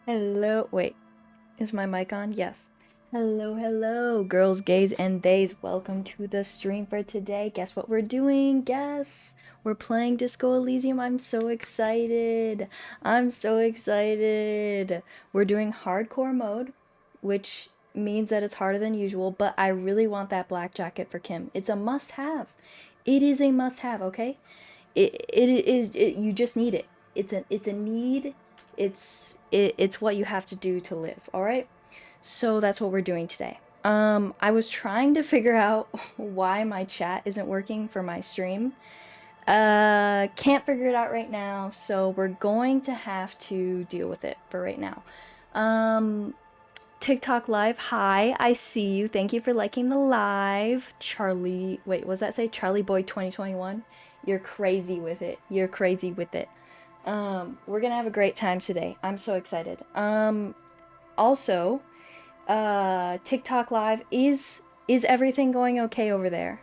Hello. Wait, is my mic on? Yes. Hello, hello, girls, gays, and theys. Welcome to the stream for today. Guess what we're doing? Guess. We're playing Disco Elysium. I'm so excited. I'm so excited. We're doing hardcore mode, which means that it's harder than usual, but I really want that black jacket for Kim. It's a must have. It is a must have, okay? You just need it. It's a need. It's what you have to do to live, all right? So that's what we're doing today. I was trying to figure out why my chat isn't working for my stream. Can't figure it out right now, so we're going to have to deal with it for right now. TikTok live, hi, I see you. Thank you for liking the live. Charlie, wait, was that say Charlie Boy 2021? You're crazy with it. You're crazy with it. We're gonna have a great time today. I'm so excited. Also, TikTok live, is everything going okay over there?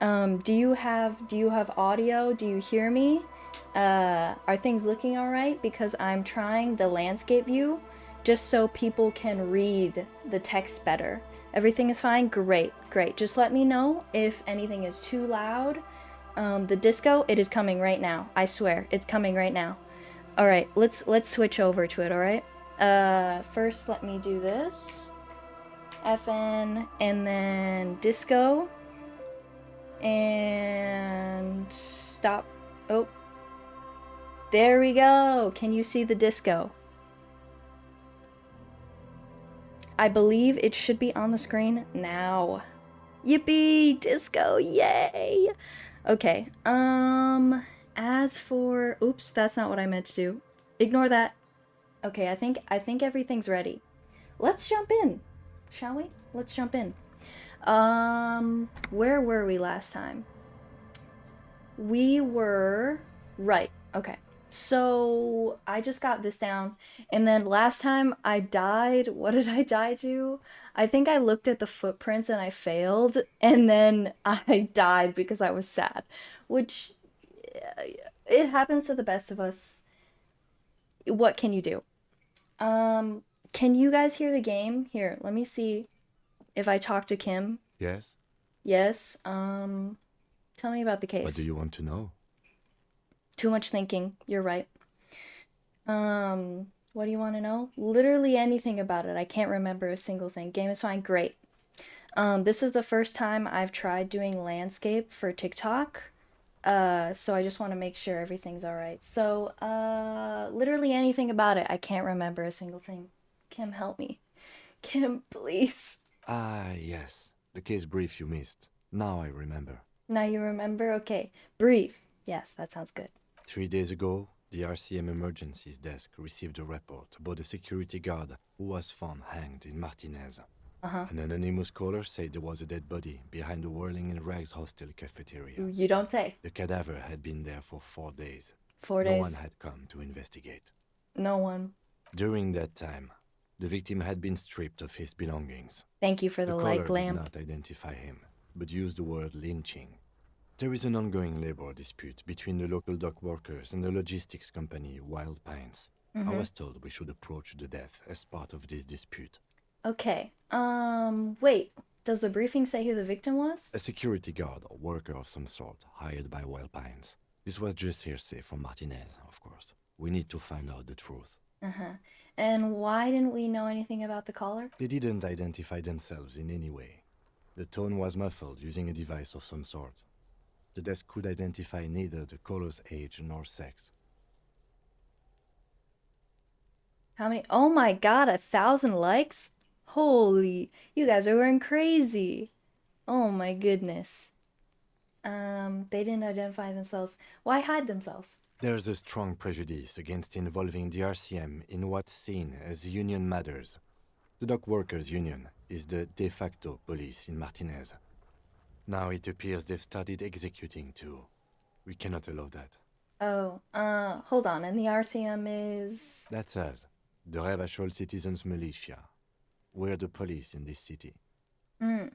Do you have audio? Do you hear me? Are things looking all right? Because I'm trying the landscape view just so people can read the text better. Everything is fine? Great, great. Just let me know if anything is too loud. The disco, it is coming right now. I swear, it's coming right now. All right, let's switch over to it, all right? First let me do this. FN and then disco and stop. Oh, there we go. Can you see the disco? I believe it should be on the screen now. Yippee! Disco! Yay! Okay, as for... Oops, that's not what I meant to do. Ignore that. Okay, I think everything's ready. Let's jump in, shall we? Let's jump in. Where were we last time? We were... Right, okay. So, I just got this down, and then last time I died, what did I die to? I think I looked at the footprints and I failed, and then I died because I was sad, which it happens to the best of us. What can you do? Can you guys hear the game? Here, let me see if I talk to Kim. Yes? Yes, tell me about the What do case. you want to know? Too much thinking, you're right. What do you want to know? Literally anything about it. I can't remember a single thing. Game is fine, great. This is the first time I've tried doing landscape for TikTok. So I just want to make sure everything's all right. So, literally anything about it. I can't remember a single thing. Kim, help me. Kim, please. Ah, yes. The case brief you missed. Now I remember. Now you remember? Okay. Brief. Yes, that sounds good. 3 days ago, the RCM emergencies desk received a report about a security guard who was found hanged in Martinez. Uh-huh. An anonymous caller said there was a dead body behind the Whirling in Rags hostel cafeteria. You don't say. The cadaver had been there for 4 days. 4 days. No one had come to investigate. No one. During that time, the victim had been stripped of his belongings. Thank you for The the caller like did lamp. not identify him, but used the word lynching. There is an ongoing labor dispute between the local dock workers and the logistics company Wild Pines. I was told we should approach the death as part of this dispute. Okay. Wait. Does the briefing say who the victim was? A security guard or worker of some sort hired by Wild Pines. This was just hearsay from Martinez, of course. We need to find out the truth. And why didn't we know anything about the caller? They didn't identify themselves in any way. The tone was muffled using a device of some sort. The desk could identify neither the caller's age nor sex. How many? Oh my god, 1,000 likes? Holy, you guys are going crazy. Oh my goodness. They didn't identify themselves. Why hide themselves? There's a strong prejudice against involving the RCM in what's seen as union matters. The dock workers' union is the de facto police in Martinez. Now it appears they've started executing too. We cannot allow that. Oh, hold on. And the RCM is... That's us, the Revachol Citizens Militia. We're the police in this city. The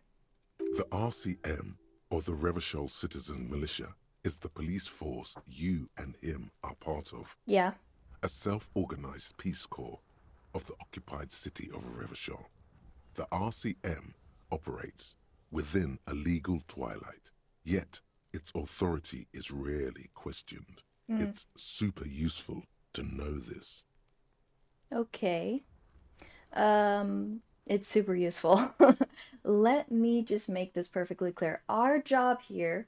RCM, or the Revachol Citizen Militia, is the police force you and him are part of. Yeah. A self-organized peace corps. of the occupied city of Revachol. The RCM operates within a legal twilight, yet its authority is rarely questioned. It's super useful to know this. Okay. It's super useful. Let me just make this perfectly clear. Our job here,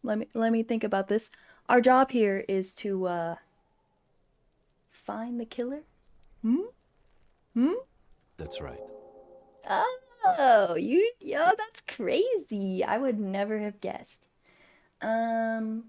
let me think about this. Our job here is to find the killer. That's right. Oh, that's crazy. I would never have guessed. Um,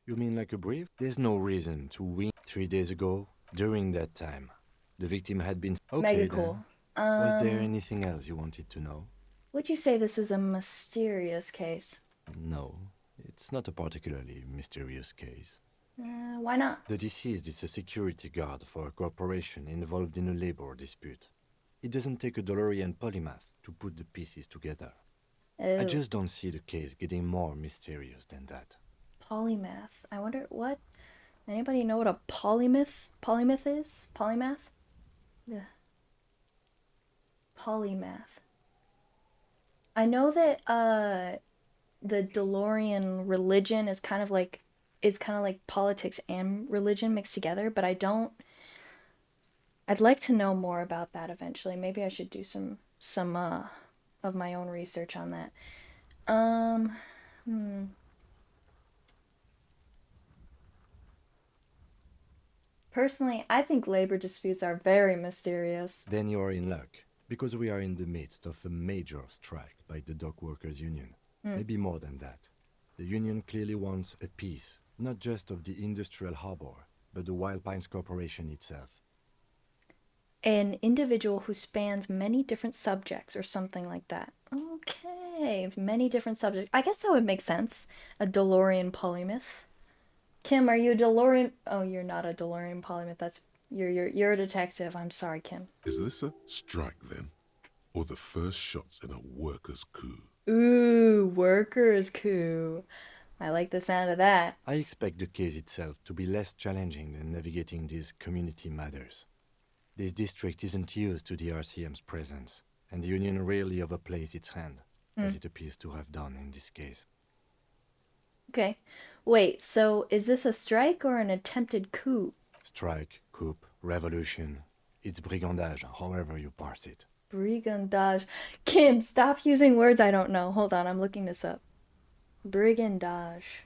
You mean like a brief? There's no reason to win. 3 days ago, during that time, the victim had been... Mega Okay cool. then. Was there anything else you wanted to know? Would you say this is a mysterious case? No, it's not a particularly mysterious case. Why not? The deceased is a security guard for a corporation involved in a labor dispute. It doesn't take a DeLorean polymath to put the pieces together. I Oh, just don't see the case getting more mysterious than that. polymath. I wonder what. Anybody know what a polymath is? Polymath? Yeah. Polymath. I know that the DeLorean religion is kind of like politics and religion mixed together, but I'd like to know more about that eventually. Maybe I should do some of my own research on that. Um Personally, I think labor disputes are very mysterious. Then you are in luck, because we are in the midst of a major strike by the dock workers union. Maybe more than that. The union clearly wants a piece, not just of the industrial harbor, but the Wild Pines Corporation itself. An individual who spans many different subjects or something like that. Okay, many different subjects. I guess that would make sense. A DeLorean polymath. Kim, are you a DeLorean? Oh, you're not a DeLorean polymath. That's you're a detective. I'm sorry, Kim. Is this a strike then? Or the first shots in a workers' coup? Ooh, workers' coup. I like the sound of that. I expect the case itself to be less challenging than navigating these community matters. This district isn't used to the RCM's presence, and the union rarely overplays its hand, as it appears to have done in this case. Okay. Wait, so is this a strike or an attempted coup? Strike, coup, revolution, it's brigandage, however you parse it. Brigandage. Kim, stop using words I don't know. Hold on, I'm looking this up. Brigandage.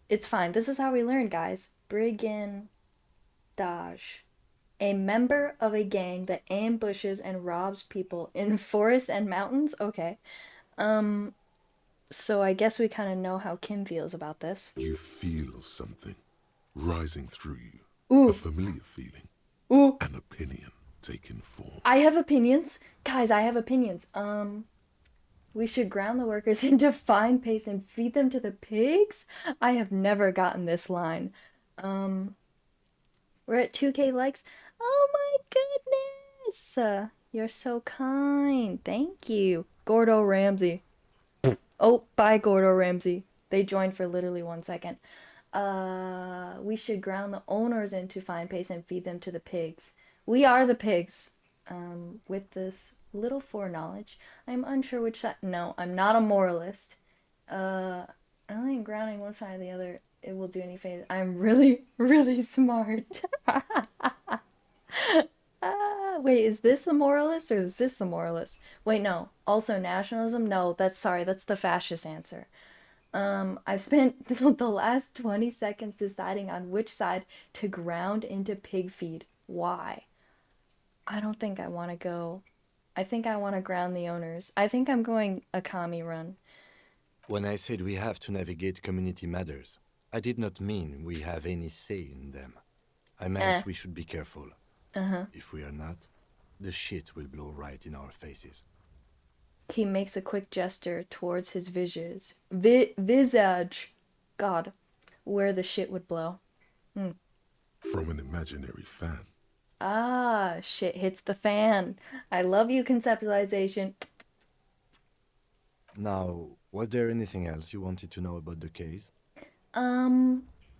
It's fine. This is how we learn, guys. Brigandage. A member of a gang that ambushes and robs people in forests and mountains? Okay. So I guess we kind of know how Kim feels about this. You feel something rising through you. Ooh. A familiar feeling. Ooh. An opinion taking form. I have opinions. Guys, I have opinions. We should ground the workers into fine paste and feed them to the pigs? I have never gotten this line. We're at 2K likes. Oh my goodness! You're so kind. Thank you. Gordo Ramsay. Oh, bye, Gordo Ramsay. They joined for literally 1 second. We should ground the owners into fine paste and feed them to the pigs. We are the pigs. With this little foreknowledge, I'm unsure which side. No, I'm not a moralist. I don't think grounding one side or the other it will do any favor. I'm really, really smart. Wait, is this the moralist or is this the moralist? Wait, no. Also nationalism? No, that's the fascist answer. I've spent the last 20 seconds deciding on which side to ground into pig feed. Why? I don't think I want to go. I think I want to ground the owners. I think I'm going a commie run. When I said we have to navigate community matters, I did not mean we have any say in them. I meant we should be careful. If we are not, the shit will blow right in our faces. He makes a quick gesture towards his visage. God, where the shit would blow. From an imaginary fan. Ah, shit hits the fan. I love you, conceptualization. Now, was there anything else you wanted to know about the case?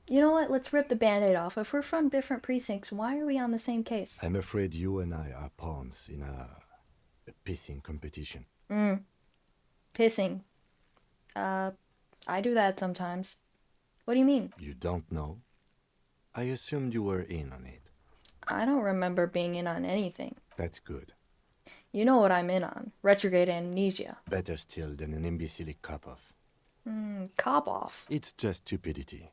You know what? Let's rip the band-aid off. If we're from different precincts, why are we on the same case? I'm afraid you and I are pawns in a pissing competition. Pissing. I do that sometimes. What do you mean? You don't know? I assumed you were in on it. I don't remember being in on anything. That's good. You know what I'm in on. Retrograde amnesia. Better still than an imbecilic cop-off. Cop off. It's just stupidity.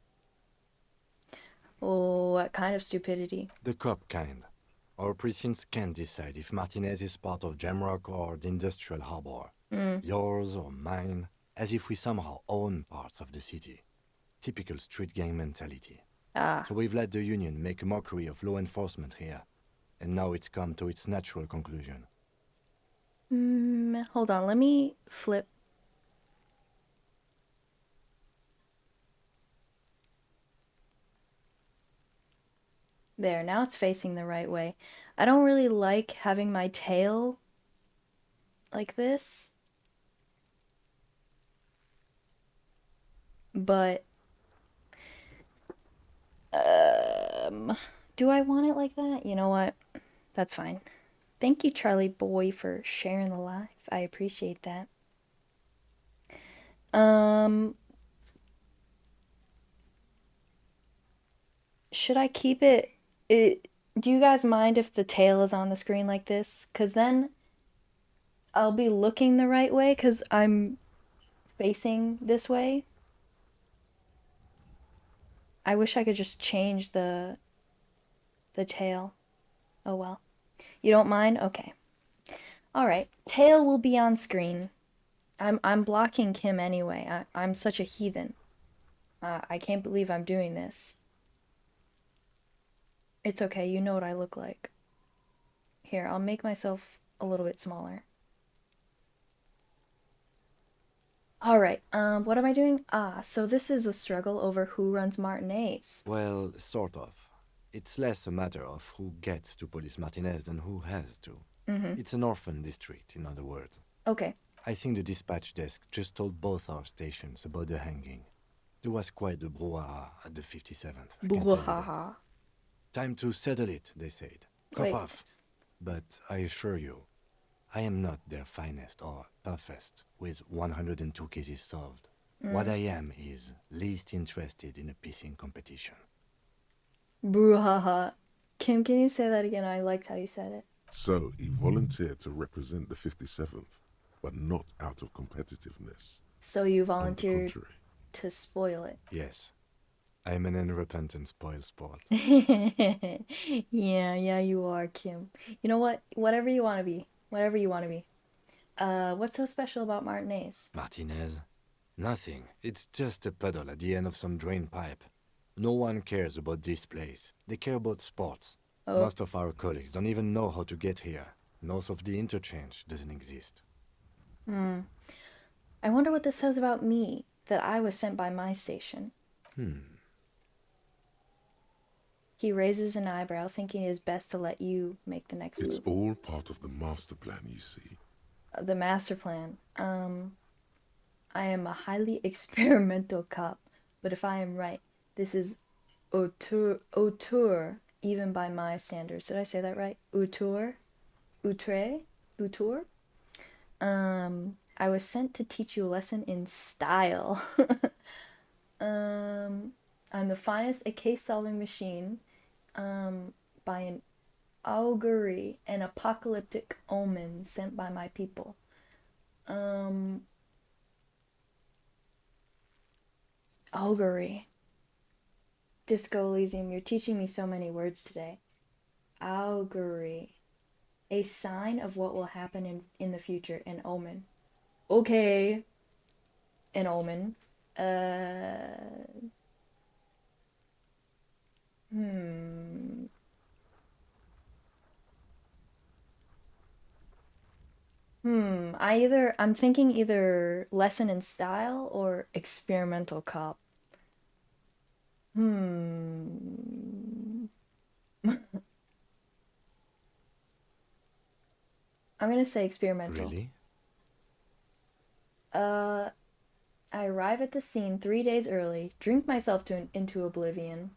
Oh, what kind of stupidity? The cop kind. Our precincts can't decide if Martinez is part of Jamrock or the Industrial Harbor. Yours or mine, as if we somehow own parts of the city. Typical street gang mentality. So we've let the Union make a mockery of law enforcement here. And now it's come to its natural conclusion. Hold on, let me flip. There, now it's facing the right way. I don't really like having my tail like this. But, do I want it like that? You know what? That's fine. Thank you, Charlie Boy, for sharing the life. I appreciate that. Should I keep it? Do you guys mind if the tail is on the screen like this? Because then I'll be looking the right way because I'm facing this way. I wish I could just change the tail. Oh well. You don't mind? Okay. Alright. Tail will be on screen. I'm blocking Kim anyway. I'm such a heathen. I can't believe I'm doing this. It's okay, you know what I look like. Here, I'll make myself a little bit smaller. Alright, what am I doing? So this is a struggle over who runs Martinez. Well, sort of. It's less a matter of who gets to police Martinez than who has to. It's an orphan district, in other words. Okay. I think the dispatch desk just told both our stations about the hanging. There was quite the brouhaha at the 57th. I can tell you that. Brouhaha. Time to settle it, they said. Cop Wait. off. But I assure you, I am not their finest or toughest with 102 cases solved. What I am is least interested in a pissing competition. Brouhaha. Kim, can you say that again? I liked how you said it. So he volunteered to represent the 57th, but not out of competitiveness. So you On the volunteered contrary. to spoil it. Yes, I am an unrepentant spoil sport. Yeah, you are, Kim. You know what? Whatever you want to be. Whatever you want to be. What's so special about Martinez? Martinez? Nothing. It's just a puddle at the end of some drain pipe. No one cares about this place. They care about sports. Most of our colleagues don't even know how to get here. North of the interchange doesn't exist. I wonder what this says about me, that I was sent by my station. He raises an eyebrow, thinking it is best to let you make the next It's move. all part of the master plan, you see. The master plan. I am a highly experimental cop, but if I am right, this is auteur, even by my standards. Did I say that right? Auteur? Outre? Auteur? I was sent to teach you a lesson in style. I'm the finest a case-solving machine, by an augury, an apocalyptic omen sent by my people. Augury. Disco Elysium, you're teaching me so many words today. Augury. A sign of what will happen in the future, an omen. Okay. An omen. I'm thinking either lesson in style or experimental cop. I'm gonna say experimental. Really? I I arrive at the scene 3 days early, drink myself into oblivion,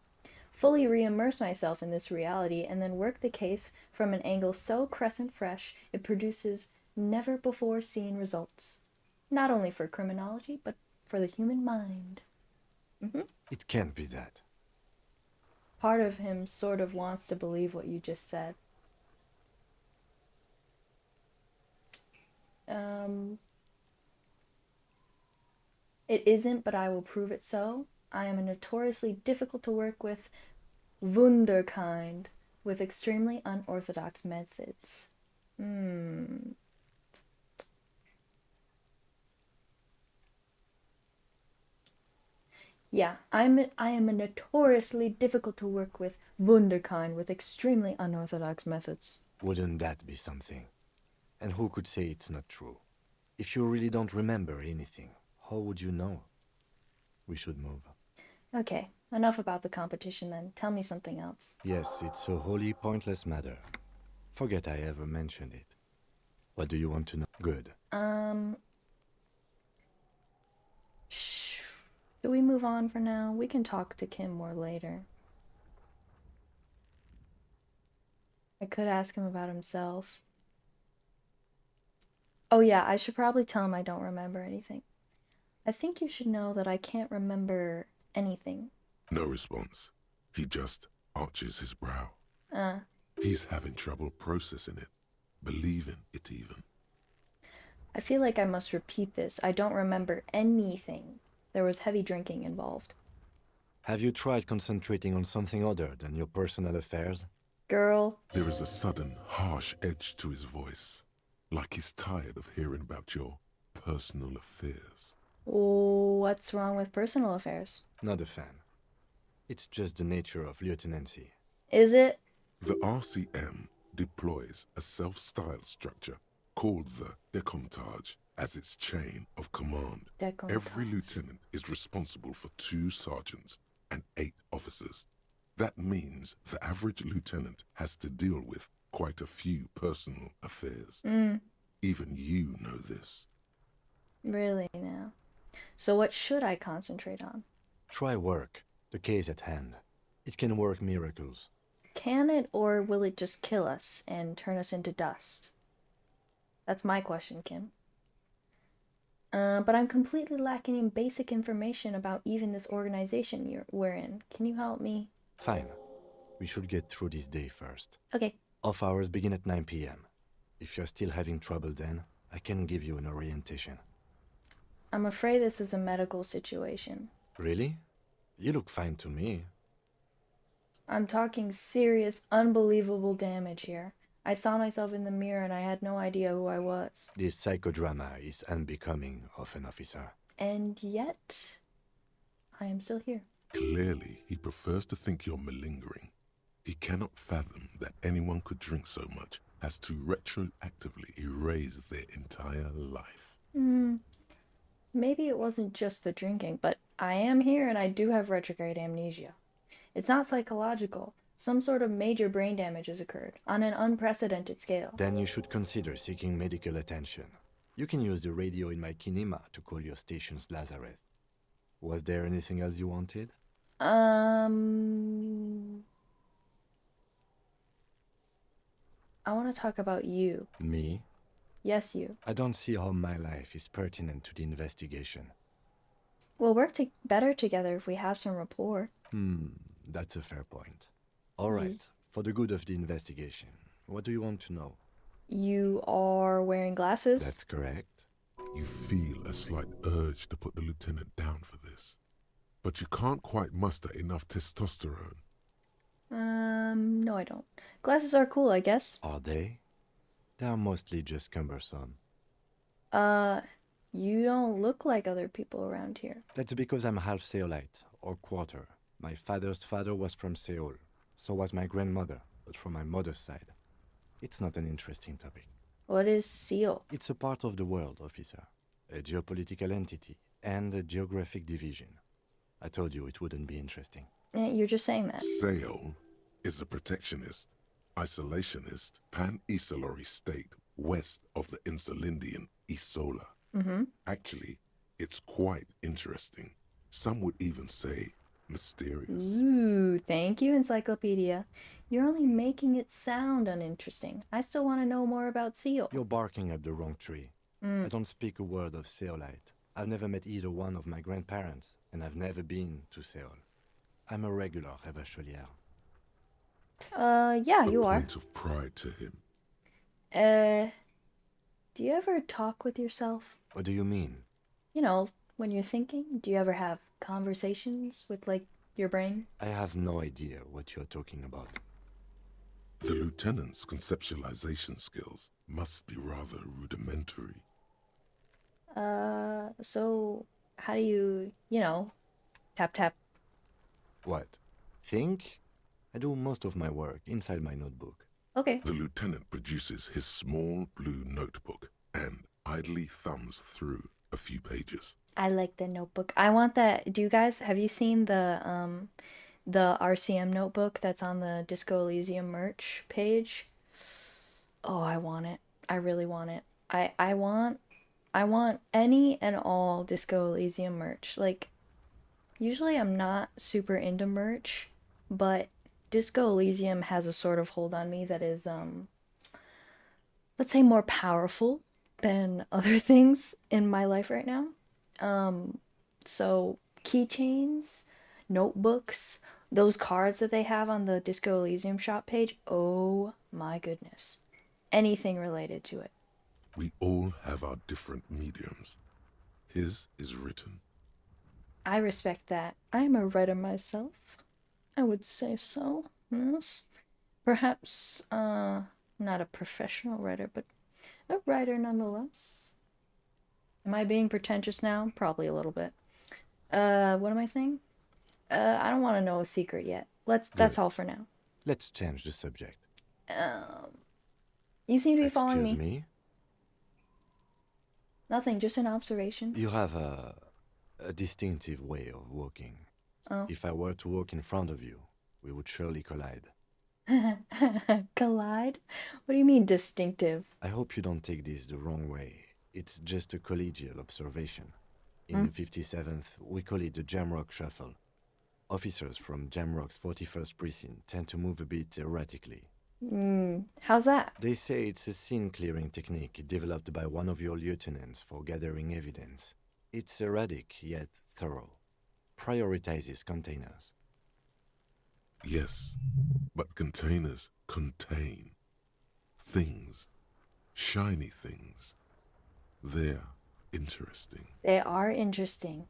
fully re-immerse myself in this reality, and then work the case from an angle so crescent fresh it produces never-before-seen results. Not only for criminology, but for the human mind. It can't be that. Part of him sort of wants to believe what you just said. It isn't, but I will prove it so. I am a notoriously difficult to work with wunderkind with extremely unorthodox methods. Yeah, I am a notoriously difficult to work with wunderkind with extremely unorthodox methods. Wouldn't that be something? And who could say it's not true? If you really don't remember anything, how would you know? We should move. Okay, enough about the competition then. Tell me something else. Yes, it's a wholly pointless matter. Forget I ever mentioned it. What do you want to know? Good. Do we move on for now? We can talk to Kim more later. I could ask him about himself. Oh yeah, I should probably tell him I don't remember anything. I think you should know that I can't remember anything. No response. He just arches his brow. He's having trouble processing it, believing it even. I feel like I must repeat this. I don't remember anything. There was heavy drinking involved. Have you tried concentrating on something other than your personal affairs? Girl. There is a sudden, harsh edge to his voice, like he's tired of hearing about your personal affairs. What's wrong with personal affairs? Not a fan. It's just the nature of lieutenancy. Is it? The RCM deploys a self-styled structure called the Decomptage as its chain of command. Decomptage. Every lieutenant is responsible for 2 sergeants and 8 officers. That means the average lieutenant has to deal with quite a few personal affairs. Even you know this. Really now. So what should I concentrate on? Try work, the case at hand. It can work miracles. Can it, or will it just kill us and turn us into dust? That's my question, Kim. But I'm completely lacking in basic information about even this organization we're in. Can you help me? Fine. We should get through this day first. Okay. Off hours begin at 9 p.m. If you're still having trouble then, I can give you an orientation. I'm afraid this is a medical situation. Really? You look fine to me. I'm talking serious, unbelievable damage here. I saw myself in the mirror and I had no idea who I was. This psychodrama is unbecoming of an officer. And yet, I am still here. Clearly, he prefers to think you're malingering. He cannot fathom that anyone could drink so much as to retroactively erase their entire life. Maybe it wasn't just the drinking, but I am here and I do have retrograde amnesia. It's not psychological. Some sort of major brain damage has occurred, on an unprecedented scale. Then you should consider seeking medical attention. You can use the radio in my kinema to call your station's Lazareth. Was there anything else you wanted? I want to talk about you. Me? Yes, you. I don't see how my life is pertinent to the investigation. We'll work better together if we have some rapport. That's a fair point. All right, for the good of the investigation, what do you want to know? You are wearing glasses? That's correct. You feel a slight urge to put the lieutenant down for this, but you can't quite muster enough testosterone. No I don't. Glasses are cool, I guess. Are they? They are mostly just cumbersome. You don't look like other people around here. That's because I'm half Seolite, or quarter. My father's father was from Seoul. So was my grandmother, but from my mother's side. It's not an interesting topic. What is Seoul? It's a part of the world, officer. A geopolitical entity and a geographic division. I told you it wouldn't be interesting. You're just saying that. Seoul is a protectionist, isolationist, pan-Isolari state west of the insulindian Isola. Actually, It's quite interesting. Some would even say mysterious. Ooh, thank you, Encyclopedia. You're only making it sound uninteresting. I still want to know more about Seal. You're barking up the wrong tree. I don't speak a word of Seolite. I've never met either one of my grandparents, and I've never been to Seoul. I'm a regular Revacholière. Yeah, A you are. point of pride to him. Do you ever talk with yourself? What do you mean? You know, when you're thinking, do you ever have conversations with, like, your brain? I have no idea what you're talking about. The lieutenant's conceptualization skills must be rather rudimentary. So how do you, tap tap? What? Think? I do most of my work inside my notebook. Okay. The lieutenant produces his small blue notebook and idly thumbs through a few pages. I like the notebook. I want that. Do you guys have you seen the RCM notebook that's on the Disco Elysium merch page? Oh, I want it. I really want it. I want any and all Disco Elysium merch. Like, usually I'm not super into merch, but Disco Elysium has a sort of hold on me that is let's say more powerful than other things in my life right now. So keychains, notebooks, those cards that they have on the Disco Elysium shop page, oh my goodness. Anything related to it. We all have our different mediums. His is written. I respect that. I'm a writer myself. I would say so. Yes. Perhaps not a professional writer, but a writer nonetheless. Am I being pretentious now? Probably a little bit. What am I saying? I don't want to know a secret yet. That's Good. all for now. Let's change the subject. You seem to be following Excuse me. me? Nothing, just an observation. You have a distinctive way of walking. Oh. If I were to walk in front of you, we would surely collide. Collide? What do you mean distinctive? I hope you don't take this the wrong way. It's just a collegial observation. In the 57th, we call it the Jamrock Shuffle. Officers from Jamrock's 41st Precinct tend to move a bit erratically. How's that? They say it's a scene-clearing technique developed by one of your lieutenants for gathering evidence. It's erratic, yet thorough. Prioritizes containers. Yes, but containers contain things, shiny things. They're interesting. They are interesting.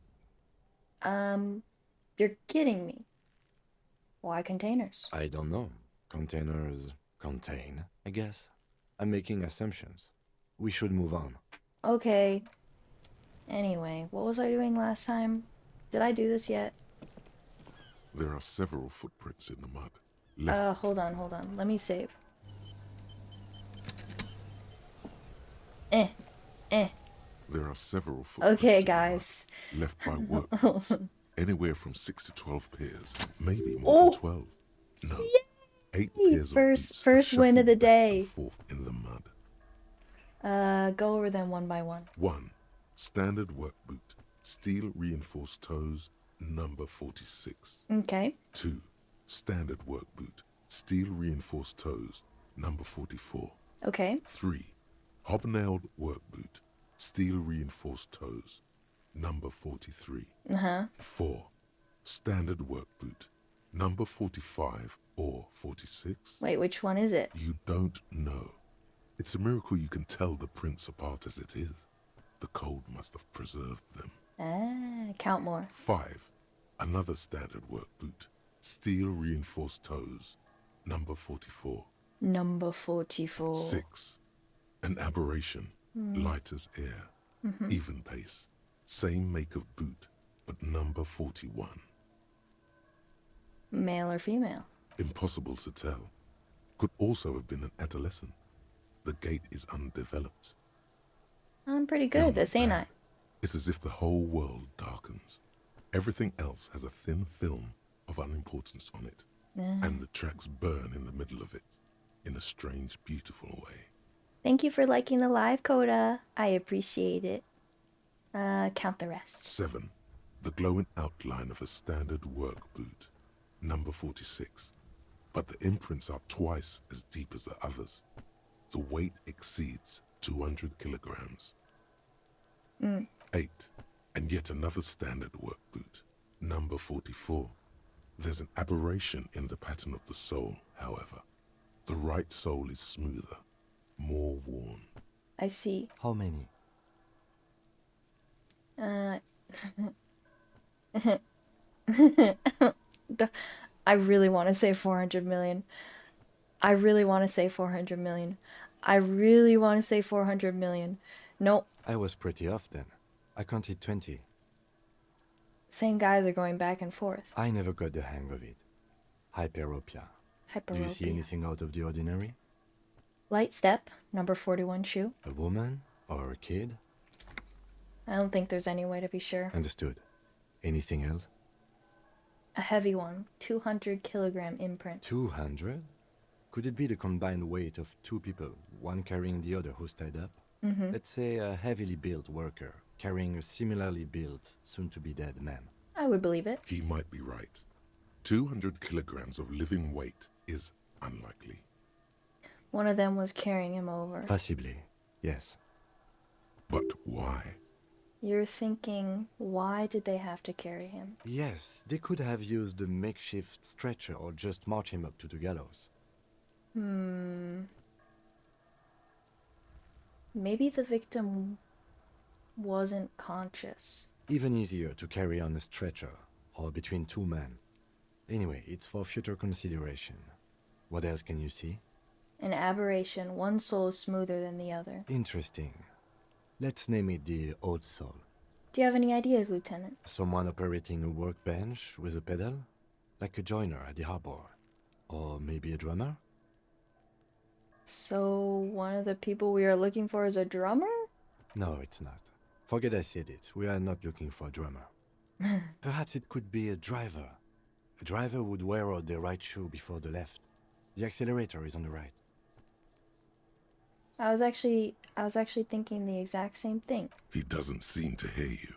You're kidding me. Why containers? I don't know. Containers contain, I guess. I'm making assumptions. We should move on. Okay. Anyway, what was I doing last time? Did I do this yet? There are several footprints in the mud. Hold on. Let me save. There are several footprints Okay, in the guys. mud, left by workers. Anywhere from 6 to 12 pairs, maybe more than 12. No, 8 pairs of boots First win of the shuffled back day. and forth in the mud. Go over them one by one. 1. Standard work boot, steel reinforced toes, number 46. Okay. 2. Standard work boot, steel reinforced toes, number 44. Okay. 3. Hobnailed work boot, steel reinforced toes, number 43. 4. Standard work boot, number 45 or 46. Wait, which one is it? You don't know. It's a miracle you can tell the prints apart as it is. The cold must have preserved them. Count more. 5. Another standard work boot, steel reinforced toes, number 44. Number 44. 6. An aberration, light as air, even pace, same make of boot, but number 41. Male or female? Impossible to tell. Could also have been an adolescent. The gait is undeveloped. I'm pretty good at Beyond this, ain't that, I? It's as if the whole world darkens. Everything else has a thin film of unimportance on it, and the tracks burn in the middle of it, in a strange, beautiful way. Thank you for liking the live, Coda. I appreciate it. Count the rest. 7. The glowing outline of a standard work boot, number 46. But the imprints are twice as deep as the others. The weight exceeds 200 kilograms. 8. And yet another standard work boot, number 44. There's an aberration in the pattern of the sole, however. The right sole is smoother, more worn. I see. How many? I really want to say 400 million. I really want to say 400 million. I really want to say 400 million. Nope. I was pretty off then. I counted 20. Same guys are going back and forth. I never got the hang of it. Hyperopia. Do you see Hyperopia. anything out of the ordinary? Light step, number 41 shoe. A woman? Or a kid? I don't think there's any way to be sure. Understood. Anything else? A heavy one, 200 kilogram imprint. 200? Could it be the combined weight of two people, one carrying the other who's tied up? Let's say a heavily built worker carrying a similarly built, soon-to-be-dead man. I would believe it. He might be right. 200 kilograms of living weight is unlikely. One of them was carrying him over. Possibly, yes. But why? You're thinking, why did they have to carry him? Yes, they could have used a makeshift stretcher or just march him up to the gallows. Maybe the victim wasn't conscious. Even easier to carry on a stretcher, or between two men. Anyway, it's for future consideration. What else can you see? An aberration, one sole is smoother than the other. Interesting. Let's name it the odd sole. Do you have any ideas, Lieutenant? Someone operating a workbench with a pedal? Like a joiner at the harbor. Or maybe a drummer? So, one of the people we are looking for is a drummer? No, it's not. Forget I said it. We are not looking for a drummer. Perhaps it could be a driver. A driver would wear out the right shoe before the left. The accelerator is on the right. I was actually thinking the exact same thing. He doesn't seem to hear you.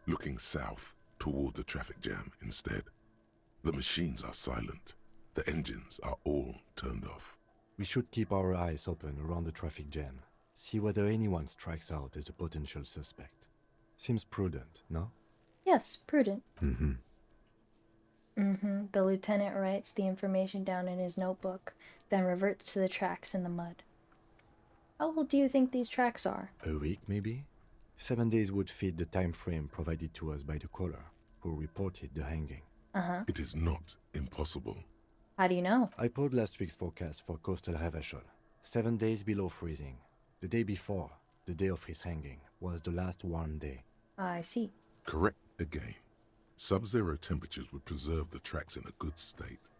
Looking south toward the traffic jam instead. The machines are silent. The engines are all turned off. We should keep our eyes open around the traffic jam. See whether anyone strikes out as a potential suspect. Seems prudent, no? Yes, prudent. Mm-hmm. The lieutenant writes the information down in his notebook, then reverts to the tracks in the mud. How old do you think these tracks are? A week, maybe? 7 days would fit the time frame provided to us by the caller, who reported the hanging. It is not impossible. How do you know? I pulled last week's forecast for coastal Havashol. 7 days below freezing. The day before, the day of his hanging, was the last warm day. I see. Correct again. Sub-zero temperatures would preserve the tracks in a good state.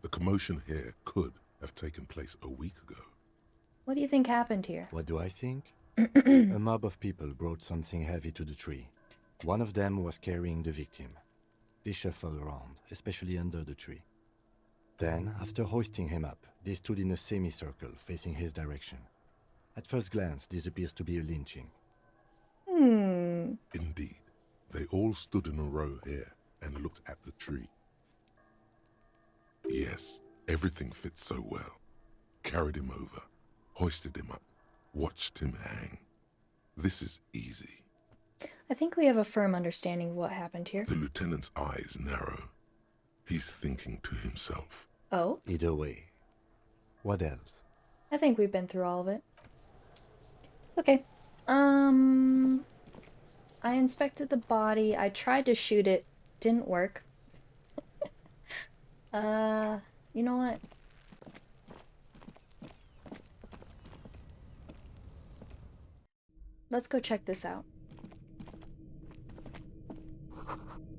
The commotion here could have taken place a week ago. What do you think happened here? What do I think? A mob of people brought something heavy to the tree. One of them was carrying the victim. They shuffled around, especially under the tree. Then, after hoisting him up, they stood in a semicircle facing his direction. At first glance, this appears to be a lynching. Indeed, they all stood in a row here and looked at the tree. Yes, everything fits so well. Carried him over, hoisted him up, watched him hang. This is easy. I think we have a firm understanding of what happened here. The lieutenant's eyes narrow. He's thinking to himself. Oh? Either way. What else? I think we've been through all of it. Okay. I inspected the body. I tried to shoot it. Didn't work. You know what? Let's go check this out.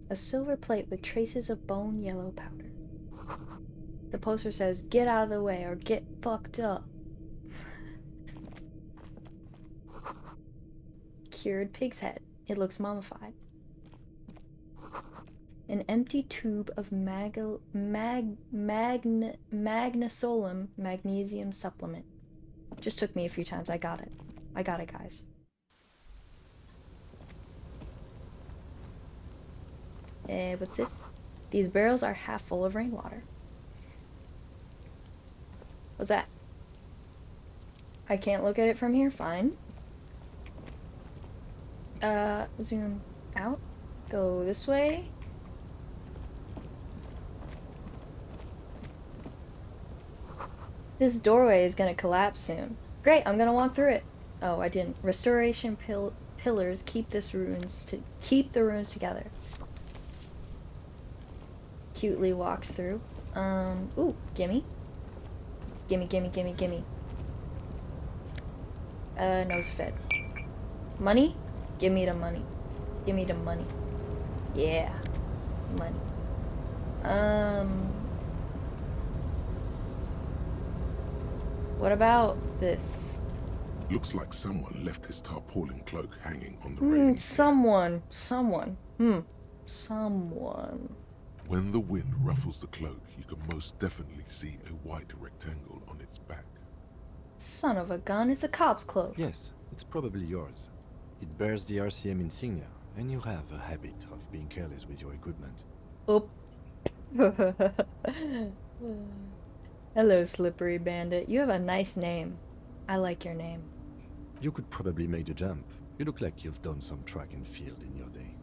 A silver plate with traces of bone yellow powder. The poster says, "Get out of the way or get fucked up." Cured pig's head. It looks mummified. An empty tube of magnesolum magnesium supplement. Just took me a few times. I got it. I got it, guys. What's this? These barrels are half full of rainwater. What's that? I can't look at it from here? Fine. Zoom out. Go this way. This doorway is gonna collapse soon. Great, I'm gonna walk through it. Oh, I didn't. Restoration pillars keep the ruins together. Cutely walks through. Ooh, gimme. Gimme, gimme, gimme, gimme. Nose fed. Money? Give me the money. Give me the money. Yeah. Money. What about this? Looks like someone left his tarpaulin cloak hanging on the railing. Someone. When the wind ruffles the cloak, you can most definitely see a white rectangle on its back. Son of a gun, it's a cop's cloak. Yes, it's probably yours. It bears the RCM insignia, and you have a habit of being careless with your equipment. Oop. Hello, Slippery Bandit. You have a nice name. I like your name. You could probably make the jump. You look like you've done some track and field in your day.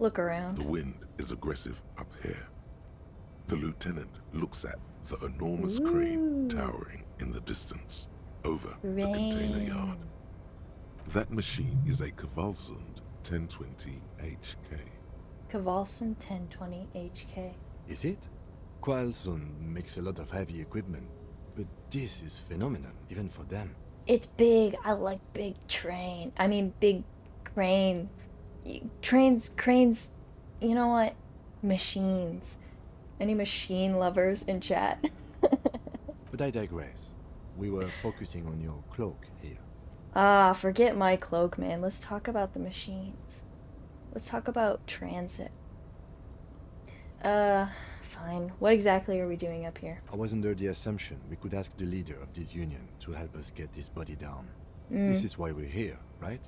Look around. The wind is aggressive up here. The lieutenant looks at the enormous crane towering in the distance over the container yard. That machine is a Kvalsund 1020 HK. Kvalsund 1020 HK. Is it? Kvalsund makes a lot of heavy equipment, but this is phenomenal, even for them. It's big. I like big train. I mean, big crane. Cranes, you know what? Machines. Any machine lovers in chat? But I digress. We were focusing on your cloak here. Ah, forget my cloak, man. Let's talk about the machines. Let's talk about transit. Fine. What exactly are we doing up here? I was under the assumption we could ask the leader of this union to help us get this body down. This is why we're here, right?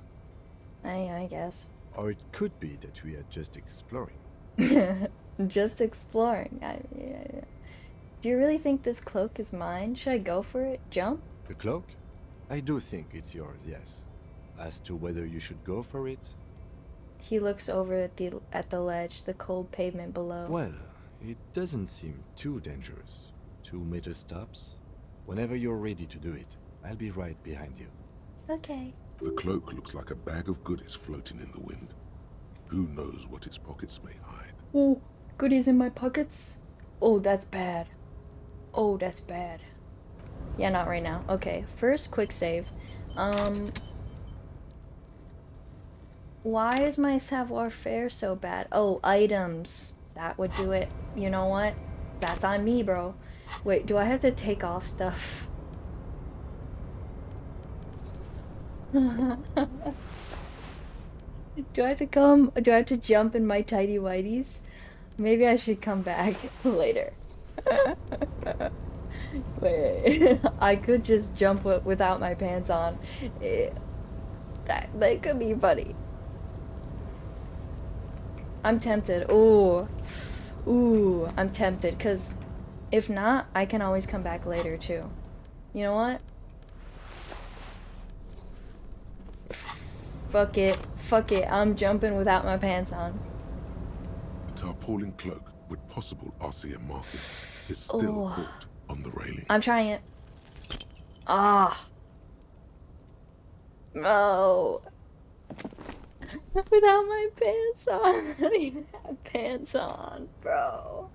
I guess. Or it could be that we are just exploring. Just exploring. Do you really think this cloak is mine? Should I go for it? Jump? The cloak? I do think it's yours, yes. As to whether you should go for it? He looks over at the ledge, the cold pavement below. Well, it doesn't seem too dangerous. 2 meter stops. Whenever you're ready to do it, I'll be right behind you. Okay. The cloak looks like a bag of goodies floating in the wind. Who knows what its pockets may hide? Oh, goodies in my pockets? Oh, that's bad. Oh, that's bad. Yeah, not right now. Okay, first quick save. Why is my savoir-faire so bad? Oh, items. That would do it. You know what? That's on me, bro. Wait, do I have to take off stuff? Do I have to jump in my tidy whities? Maybe I should come back later. Wait, I could just jump without my pants on. That could be funny. I'm tempted. Ooh, I'm tempted, because if not, I can always come back later too. You know what? Fuck it, I'm jumping without my pants on. The tarpaulin cloak with possible RCM markings is still caught on the railing. I'm trying it. Ah. No. Without my pants on. I don't even have pants on, bro.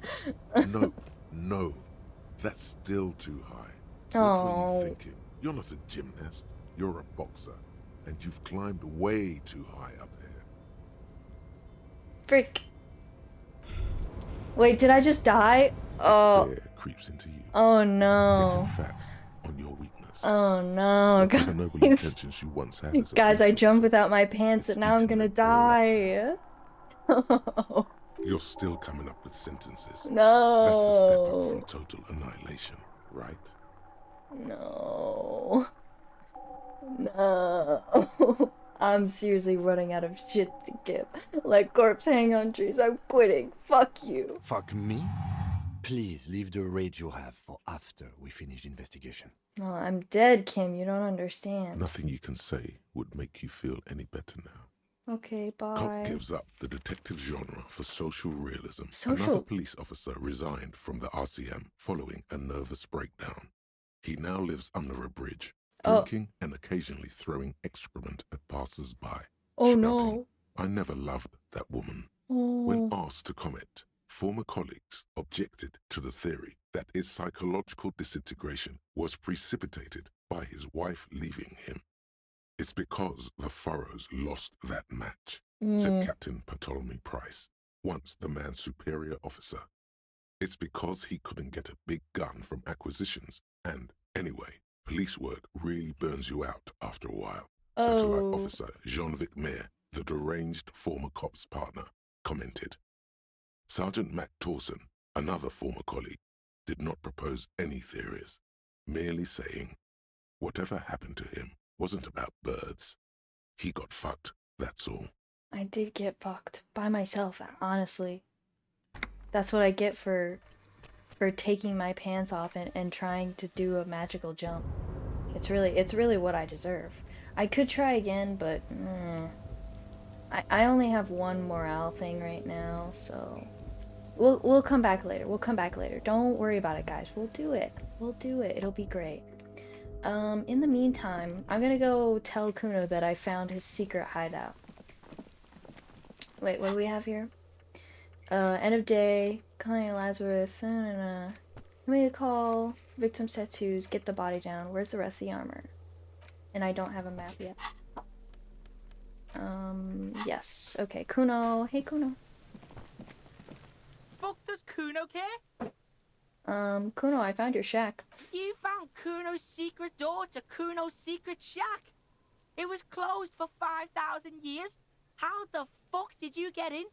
No. That's still too high. Oh. What were you thinking? You're not a gymnast. You're a boxer. And you've climbed way too high up here. Frick. Wait, did I just die? Oh. Despair creeps into you. Oh no. Getting fat on your weakness. Oh no, The noble intentions you once had as a guys, I princess. jumped without my pants and now I'm gonna die. You're still coming up with sentences. No. That's a step up from total annihilation, right? No. No. I'm seriously running out of shit to give. Like corpse hang on trees. I'm quitting. Fuck you. Fuck me? Please leave the rage you have for after we finish the investigation. No, I'm dead, Kim. You don't understand. Nothing you can say would make you feel any better now. Okay, Cop bye. gives up the detective genre for social realism. Social- Another police officer resigned from the RCM following a nervous breakdown. He now lives under a bridge, drinking and occasionally throwing excrement at passers-by, Oh shouting, no. "I never loved that woman." Oh. When asked to comment, former colleagues objected to the theory that his psychological disintegration was precipitated by his wife leaving him. "It's because the Furrows lost that match," said Captain Ptolemy Price, once the man's superior officer. "It's because he couldn't get a big gun from acquisitions, and anyway, police work really burns you out after a while," Satellite Officer Jean-Vic Mayer, the deranged former cop's partner, commented. Sergeant Matt Torson, another former colleague, did not propose any theories, merely saying, "Whatever happened to him wasn't about birds. He got fucked, that's all." I did get fucked by myself, honestly. That's what I get for taking my pants off and trying to do a magical jump. It's really what I deserve. I could try again, but I only have one morale thing right now, so we'll come back later. We'll come back later. Don't worry about it, guys. We'll do it. We'll do it. It'll be great. In the meantime, I'm gonna go tell Kuno that I found his secret hideout. Wait, what do we have here? End of day, calling Lazarus, made a call, victim's tattoos, get the body down, where's the rest of the armor? And I don't have a map yet. Yes, okay, Kuno, hey Kuno. Fuck does Kuno care? Kuno, I found your shack. You found Kuno's secret door to Kuno's secret shack. It was closed for 5,000 years. How the fuck did you get in?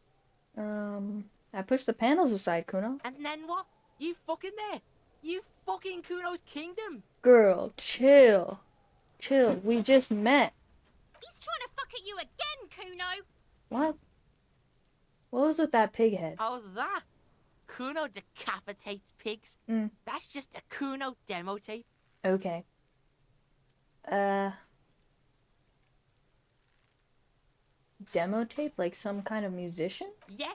I pushed the panels aside, Kuno. And then what? You fucking there. You fucking Kuno's kingdom. Girl, chill. Chill, we just met. He's trying to fuck at you again, Kuno. What? What was with that pig head? Oh, that? Kuno decapitates pigs. That's just a Kuno demo tape. Okay. Demo tape? Like some kind of musician? Yeah.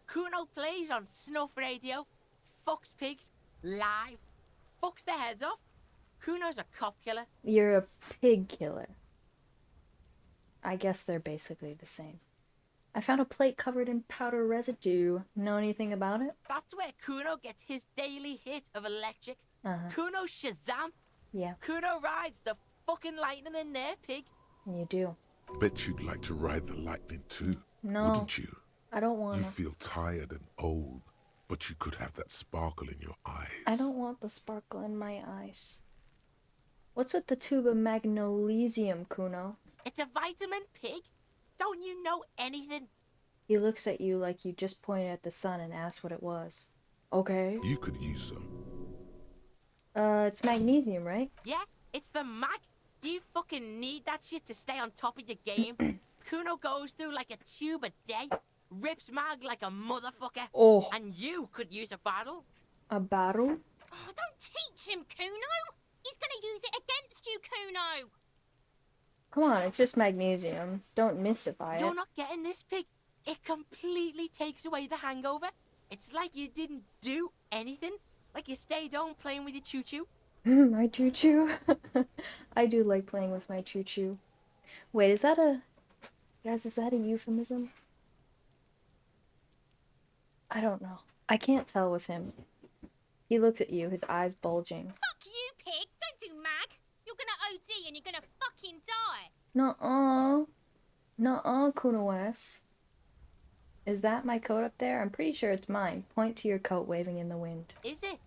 Kuno plays on snuff radio, fucks pigs, live, fucks their heads off. Kuno's a cop killer. You're a pig killer. I guess they're basically the same. I found a plate covered in powder residue. Know anything about it? That's where Kuno gets his daily hit of electric. Kuno Shazam. Yeah, Kuno rides the fucking lightning in their pig. you do. Bet you'd like to ride the lightning too, No. wouldn't you? I don't want You to. feel tired and old, but you could have that sparkle in your eyes. I don't want the sparkle in my eyes. What's with the tube of magnesium, Kuno? It's a vitamin pig. Don't you know anything? He looks at you like you just pointed at the sun and asked what it was. Okay. You could use some. It's magnesium, right? Yeah, it's the mag. You fucking need that shit to stay on top of your game. Kuno goes through like a tube a day, rips mag like a motherfucker. Oh, And you could use a bottle. a battle? Oh, don't teach him, Kuno. He's gonna use it against you, Kuno. Come on, it's just magnesium. Don't mystify You're it. not getting this pig. It completely takes away the hangover. It's like you didn't do anything. Like you stayed home playing with your choo-choo. My choo-choo. I do like playing with my choo-choo. Wait, is that a... Guys, is that a euphemism? I don't know. I can't tell with him. He looks at you, his eyes bulging. Fuck you, pig. Don't do mag. You're gonna OD and you're gonna fucking die. Nuh-uh. Nuh-uh, Kuno-S. Is that my coat up there? I'm pretty sure it's mine. Point to your coat waving in the wind. Is it?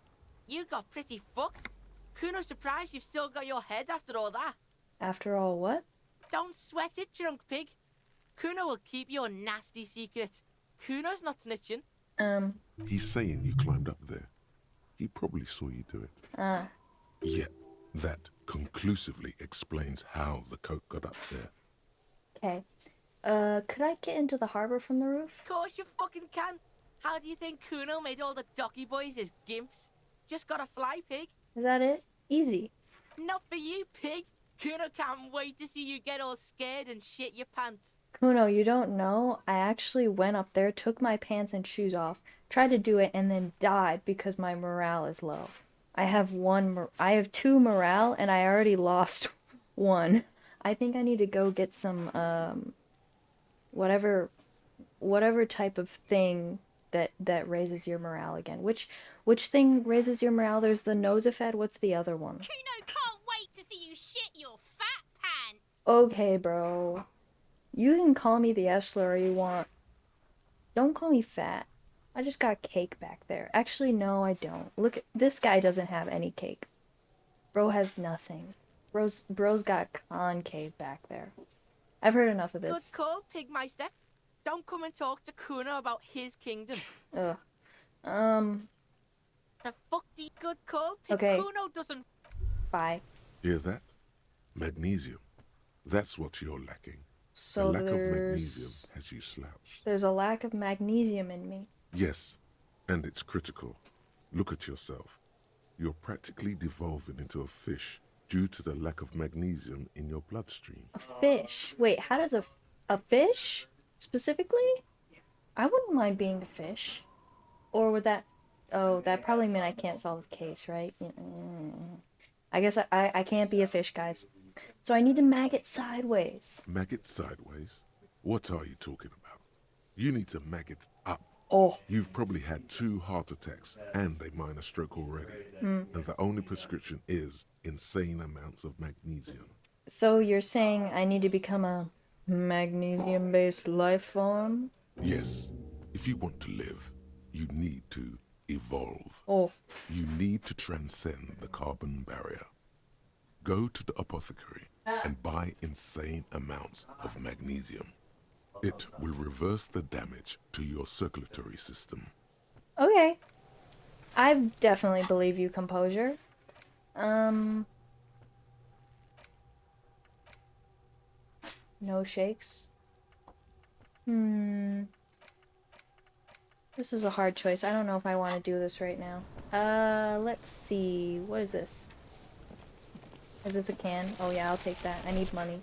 You got pretty fucked. Kuno's surprised you've still got your head after all that. After all, what? Don't sweat it, drunk pig. Kuno will keep your nasty secrets. Kuno's not snitching. He's saying you climbed up there. He probably saw you do it. Yet, that conclusively explains how the coat got up there. Okay. Could I get into the harbor from the roof? Of course you fucking can. How do you think Kuno made all the docky boys his gimps? Just gotta fly, pig. Is that it? Easy. Not for you, pig. Kuno can't wait to see you get all scared and shit your pants. Kuno, you don't know, I actually went up there, took my pants and shoes off, tried to do it, and then died because my morale is low. I have 2 morale, and I already lost 1. I think I need to go get some, whatever type of thing that raises your morale again. Which thing raises your morale? There's the Nosafed. What's the other one? Kuno can't wait to see you shit your fat pants. Okay, bro. You can call me the F slur you want. Don't call me fat. I just got cake back there. Actually, no, I don't. Look, this guy doesn't have any cake. Bro has nothing. Bro's got concave back there. I've heard enough of Good this. call, Pigmeister. Don't come and talk to Kuno about his kingdom. Ugh. The fuck do you... Good call, Pig. Okay. Kuno doesn't... Bye. Hear that? Magnesium. That's what you're lacking. So the lack of magnesium has you slouched. there's a lack of magnesium in me. Yes, and it's critical. Look at yourself. You're practically devolving into a fish due to the lack of magnesium in your bloodstream. A fish. Wait, how does a fish specifically? I wouldn't mind being a fish. Or would that... Oh, that probably meant I can't solve the case, right? I guess I can't be a fish, guys. So I need to maggot sideways. Maggot sideways? What are you talking about? You need to maggot up. Oh. You've probably had 2 heart attacks and a minor stroke already. And the only prescription is insane amounts of magnesium. So you're saying I need to become a magnesium-based life form? Yes, if you want to live, you need to evolve. Oh. You need to transcend the carbon barrier. Go to the apothecary and buy insane amounts of magnesium. It will reverse the damage to your circulatory system. Okay. I definitely believe you, composure. No shakes. This is a hard choice. I don't know if I want to do this right now. Let's see. What is this? Is this a can? Oh yeah, I'll take that. I need money.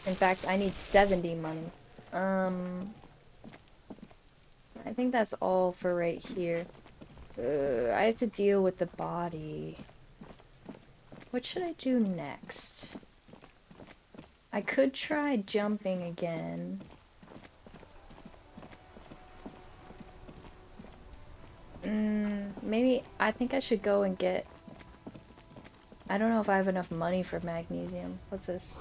In fact, I need 70 money. I think that's all for right here. I have to deal with the body. What should I do next? I could try jumping again. Maybe I think I should go and get... I don't know if I have enough money for magnesium. What's this?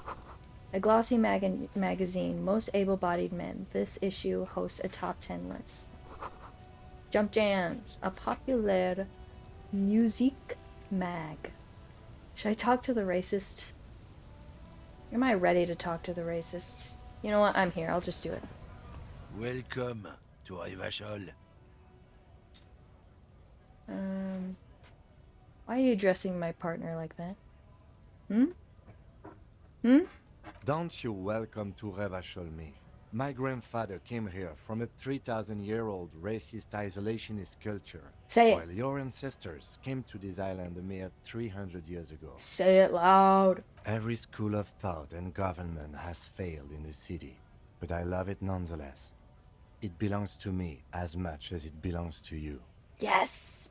A glossy magazine, most able-bodied men. This issue hosts a top 10 list. Jump Jams, a popular music mag. Should I talk to the racist? Am I ready to talk to the racist? You know what? I'm here. I'll just do it. Welcome to Rivachol. Why are you addressing my partner like that? Don't you welcome to Revachol me. My grandfather came here from a 3,000-year-old racist isolationist culture. Say it. While your ancestors came to this island a mere 300 years ago. Say it loud. Every school of thought and government has failed in the city, but I love it nonetheless. It belongs to me as much as it belongs to you. Yes.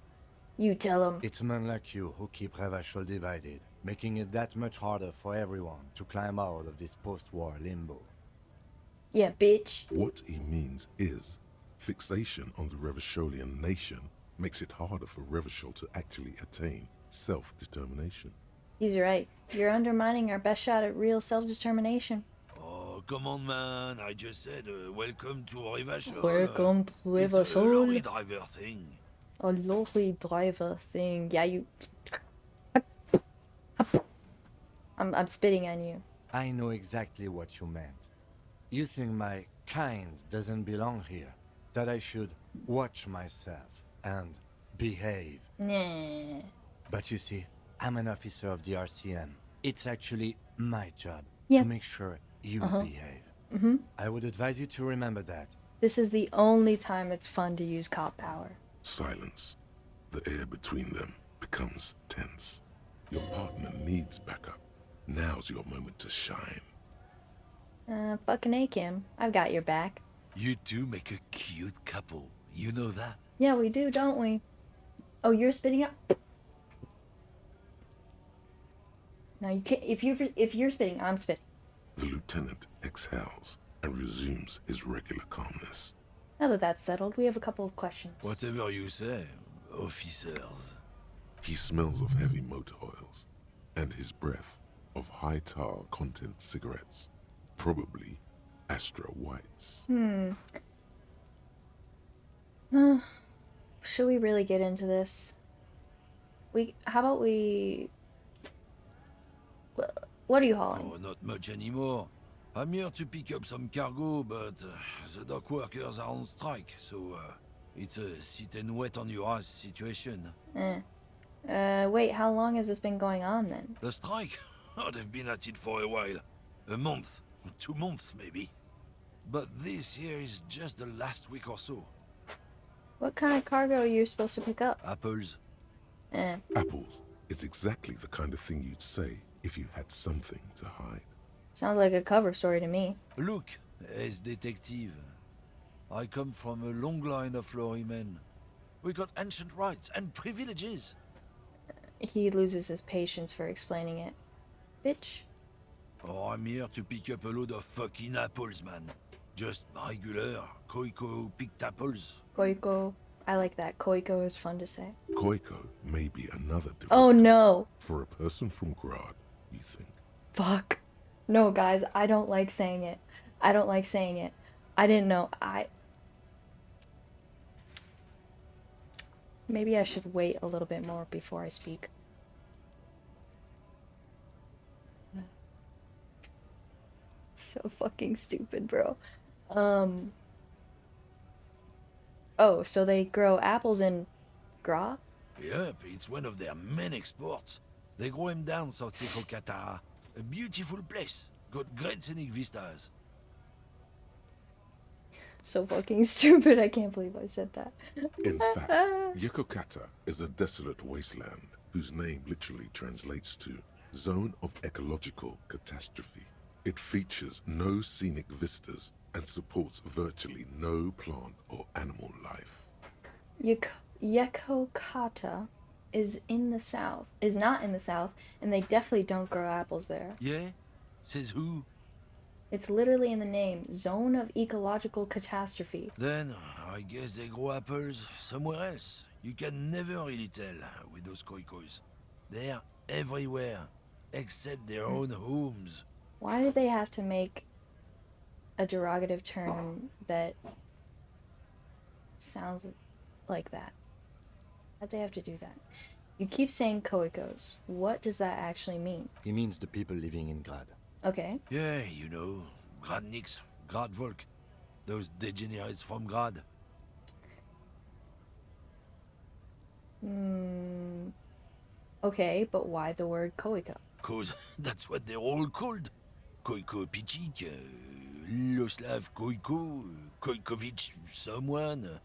You tell him. It's men like you who keep Revachol divided, making it that much harder for everyone to climb out of this post-war limbo. Yeah, bitch. What he means is, fixation on the Revacholian nation makes it harder for Revachol to actually attain self-determination. He's right. You're undermining our best shot at real self-determination. Oh, come on, man. I just said welcome to Rivachol. Welcome to It's a Rivachol. lorry driver thing. A lorry driver thing. Yeah, you... I'm spitting on you. I know exactly what you meant. You think my kind doesn't belong here, that I should watch myself and behave. Nah. But you see, I'm an officer of the RCM. It's actually my job Yeah. to make sure You Uh-huh. behave. Mm-hmm. I would advise you to remember that. This is the only time it's fun to use cop power. Silence. The air between them becomes tense. Your partner needs backup. Now's your moment to shine. Fucking A, Kim. I've got your back. You two make a cute couple. You know that? Yeah, we do, don't we? Oh, you're spitting up. No, you can't. If you're spitting, I'm spitting. The lieutenant exhales and resumes his regular calmness. Now that that's settled, we have a couple of questions. Whatever you say, officers. He smells of heavy motor oils and his breath of high tar content cigarettes, probably Astra Whites. Should we really get into this? How about we... What are you hauling? Oh, not much anymore. I'm here to pick up some cargo, but the dock workers are on strike, so it's a sit and wait on your ass situation. Wait, how long has this been going on then? The strike? Oh, they've been at it for a while. A month, 2 months maybe. But this here is just the last week or so. What kind of cargo are you supposed to pick up? Apples. Apples is exactly the kind of thing you'd say if you had something to hide. Sounds like a cover story to me. Look, as detective. I come from a long line of lorrymen. We got ancient rights and privileges. He loses his patience for explaining it. Bitch. Oh, I'm here to pick up a load of fucking apples, man. Just regular Koiko picked apples. Koiko. I like that. Koiko is fun to say. Koiko may be another different Oh no! for a person from Grad, you think. Fuck. No, guys, I don't like saying it. I don't like saying it. I didn't know. Maybe I should wait a little bit more before I speak. So fucking stupid, bro. Oh, so they grow apples in Gra? Yep, it's one of their main exports. They grow them down south of Qatar. A beautiful place. Got great scenic vistas. So fucking stupid, I can't believe I said that. In fact, Yokokata is a desolate wasteland whose name literally translates to Zone of Ecological Catastrophe. It features no scenic vistas and supports virtually no plant or animal life. Yekokata is not in the south, and they definitely don't grow apples there. Yeah? Says who? It's literally in the name, Zone of Ecological Catastrophe. Then, I guess they grow apples somewhere else. You can never really tell with those koikos. They're everywhere, except their own homes. Why did they have to make a derogative term that sounds like that? Why'd they have to do that? You keep saying Koikos. What does that actually mean? He means the people living in Grad. Okay. Yeah, you know, Gradniks, Gradvolk, those degenerates from Grad. Okay, but why the word Koiko? Cause that's what they're all called. Koiko Pichik, Loslav Koiko, Koikovic someone.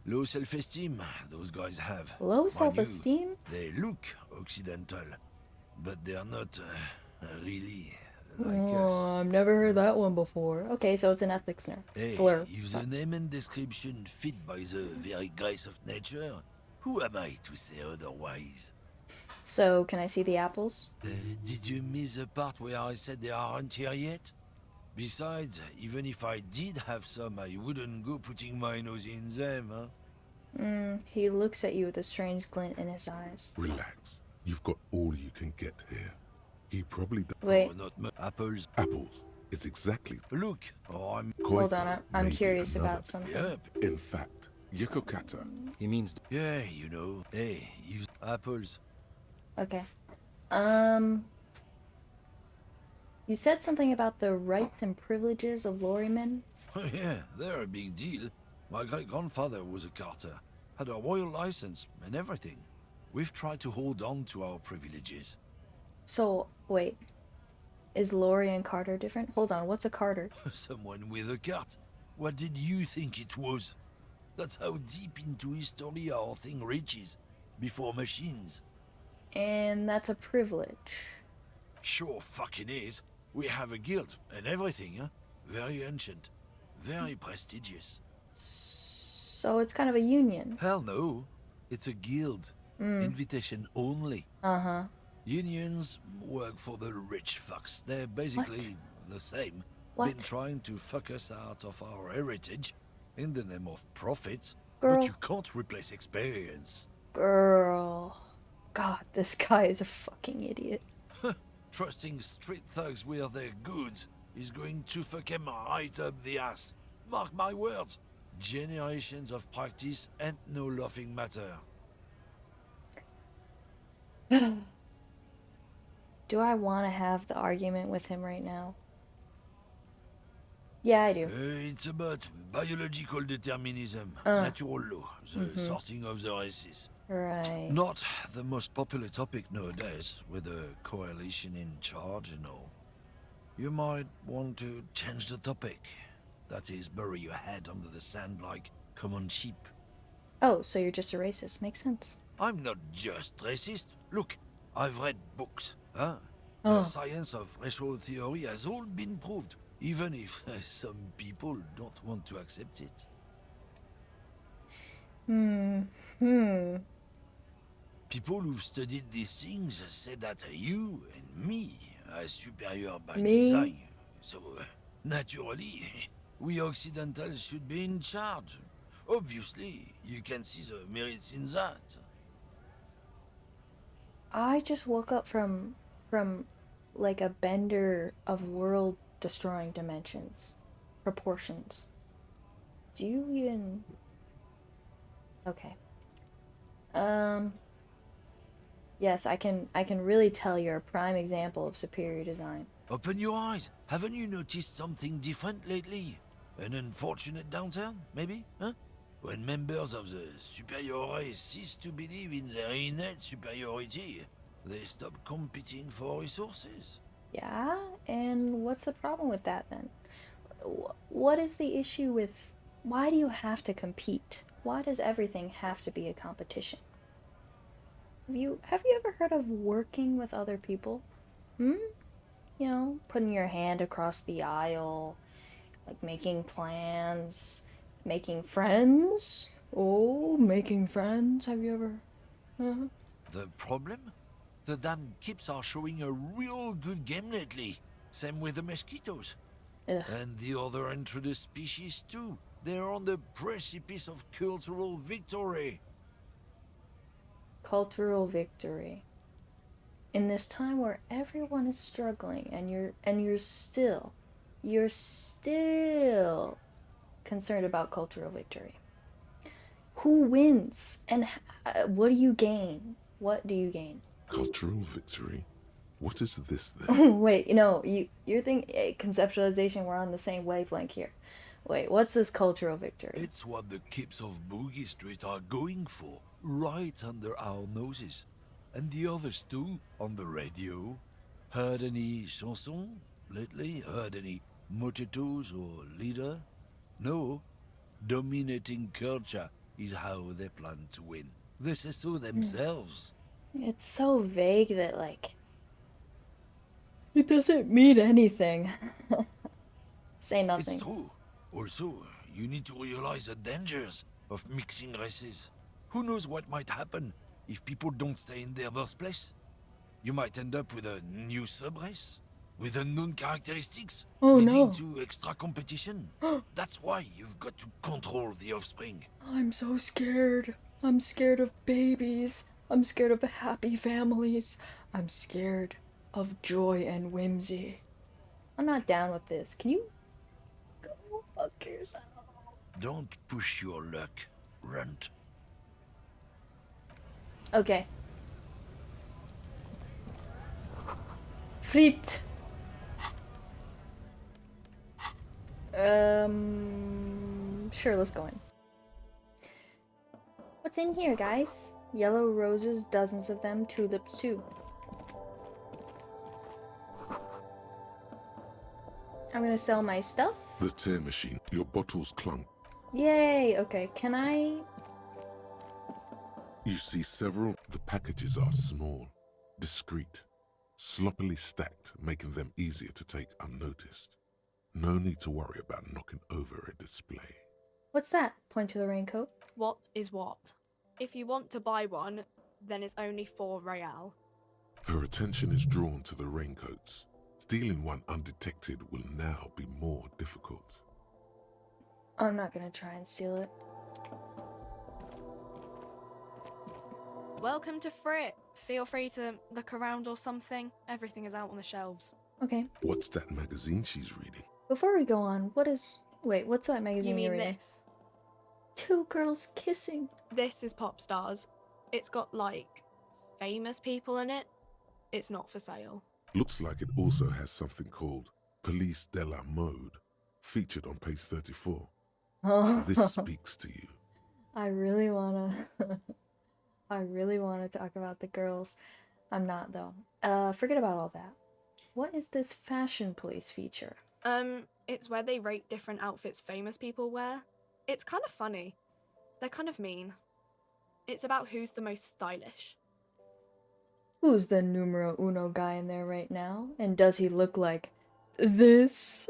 Low self-esteem, those guys have. Low Mind you, self-esteem? They look Occidental, but they're not really like Oh, us. I've never heard that one before. Okay, so it's an ethnic Hey, slur. if the name and description fit by the very grace of nature, who am I to say otherwise? So, can I see the apples? Did you miss the part where I said they aren't here yet? Besides, even if I did have some, I wouldn't go putting my nose in them, huh? He looks at you with a strange glint in his eyes. Relax. You've got all you can get here. He probably does. Wait, Oh, not apples. Apples is exactly Look, oh, I'm... hold on. Koiko I'm may be curious another- about something. Yep. In fact, Yokokata He means Yeah, you know. Hey, use apples. Okay. You said something about the rights and privileges of lorrymen? Oh, yeah, they're a big deal. My great-grandfather was a carter, had a royal license and everything. We've tried to hold on to our privileges. So, wait. Is Lori and Carter different? Hold on, what's a Carter? Someone with a cart. What did you think it was? That's how deep into history our thing reaches. Before machines. And that's a privilege. Sure fucking is. We have a guild and everything, huh? Very ancient. Very prestigious. So it's kind of a union. Hell no. It's a guild. Invitation only. Uh-huh. Unions work for the rich fucks. They're basically the same. What? Been trying to fuck us out of our heritage in the name of profit. Girl. But you can't replace experience. Girl. God, this guy is a fucking idiot. Trusting street thugs with their goods is going to fuck him right up the ass. Mark my words. Generations of practice and no laughing matter. Do I want to have the argument with him right now? Yeah, I do. It's about biological determinism, natural law, the sorting of the races. Right. Not the most popular topic nowadays, with a coalition in charge and all. You might want to change the topic. That is, bury your head under the sand like common sheep. Oh, so you're just a racist. Makes sense. I'm not just racist. Look, I've read books. Huh? The science of racial theory has all been proved, even if some people don't want to accept it. People who've studied these things say that you and me are superior by design. So, naturally, we Occidentals should be in charge. Obviously, you can see the merits in that. I just woke up from like a bender of world destroying dimensions, proportions. Do you even? Okay. Yes, I can really tell you're a prime example of superior design. Open your eyes. Haven't you noticed something different lately? An unfortunate downturn, maybe? Huh? When members of the superior race cease to believe in their innate superiority, they stop competing for resources. Yeah, and what's the problem with that then? What is the issue with? Why do you have to compete? Why does everything have to be a competition? Have you ever heard of working with other people? You know, putting your hand across the aisle, like making plans, making friends. Oh, making friends. Have you ever? The problem? The damn kips are showing a real good game lately. Same with the mosquitoes. Ugh. And the other introduced species too. They're on the precipice of cultural victory. Cultural victory. In this time where everyone is struggling and you're still concerned about cultural victory. Who wins and what do you gain? What do you gain? Cultural victory? What is this then? Wait, you're thinking conceptualization. We're on the same wavelength here. Wait, what's this cultural victory? It's what the kips of Boogie Street are going for, right under our noses. And the others too, on the radio. Heard any chansons lately? Heard any motetos or leader? No. Dominating culture is how they plan to win. They say so themselves. It's so vague that, like, it doesn't mean anything. Say nothing. It's true. Also, you need to realize the dangers of mixing races. Who knows what might happen if people don't stay in their birthplace? You might end up with a new sub-race, with unknown characteristics, leading to extra competition. That's why you've got to control the offspring. I'm so scared. I'm scared of babies. I'm scared of happy families. I'm scared of joy and whimsy. I'm not down with this. Can you go fuck yourself? Don't push your luck, Runt. Okay. Frit. Sure, let's go in. What's in here, guys? Yellow roses, dozens of them, tulips too. I'm gonna sell my stuff. The tear machine. Your bottles clunk. Yay! Okay, can I... You see several. The packages are small, discreet, sloppily stacked, making them easier to take unnoticed. No need to worry about knocking over a display. What's that? Point to the raincoat. What is what? If you want to buy one, then it's only 4 real. Her attention is drawn to the raincoats. Stealing one undetected will now be more difficult. I'm not gonna try and steal it. Welcome to Frit. Feel free to look around or something. Everything is out on the shelves. Okay. What's that magazine she's reading? Before we go on, what is... Wait, what's that magazine You mean you're reading? this? 2 girls kissing. This is Pop Stars. It's got, like, famous people in it. It's not for sale. Looks like it also has something called Police de la Mode, featured on page 34. Oh, This speaks to you. I really wanna... I really wanna talk about the girls. I'm not, though. Forget about all that. What is this fashion police feature? It's where they rate different outfits famous people wear. It's kind of funny. They're kind of mean. It's about who's the most stylish. Who's the numero uno guy in there right now? And does he look like this?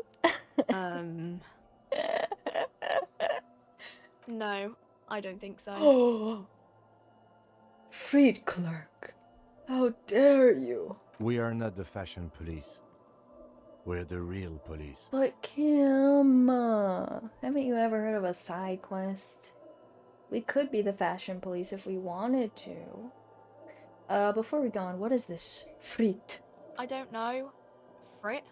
No, I don't think so. Oh, Freed clerk, how dare you? We are not the fashion police. We're the real police. But Kim, haven't you ever heard of a side quest? We could be the fashion police if we wanted to. Before we go on, what is this Frit? I don't know. Frit?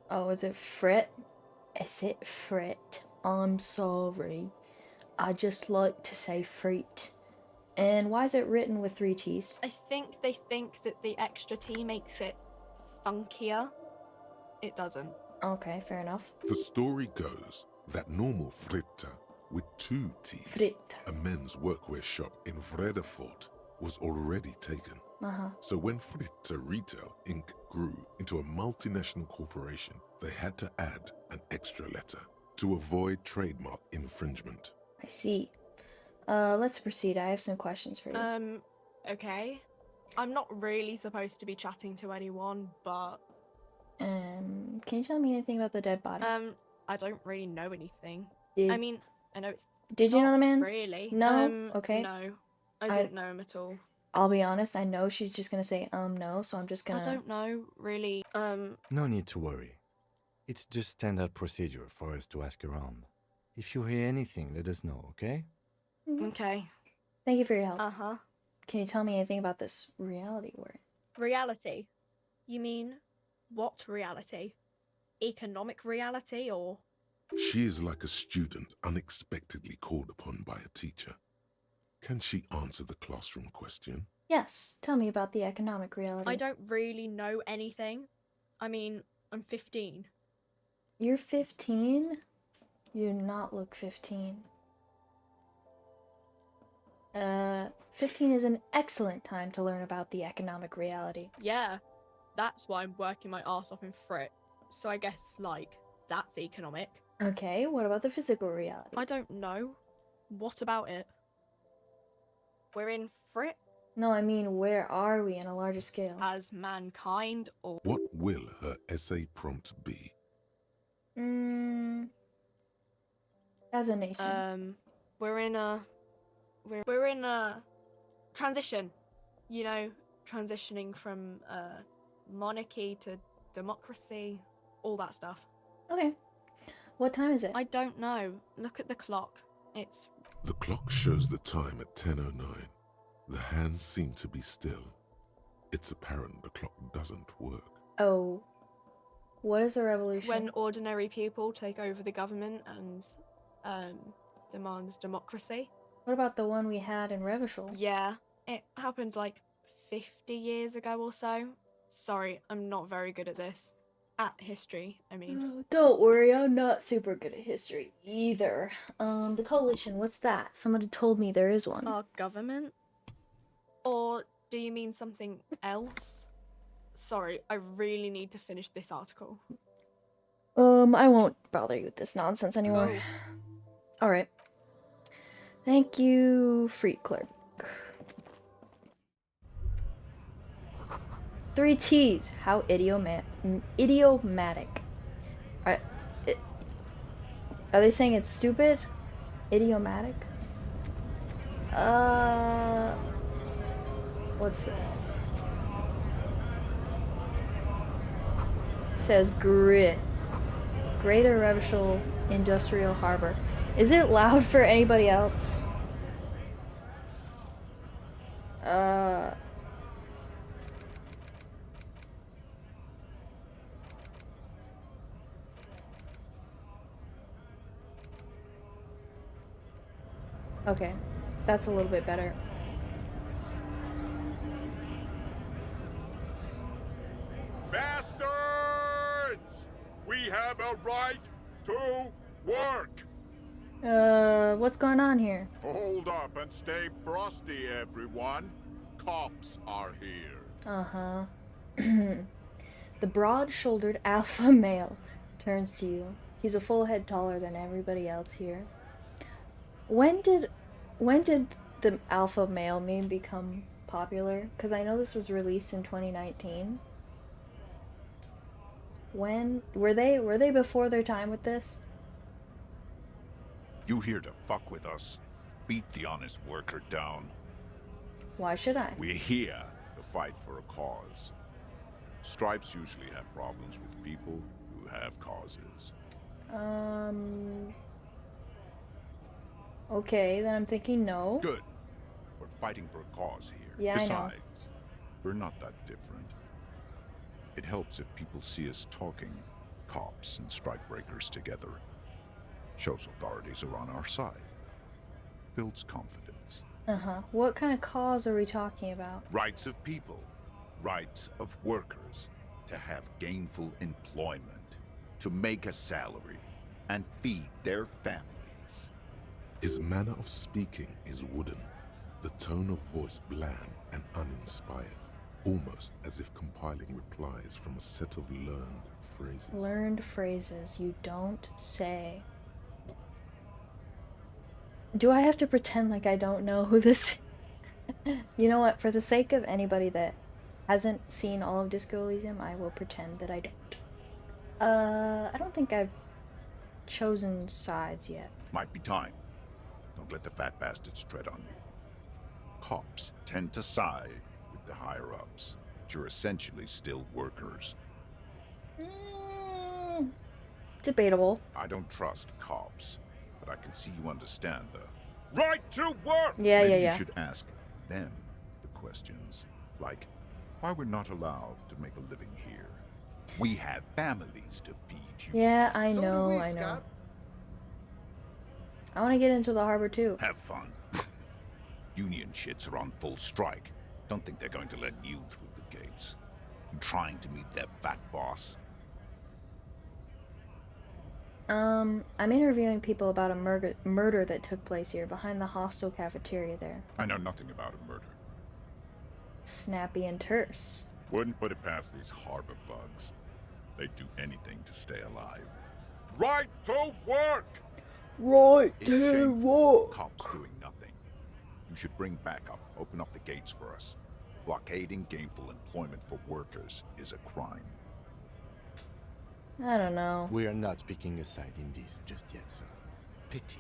Oh, is it Frit? Is it Frit? I'm sorry. I just like to say Frit. And why is it written with 3 T's? I think they think that the extra T makes it funkier. It doesn't. Okay, fair enough. The story goes that normal fritta with 2 T's, Frit. a men's workwear shop in Vredefort, was already taken. So when Fritta Retail Inc. grew into a multinational corporation, they had to add an extra letter to avoid trademark infringement. I see. Let's proceed. I have some questions for you. Okay. I'm not really supposed to be chatting to anyone, but Can you tell me anything about the dead body? I don't really know anything. Did, I mean, I know it's did you know the man? really. No? Okay. No. I didn't know him at all. I'll be honest, I know she's just gonna say, no, so I'm just gonna... I don't know, really. No need to worry. It's just standard procedure for us to ask around. If you hear anything, let us know, okay? Okay. Thank you for your help. Uh-huh. Can you tell me anything about this reality word? Reality? You mean, what reality? Economic reality, or...? She is like a student unexpectedly called upon by a teacher. Can she answer the classroom question? Yes, tell me about the economic reality. I don't really know anything. I mean, I'm 15. You're 15? You do not look 15. 15 is an excellent time to learn about the economic reality. Yeah, that's why I'm working my arse off in Frit. So I guess, like, that's economic. Okay, what about the physical reality? I don't know. What about it? We're in Frit No, I mean, where are we on a larger scale? as mankind, or... What will her essay prompt be? As a nation. We're in a... We're in a transition. You know, transitioning from monarchy to democracy, all that stuff. Okay. What time is it? I don't know. Look at the clock. It's... The clock shows the time at 10:09. The hands seem to be still. It's apparent the clock doesn't work. Oh. What is a revolution? when ordinary people take over the government and demand democracy. What about the one we had in Revachol? Yeah, it happened like 50 years ago or so. Sorry, I'm not very good at this. At history, I mean. Oh, don't worry, I'm not super good at history either. The coalition, what's that? Somebody told me there is one. Our government? Or do you mean something else? Sorry, I really need to finish this article. I won't bother you with this nonsense anymore. No. Alright. Thank you, Freed Clerk. 3 T's. How idiomatic. Are, are they saying it's stupid? Idiomatic? What's this? It says Greater Revachol Industrial Harbor. Is it loud for anybody else? Okay. That's a little bit better. Bastards! We have a right to work! What's going on here? Hold up and stay frosty, everyone. Cops are here. Uh-huh. The broad-shouldered alpha male turns to you. He's a full head taller than everybody else here. When did the alpha male meme become popular? Because I know this was released in 2019. When were they before their time with this? You here to fuck with us? Beat the honest worker down. Why should I? We're here to fight for a cause. Stripes usually have problems with people who have causes. Okay, then I'm thinking no. Good. We're fighting for a cause here. Yeah, I know. Besides, we're not that different. It helps if people see us talking, cops and strikebreakers together. Shows authorities are on our side. Builds confidence. Uh-huh. What kind of cause are we talking about? Rights of people. Rights of workers. To have gainful employment. To make a salary. And feed their families. His manner of speaking is wooden, the tone of voice bland and uninspired, almost as if compiling replies from a set of learned phrases. Learned phrases you don't say. Do I have to pretend like I don't know who this... You know what? For the sake of anybody that hasn't seen all of Disco Elysium, I will pretend that I don't. I don't think I've chosen sides yet. Might be time. Don't let the fat bastards tread on you. Cops tend to side with the higher-ups, but you're essentially still workers. Debatable. I don't trust cops, but I can see you understand the right to work! Yeah, Maybe yeah. you should ask them the questions, like why we're not allowed to make a living here. We have families to feed you. Yeah, I know, I know. I want to get into the harbor too. Have fun. Union shits are on full strike. Don't think they're going to let you through the gates. You trying to meet their fat boss? I'm interviewing people about a murder that took place here behind the hostel cafeteria there. I know nothing about a murder. Snappy and terse. Wouldn't put it past these harbor bugs. They'd do anything to stay alive. Right to work! Right It's shameful. Cops doing nothing. You should bring backup. Open up the gates for us. Blockading gainful employment for workers is a crime. I don't know. We are not picking a side in this just yet, sir. Pity.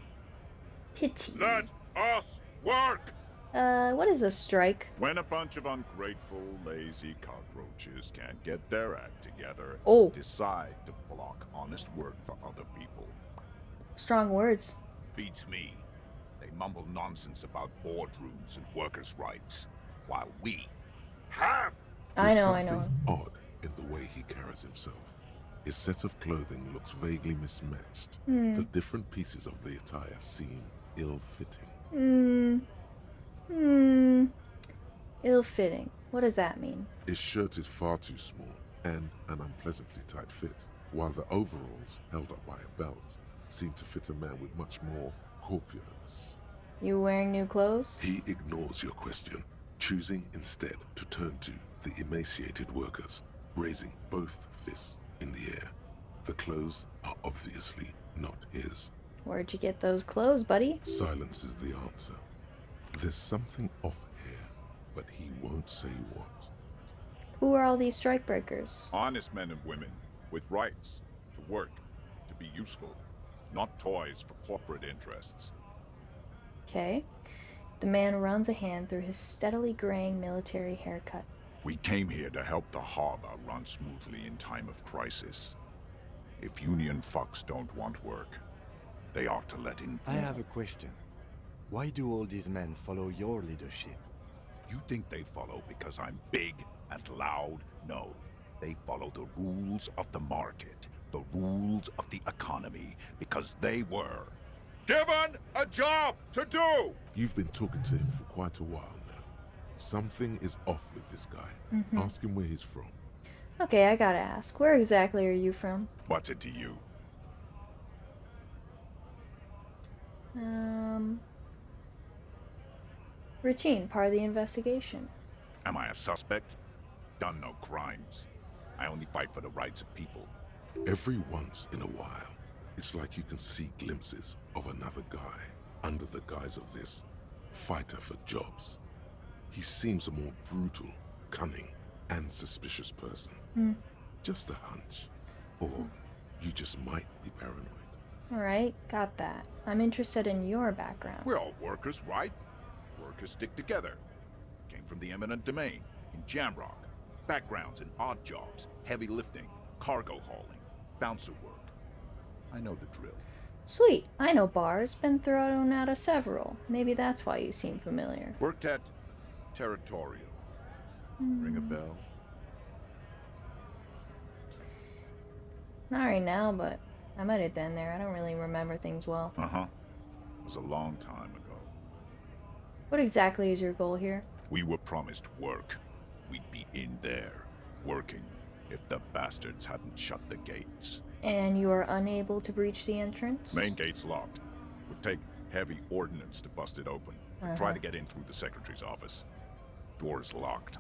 Pity. Let us work! What is a strike? When a bunch of ungrateful, lazy cockroaches can't get their act together, Oh. decide to block honest work for other people. Strong words. Beats me. They mumble nonsense about boardrooms and workers' rights, while we have. I There's know. something odd in the way he carries himself. His set of clothing looks vaguely mismatched. The different pieces of the attire seem ill-fitting. Ill-fitting. What does that mean? His shirt is far too small and an unpleasantly tight fit, while the overalls, held up by a belt, seem to fit a man with much more corpulence. You wearing new clothes? He ignores your question, choosing instead to turn to the emaciated workers, raising both fists in the air. The clothes are obviously not his. Where'd you get those clothes, buddy? Silence is the answer. There's something off here, but he won't say what. Who are all these strikebreakers? Honest men and women with rights to work, to be useful, not toys for corporate interests. Okay. The man runs a hand through his steadily graying military haircut. We came here to help the harbor run smoothly in time of crisis. If Union fucks don't want work, they ought to let in. I have a question. Why do all these men follow your leadership? You think they follow because I'm big and loud? No. They follow the rules of the market, the rules of the economy, because they were given a job to do! You've been talking to him for quite a while now. Something is off with this guy. Ask him where he's from. Okay, I gotta ask, where exactly are you from? What's it to you? Routine, part of the investigation. Am I a suspect? Done no crimes. I only fight for the rights of people. Every once in a while, it's like you can see glimpses of another guy under the guise of this fighter for jobs. He seems a more brutal, cunning, and suspicious person. Just a hunch. Or you just might be paranoid. Alright, got that. I'm interested in your background. We're all workers, right? Workers stick together. Came from the eminent domain, in Jamrock. Backgrounds in odd jobs, heavy lifting, cargo hauling, bouncer work. I know the drill. Sweet, I know bars, been thrown out of several. Maybe that's why you seem familiar. Worked at Territorial. Ring a bell? Not right now, but I might have been there. I don't really remember things well. Uh-huh. It was a long time ago. What exactly is your goal here? We were promised work. We'd be in there, working, if the bastards hadn't shut the gates. And you are unable to breach the entrance? Main gate's locked. Would take heavy ordnance to bust it open. Try to get in through the secretary's office. Door's locked.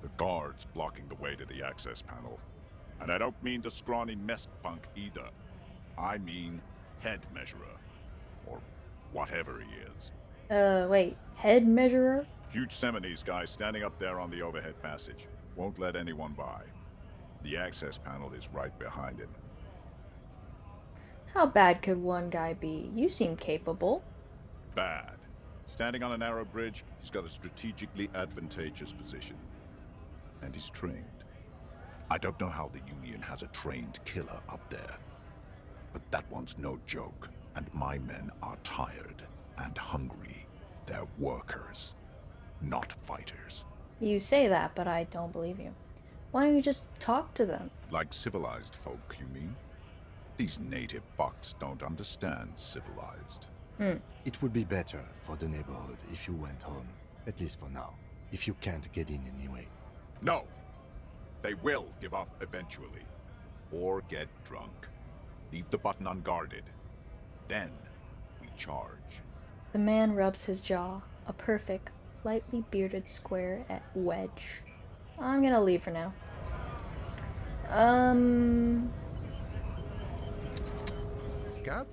The guards blocking the way to the access panel. And I don't mean the scrawny mess punk either. I mean head measurer. Or whatever he is. Wait, head measurer? Huge Seminese guy standing up there on the overhead passage. Won't let anyone by. The access panel is right behind him. How bad could one guy be? You seem capable. Bad. Standing on a narrow bridge, he's got a strategically advantageous position. And he's trained. I don't know how the Union has a trained killer up there. But that one's no joke, and my men are tired and hungry. They're workers, not fighters. You say that, but I don't believe you. Why don't you just talk to them? Like civilized folk, you mean? These native fucks don't understand civilized. It would be better for the neighborhood if you went home, at least for now, if you can't get in anyway. No! They will give up eventually. Or get drunk. Leave the button unguarded. Then we charge. The man rubs his jaw, a perfect, lightly bearded square at wedge. I'm gonna leave for now. Scab?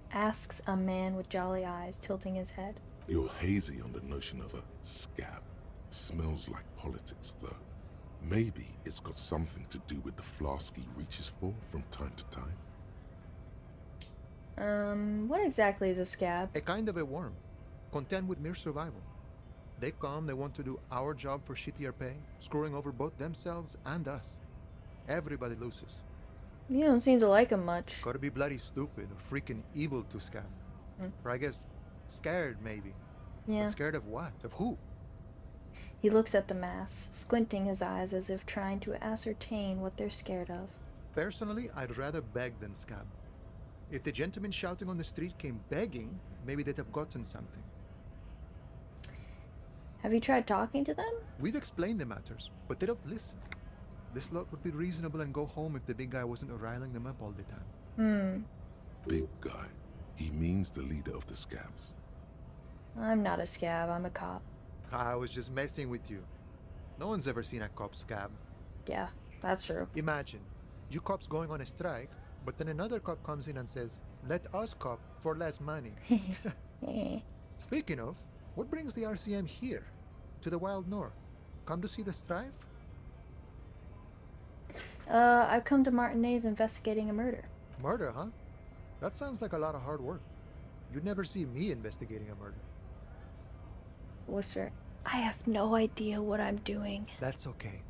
Asks a man with jolly eyes, tilting his head. You're hazy on the notion of a scab. Smells like politics, though. Maybe it's got something to do with the flask he reaches for from time to time. What exactly is a scab? A kind of a worm, content with mere survival. They come, they want to do our job for shittier pay, screwing over both themselves and us. Everybody loses. You don't seem to like him much. Gotta be bloody stupid or freaking evil to scab. Or I guess scared, maybe. Yeah. But scared of what? Of who? He looks at the mass, squinting his eyes as if trying to ascertain what they're scared of. Personally, I'd rather beg than scab. If the gentleman shouting on the street came begging, maybe they'd have gotten something. Have you tried talking to them? We've explained the matters, but they don't listen. This lot would be reasonable and go home if the big guy wasn't riling them up all the time. Big guy. He means the leader of the scabs. I'm not a scab, I'm a cop. I was just messing with you. No one's ever seen a cop scab. Yeah, that's true. Imagine, you cops going on a strike, but then another cop comes in and says, let us cop for less money. Eh. Speaking of, what brings the RCM here? To the Wild North? Come to see the strife? I've come to Martinez investigating a murder. Murder, huh? That sounds like a lot of hard work. You'd never see me investigating a murder. Whisper, I have no idea what I'm doing. That's okay.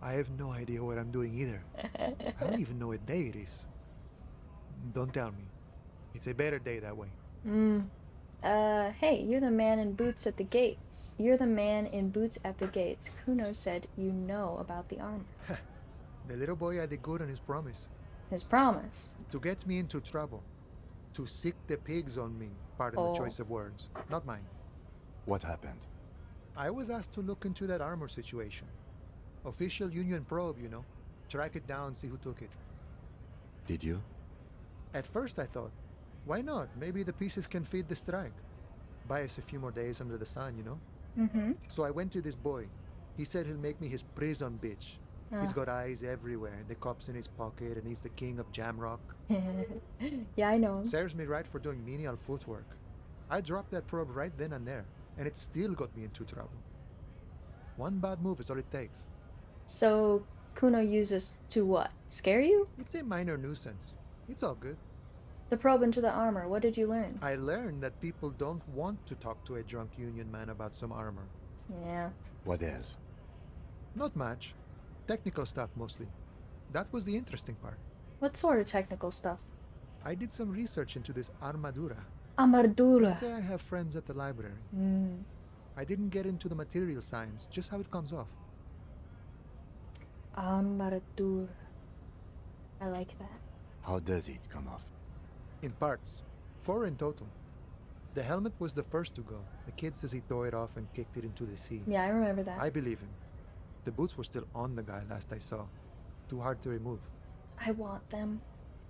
I have no idea what I'm doing either. I don't even know what day it is. Don't tell me. It's a better day that way. Hey, you're the man in boots at the gates. You're the man in boots at the gates. Kuno said you know about the armor. The little boy had a good on his promise. His promise. To get me into trouble. To sick the pigs on me. Pardon the choice of words. Not mine. What happened? I was asked to look into that armor situation. Official Union probe, you know. Track it down, see who took it. Did you? At first I thought, why not? Maybe the pieces can feed the strike. Buy us a few more days under the sun, you know? Mm-hmm. So I went to this boy. He said he'll make me his prison bitch. He's got eyes everywhere, the cops in his pocket, and he's the king of Jamrock. Yeah, I know him. Serves me right for doing menial footwork. I dropped that probe right then and there, and it still got me into trouble. One bad move is all it takes. So, Kuno uses to what? Scare you? It's a minor nuisance. It's all good. The probe into the armor, what did you learn? I learned that people don't want to talk to a drunk Union man about some armor. Yeah. What else? Not much. Technical stuff mostly. That was the interesting part. What sort of technical stuff? I did some research into this armadura. Armadura. Let's say I have friends at the library. I didn't get into the material science, just how it comes off. Armadura. I like that. How does it come off? In parts. 4 in total. The helmet was the first to go. The kid says he tore it off and kicked it into the sea. Yeah, I remember that. I believe him. The boots were still on the guy last I saw. Too hard to remove. I want them.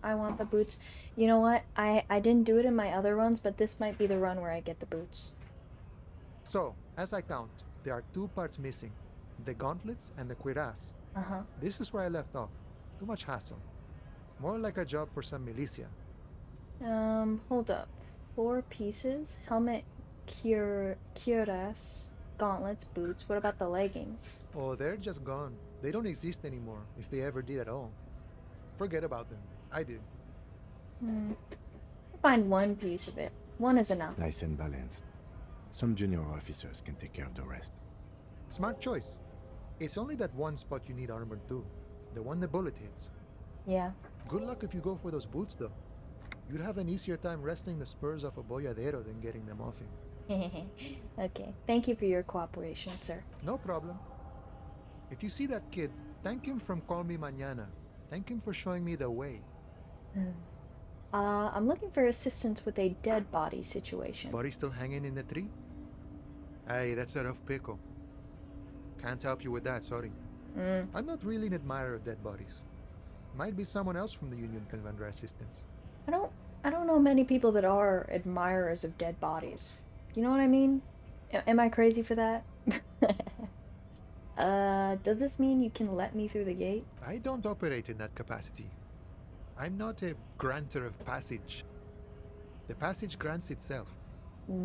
I want the boots. You know what? I didn't do it in my other runs, but this might be the run where I get the boots. So, as I count, there are 2 parts missing. The gauntlets and the cuirass. Uh-huh. This is where I left off. Too much hassle. More like a job for some militia. Hold up. 4 pieces. Helmet, cuirass, gauntlets, boots. What about the leggings? Oh, they're just gone. They don't exist anymore, if they ever did at all. Forget about them. I did. Find 1 piece of it. 1 is enough. Nice and balanced. Some junior officers can take care of the rest. Smart choice. It's only that one spot you need armored too. The one the bullet hits. Yeah. Good luck if you go for those boots though. You'd have an easier time wresting the spurs off a boyadero than getting them off him. Okay. Thank you for your cooperation, sir. No problem. If you see that kid, thank him from Call Me Mañana. Thank him for showing me the way. I'm looking for assistance with a dead body situation. Body still hanging in the tree? Hey, that's a rough pickle. Can't help you with that, sorry. I'm not really an admirer of dead bodies. Might be someone else from the Union can render assistance. I don't know many people that are admirers of dead bodies. You know what I mean? Am I crazy for that? Does this mean you can let me through the gate? I don't operate in that capacity. I'm not a granter of passage. The passage grants itself.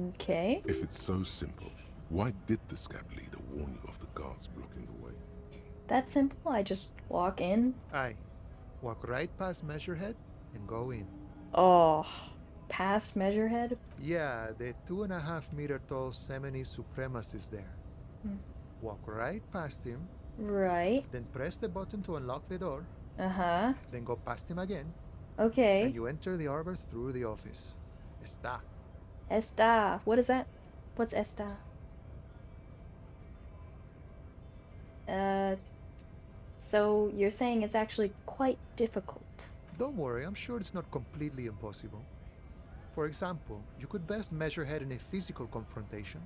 Okay. If it's so simple, why did the scab leader warn you of the guards blocking the way? That simple. I just walk in. Aye. Walk right past Measurehead and go in. Oh, past Measurehead? Yeah, the 2.5 meter tall Semini supremacist there. Walk right past him, Right. then press the button to unlock the door, Uh-huh. then go past him again, Okay. and you enter the arbor through the office. Está. Esta. What is that? What's esta? So you're saying it's actually quite difficult. Don't worry, I'm sure it's not completely impossible. For example, you could best measure head in a physical confrontation.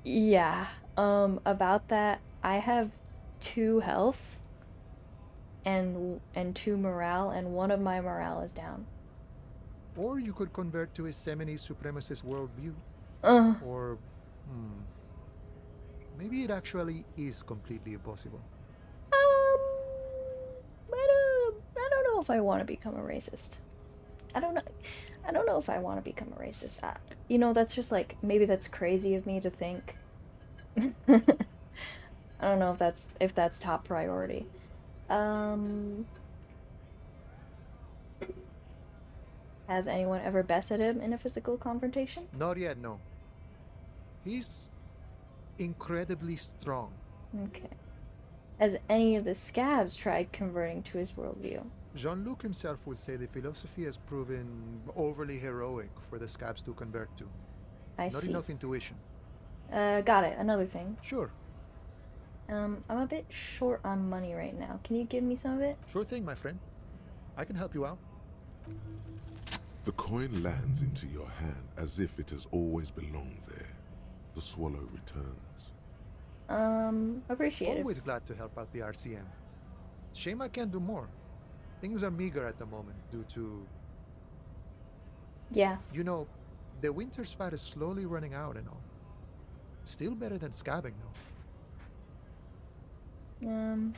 Yeah. About that, I have 2 health and 2 morale, and 1 of my morale is down. Or you could convert to a Semini supremacist worldview. Or, maybe it actually is completely impossible. if I want to become a racist. I don't know if I want to become a racist. You know, that's just like, maybe that's crazy of me to think. I don't know if that's top priority. Has anyone ever bested him in a physical confrontation? Not yet, no. He's incredibly strong. Okay. Has any of the scabs tried converting to his worldview? Jean-Luc himself would say the philosophy has proven overly heroic for the scabs to convert to. I Not see. enough intuition. Got it. Another thing. Sure. I'm a bit short on money right now. Can you give me some of it? Sure thing, my friend. I can help you out. The coin lands into your hand as if it has always belonged there. The swallow returns. Appreciate it. Always glad to help out the RCM. Shame I can't do more. Things are meager at the moment due to... Yeah. You know, the winter's fat is slowly running out and all. Still better than scabbing, though.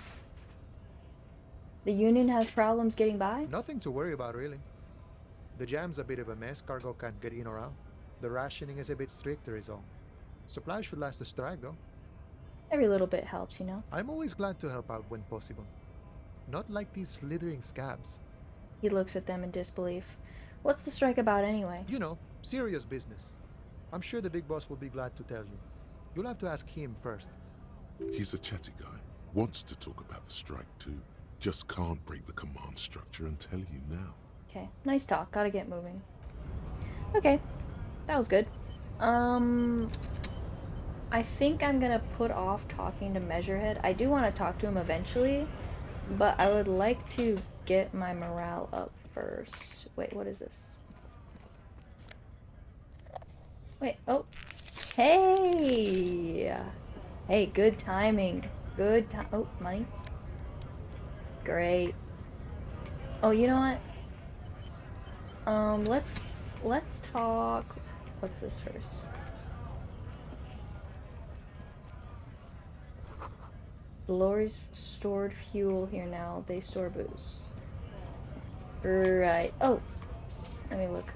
The Union has problems getting by? Nothing to worry about, really. The jam's a bit of a mess, cargo can't get in or out. The rationing is a bit stricter is all. Supplies should last the strike, though. Every little bit helps, you know? I'm always glad to help out when possible. Not like these slithering scabs. He looks at them in disbelief. What's the strike about anyway? You know, serious business. I'm sure the big boss will be glad to tell you. You'll have to ask him first. He's a chatty guy. Wants to talk about the strike too. Just can't break the command structure and tell you now. Okay, nice talk. Gotta get moving. Okay, that was good. I think I'm gonna put off talking to Measurehead. I do want to talk to him eventually, but I would like to get my morale up first. Wait, what is this? Wait, oh. Hey! Hey, good timing. Good time. Oh, money. Great. Oh, you know what? Let's talk. What's this first? The lorries stored fuel here now. They store booze. Right. Oh, let me look.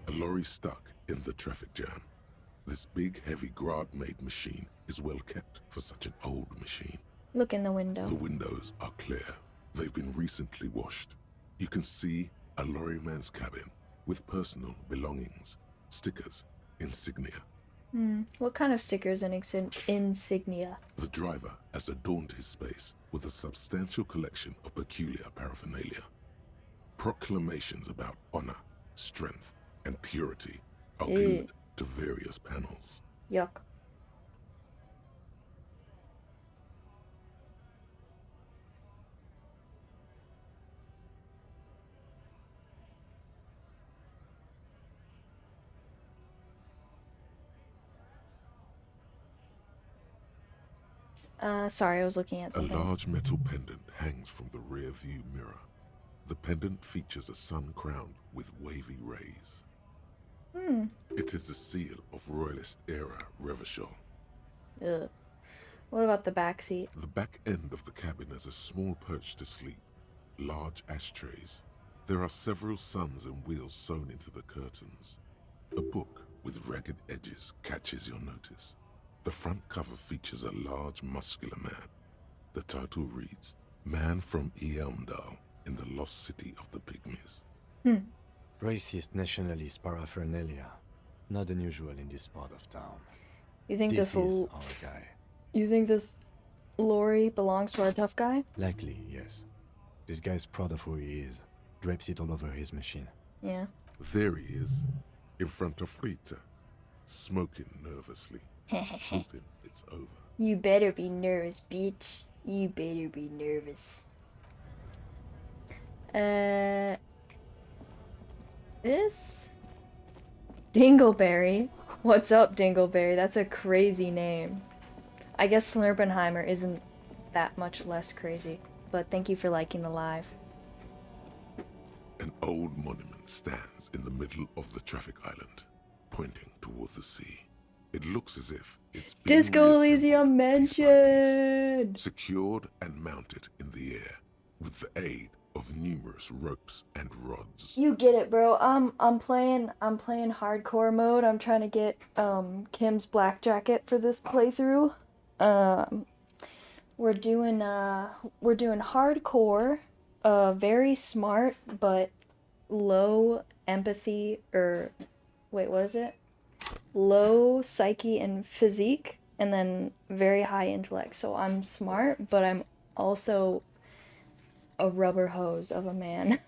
A lorry stuck in the traffic jam. This big, heavy Grad-made machine is well kept for such an old machine. Look in the window. The windows are clear. They've been recently washed. You can see a lorryman's cabin with personal belongings, stickers, insignia. What kind of stickers and insignia? The driver has adorned his space with a substantial collection of peculiar paraphernalia. Proclamations about honor, strength, and purity are glued to various panels. Yuck. Sorry, I was looking at A something. large metal pendant hangs from the rear view mirror. The pendant features a sun crowned with wavy rays. It is the seal of Royalist era Revachol. Ugh. What about the back seat? The back end of the cabin has a small perch to sleep, large ashtrays. There are several suns and wheels sewn into the curtains. A book with ragged edges catches your notice. The front cover features a large, muscular man. The title reads, Man from Eamdal in the Lost City of the Pygmies. Racist nationalist paraphernalia. Not unusual in this part of town. You think This this is our guy. You think this lorry belongs to our tough guy? Likely, yes. This guy's proud of who he is. Drapes it all over his machine. Yeah. There he is, in front of Rita, smoking nervously, hoping it's over. You better be nervous, bitch. You better be nervous. This? Dingleberry? What's up, Dingleberry? That's a crazy name. I guess Slurpenheimer isn't that much less crazy, but thank you for liking the live. An old monument stands in the middle of the traffic island, pointing toward the sea. It looks as if it's been Disco reassembled Elysium piece by piece, mentioned! secured and mounted in the air with the aid of numerous ropes and rods. You get it, bro. I'm playing hardcore mode. I'm trying to get Kim's black jacket for this playthrough. Um we're doing hardcore, very smart but low empathy, or wait, what is it? Low psyche and physique, and then very high intellect. So I'm smart, but I'm also a rubber hose of a man.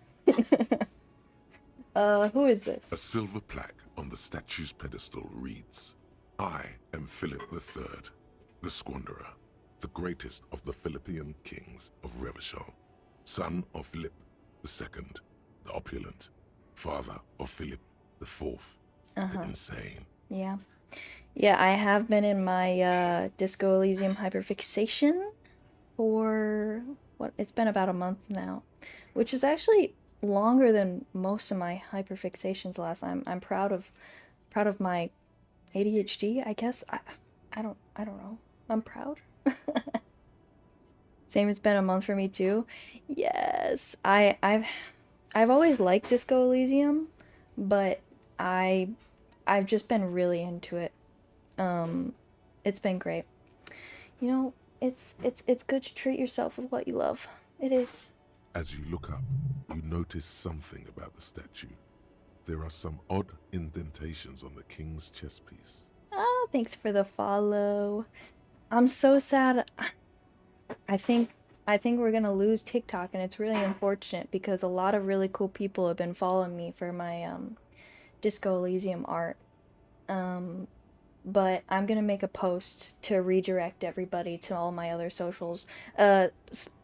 Who is A this? silver plaque on the statue's pedestal reads, I am Philip III, the Squanderer, the greatest of the Philippian kings of Revachol, son of Philip II, the opulent, father of Philip IV, the insane. Yeah. Yeah, I have been in my Disco Elysium hyperfixation for what, it's been about a month now, which is actually longer than most of my hyperfixations last time. I'm proud of my ADHD, I guess. I don't know. I'm proud. Same, it's been a month for me too. Yes. I've always liked Disco Elysium, but I've just been really into it. It's been great. You know, it's good to treat yourself with what you love. It is. As you look up, you notice something about the statue. There are some odd indentations on the king's chest piece. Oh, thanks for the follow. I'm so sad. I think we're gonna lose TikTok, and it's really unfortunate because a lot of really cool people have been following me for my Disco Elysium art. But I'm gonna make a post to redirect everybody to all my other socials.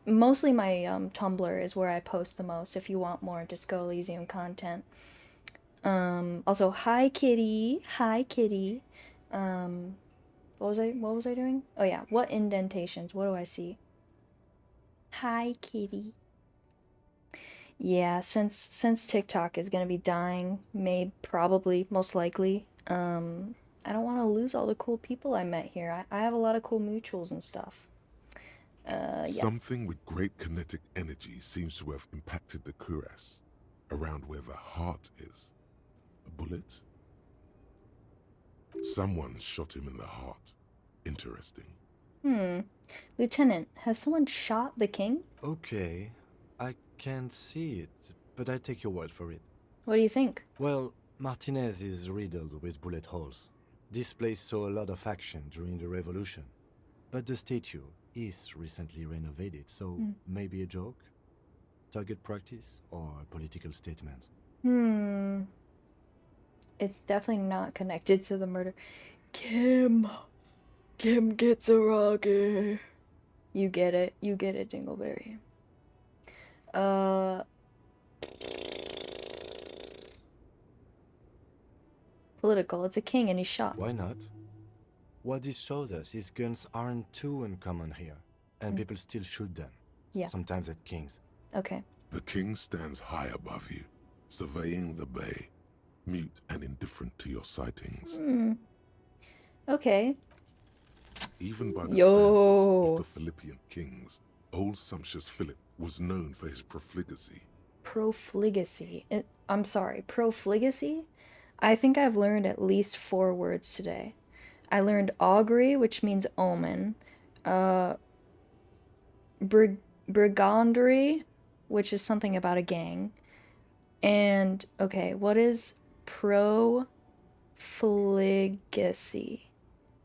Mostly my Tumblr is where I post the most if you want more Disco Elysium content. Also, hi Kitty, hi Kitty. What was I doing? Oh yeah, what indentations? What do I see? Hi Kitty. Yeah, since TikTok is gonna be dying, probably, most likely, I don't want to lose all the cool people I met here. I have a lot of cool mutuals and stuff. Yeah. Something with great kinetic energy seems to have impacted the cuirass, around where the heart is. A bullet? Someone shot him in the heart. Interesting. Lieutenant, has someone shot the king? Okay, I can't see it, but I take your word for it. What do you think? Well, Martinez is riddled with bullet holes. This place saw a lot of action during the revolution. But the statue is recently renovated, so maybe a joke? Target practice or a political statement? It's definitely not connected to the murder. Kim gets a rocket. You get it, Dingleberry. Political, it's a king and he's shot. Why not? What this shows us is guns aren't too uncommon here, and people still shoot them. Yeah. Sometimes at kings. Okay. The king stands high above you, surveying the bay, mute and indifferent to your sightings. Okay. Even by the Yo. standards of the Philippian kings, old sumptuous Philip was known for his profligacy. Profligacy. I'm sorry, profligacy? I think I've learned at least 4 words today. I learned augury, which means omen. Brigandry, which is something about a gang. And, okay, what is profligacy?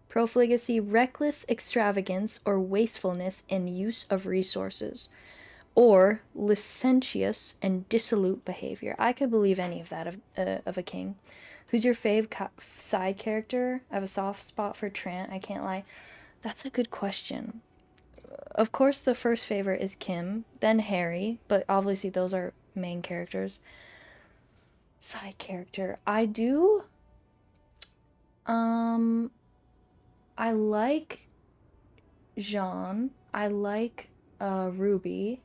Profligacy, reckless extravagance or wastefulness in use of resources. Or licentious and dissolute behavior. I could believe any of that of a king. Who's your side character? I have a soft spot for Trant, I can't lie. That's a good question. Of course, the first favorite is Kim, then Harry, but obviously those are main characters. Side character. I like Jean. I like Ruby.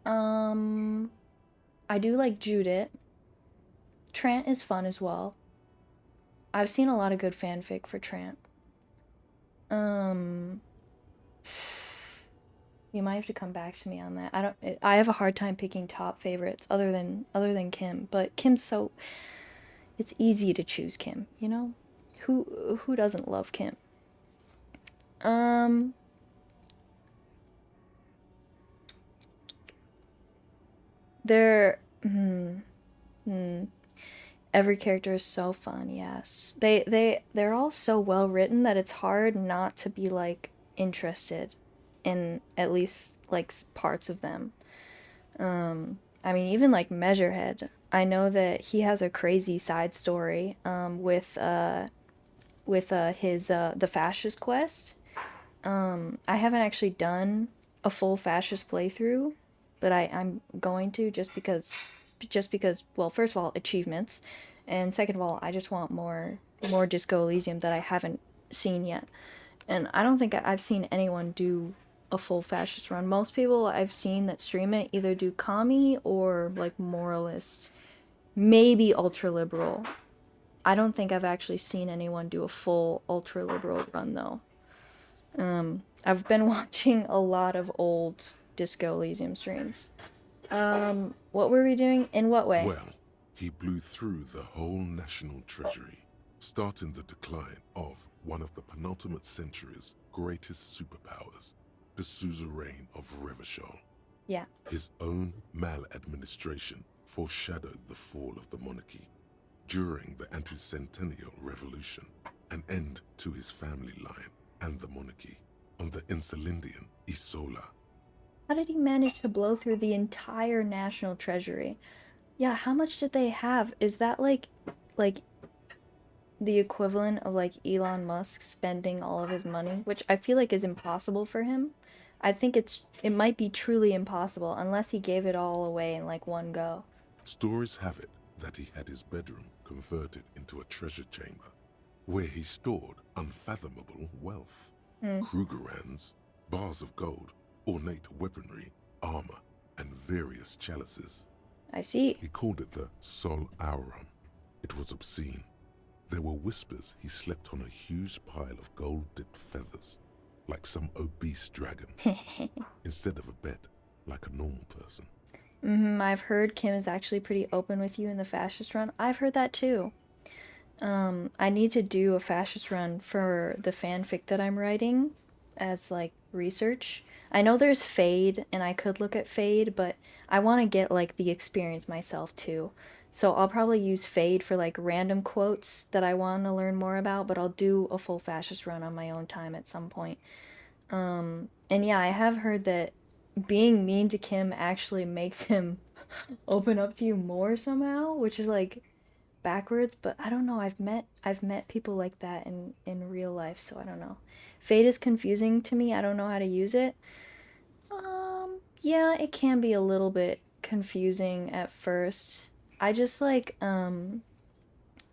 I do like Judith. Trant is fun as well. I've seen a lot of good fanfic for Trant. You might have to come back to me on that. I have a hard time picking top favorites other than Kim, but Kim's so it's easy to choose Kim, you know? Who doesn't love Kim? They're every character is so fun, yes. They're all so well written that it's hard not to be like interested in at least like parts of them. I mean, even like Measurehead. I know that he has a crazy side story with his the fascist quest. I haven't actually done a full fascist playthrough, but I'm going to just because well, first of all, achievements, and second of all, I just want more Disco Elysium that I haven't seen yet. And I don't think I've seen anyone do a full fascist run. Most people I've seen that stream it either do commie or like moralist, maybe ultra liberal. I don't think I've actually seen anyone do a full ultra liberal run though. I've been watching a lot of old Disco Elysium streams. What were we doing? In what way? Well, he blew through the whole national treasury, starting the decline of one of the penultimate century's greatest superpowers, the suzerain of Revachol. Yeah. His own maladministration foreshadowed the fall of the monarchy. During the anti-centennial revolution, an end to his family line and the monarchy on the Insulindian Isola. How did he manage to blow through the entire national treasury? Yeah, how much did they have? Is that like the equivalent of like Elon Musk spending all of his money, which I feel like is impossible for him. I think it might be truly impossible unless he gave it all away in like one go. Stories have it that he had his bedroom converted into a treasure chamber, where he stored unfathomable wealth. Krugerrands, bars of gold, ornate weaponry, armor, and various chalices. I see. He called it the Sol Auron. It was obscene. There were whispers he slept on a huge pile of gold-dipped feathers, like some obese dragon, instead of a bed, like a normal person. I've heard Kim is actually pretty open with you in the fascist run. I've heard that too. I need to do a fascist run for the fanfic that I'm writing as like research. I know there's Fade and I could look at Fade, but I want to get like the experience myself too. So I'll probably use Fade for like random quotes that I want to learn more about, but I'll do a full fascist run on my own time at some point. And yeah, I have heard that being mean to Kim actually makes him open up to you more somehow, which is like backwards, but I don't know. I've met people like that in real life, so I don't know. Fate is confusing to me. I don't know how to use it. Yeah, it can be a little bit confusing at first. I just like when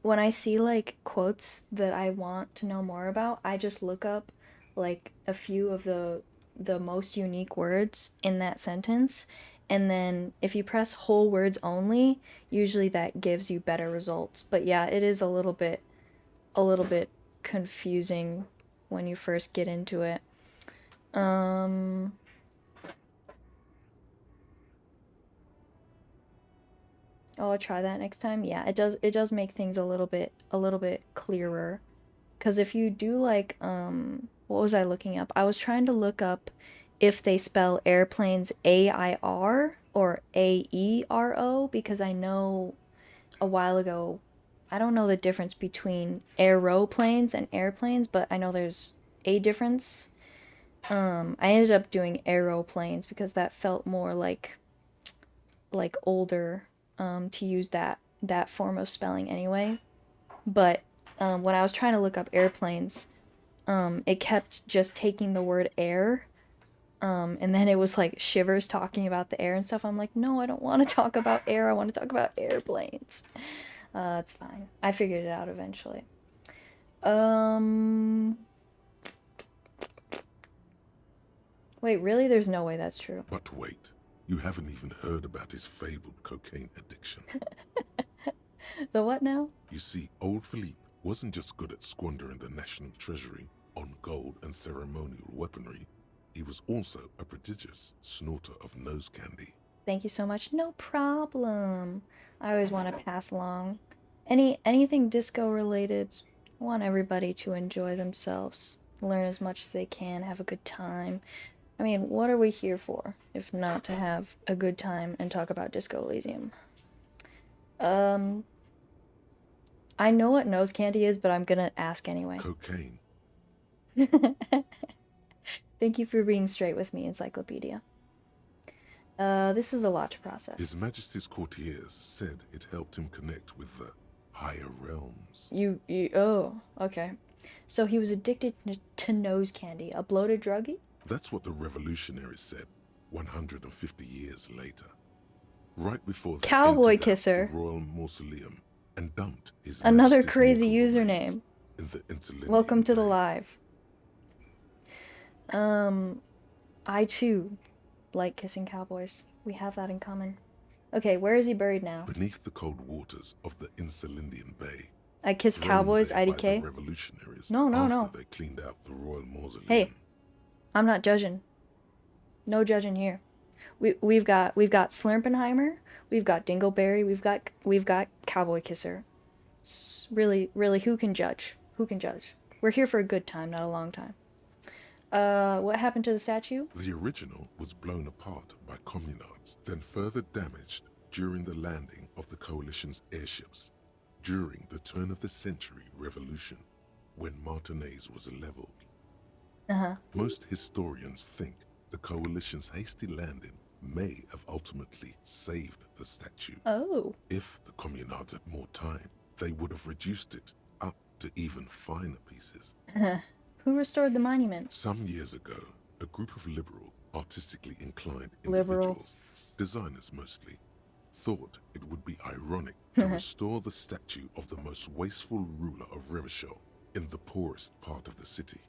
I see like quotes that I want to know more about, I just look up like a few of the most unique words in that sentence, and then if you press whole words only, usually that gives you better results. But yeah, it is a little bit confusing when you first get into it. Oh, I'll try that next time. Yeah, it does make things a little bit clearer. 'Cause if you do like what was I looking up? I was trying to look up if they spell airplanes AIR or AERO, because I know a while ago, I don't know the difference between aeroplanes and airplanes, but I know there's a difference. I ended up doing aeroplanes because that felt more like older to use that form of spelling anyway. But when I was trying to look up airplanes, it kept just taking the word air. And then it was like Shivers talking about the air and stuff. I'm like, no, I don't want to talk about air. I want to talk about airplanes. It's fine. I figured it out eventually. Wait, really? There's no way that's true. But wait, you haven't even heard about his fabled cocaine addiction. The what now? You see, old Philippe wasn't just good at squandering the national treasury on gold and ceremonial weaponry. he was also a prodigious snorter of nose candy. Thank you so much. No problem. I always want to pass along anything disco related. I want everybody to enjoy themselves, learn as much as they can, have a good time. I mean, what are we here for if not to have a good time and talk about Disco Elysium? I know what nose candy is, but I'm gonna ask anyway. Cocaine. Thank you for being straight with me, Encyclopedia. This is a lot to process. His Majesty's courtiers said it helped him connect with the higher realms. Oh, okay. So he was addicted to nose candy, a bloated druggie? That's what the revolutionaries said 150 years later. Right before they Cowboy emptied out kisser. the royal mausoleum and dumped his Another Majesty's crazy mortal username. remains in the Elysium Welcome to the Bay. live. I too like kissing cowboys. We have that in common. Okay, where is he buried now? Beneath the cold waters of the Elysium Bay. I kiss thrown cowboys, there by IDK. the revolutionaries No. after they cleaned out the royal mausoleum. Hey, I'm not judging. No judging here. We've got Slurpenheimer, we've got Dingleberry, we've got Cowboy Kisser. Really, who can judge? Who can judge? We're here for a good time, not a long time. What happened to the statue? The original was blown apart by communards, then further damaged during the landing of the coalition's airships during the turn-of-the-century revolution, when Martinez was leveled. Most historians think the coalition's hasty landing may have ultimately saved the statue. Oh. If the communards had more time, they would have reduced it up to even finer pieces. Who restored the monument? Some years ago, a group of liberal, artistically inclined Liberal. individuals, designers mostly, thought it would be ironic to restore the statue of the most wasteful ruler of Revachol in the poorest part of the city.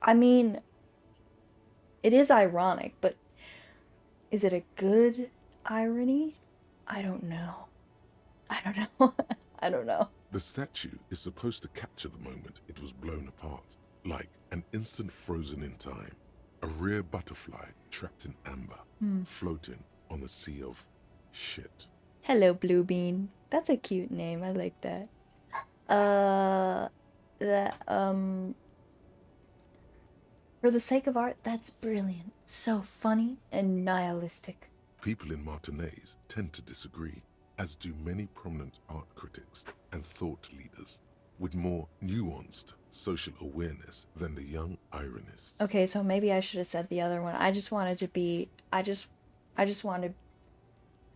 I mean, it is ironic, but is it a good irony? I don't know. I don't know. The statue is supposed to capture the moment it was blown apart, like an instant frozen in time, a rare butterfly trapped in amber, floating on a sea of shit. Hello, Blue Bean. That's a cute name. I like that. For the sake of art, that's brilliant. So funny and nihilistic. People in Martinez tend to disagree, as do many prominent art critics and thought leaders with more nuanced social awareness than the young ironists. Okay, so maybe I should have said the other one. I just wanted to be... I just wanted...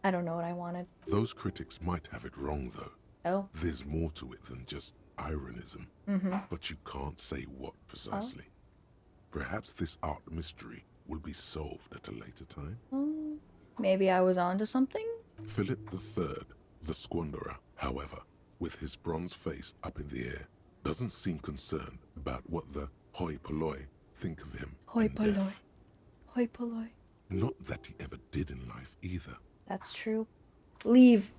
I don't know what I wanted. Those critics might have it wrong, though. Oh. There's more to it than just ironism. But you can't say what precisely. Perhaps this art mystery will be solved at a later time. Maybe I was onto something? Philip III, the squanderer, however, with his bronze face up in the air, doesn't seem concerned about what the hoi polloi think of him. Hoi in polloi. death. Hoi polloi. Not that he ever did in life either. That's true. Leave.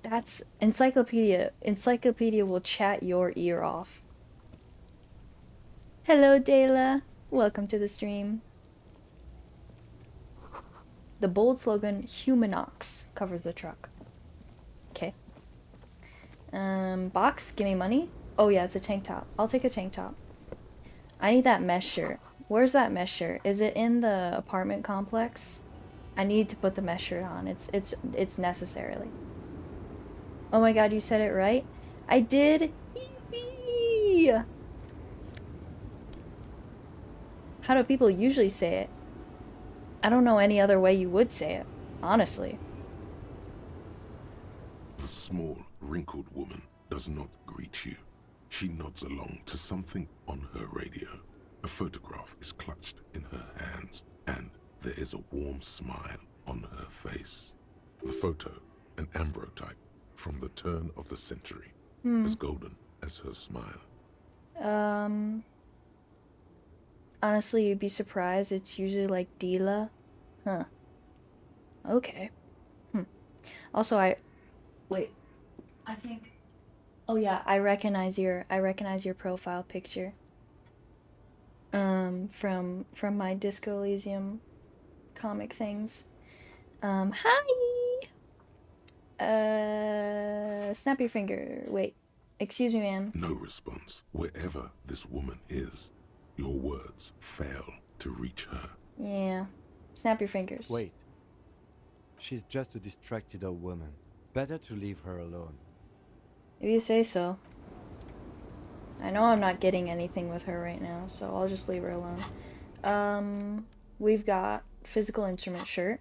That's Encyclopedia. Encyclopedia will chat your ear off. Hello, Dayla. Welcome to the stream. The bold slogan, Humanox, covers the truck. Okay. Box, give me money. Oh yeah, it's a tank top. I'll take a tank top. I need that mesh shirt. Where's that mesh shirt? Is it in the apartment complex? I need to put the mesh shirt on. It's necessarily. Oh my god, you said it right? I did. Yippee! How do people usually say it? I don't know any other way you would say it, honestly. The small, wrinkled woman does not greet you. She nods along to something on her radio. A photograph is clutched in her hands, and there is a warm smile on her face. The photo, an ambrotype from the turn of the century, as golden as her smile. Honestly, you'd be surprised. It's usually like Dila. Huh. Okay. Also, wait. I think... Oh yeah, I recognize your profile picture. from my Disco Elysium comic things. Hi! Snap your finger. Wait. Excuse me, ma'am. No response. Wherever this woman is, your words fail to reach her. Yeah. Snap your fingers. Wait. She's just a distracted old woman. Better to leave her alone. If you say so. I know I'm not getting anything with her right now, so I'll just leave her alone. We've got physical instrument shirt.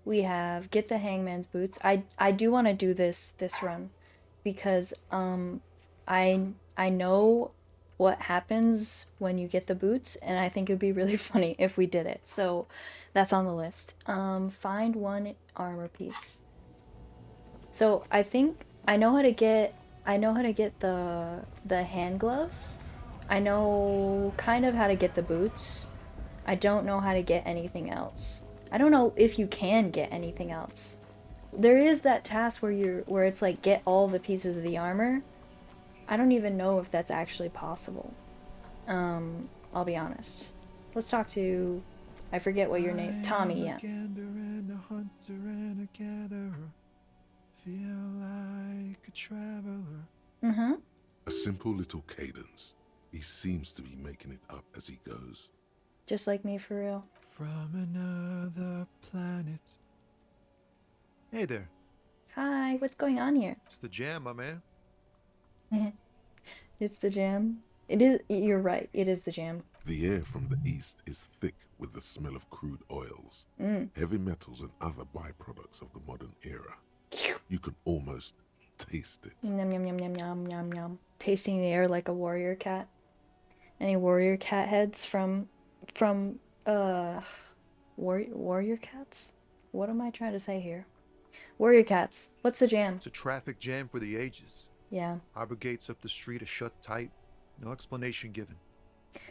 We have get the hangman's boots. I do want to do this run because I know what happens when you get the boots, and I think it would be really funny if we did it. So that's on the list. Find one armor piece. So I think I know how to get the hand gloves. I know kind of how to get the boots. I don't know how to get anything else. I don't know if you can get anything else. There is that task where it's like get all the pieces of the armor. I don't even know if that's actually possible. I'll be honest. Let's talk to I forget what your name Tommy, yeah. And a hunter and a gatherer. Feel like a traveler. Mm-hmm. A simple little cadence. He seems to be making it up as he goes. Just like me for real. From another planet. Hey there. Hi, what's going on here? It's the jam, my man. It's the jam. It is, you're right, it is the jam. The air from the east is thick with the smell of crude oils, heavy metals, and other byproducts of the modern era. You can almost taste it. Yum yum yum yum yum yum yum. Tasting the air like a warrior cat. Any warrior cat heads from warrior cats? What am I trying to say here? Warrior cats. What's the jam? It's a traffic jam for the ages. Yeah. Harbor gates up the street are shut tight. No explanation given.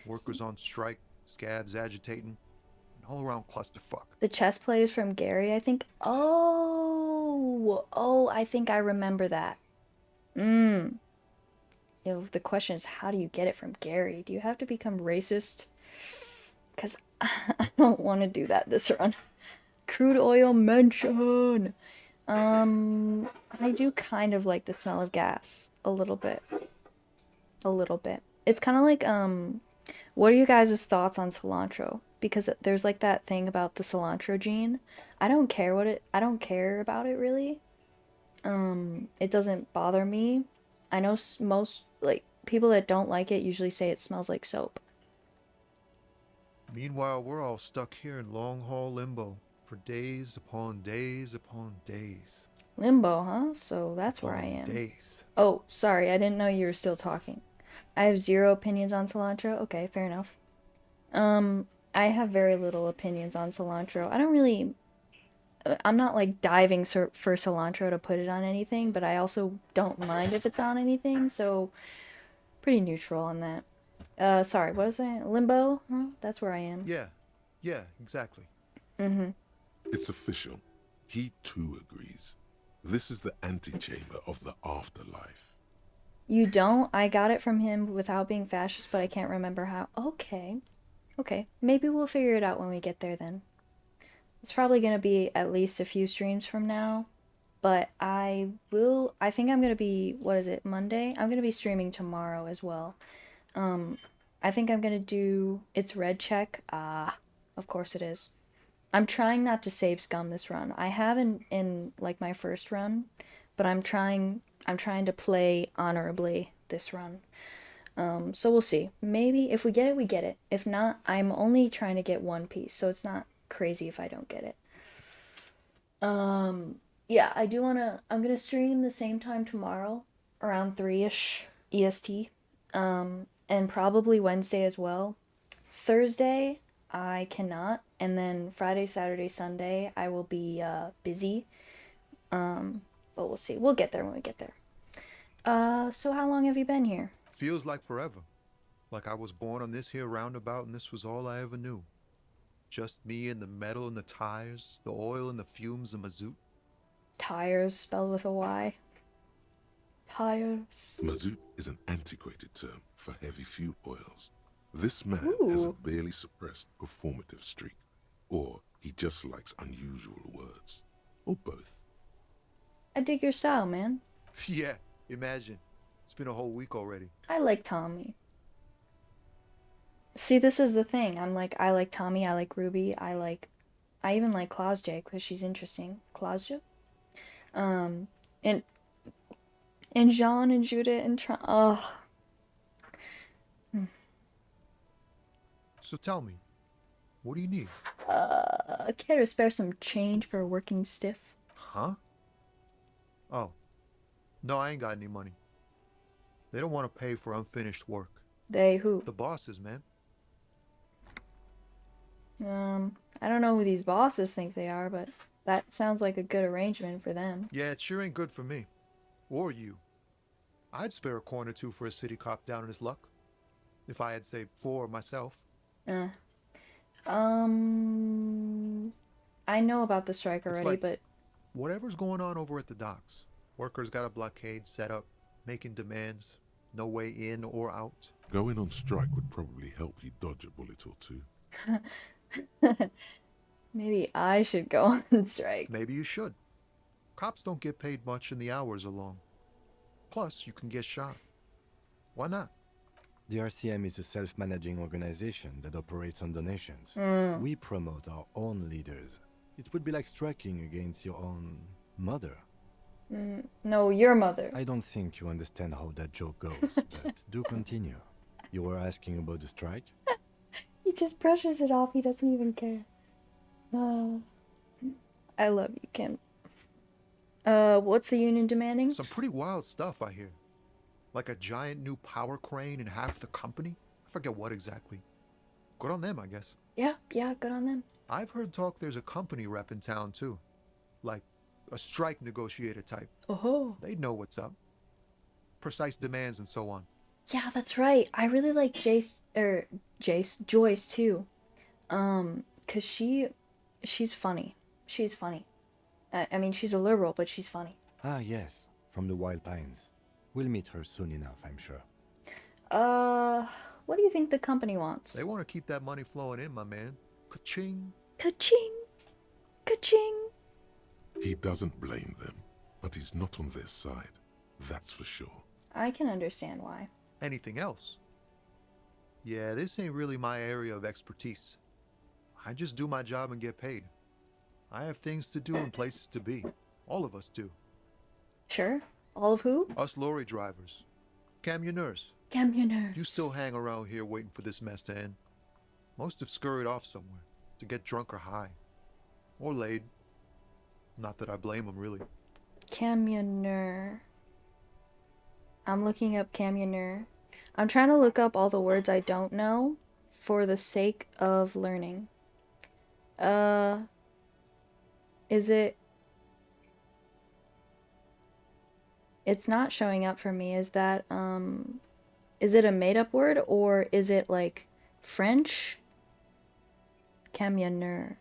Workers on strike, scabs agitating, an all-around clusterfuck. The chess play is from Gary, I think. Oh, I think I remember that. You know, the question is, how do you get it from Gary? Do you have to become racist? Because I don't want to do that this run. Crude oil mention. I do kind of like the smell of gas. A little bit. A little bit. It's kind of like, what are you guys' thoughts on cilantro? Because there's like that thing about the cilantro gene. I don't care about it really. It doesn't bother me. I know most, like, people that don't like it usually say it smells like soap. Meanwhile, we're all stuck here in long-haul limbo for days upon days upon days. Limbo, huh? So that's where I am. Days. Oh, sorry, I didn't know you were still talking. I have 0 opinions on cilantro. Okay, fair enough. I have very little opinions on cilantro. I'm not like diving for cilantro to put it on anything, but I also don't mind if it's on anything, so pretty neutral on that. Sorry, what was I? Limbo? Huh? That's where I am. Yeah, exactly. It's official. He too agrees. This is the antechamber of the afterlife. You don't? I got it from him without being fascist, but I can't remember how. Okay. Maybe we'll figure it out when we get there then. It's probably going to be at least a few streams from now. But I think I'm going to be, what is it, Monday? I'm going to be streaming tomorrow as well. I think I'm going to do, it's red check. Of course it is. I'm trying not to save scum this run. I have in like my first run, but I'm trying to play honorably this run. So we'll see. Maybe if we get it, we get it. If not, I'm only trying to get one piece, so it's not crazy if I don't get it. Yeah, I'm gonna stream the same time tomorrow, around 3-ish EST. And probably Wednesday as well. Thursday, I cannot, and then Friday, Saturday, Sunday, I will be busy. But we'll see. We'll get there when we get there. So how long have you been here? Feels like forever. Like I was born on this here roundabout and this was all I ever knew. Just me and the metal and the tires, the oil and the fumes of mazout. Tires spelled with a Y. Tires. Mazout is an antiquated term for heavy fuel oils. This man has a Ooh. barely suppressed performative streak, or he just likes unusual words, or both. I dig your style, man. Yeah, imagine. It's been a whole week already. I like Tommy. See, this is the thing. I like Tommy, I like Ruby, I even like Klausja because she's interesting. Klausja? Um, and Jean and Judith and oh, So tell me, what do you need? care to spare some change for a working stiff? Huh? Oh. No, I ain't got any money. They don't want to pay for unfinished work. They who? The bosses, man. I don't know who these bosses think they are, but that sounds like a good arrangement for them. Yeah, it sure ain't good for me. Or you. I'd spare a coin or two for a city cop down in his luck. If I had, say, 4 myself. I know about the strike It's already, like- but Whatever's going on over at the docks. Workers got a blockade set up, making demands. No way in or out. Going on strike would probably help you dodge a bullet or two. maybe I should go on strike. Maybe you should. Cops don't get paid much and the hours are long. Plus, you can get shot. Why not? The RCM is a self-managing organization that operates on donations. We promote our own leaders. It would be like striking against your own mother. No, your mother. I don't think you understand how that joke goes, but do continue. You were asking about the strike? He just brushes it off. He doesn't even care. I love you, Kim. What's the union demanding? Some pretty wild stuff, I hear. Like a giant new power crane in half the company? I forget what exactly. Good on them, I guess. Yeah, good on them. I've heard talk there's a company rep in town, too. Like a strike negotiator type. Oh. They'd know what's up. Precise demands and so on. Yeah, that's right. I really like Joyce too. 'Cause she's funny. She's funny. I mean, she's a liberal, but she's funny. Ah, yes, from the Wild Pines. We'll meet her soon enough, I'm sure. What do you think the company wants? They want to keep that money flowing in, my man. Ka-ching. Ka-ching! Ka-ching! He doesn't blame them, but he's not on their side. That's for sure. I can understand why. Anything else? Yeah, this ain't really my area of expertise. I just do my job and get paid. I have things to do and places to be. All of us do. Sure. All of who? Us lorry drivers. Camionneurs. Camioners. You still hang around here waiting for this mess to end. Most have scurried off somewhere to get drunk or high. Or laid. Not that I blame them, really. Camionneur. I'm looking up camionneur. I'm trying to look up all the words I don't know for the sake of learning. Is it... It's not showing up for me. Is that, is it a made-up word or is it like French? Camionneur.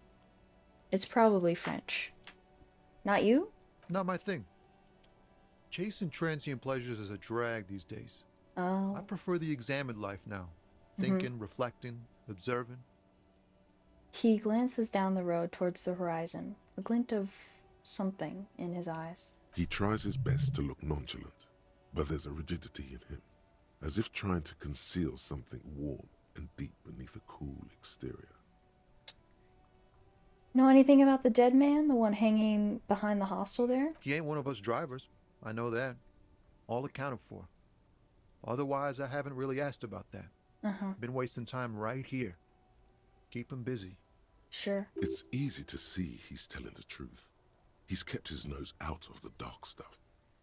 It's probably French. Not you? Not my thing. Chasing transient pleasures is a drag these days. Oh. I prefer the examined life now. Thinking, reflecting, observing. He glances down the road towards the horizon, a glint of something in his eyes. He tries his best to look nonchalant, but there's a rigidity in him, as if trying to conceal something warm and deep beneath a cool exterior. Know anything about the dead man, the one hanging behind the hostel there? He ain't one of us drivers. I know that. All accounted for. Otherwise, I haven't really asked about that. Been wasting time right here. Keep him busy. Sure. It's easy to see he's telling the truth. He's kept his nose out of the dark stuff.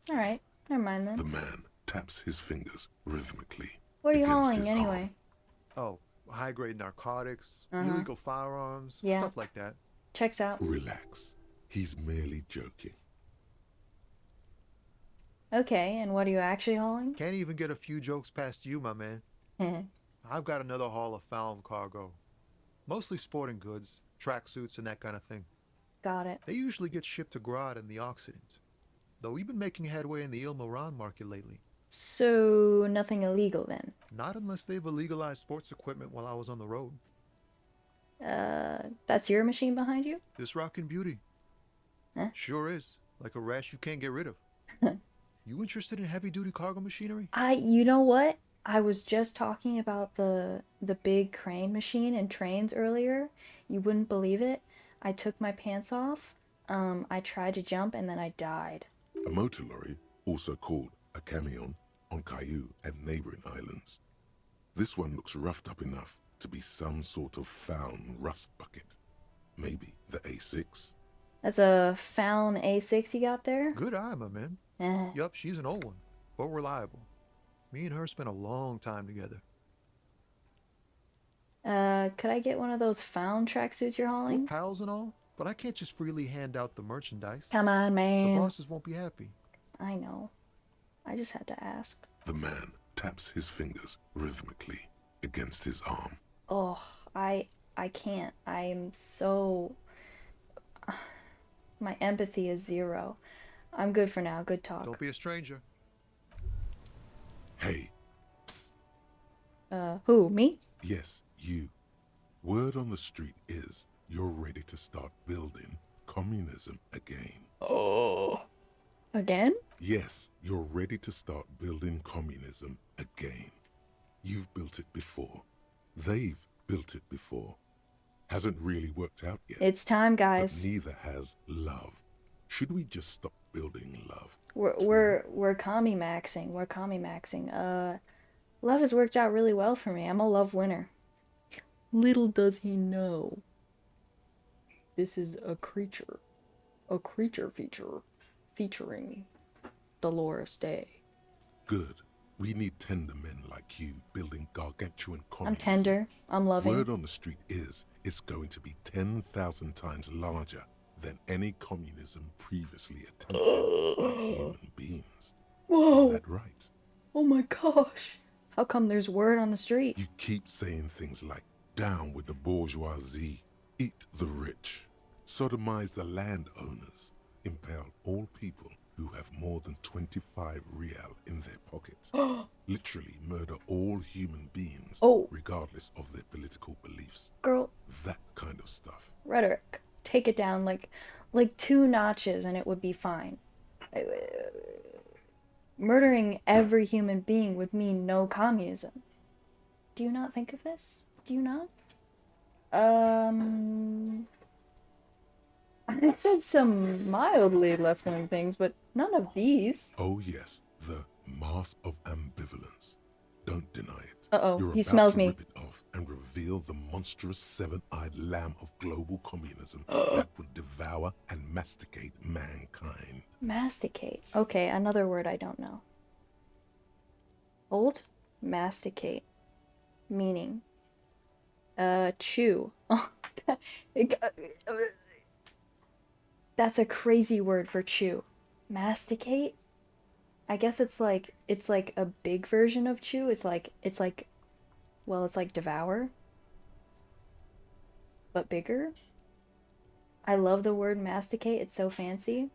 Alright, never mind The then. man taps his fingers rhythmically. What are you against hauling his anyway? arm. Oh, high-grade narcotics, illegal firearms, Yeah. stuff like that. Checks out. Relax. He's merely joking. Okay, and what are you actually hauling? Can't even get a few jokes past you, my man. I've got another haul of found cargo. Mostly sporting goods, tracksuits, and that kind of thing. Got it. They usually get shipped to Grad and the Occident. Though we've been making headway in the Il Moran market lately. So nothing illegal then. Not unless they've illegalized sports equipment while I was on the road. That's your machine behind you? This rockin' beauty. Huh? Sure is. Like a rash you can't get rid of. You interested in heavy-duty cargo machinery? You know what? I was just talking about the big crane machine and trains earlier. You wouldn't believe it. I took my pants off. I tried to jump and then I died. A motor lorry, also called a camion, on Caillou and neighboring islands. This one looks roughed up enough to be some sort of found rust bucket. Maybe the A6? That's a Fallon A6 you got there? Good eye, my man. Yup, she's an old one, but reliable. Me and her spent a long time together. Could I get one of those found tracksuits you're We're hauling? pals and all, but I can't just freely hand out the merchandise. Come on, The man. bosses won't be happy. I know. I just had to ask. The man taps his fingers rhythmically against his arm. Oh, I can't. I am so... My empathy is 0. I'm good for now. Good talk. Don't be a stranger. Hey, Who? Me? yes, you. Word on the street is you're ready to start building communism again. Oh. Again? Yes, you're ready to start building communism again. You've built it before. They've built it before. Hasn't really worked out yet. It's time, But guys. neither has love. Should we just stop building love? We're commie maxing. We're commie maxing. Love has worked out really well for me. I'm a love winner. Little does he know. This is a creature feature featuring Dolores Day. Good. We need tender men like you building gargantuan communism. I'm tender. I'm loving. Word on the street is it's going to be 10,000 times larger than any communism previously attempted by human beings. Whoa! Is that right? Oh my gosh! How come there's word on the street? You keep saying things like, down with the bourgeoisie, eat the rich, sodomize the landowners, impale all people who have more than 25 real in their pockets. Literally murder all human beings, Oh. regardless of their political beliefs. Girl, That kind of stuff. rhetoric. Take it down like 2 notches and it would be fine. Murdering every human being would mean no communism. Do you not think of this? Do you not? I said some mildly left-wing things, but none of these. Oh yes, the mask of ambivalence. Don't deny it. Uh-oh, You're he about smells to me. rip it off and reveal the monstrous seven-eyed lamb of global communism that would devour and masticate mankind. Masticate. Okay, another word I don't know. Old? Masticate. Meaning. Chew. That's a crazy word for chew. Masticate? I guess it's like a big version of chew. It's like devour. But bigger? I love the word masticate. It's so fancy.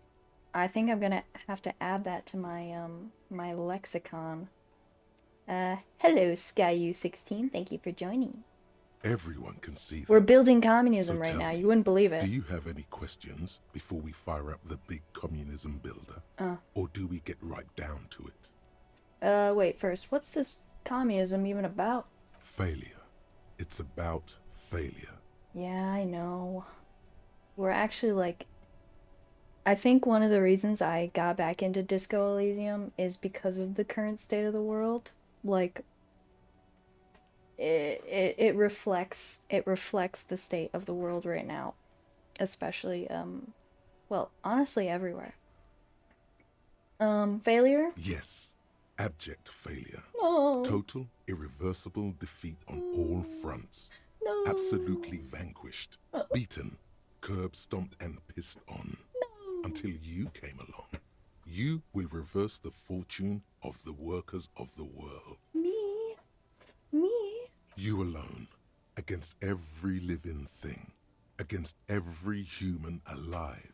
I think I'm gonna have to add that to my my lexicon. Hello, SkyU16. Thank you for joining. Everyone can see that. We're building communism So right tell now. me, You wouldn't believe Do it. you have any questions before we fire up the big communism builder? Or do we get right down to it? Wait, first, what's this communism even about? Failure. It's about failure. Yeah, I know. We're actually like... I think one of the reasons I got back into Disco Elysium is because of the current state of the world. Like, it reflects the state of the world right now. Especially, well, honestly everywhere. Failure? Yes. Abject failure. No. Total, irreversible defeat on all fronts. No. Absolutely vanquished. Beaten. Curb stomped and pissed on. Until you came along. You will reverse the fortune of the workers of the world. Me? You alone. Against every living thing. Against every human alive.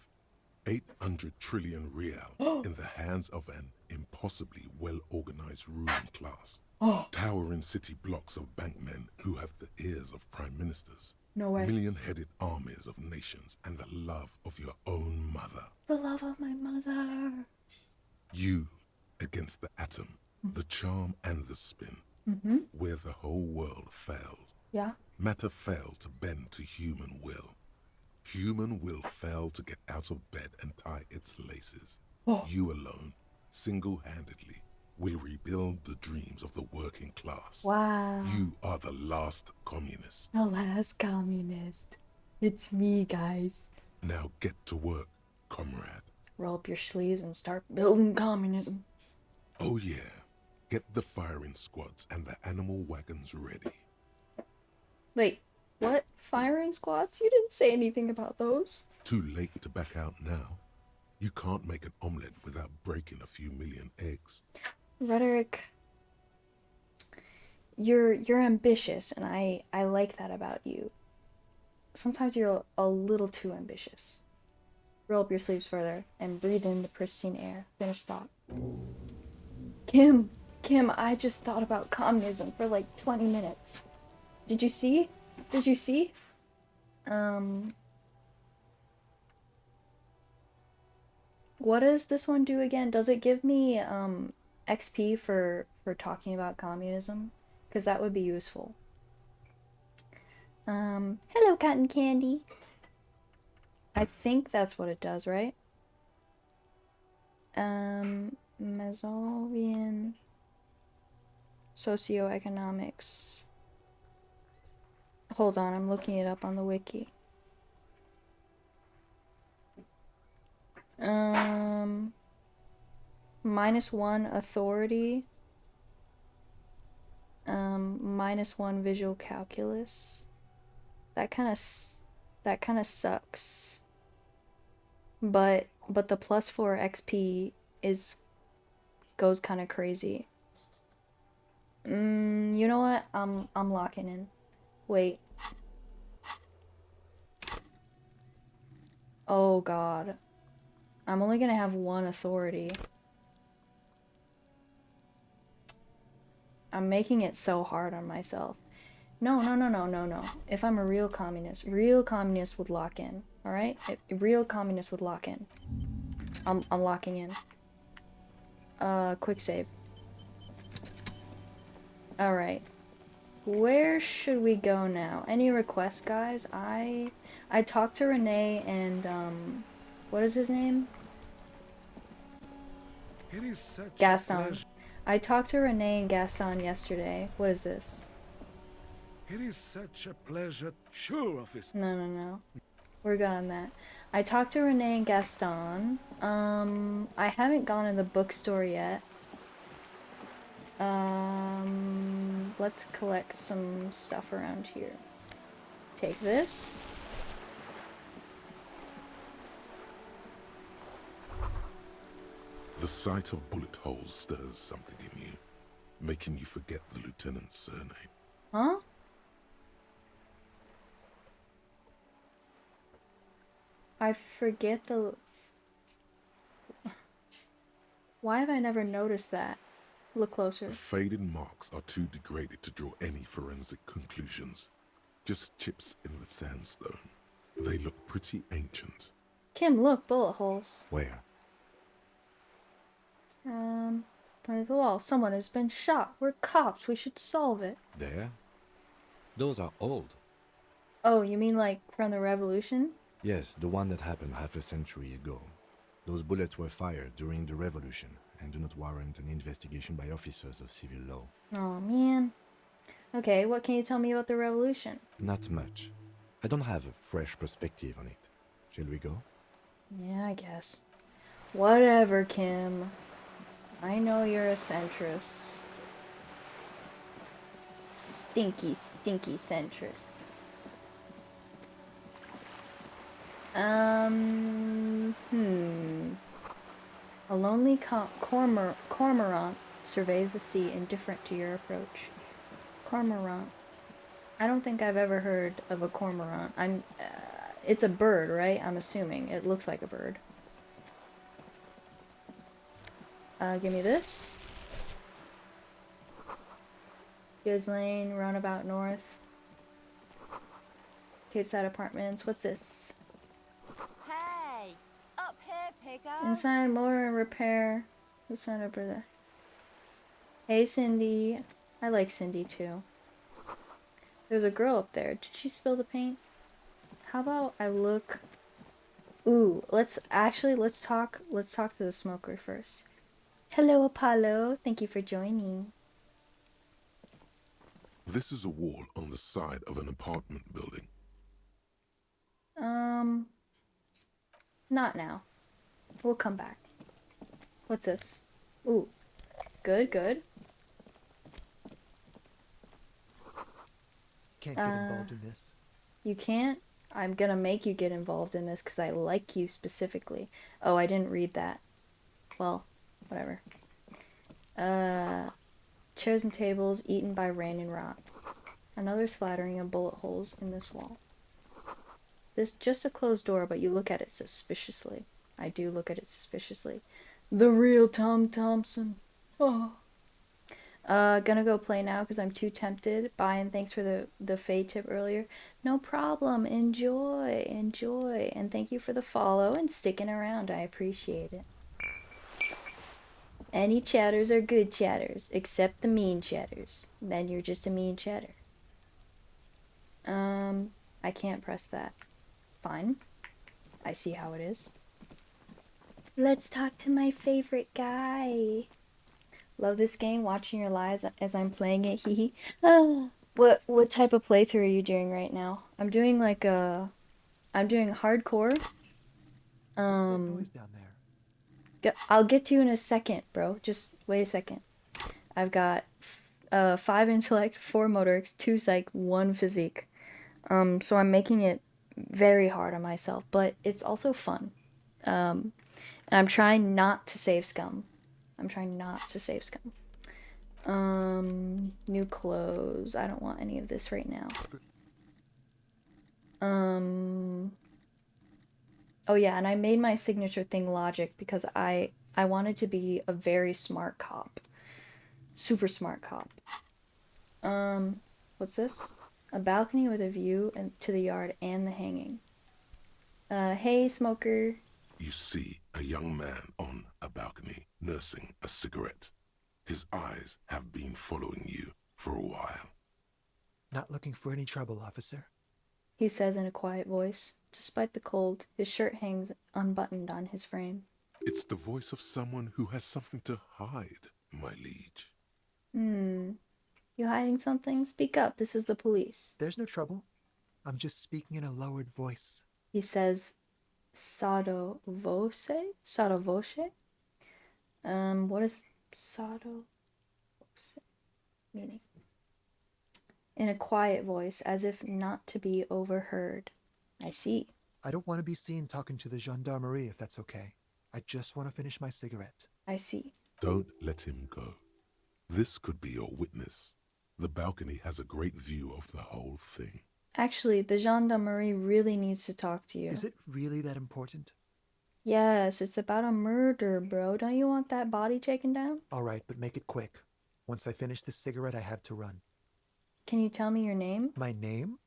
800 trillion real in the hands of an impossibly well-organized ruling class. Towering city blocks of bankmen who have the ears of prime ministers. No way. Million-headed armies of nations and the love of your own mother. The love of my mother. You against the atom, the charm and the spin, where the whole world failed. Yeah. Matter failed to bend to human will. Human will failed to get out of bed and tie its laces. You alone, single-handedly, will rebuild the dreams of the working class. Wow. You are the last communist. The last communist. It's me, guys. Now get to work, comrade. Roll up your sleeves and start building communism. Oh yeah, get the firing squads and the animal wagons ready. Wait, what? Firing squads? You didn't say anything about those. Too late to back out now. You can't make an omelette without breaking a few million eggs. Rhetoric, you're ambitious, and I like that about you. Sometimes you're a little too ambitious. Roll up your sleeves further and breathe in the pristine air. Finish thought. Kim, I just thought about communism for like 20 minutes. Did you see? Did you see? What does this one do again? Does it give me XP for talking about communism? Because that would be useful. Hello, cotton candy. I think that's what it does, right? Mazovian socioeconomics. Hold on, I'm looking it up on the wiki. -1 authority. -1 visual calculus. That kind of sucks. But the +4 XP goes kind of crazy. You know what? I'm locking in. Wait. Oh god. I'm only gonna have 1 authority. I'm making it so hard on myself. No. If I'm a real communist would lock in. Alright? Real communist would lock in. I'm locking in. Quick save. Alright. Where should we go now? Any requests, guys? I talked to Renee and, what is his name? Gaston. I talked to Renee and Gaston yesterday. What is this? It is such a pleasure, sure of it. No. We're good on that. I talked to Renee and Gaston. I haven't gone in the bookstore yet. Let's collect some stuff around here. Take this. The sight of bullet holes stirs something in you, making you forget the lieutenant's surname. Huh? I forget the... Why have I never noticed that? Look closer. The faded marks are too degraded to draw any forensic conclusions. Just chips in the sandstone. They look pretty ancient. Kim, look, bullet holes. Where? Front of the wall. Someone has been shot. We're cops. We should solve it. There? Those are old. Oh, you mean like from the revolution? Yes, the one that happened half a century ago. Those bullets were fired during the revolution and do not warrant an investigation by officers of civil law. Oh, man. Okay, what can you tell me about the revolution? Not much. I don't have a fresh perspective on it. Shall we go? Yeah, I guess. Whatever, Kim. I know you're a centrist. Stinky centrist. A lonely cormorant surveys the sea, indifferent to your approach. Cormorant. I don't think I've ever heard of a cormorant. It's a bird, right? I'm assuming. It looks like a bird. Give me this. Giz Lane, Roundabout North. Cape Side Apartments. What's this? Hey, up here, pigger. Inside motor and repair. Who's signed up for that? Hey, Cindy. I like Cindy too. There's a girl up there. Did she spill the paint? How about I look? Ooh, let's talk to the smoker first. Hello, Apollo. Thank you for joining. This is a wall on the side of an apartment building. Not now. We'll come back. What's this? Ooh. Good, good. Can't get involved in this. You can't? I'm gonna make you get involved in this because I like you specifically. Oh, I didn't read that. Well, whatever. Chairs and tables eaten by rain and rot. Another splattering of bullet holes in this wall. This just a closed door, but you look at it suspiciously. I do look at it suspiciously. The real Tom Thompson. Oh. Gonna go play now because I'm too tempted. Bye, and thanks for the Faye tip earlier. No problem. Enjoy. Enjoy. And thank you for the follow and sticking around. I appreciate it. Any chatters are good chatters, except the mean chatters. Then you're just a mean chatter. I can't press that. Fine. I see how it is. Let's talk to my favorite guy. Love this game, watching your lives as I'm playing it, hee hee. What type of playthrough are you doing right now? I'm doing I'm doing hardcore. What's that noise down there? I'll get to you in a second, bro. Just wait a second. I've got 5 intellect, 4 motorics, 2 psych, 1 physique. So I'm making it very hard on myself, but it's also fun. And I'm trying not to save scum. New clothes. I don't want any of this right now. Oh yeah, and I made my signature thing logic because I wanted to be a very smart cop. Super smart cop. What's this? A balcony with a view to the yard and the hanging. Hey, smoker. You see a young man on a balcony nursing a cigarette. His eyes have been following you for a while. Not looking for any trouble, officer. He says in a quiet voice. Despite the cold, his shirt hangs unbuttoned on his frame. It's the voice of someone who has something to hide, my liege. You hiding something? Speak up. This is the police. There's no trouble. I'm just speaking in a lowered voice. He says, sotto voce? Sotto voce? What is sotto voce meaning? In a quiet voice, as if not to be overheard. I see. I don't want to be seen talking to the gendarmerie, if that's okay. I just want to finish my cigarette. I see. Don't let him go. This could be your witness. The balcony has a great view of the whole thing. Actually, the gendarmerie really needs to talk to you. Is it really that important? Yes, it's about a murder, bro. Don't you want that body taken down? All right, but make it quick. Once I finish this cigarette, I have to run. Can you tell me your name? My name?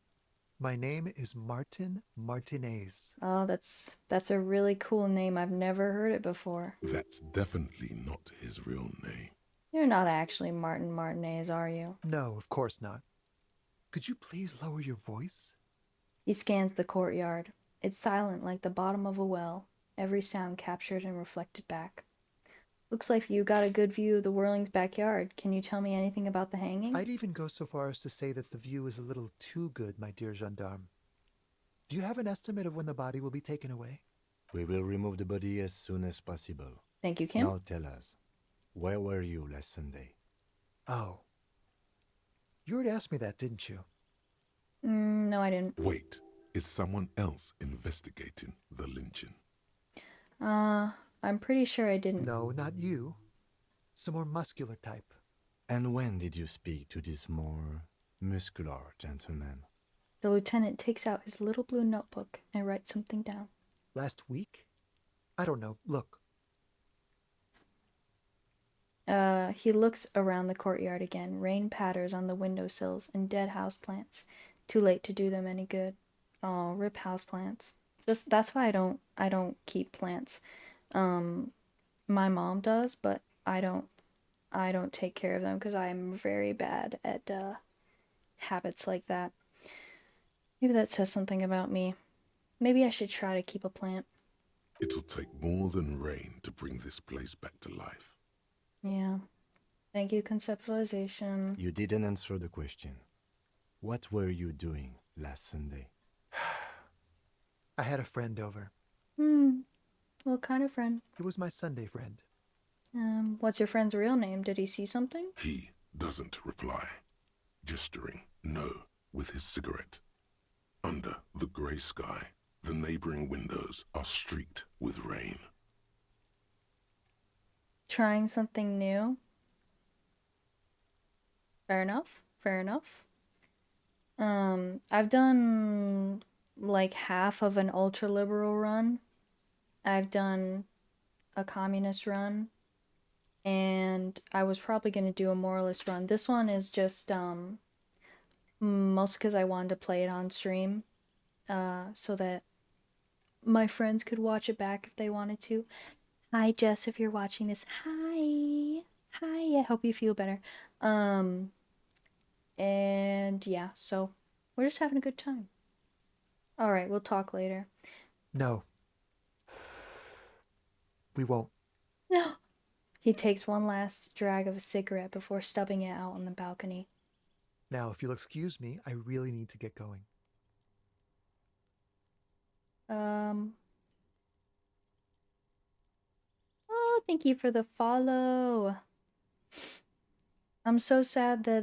My name is Martin Martinez. Oh, that's a really cool name. I've never heard it before. That's definitely not his real name. You're not actually Martin Martinez, are you? No, of course not. Could you please lower your voice? He scans the courtyard. It's silent like the bottom of a well, every sound captured and reflected back. Looks like you got a good view of the Whirling's backyard. Can you tell me anything about the hanging? I'd even go so far as to say that the view is a little too good, my dear gendarme. Do you have an estimate of when the body will be taken away? We will remove the body as soon as possible. Thank you, Kim. Now tell us, where were you last Sunday? Oh. You already asked me that, didn't you? No, I didn't. Wait, is someone else investigating the lynching? I'm pretty sure I didn't. No, not you. Some more muscular type. And when did you speak to this more muscular gentleman? The lieutenant takes out his little blue notebook and writes something down. Last week? I don't know. Look. He looks around the courtyard again. Rain patters on the windowsills and dead houseplants. Too late to do them any good. Oh, rip houseplants. That's why I don't keep plants. My mom does, but I don't take care of them because I'm very bad at habits like that. Maybe that says something about me. Maybe I should try to keep a plant. It'll take more than rain to bring this place back to life. Yeah. Thank you, conceptualization. You didn't answer the question. What were you doing last Sunday? I had a friend over. What kind of friend? He was my Sunday friend. What's your friend's real name? Did he see something? He doesn't reply, gesturing no with his cigarette. Under the grey sky, the neighboring windows are streaked with rain. Trying something new? Fair enough. Fair enough. I've done like half of an ultra liberal run. I've done a communist run. And I was probably gonna do a moralist run. This one is just mostly because I wanted to play it on stream. So that my friends could watch it back if they wanted to. Hi Jess, if you're watching this. Hi. Hi, I hope you feel better. And yeah, so we're just having a good time. Alright, we'll talk later. No. We won't. No. He takes one last drag of a cigarette before stubbing it out on the balcony. Now, if you'll excuse me, I really need to get going. Oh, thank you for the follow. I'm so sad that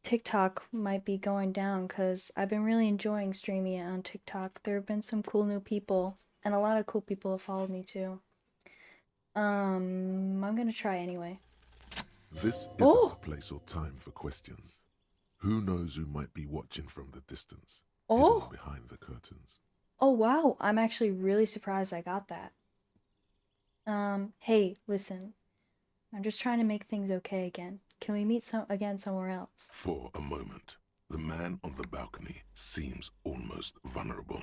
TikTok might be going down because I've been really enjoying streaming it on TikTok. There have been some cool new people, and a lot of cool people have followed me too. I'm gonna try anyway. This isn't the place or time for questions. Who knows who might be watching from the distance, hidden behind the curtains. Oh wow, I'm actually really surprised I got that. Hey, listen. I'm just trying to make things okay again. Can we meet again somewhere else? For a moment, the man on the balcony seems almost vulnerable.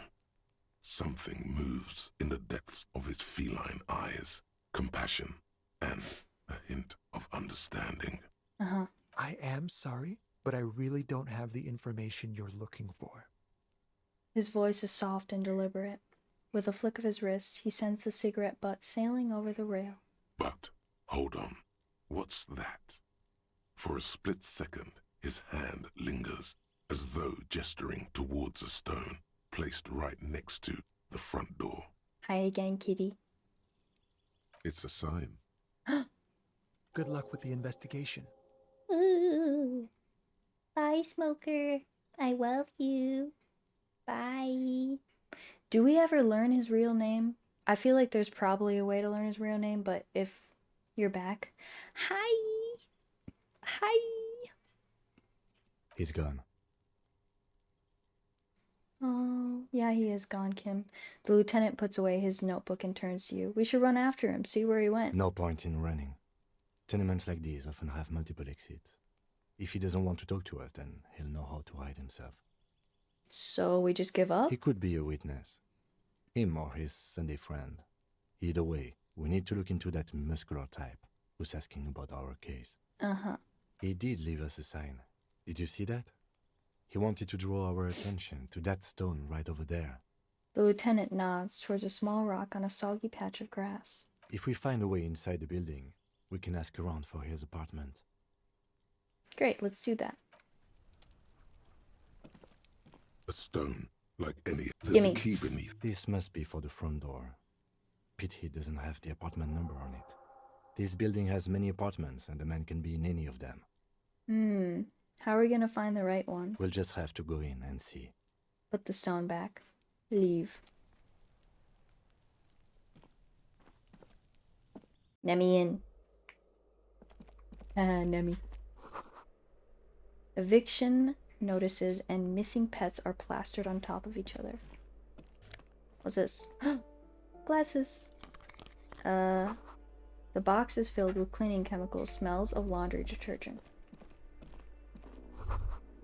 Something moves in the depths of his feline eyes. Compassion and a hint of understanding. I am sorry, but I really don't have the information you're looking for. His voice is soft and deliberate. With a flick of his wrist, he sends the cigarette butt sailing over the rail. But, hold on, what's that? For a split second, his hand lingers, as though gesturing towards a stone placed right next to the front door. Hi again, kitty. It's a sign. Good luck with the investigation. Ooh. Bye, Smoker. I love you. Bye. Do we ever learn his real name? I feel like there's probably a way to learn his real name, but if you're back. Hi. Hi. He's gone. Oh, yeah, he is gone, Kim. The lieutenant puts away his notebook and turns to you. We should run after him, see where he went. No point in running. Tenements like these often have multiple exits. If he doesn't want to talk to us, then he'll know how to hide himself. So we just give up? He could be a witness. Him or his Sunday friend. Either way, we need to look into that muscular type who's asking about our case. He did leave us a sign. Did you see that? He wanted to draw our attention to that stone right over there. The lieutenant nods towards a small rock on a soggy patch of grass. If we find a way inside the building, we can ask around for his apartment. Great, let's do that. A stone, like any. There's Gimme. a key beneath. This must be for the front door. Pity it doesn't have the apartment number on it. This building has many apartments and the man can be in any of them. How are we gonna find the right one? We'll just have to go in and see. Put the stone back. Leave. Nemi in. Nemi. Eviction notices and missing pets are plastered on top of each other. What's this? Glasses. The box is filled with cleaning chemicals, smells of laundry detergent.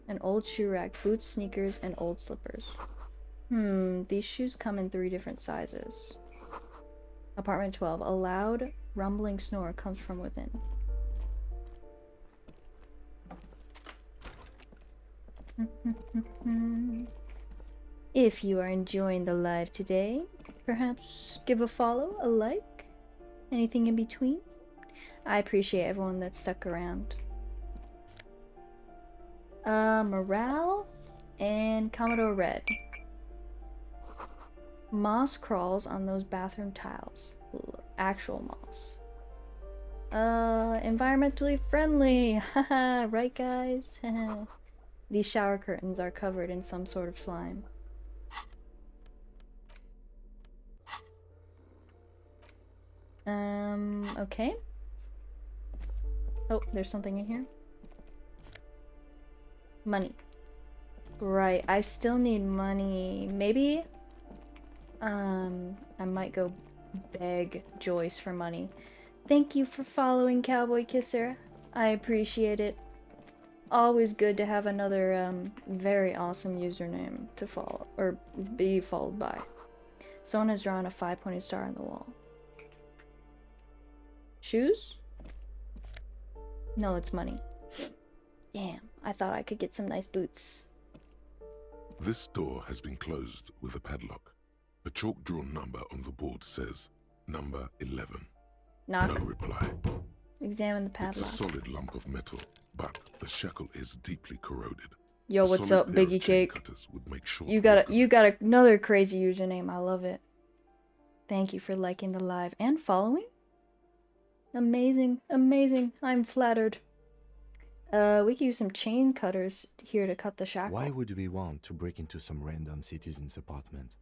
An old shoe rack, boots, sneakers, and old slippers. These shoes come in 3 different sizes. Apartment 12. A loud, rumbling snore comes from within. If you are enjoying the live today, perhaps give a follow, a like, anything in between. I appreciate everyone that stuck around. Morale and Commodore Red. Moss crawls on those bathroom tiles. Actual moss. Environmentally friendly. Haha, right guys? These shower curtains are covered in some sort of slime. Okay. Oh, there's something in here. Money. Right, I still need money. Maybe, I might go beg Joyce for money. Thank you for following, Cowboy Kisser. I appreciate it. Always good to have another, very awesome username to follow, or be followed by. Someone has drawn a 5-pointed star on the wall. Shoes? No, it's money. Damn, I thought I could get some nice boots. This door has been closed with a padlock. A chalk-drawn number on the board says, number 11. Knock. No reply. Examine the It's a padlock. solid lump of metal, but the shackle is deeply corroded. Yo, A what's solid up, pair of Biggie chain Cake? cutters would make short You work of got it. another crazy username. I love it. Thank you for liking the live and following. Amazing, amazing. I'm flattered. We could use some chain cutters here to cut the shackle. Why would we want to break into some random citizen's apartment?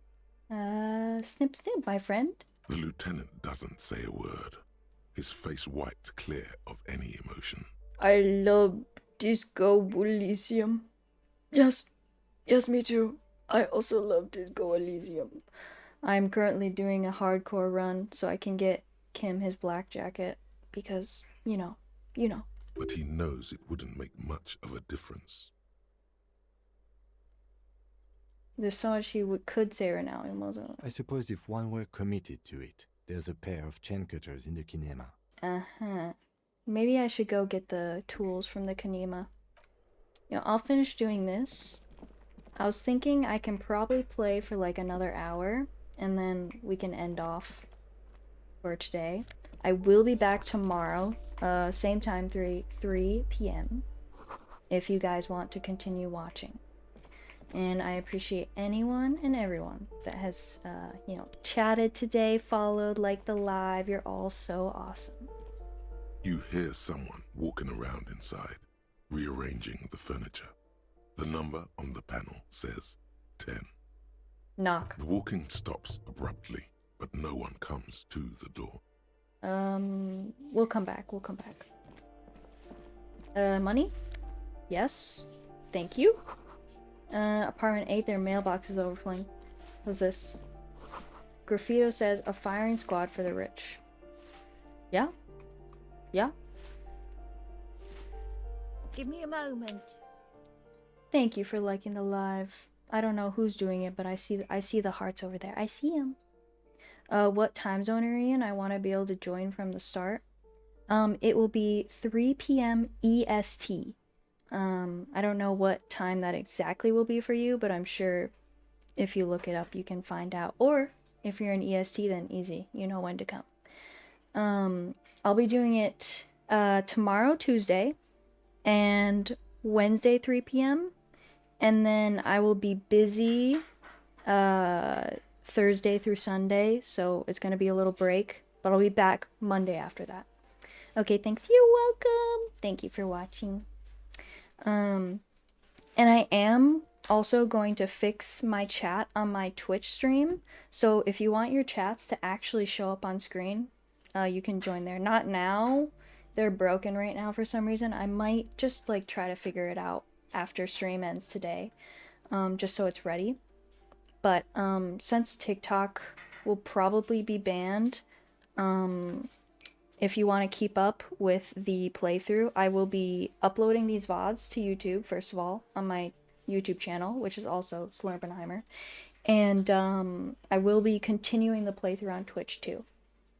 Snip snip, my friend. The lieutenant doesn't say a word. His face wiped clear of any emotion. I love Disco Elysium. Yes, me too. I also love Disco Elysium. I'm currently doing a hardcore run so I can get Kim his black jacket because, you know. But he knows it wouldn't make much of a difference. There's so much he could say right now. I suppose if one were committed to it, there's a pair of chain cutters in the kinema. Uh-huh. Maybe I should go get the tools from the Kanema. You know, I'll finish doing this. I was thinking I can probably play for like another hour, and then we can end off for today. I will be back tomorrow, same time, 3 p.m. if you guys want to continue watching. And I appreciate anyone and everyone that has, you know, chatted today, followed, liked the live. You're all so awesome. You hear someone walking around inside, rearranging the furniture. The number on the panel says 10. Knock. The walking stops abruptly, but no one comes to the door. We'll come back. Money? Yes. Thank you. Apartment 8, their mailbox is overflowing. What's this? Graffito says, a firing squad for the rich. Yeah? Give me a moment. Thank you for liking the live. I don't know who's doing it, but I see the hearts over there. I see them. What time zone are you in? I want to be able to join from the start. It will be 3 p.m. EST. I don't know what time that exactly will be for you, but I'm sure if you look it up, you can find out. Or if you're in EST, then easy. You know when to come. I'll be doing it tomorrow, Tuesday, and Wednesday, 3 p.m. And then I will be busy Thursday through Sunday, so it's going to be a little break, but I'll be back Monday after that. Okay, thanks. You're welcome. Thank you for watching. And I am also going to fix my chat on my Twitch stream, so if you want your chats to actually show up on screen, you can join there. Not now. They're broken right now for some reason. I might just like try to figure it out after stream ends today, just so it's ready. But since TikTok will probably be banned. If you want to keep up with the playthrough, I will be uploading these VODs to YouTube, first of all, on my YouTube channel, which is also Slurpenheimer. And I will be continuing the playthrough on Twitch too.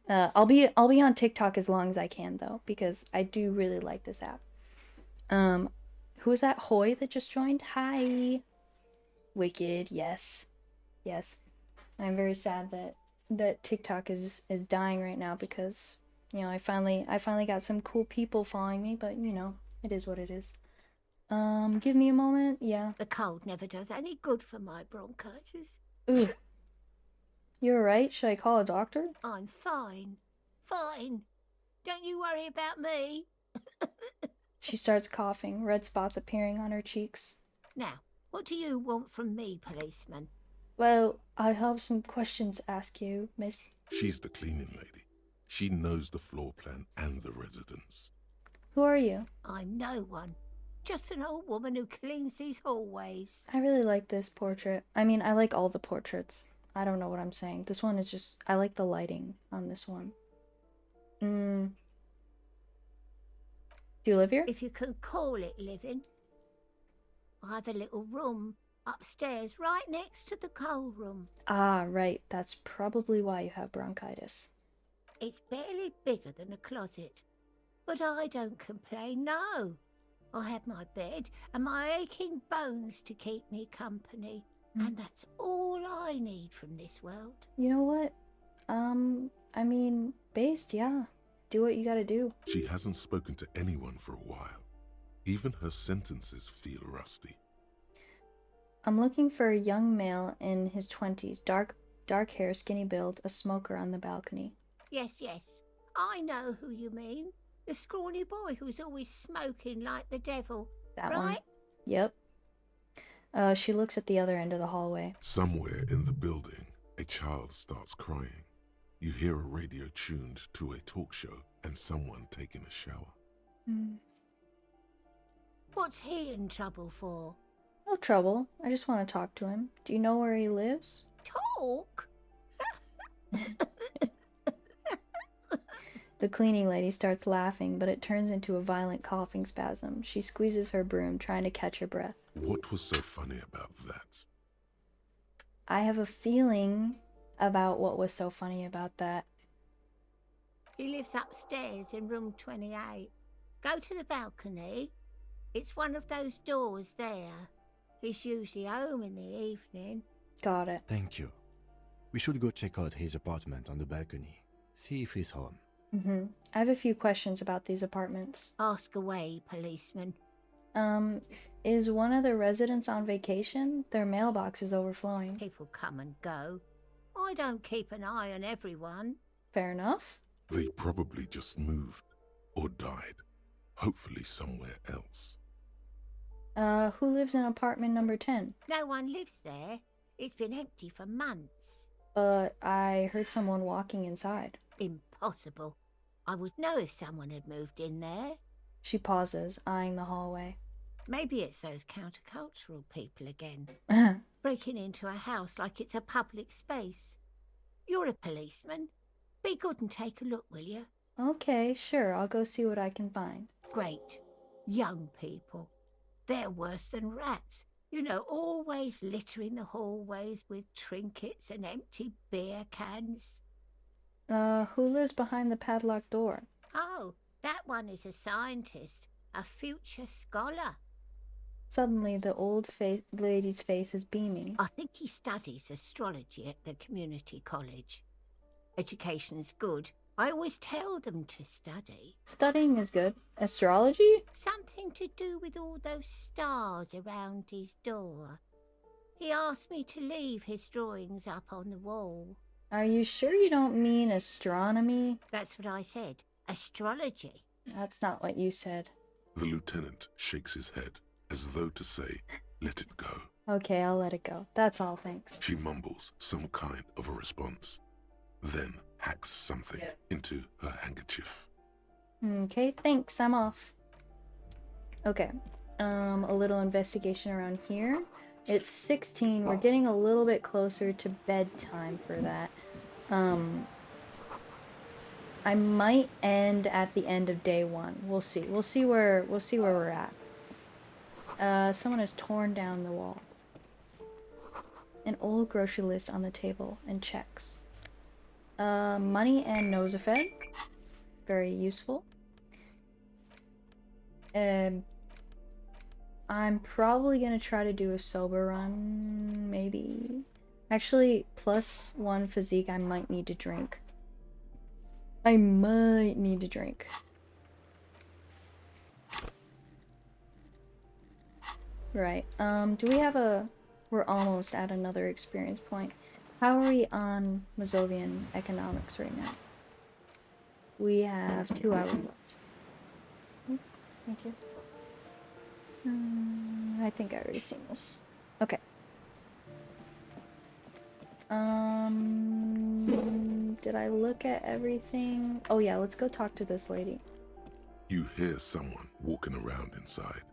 I'll be on TikTok as long as I can though, because I do really like this app. Who is that Hoy that just joined? Hi. Wicked, yes. Yes. I'm very sad that TikTok is dying right now because, you know, I finally got some cool people following me, but you know, it is what it is. Give me a moment. Yeah. The cold never does any good for my bronchitis. Ooh. You're right. Should I call a doctor? I'm fine. Fine. Don't you worry about me. She starts coughing, red spots appearing on her cheeks. Now, what do you want from me, policeman? Well, I have some questions to ask you, miss. She's the cleaning lady. She knows the floor plan and the residence. Who are you? I'm no one. Just an old woman who cleans these hallways. I really like this portrait. I mean, I like all the portraits. I don't know what I'm saying. This one is just... I like the lighting on this one. Do you live here? If you can call it living. I have a little room upstairs right next to the coal room. Ah, right. That's probably why you have bronchitis. It's barely bigger than a closet. But I don't complain, no. I have my bed and my aching bones to keep me company. And that's all I need from this world. You know what? I mean, based, yeah. Do what you gotta do. She hasn't spoken to anyone for a while. Even her sentences feel rusty. I'm looking for a young male in his 20s. Dark hair, skinny build, a smoker on the balcony. Yes, yes. I know who you mean. The scrawny boy who's always smoking like the devil. That right? one. Yep. She looks at the other end of the hallway. Somewhere in the building, a child starts crying. You hear a radio tuned to a talk show and someone taking a shower. What's he in trouble for? No trouble. I just want to talk to him. Do you know where he lives? Talk? The cleaning lady starts laughing, but it turns into a violent coughing spasm. She squeezes her broom, trying to catch her breath. What was so funny about that? I have a feeling about what was so funny about that. He lives upstairs in room 28. Go to the balcony. It's one of those doors there. He's usually home in the evening. Got it. Thank you. We should go check out his apartment on the balcony. See if he's home. I have a few questions about these apartments. Ask away, policeman. Is one of the residents on vacation? Their mailbox is overflowing. People come and go. I don't keep an eye on everyone. Fair enough. They probably just moved or died. Hopefully somewhere else. Who lives in apartment number 10? No one lives there. It's been empty for months. But I heard someone walking inside. Impossible. I would know if someone had moved in there. She pauses, eyeing the hallway. Maybe it's those countercultural people again. Breaking into a house like it's a public space. You're a policeman. Be good and take a look, will you? Okay, sure. I'll go see what I can find. Great. Young people. They're worse than rats. You know, always littering the hallways with trinkets and empty beer cans. Who lives behind the padlocked door? Oh, that one is a scientist. A future scholar. Suddenly, the old lady's face is beaming. I think he studies astrology at the community college. Education's good. I always tell them to study. Studying is good. Astrology? Something to do with all those stars around his door. He asked me to leave his drawings up on the wall. Are you sure you don't mean astronomy? That's what I said. Astrology. That's not what you said. The lieutenant shakes his head as though to say, let it go. Okay, I'll let it go. That's all, thanks. She mumbles some kind of a response, then hacks something into her handkerchief. Okay, thanks. I'm off. Okay. A little investigation around here. It's 16. We're getting a little bit closer to bedtime for that. I might end at the end of day 1. We'll see. We'll see where we're at. Someone has torn down the wall. An old grocery list on the table and checks. Money and Nosafed. Very useful. I'm probably gonna try to do a sober run, maybe. Actually, +1 physique, I might need to drink. I might need to drink. Right, do we have a... We're almost at another experience point. How are we on Mazovian economics right now? We have 2 hours left. Thank you. I think I already seen this. Okay. Did I look at everything? Oh yeah, let's go talk to this lady. You hear someone walking around inside,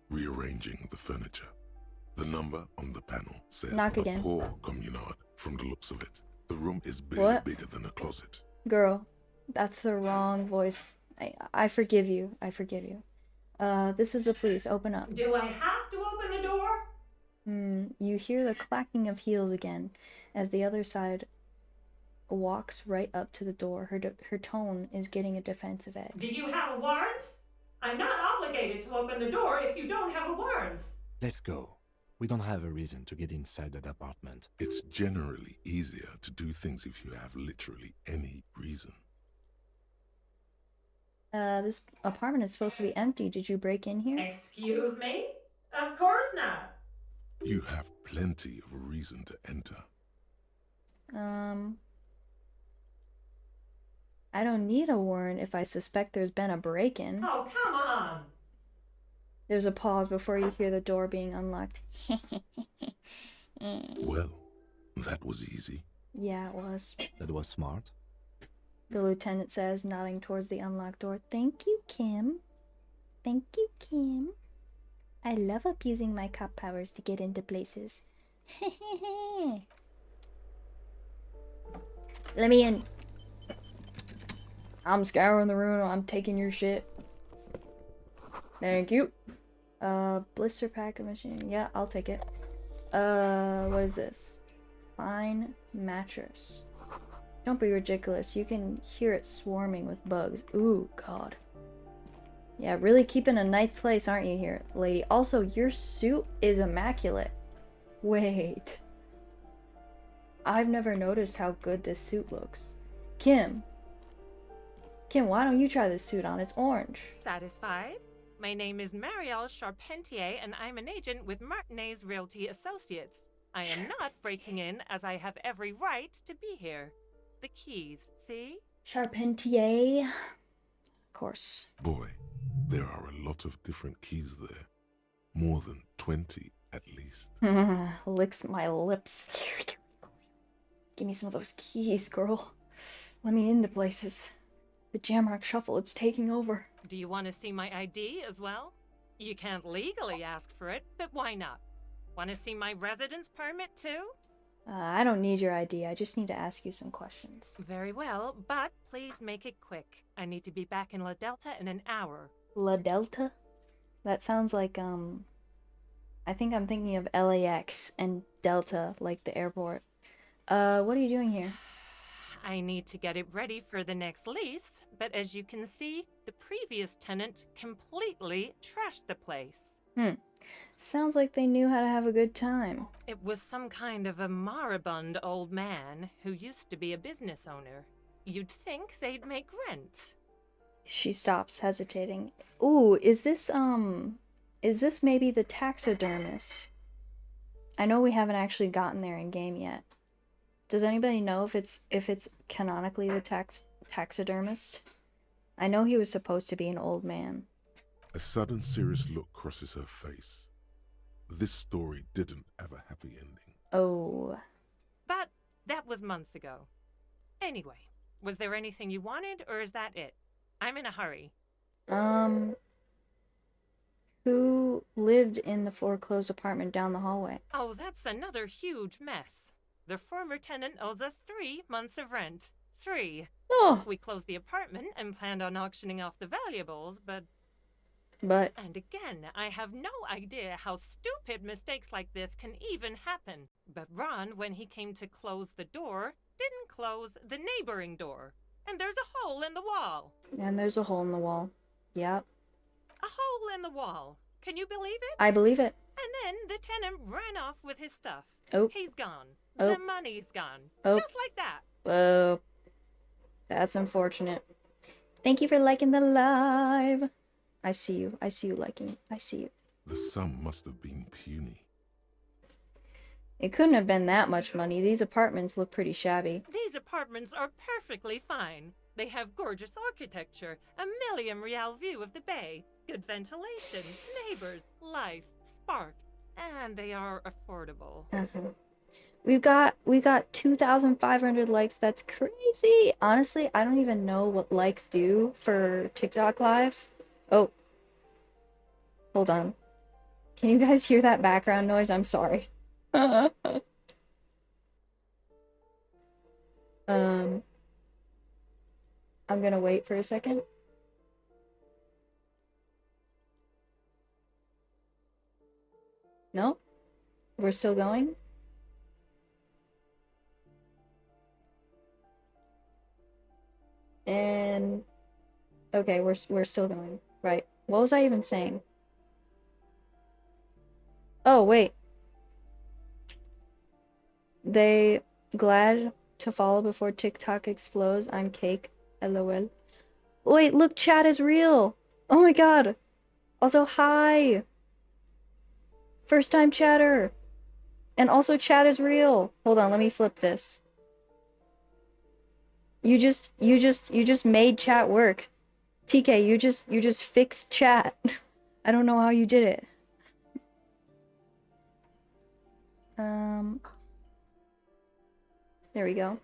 rearranging the furniture. The number on the panel says Knock again. poor communard from the looks of it. The room is What? bigger than a closet. Girl, that's the wrong voice. I forgive you. I forgive you. This is the police. Open up. Do I have to open the door? You hear the clacking of heels again as the other side walks right up to the door. Her tone is getting a defensive edge. Do you have a warrant? I'm not obligated to open the door if you don't have a warrant. Let's go. We don't have a reason to get inside that apartment. It's generally easier to do things if you have literally any reason. This apartment is supposed to be empty. Did you break in here? Excuse me? Of course not. You have plenty of reason to enter. I don't need a warrant if I suspect there's been a break-in. Oh, come on. There's a pause before you hear the door being unlocked. Well, that was easy. Yeah, it was. That was smart. The lieutenant says, nodding towards the unlocked door. Thank you, Kim. Thank you, Kim. I love abusing my cop powers to get into places. Let me in. I'm scouring the room. I'm taking your shit. Thank you. Blister pack of machine. Yeah, I'll take it. What is this? Fine mattress. Don't be ridiculous. You can hear it swarming with bugs. Ooh, God. Yeah, really keeping a nice place, aren't you here, lady? Also, your suit is immaculate. Wait. I've never noticed how good this suit looks. Kim. Kim, why don't you try this suit on? It's orange. Satisfied? My name is Marielle Charpentier, and I'm an agent with Martinez Realty Associates. I am not breaking in, as I have every right to be here. The keys, see? Charpentier. Of course. Boy, there are a lot of different keys there. More than 20, at least. Licks my lips. Give me some of those keys, girl. Let me into places. The Jamrock Shuffle, it's taking over. Do you want to see my ID as well? You can't legally ask for it, but why not? Want to see my residence permit too? I don't need your ID. I just need to ask you some questions. Very well, but please make it quick. I need to be back in La Delta in an hour. La Delta? That sounds like, I think I'm thinking of LAX and Delta, like the airport. What are you doing here? I need to get it ready for the next lease, but as you can see, the previous tenant completely trashed the place. Sounds like they knew how to have a good time. It was some kind of a moribund old man who used to be a business owner. You'd think they'd make rent. She stops, hesitating. Ooh, is this maybe the taxidermist? I know we haven't actually gotten there in game yet. Does anybody know if it's canonically the taxidermist? I know he was supposed to be an old man. A sudden serious look crosses her face. This story didn't have a happy ending. Oh. But that was months ago. Anyway, was there anything you wanted, or is that it? I'm in a hurry. Who lived in the foreclosed apartment down the hallway? Oh, that's another huge mess. The former tenant owes us 3 months of rent. 3. Oh. We closed the apartment and planned on auctioning off the valuables, but... And again, I have no idea how stupid mistakes like this can even happen. But Ron, when he came to close the door, didn't close the neighboring door. And there's a hole in the wall. And there's a hole in the wall. Yep. A hole in the wall. Can you believe it? I believe it. And then the tenant ran off with his stuff. Oh. He's gone. Oh. The money's gone. Oh. Just like that. Oh. That's unfortunate. Thank you for liking the live. I see you. I see you liking. I see you. The sum must have been puny. It couldn't have been that much money. These apartments look pretty shabby. These apartments are perfectly fine. They have gorgeous architecture, a million real view of the bay, good ventilation, neighbors, life, spark, and they are affordable. We got 2,500 likes. That's crazy. Honestly, I don't even know what likes do for TikTok lives. Oh. Hold on. Can you guys hear that background noise? I'm sorry. I'm gonna wait for a second. No? We're still going? And okay, we're still going. Right. What was I even saying? Oh, wait. They glad to follow before TikTok explodes. I'm cake. LOL. Wait, look, chat is real. Oh my god. Also, hi. First time chatter. And also chat is real. Hold on, let me flip this. You just made chat work. TK, you just fixed chat. I don't know how you did it. There we go.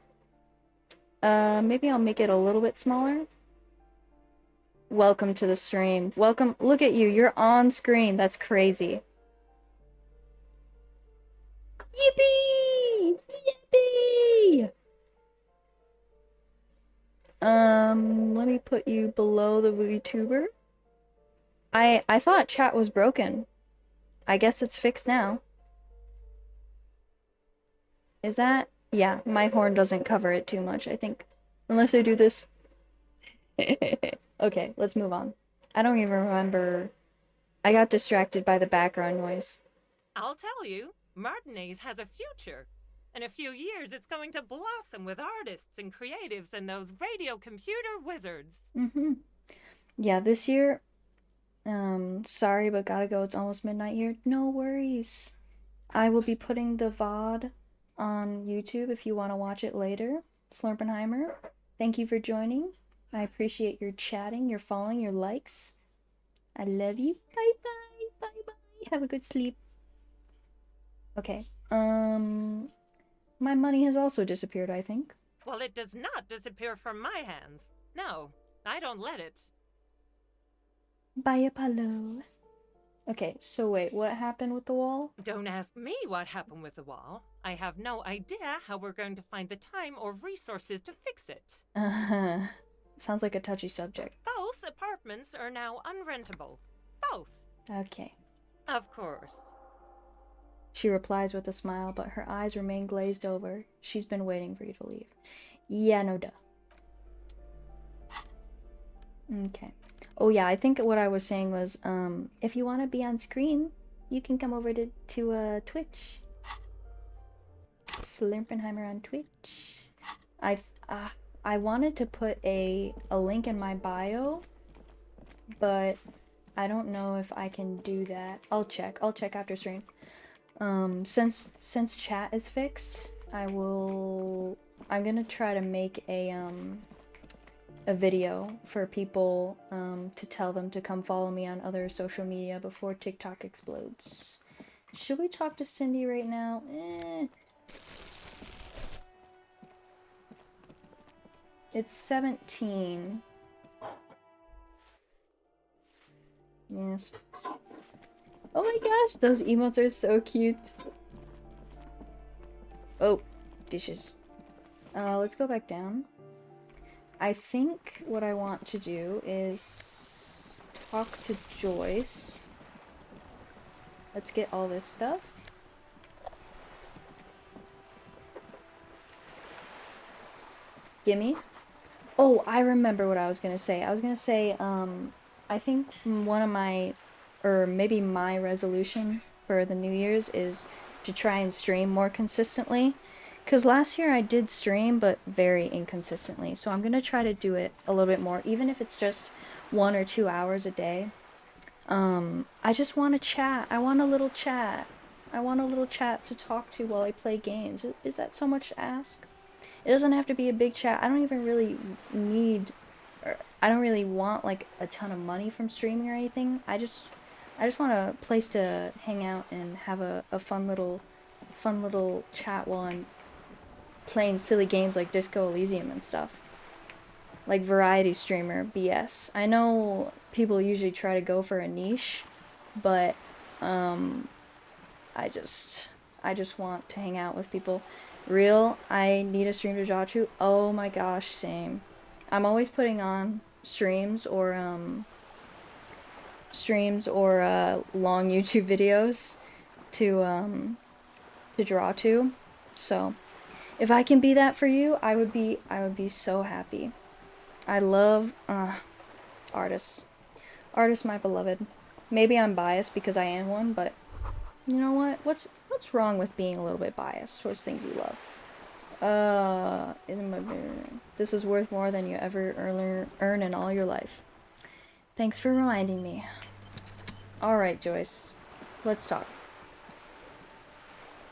Maybe I'll make it a little bit smaller. Welcome to the stream. Welcome. Look at you. You're on screen. That's crazy. Yippee! Yippee! Let me put you below the VTuber. I thought chat was broken. I guess it's fixed now. Is that? Yeah, my horn doesn't cover it too much, I think. Unless I do this. Okay, let's move on. I don't even remember. I got distracted by the background noise. I'll tell you, Martinez has a future. In a few years, it's going to blossom with artists and creatives and those radio computer wizards. Yeah, this year, sorry, but gotta go. It's almost midnight here. No worries. I will be putting the VOD on YouTube if you want to watch it later. Slurpenheimer, thank you for joining. I appreciate your chatting, your following, your likes. I love you. Bye bye. Bye bye. Have a good sleep. Okay. My money has also disappeared, I think. Well, it does not disappear from my hands. No, I don't let it. Bye, Apollo. Okay, so wait, what happened with the wall? Don't ask me what happened with the wall. I have no idea how we're going to find the time or resources to fix it. Sounds like a touchy subject. Both apartments are now unrentable. Both. Okay. Of course. She replies with a smile, but her eyes remain glazed over. She's been waiting for you to leave. Yeah, no duh. Okay. Oh yeah, I think what I was saying was, if you want to be on screen, you can come over to Twitch. Slurpenheimer on Twitch. I wanted to put a link in my bio, but I don't know if I can do that. I'll check after stream. Since chat is fixed, I'm gonna try to make a video for people to tell them to come follow me on other social media before TikTok explodes. Should we talk to Cindy right now? It's 17. Yes. Oh my gosh, those emotes are so cute. Oh, Dishes. Let's go back down. I think what I want to do is talk to Joyce. Let's get all this stuff. Gimme. Oh, I remember what I was gonna say. I was gonna say, I think one of my, or maybe my resolution for the New Year's is to try and stream more consistently. Because last year I did stream, but very inconsistently. So I'm gonna try to do it a little bit more, even if it's just 1 or 2 hours a day. I just want to chat. I want a little chat. I want a little chat to talk to while I play games. Is that so much to ask? It doesn't have to be a big chat. I don't even really need, or I don't really want like a ton of money from streaming or anything. I just want a place to hang out and have a fun little chat while I'm playing silly games like Disco Elysium and stuff. Like variety streamer BS. I know people usually try to go for a niche, but I just want to hang out with people. Real, I need a stream to draw to. Oh my gosh, same. I'm always putting on streams or long YouTube videos to draw to. So, if I can be that for you, I would be so happy. I love artists. Artists, my beloved. Maybe I'm biased because I am one, but you know what? What's wrong with being a little bit biased towards things you love? This is worth more than you ever earn in all your life. Thanks for reminding me. Alright, Joyce. Let's talk.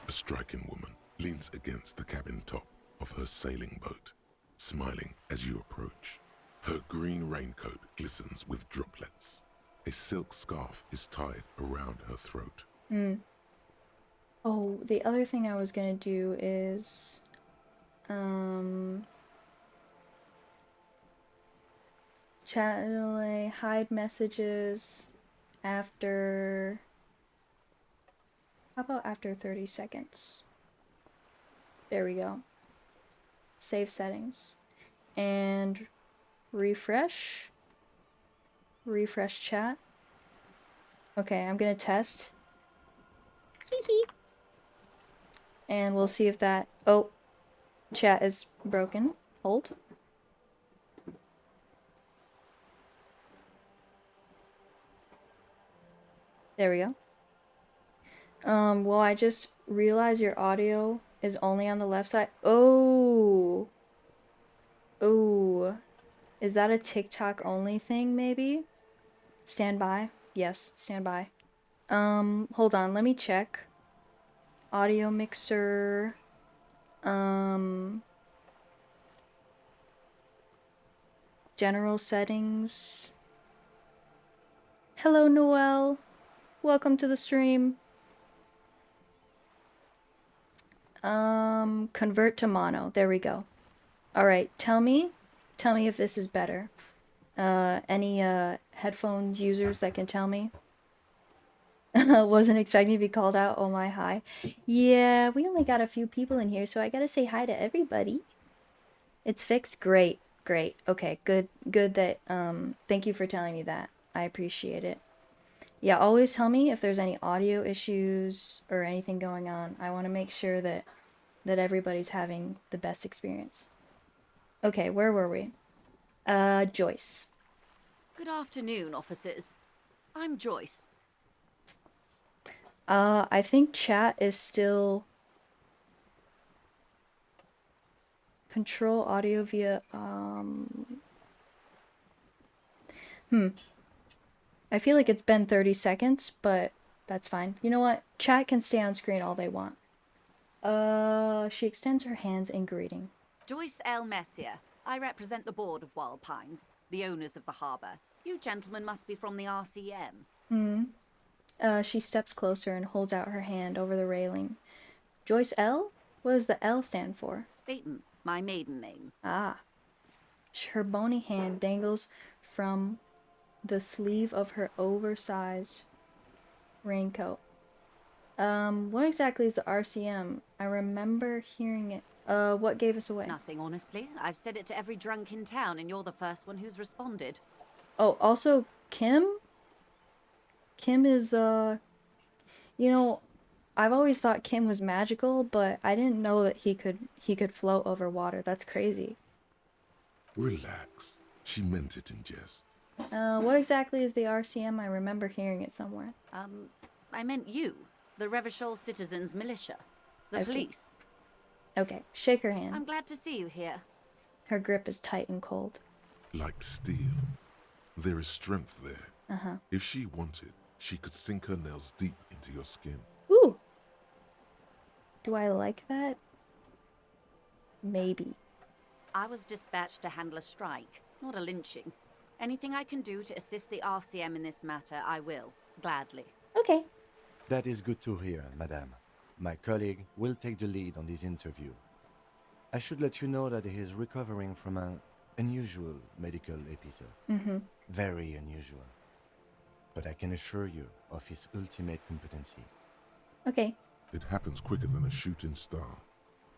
A striking woman leans against the cabin top of her sailing boat, smiling as you approach. Her green raincoat glistens with droplets. A silk scarf is tied around her throat. Oh, the other thing I was gonna do is hide messages after, how about after 30 seconds? There we go. Save settings and refresh chat. Okay, I'm gonna test. And we'll see if that, oh, chat is broken. Hold. There we go. Well, I just realized your audio is only on the left side. Oh. Oh. Is that a TikTok only thing, maybe? Stand by. Yes, stand by. Hold on, let me check. Audio mixer. General settings. Hello, Noelle. Welcome to the stream. Convert to mono. There we go. Alright, tell me if this is better. Any headphones users that can tell me? Wasn't expecting to be called out. Oh my, hi. Yeah, we only got a few people in here, so I gotta say hi to everybody. It's fixed? Great, great. Okay, good that, thank you for telling me that. I appreciate it. Yeah, always tell me if there's any audio issues or anything going on. I want to make sure that everybody's having the best experience. Okay, where were we? Joyce. Good afternoon, officers. I'm Joyce. I think chat is still control audio via, I feel like it's been 30 seconds, but that's fine. You know what? Chat can stay on screen all they want. She extends her hands in greeting. Joyce L. Messier. I represent the board of Wild Pines, the owners of the harbour. You gentlemen must be from the RCM. She steps closer and holds out her hand over the railing. Joyce L? What does the L stand for? Leighton, my maiden name. Ah. Her bony hand dangles from the sleeve of her oversized raincoat. What exactly is the RCM? I remember hearing it What gave us away? Nothing, honestly. I've said it to every drunk in town, and you're the first one who's responded. Oh, also, Kim? Kim is, you know, I've always thought Kim was magical, but I didn't know that he could float over water. That's crazy. Relax. She meant it in jest. What exactly is the RCM? I remember hearing it somewhere. I meant you. The Revachol Citizens Militia. The Okay. police. Okay, shake her hand. I'm glad to see you here. Her grip is tight and cold. Like steel. There is strength there. Uh-huh. If she wanted, she could sink her nails deep into your skin. Ooh! Do I like that? Maybe. I was dispatched to handle a strike, not a lynching. Anything I can do to assist the RCM in this matter, I will. Gladly. Okay. That is good to hear, madame. My colleague will take the lead on this interview. I should let you know that he is recovering from an unusual medical episode. Mm-hmm. Very unusual. But I can assure you of his ultimate competency. Okay. It happens quicker than a shooting star.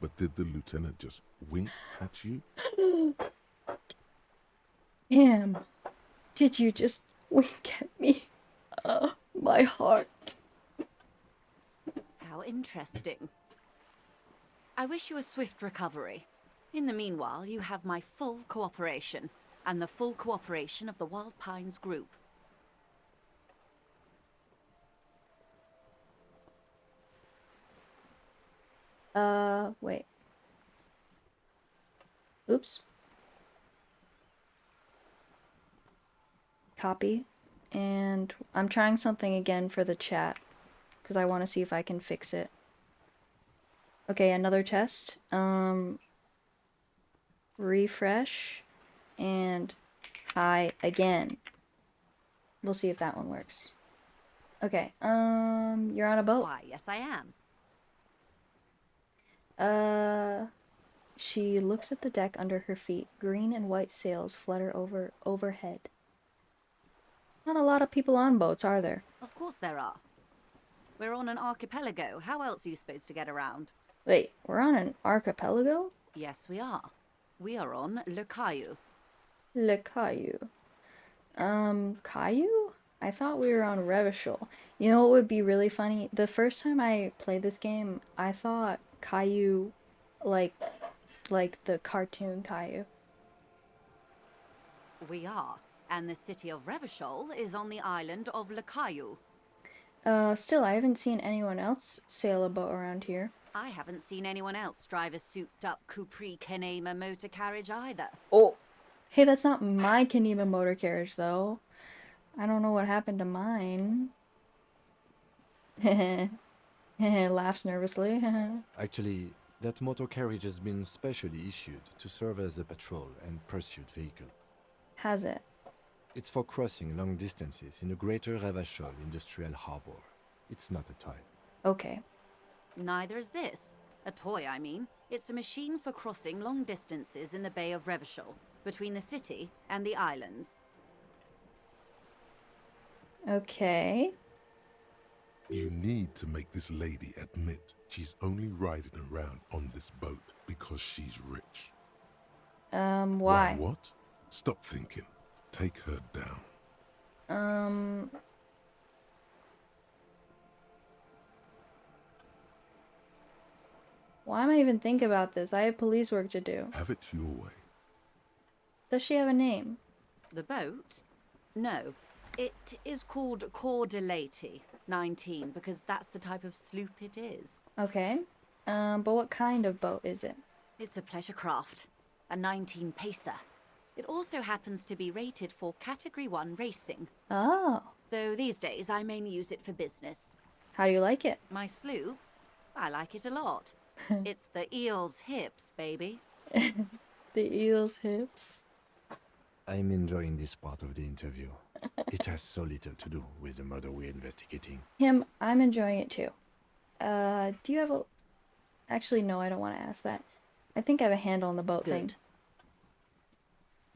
But did the lieutenant just wink at you? Am, did you just wink at me? My heart. How interesting. I wish you a swift recovery. In the meanwhile, you have my full cooperation, and the full cooperation of the Wild Pines group. Wait. Oops. Copy. And I'm trying something again for the chat, because I want to see if I can fix it. Okay, another test. Refresh. And hi again. We'll see if that one works. Okay, you're on a boat. Why, yes I am. She looks at the deck under her feet. Green and white sails flutter overhead. Not a lot of people on boats, are there? Of course there are. We're on an archipelago. How else are you supposed to get around? Wait, we're on an archipelago? Yes, we are. We are on Le Caillou. Le Caillou. Caillou? I thought we were on Revachol. You know what would be really funny? The first time I played this game, I thought Caillou, like the cartoon Caillou. We are. And the city of Revachol is on the island of Le Caillou. Still, I haven't seen anyone else sail a boat around here. I haven't seen anyone else drive a souped-up Capri Kenema motor carriage either. Oh! Hey, that's not my Kenema motor carriage, though. I don't know what happened to mine. Laughs nervously. Actually, that motor carriage has been specially issued to serve as a patrol and pursuit vehicle. Has it? It's for crossing long distances in the greater Revachol industrial harbor. It's not a toy. Okay. Neither is this. A toy, I mean. It's a machine for crossing long distances in the Bay of Revachol, between the city and the islands. Okay. You need to make this lady admit she's only riding around on this boat because she's rich. Why? What? Stop thinking. Take her down. Why am I even thinking about this? I have police work to do. Have it your way. Does she have a name? The boat? No. It is called Cor de Lady 19 because that's the type of sloop it is. Okay. But what kind of boat is it? It's a pleasure craft. A 19 pacer. It also happens to be rated for Category 1 racing. Oh. Though these days I mainly use it for business. How do you like it? My sloop? I like it a lot. It's the eel's hips, baby. The eel's hips? I'm enjoying this part of the interview. It has so little to do with the murder we're investigating. I'm enjoying it too. Do you have a... Actually, no, I don't want to ask that. I think I have a handle on the boat thing.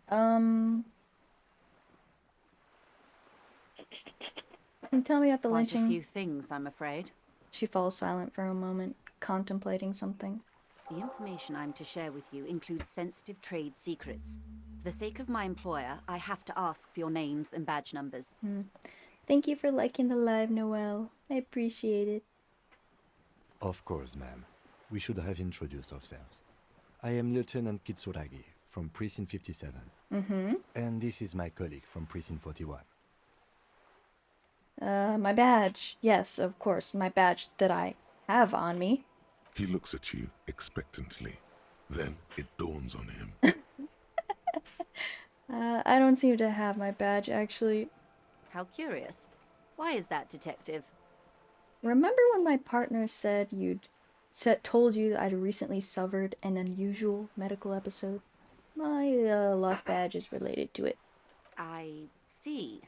Can you tell me about the Quite lynching? a few things, I'm afraid. She falls silent for a moment, contemplating something. The information I'm to share with you includes sensitive trade secrets. For the sake of my employer, I have to ask for your names and badge numbers. Thank you for liking the live, Noelle. I appreciate it. Of course, ma'am. We should have introduced ourselves. I am Lieutenant Kitsuragi from Precinct 57. And this is my colleague from Precinct 41. My badge. Yes, of course, my badge that I have on me. He looks at you expectantly. Then it dawns on him. I don't seem to have my badge, actually. How curious. Why is that, Detective? Remember when my partner told you I'd recently suffered an unusual medical episode? My lost badge is related to it. I see.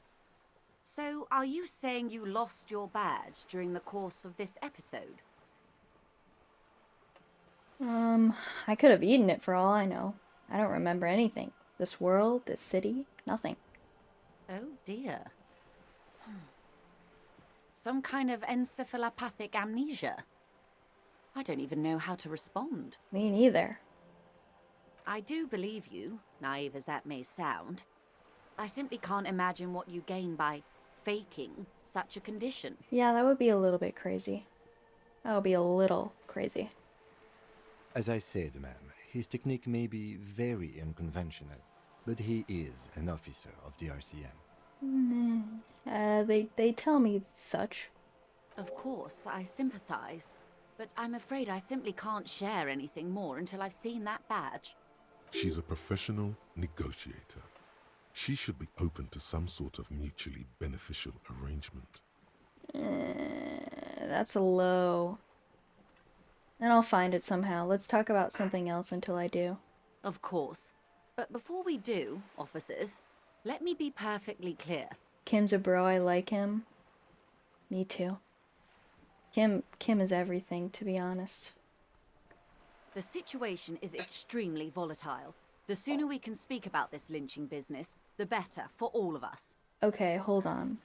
So, are you saying you lost your badge during the course of this episode? I could have eaten it for all I know. I don't remember anything. This world, this city, nothing. Oh dear. Some kind of encephalopathic amnesia. I don't even know how to respond. Me neither. I do believe you, naive as that may sound. I simply can't imagine what you gain by faking such a condition. Yeah, that would be a little bit crazy. That would be a little crazy. As I said, ma'am, his technique may be very unconventional, but he is an officer of the RCM. They tell me such. Of course, I sympathize, but I'm afraid I simply can't share anything more until I've seen that badge. She's a professional negotiator. She should be open to some sort of mutually beneficial arrangement. That's a low. And I'll find it somehow. Let's talk about something else until I do. Of course. But before we do, officers, let me be perfectly clear. Kim's a bro, I like him. Me too. Kim is everything, to be honest. The situation is extremely volatile. The sooner we can speak about this lynching business, the better for all of us. Okay, hold on.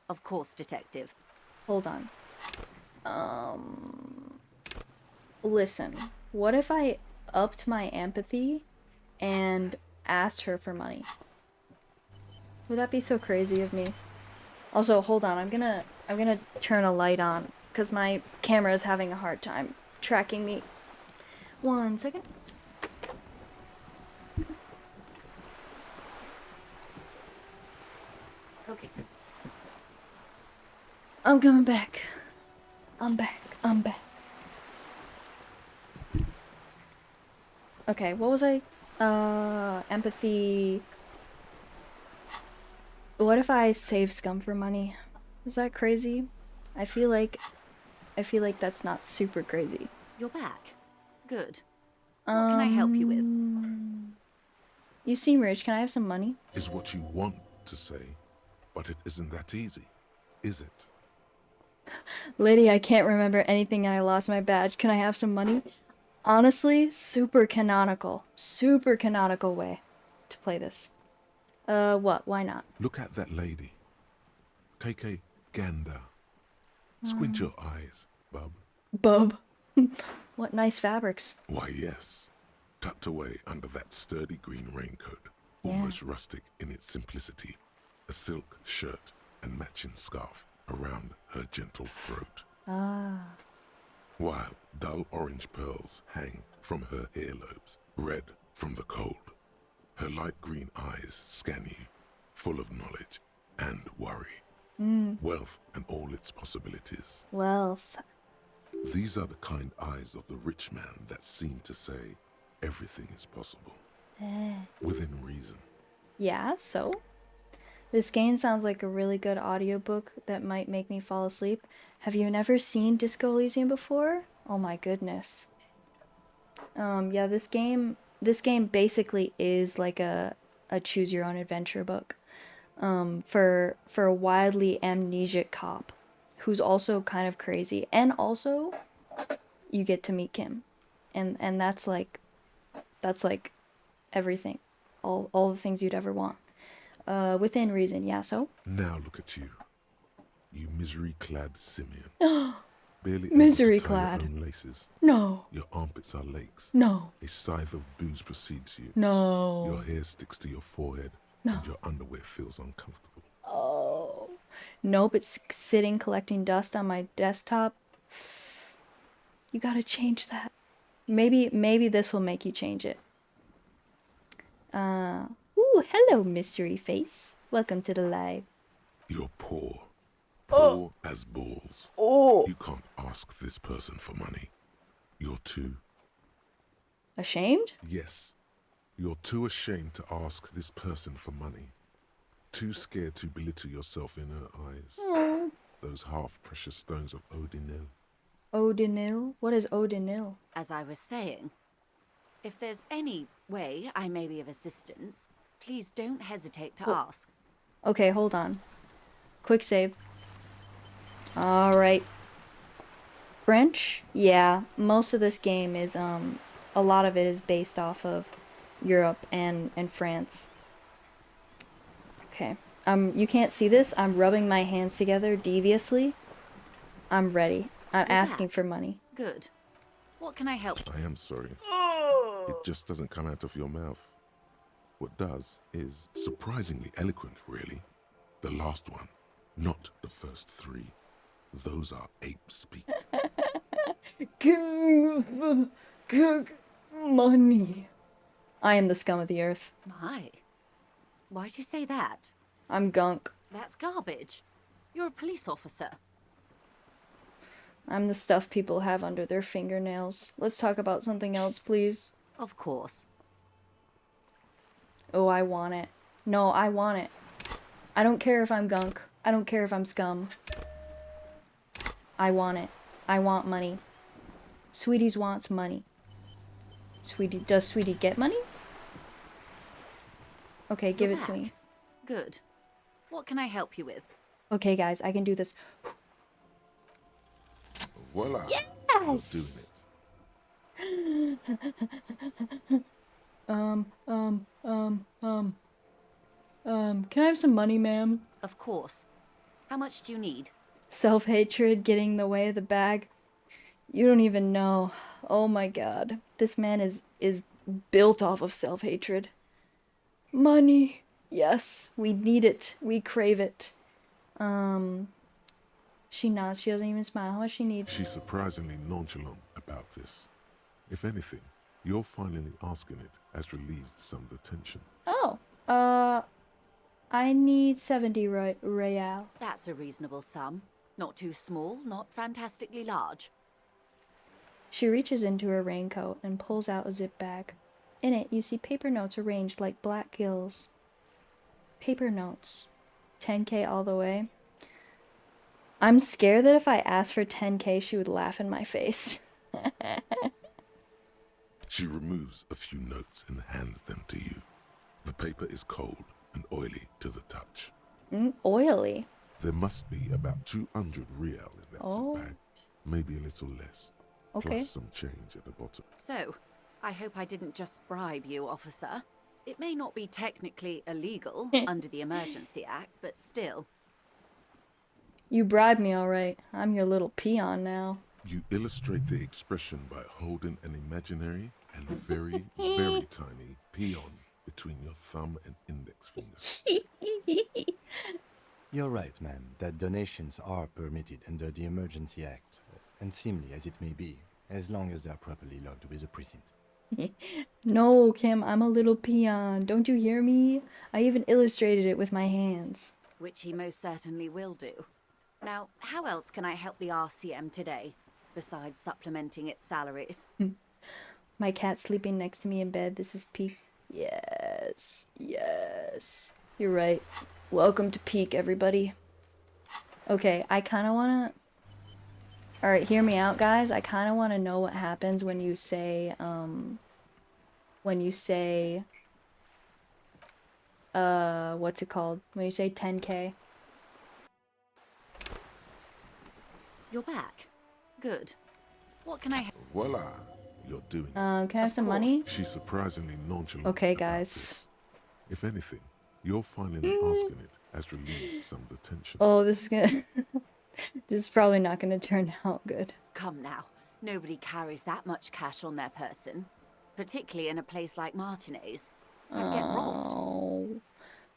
Of course, Detective. Hold on. Listen, what if I upped my empathy and asked her for money? Would that be so crazy of me? Also, hold on, I'm gonna turn a light on because my camera is having a hard time tracking me. 1 second. Okay. I'm coming back. I'm back. Okay, what was I? Empathy. What if I save scum for money? Is that crazy? I feel like that's not super crazy. You're back. Good. What can I help you with? You seem rich. Can I have some money? Is what you want to say, but it isn't that easy, is it? Lady, I can't remember anything and I lost my badge. Can I have some money? Honestly, super canonical way to play this. What? Why not? Look at that lady. Take a gander. Squint your eyes, bub. Bub. What nice fabrics. Why, yes. Tucked away under that sturdy green raincoat, almost rustic in its simplicity, a silk shirt and matching scarf around her gentle throat. While dull orange pearls hang from her earlobes, red from the cold. Her light green eyes scan you, full of knowledge and worry. Wealth and all its possibilities. Wealth. These are the kind eyes of the rich man that seem to say everything is possible. Within reason. Yeah, so? This game sounds like a really good audiobook that might make me fall asleep. Have you never seen Disco Elysium before? Oh my goodness. Yeah, this game basically is like a choose your own adventure book. For a wildly amnesic cop who's also kind of crazy, and also you get to meet Kim, and that's like everything, all the things you'd ever want, within reason. Yeah. So now look at you, you misery-clad simian. Barely able Misery to tie your clad. own laces. No. Your armpits are lakes. No. A scythe of booze precedes you. No. Your hair sticks to your forehead, No. and your underwear feels uncomfortable. Oh. Nope, it's sitting collecting dust on my desktop. You gotta change that. Maybe this will make you change it. Ooh, hello, mystery face. Welcome to the live. You're poor. Poor as balls. Oh. You can't ask this person for money. You're too... Ashamed? Yes. You're too ashamed to ask this person for money. Too scared to belittle yourself in her eyes. Oh. Those half-precious stones of Odinil. Odinil? What is Odinil? As I was saying, if there's any way I may be of assistance, please don't hesitate to ask. Okay, hold on. Quick save. Alright. French? Yeah, most of this game is, a lot of it is based off of Europe and France. Okay. You can't see this. I'm rubbing my hands together deviously. I'm ready. I'm asking for money. Good. What can I help? I am sorry. It just doesn't come out of your mouth. What does is surprisingly eloquent, really. The last one, not the first three. Those are ape speak. Money. I am the scum of the earth. My. Why'd you say that? I'm gunk. That's garbage. You're a police officer. I'm the stuff people have under their fingernails. Let's talk about something else, please. Of course. Oh, I want it. No, I want it. I don't care if I'm gunk. I don't care if I'm scum. I want it. I want money. Sweeties wants money. Does Sweetie get money? Okay, give it to me. Good. What can I help you with? Okay, guys, I can do this. Voila. Yes! Can I have some money, ma'am? Of course. How much do you need? Self-hatred getting in the way of the bag. You don't even know. Oh my god. This man is built off of self-hatred. Money. Yes, we need it. We crave it. She nods. She doesn't even smile. How much she need? She's surprisingly nonchalant about this. If anything, your finally asking it has relieved some of the tension. Oh, I need 70 real. That's a reasonable sum. Not too small, not fantastically large. She reaches into her raincoat and pulls out a zip bag. In it, you see paper notes arranged like black gills. Paper notes. 10K all the way. I'm scared that if I asked for 10K, she would laugh in my face. She removes a few notes and hands them to you. The paper is cold and oily to the touch. Oily? There must be about 200 real in that zip bag. Maybe a little less. Okay. Plus some change at the bottom. So, I hope I didn't just bribe you, officer. It may not be technically illegal under the Emergency Act, but still. You bribed me, alright. I'm your little peon now. You illustrate the expression by holding an imaginary and very, very tiny peon between your thumb and index finger. You're right, ma'am, that donations are permitted under the Emergency Act, unseemly as it may be, as long as they are properly logged with the precinct. No, Kim, I'm a little peon. Don't you hear me? I even illustrated it with my hands. Which he most certainly will do. Now, how else can I help the RCM today, besides supplementing its salaries? My cat's sleeping next to me in bed. This is peak. Yes, yes. You're right. Welcome to peak, everybody. Okay, I kind of want to... Alright, hear me out, guys. I kind of want to know what happens when you say, what's it called? When you say 10K. You're back. Good. What can I help? Voila. You're doing it. Can I have some money? She's surprisingly nonchalant. Okay, guys. If anything, you're finally asking it has relieved some of the tension. Oh, this is gonna... This is probably not going to turn out good. Come now, nobody carries that much cash on their person, particularly in a place like Martinez. I'd get robbed. Oh,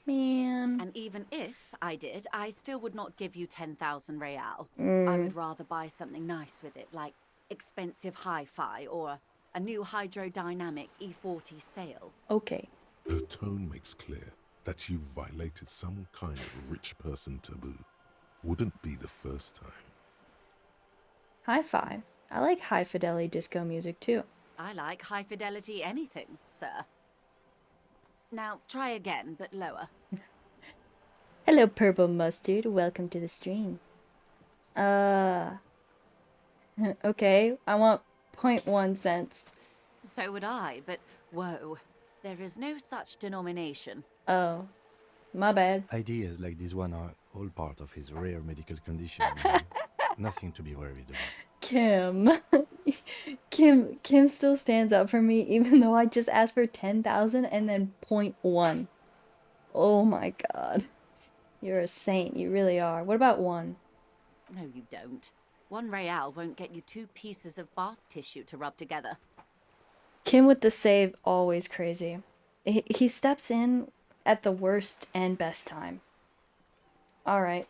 man. And even if I did, I still would not give you 10,000 real. I Mm. would rather buy something nice with it, like expensive hi-fi or a new hydrodynamic E40 sail. Okay. Her tone makes clear that you violated some kind of rich person taboo. Wouldn't be the first time. Hi-fi. I like high fidelity disco music too. I like high-fidelity anything, sir. Now, try again, but lower. Hello, Purple Mustard. Welcome to the stream. Okay. I want 0.1 cents. So would I, but whoa. There is no such denomination. Oh. My bad. Ideas like this one are all part of his rare medical condition. Nothing to be worried about. Kim. Kim still stands up for me even though I just asked for 10,000 and then 0.1. Oh my god. You're a saint. You really are. What about 1? No, you don't. 1 real won't get you 2 pieces of bath tissue to rub together. Kim with the save, always crazy. He steps in at the worst and best time. Alright.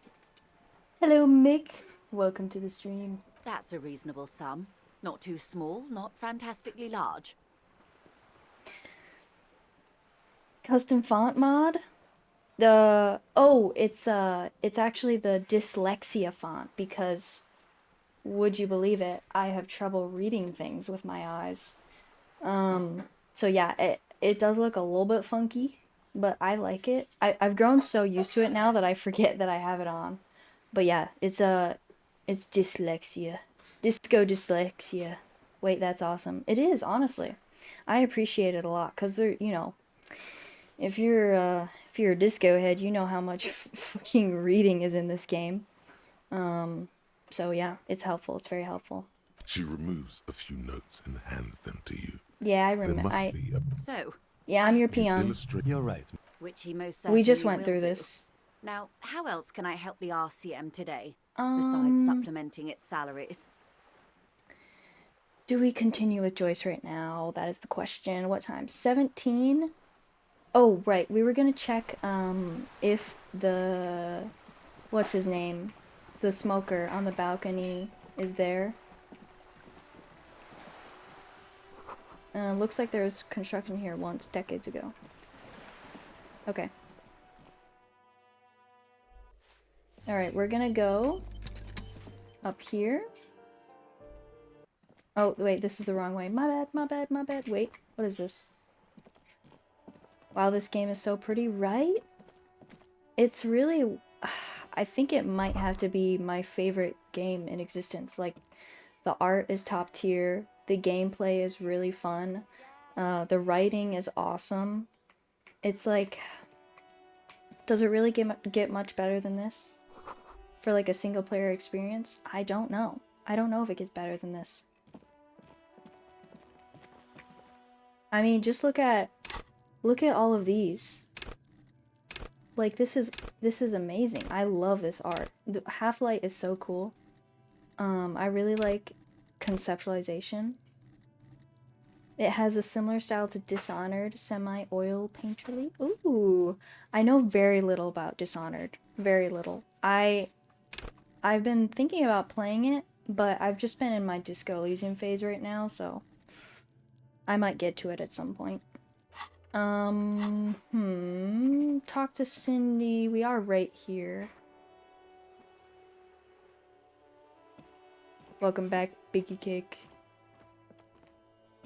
Hello, Mick. Welcome to the stream. That's a reasonable sum. Not too small, not fantastically large. Custom font mod? It's actually the dyslexia font because, would you believe it, I have trouble reading things with my eyes. So yeah, it does look a little bit funky, but I like it. I've grown so used to it now that I forget that I have it on. But yeah, it's dyslexia. Disco dyslexia. Wait, that's awesome. It is, honestly. I appreciate it a lot, because they're, you know, if you're a disco head, you know how much fucking reading is in this game. So yeah, it's helpful. It's very helpful. She removes a few notes and hands them to you. Yeah, I There remember. must be a So, Yeah, I'm your you peon. illustrate. You're right. which he most certainly We just went will through do. this. Now, how else can I help the RCM today, besides supplementing its salaries? Do we continue with Joyce right now? That is the question. What time? 17? Oh, right. We were gonna check if the what's his name? The smoker on the balcony is there. Looks like there was construction here once, decades ago. Okay. Alright, we're gonna go up here. Oh, wait, this is the wrong way. My bad, my bad, my bad. Wait, what is this? Wow, this game is so pretty, right? It's really... I think it might have to be my favorite game in existence. Like, the art is top tier. The gameplay is really fun. The writing is awesome. It's like... Does it really get much better than this? For like a single player experience? I don't know. I don't know if it gets better than this. I mean, just look at all of these. Like, this is amazing. I love this art. The Half-Light is so cool. I really like conceptualization. It has a similar style to Dishonored, semi-oil painterly. Ooh, I know very little about Dishonored. Very little. I've been thinking about playing it, but I've just been in my Disco Elysium phase right now, so I might get to it at some point. Talk to Cindy. We are right here. Welcome back, Biggie Cake.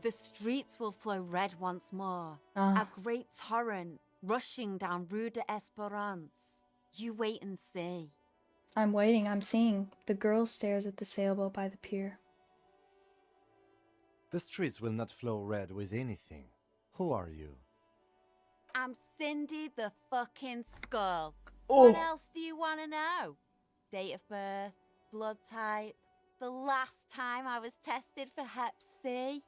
The streets will flow red once more. Ah. A great torrent rushing down Rue de Esperance. You wait and see. I'm waiting, I'm seeing. The girl stares at the sailboat by the pier. The streets will not flow red with anything. Who are you? I'm Cindy the fucking Skull. Oh. What else do you want to know? Date of birth, blood type, the last time I was tested for Hep C.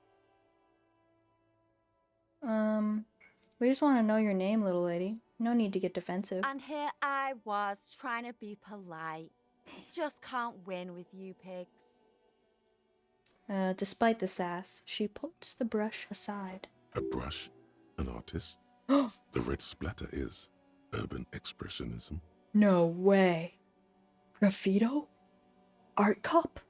We just want to know your name, little lady. No need to get defensive. And here I was trying to be polite. Just can't win with you pigs. Despite the sass, she puts the brush aside. A brush? An artist? The red splatter is urban expressionism. No way. Graffito? Art cop?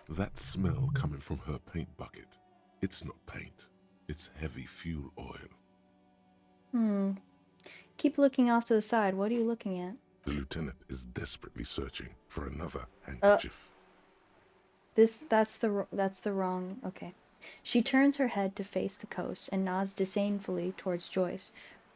That smell coming from her paint bucket. It's not paint. It's heavy fuel oil. Keep looking off to the side. What are you looking at? The lieutenant is desperately searching for another handkerchief. That's the wrong. Okay. She turns her head to face the coast and nods disdainfully towards Joyce,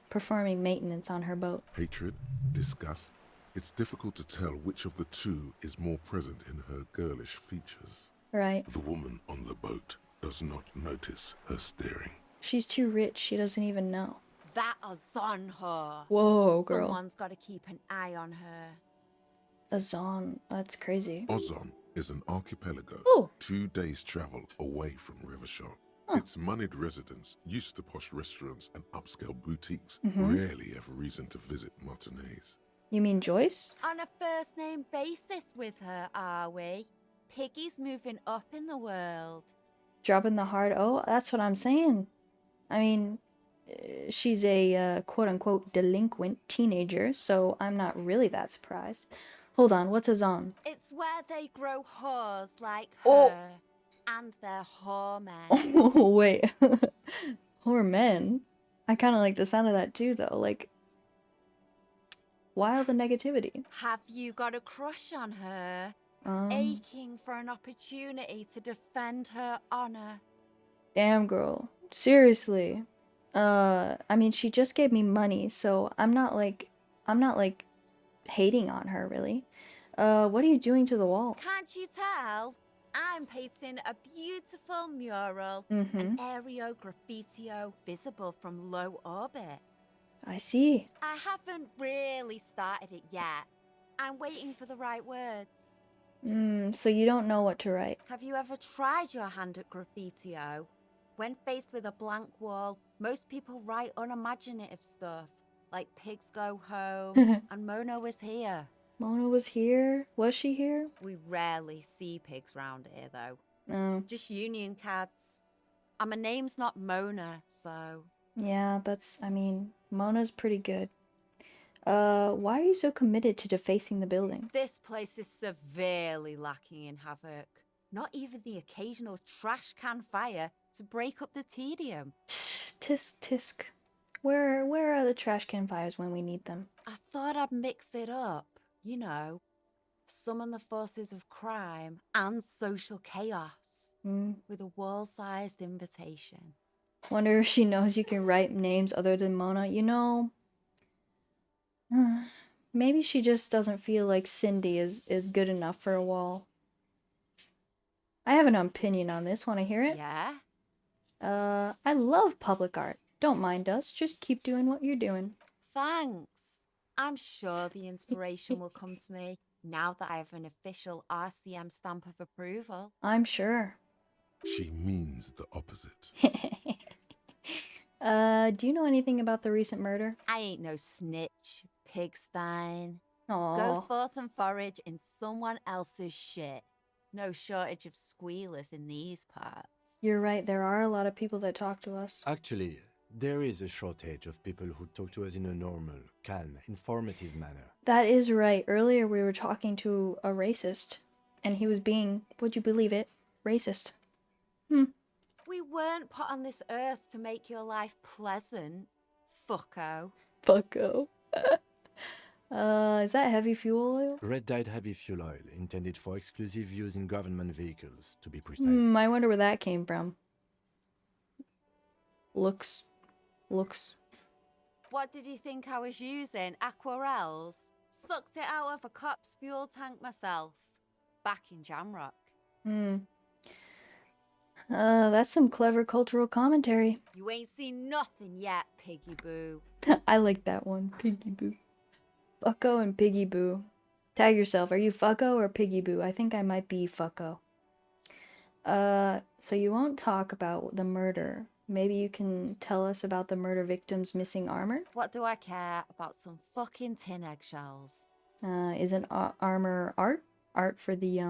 performing maintenance on her boat. Hatred, disgust. It's difficult to tell which of the two is more present in her girlish features. Right. The woman on the boat does not notice her staring. She's too rich. She doesn't even know. That is on her. Whoa, girl. Someone's got to keep an eye on her. Azon. That's crazy. Ozon is an archipelago, Ooh. 2 days' travel away from Rivershaw. Its moneyed residents, used to posh restaurants and upscale boutiques, rarely have reason to visit Martinez. You mean Joyce? On a first name basis with her, are we? Piggy's moving up in the world. Dropping the hard O? That's what I'm saying. I mean, she's a quote-unquote delinquent teenager, so I'm not really that surprised. Hold on, what's Azon? It's where they grow whores like her. Oh. And they're whore men. Oh, wait. Whore men? I kind of like the sound of that too, though. Like, why all the negativity? Have you got a crush on her? Aching for an opportunity to defend her honor. Damn, girl. Seriously. I mean, she just gave me money, so I'm not like hating on her, really. What are you doing to the wall? Can't you tell? I'm painting a beautiful mural, an aereo graffitio visible from low orbit. I see. I haven't really started it yet. I'm waiting for the right words. So you don't know what to write. Have you ever tried your hand at graffitio? When faced with a blank wall, most people write unimaginative stuff, like pigs go home, and Mona was here. Mona was here? Was she here? We rarely see pigs round here, though. No. Just union cats. And my name's not Mona, so... Yeah, I mean, Mona's pretty good. Why are you so committed to defacing the building? This place is severely lacking in havoc. Not even the occasional trash can fire to break up the tedium. Tisk. Where are the trash can fires when we need them? I thought I'd mix it up. You know, summon the forces of crime and social chaos with a wall-sized invitation. Wonder if she knows you can write names other than Mona. You know, maybe she just doesn't feel like Cindy is good enough for a wall. I have an opinion on this. Want to hear it? Yeah? I love public art. Don't mind us. Just keep doing what you're doing. Thanks. I'm sure the inspiration will come to me now that I have an official RCM stamp of approval. I'm sure. She means the opposite. Do you know anything about the recent murder? I ain't no snitch, pigstein. Aww. Go forth and forage in someone else's shit. No shortage of squealers in these parts. You're right, there are a lot of people that talk to us. Actually, there is a shortage of people who talk to us in a normal, calm, informative manner. That is right. Earlier we were talking to a racist, and he was being, would you believe it, racist. We weren't put on this earth to make your life pleasant, fucko. Fucko. Is that heavy fuel oil? Red-dyed heavy fuel oil, intended for exclusive use in government vehicles, to be precise. I wonder where that came from. Looks. What did you think I was using? Aquarels? Sucked it out of a cop's fuel tank myself. Back in Jamrock. That's some clever cultural commentary. You ain't seen nothing yet, Piggy Boo. I like that one, Piggy Boo. Fucko and Piggy Boo. Tag yourself. Are you Fucko or Piggy Boo? I think I might be Fucko. So you won't talk about the murder. Maybe you can tell us about the murder victim's missing armor? What do I care about some fucking tin eggshells? Isn't armor art? Art for the,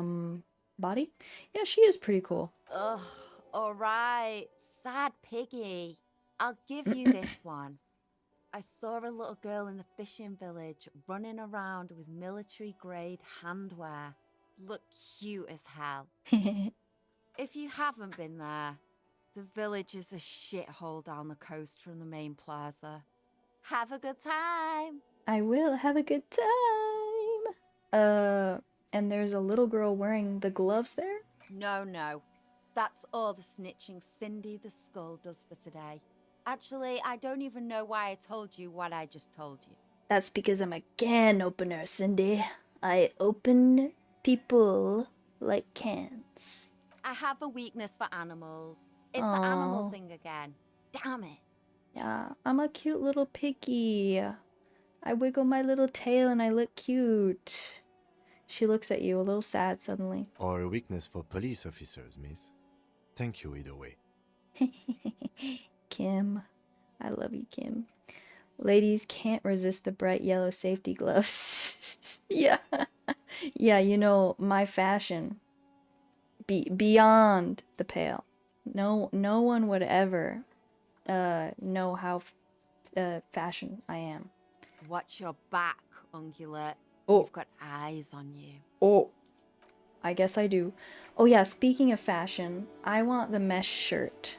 body? Yeah, she is pretty cool. Ugh, alright. Sad piggy. I'll give you this one. I saw a little girl in the fishing village running around with military grade handwear. Look cute as hell. If you haven't been there, the village is a shithole down the coast from the main plaza. Have a good time. I will have a good time. And there's a little girl wearing the gloves there? No. That's all the snitching Cindy the Skull does for today. Actually, I don't even know why I told you what I just told you. That's because I'm a can opener, Cindy. I open people like cans. I have a weakness for animals. It's the animal thing again. Damn it. Yeah, I'm a cute little piggy. I wiggle my little tail and I look cute. She looks at you a little sad suddenly. Or a weakness for police officers, miss. Thank you either way. Kim. I love you, Kim. Ladies can't resist the bright yellow safety gloves. Yeah. Yeah, you know, my fashion. Beyond the pale. No one would ever know how fashion I am. Watch your back, ungulate. Oh. You've got eyes on you. Oh. I guess I do. Oh yeah, speaking of fashion, I want the mesh shirt.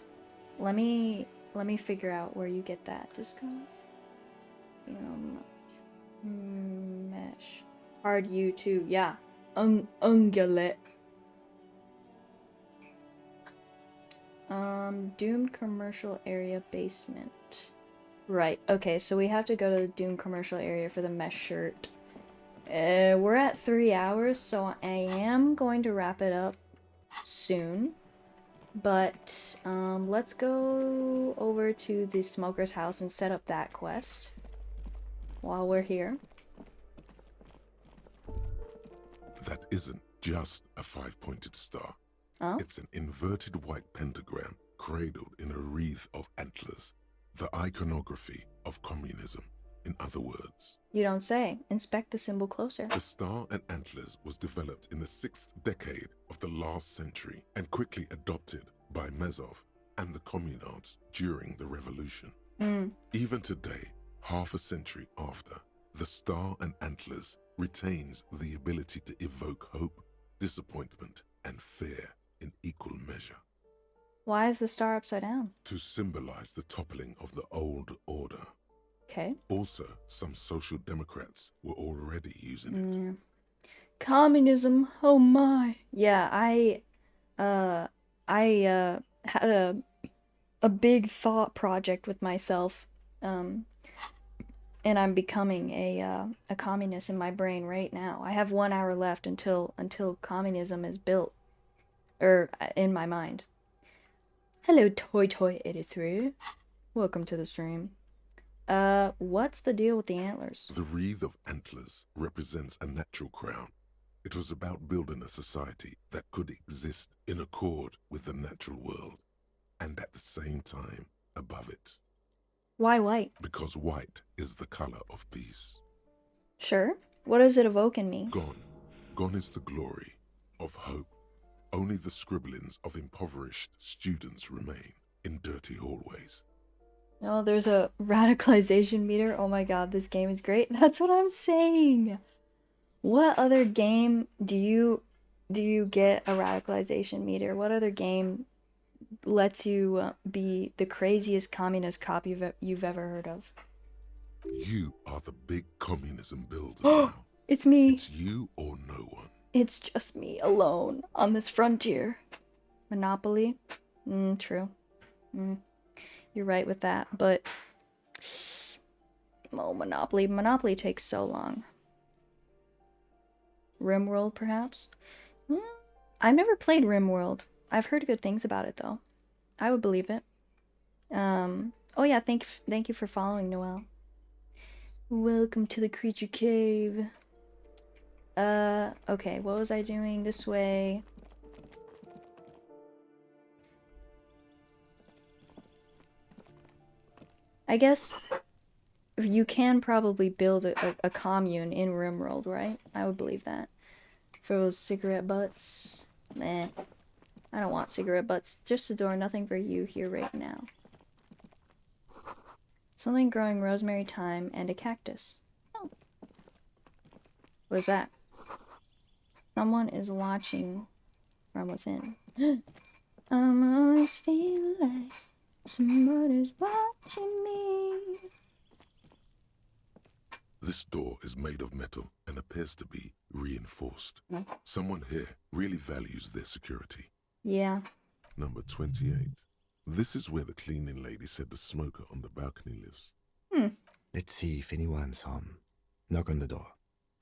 Let me figure out where you get that. Just go. Mesh. Hard U too. Yeah. Ungulate. Doomed commercial area basement. Right. Okay, so we have to go to the Doomed commercial area for the mesh shirt. We're at 3 hours, so I am going to wrap it up soon. But let's go over to the smoker's house and set up that quest while we're here. That isn't just a 5-pointed star. Oh? It's an inverted white pentagram cradled in a wreath of antlers. The iconography of communism, in other words. You don't say. Inspect the symbol closer. The star and antlers was developed in the 6th decade of the last century and quickly adopted by Mezov and the communards during the revolution. Even today, half a century after, the star and antlers retains the ability to evoke hope, disappointment, and fear in equal measure. Why is the star upside down? To symbolize the toppling of the old order. Okay. Also, some social democrats were already using it. Communism, oh my. Yeah, I had a big thought project with myself, and I'm becoming a communist in my brain right now. I have 1 hour left until communism is built, in my mind. Hello, Toy83. Welcome to the stream. What's the deal with the antlers? The wreath of antlers represents a natural crown. It was about building a society that could exist in accord with the natural world, and at the same time, above it. Why white? Because white is the color of peace. Sure. What does it evoke in me? Gone is the glory of hope. Only the scribblings of impoverished students remain in dirty hallways. Oh, there's a radicalization meter. Oh my god, this game is great. That's what I'm saying. What other game do you get a radicalization meter? What other game lets you be the craziest communist cop you've ever heard of? You are the big communism builder now. It's me. It's you or no one. It's just me alone on this frontier. Monopoly? True. You're right with that, but oh, Monopoly. Monopoly takes so long. RimWorld, perhaps? I've never played RimWorld. I've heard good things about it, though. I would believe it. Oh yeah, thank you for following, Noelle. Welcome to the Creature Cave. Okay, what was I doing? This way. I guess you can probably build a commune in RimWorld, right? I would believe that. For those cigarette butts, nah. I don't want cigarette butts. Just a door, nothing for you here right now. Something growing rosemary, thyme, and a cactus. Oh. What is that? Someone is watching from within. I'm always feeling like somebody's watching me. This door is made of metal and appears to be reinforced. Someone here really values their security. Yeah. Number 28. This is where the cleaning lady said the smoker on the balcony lives. Let's see if anyone's home. Knock on the door.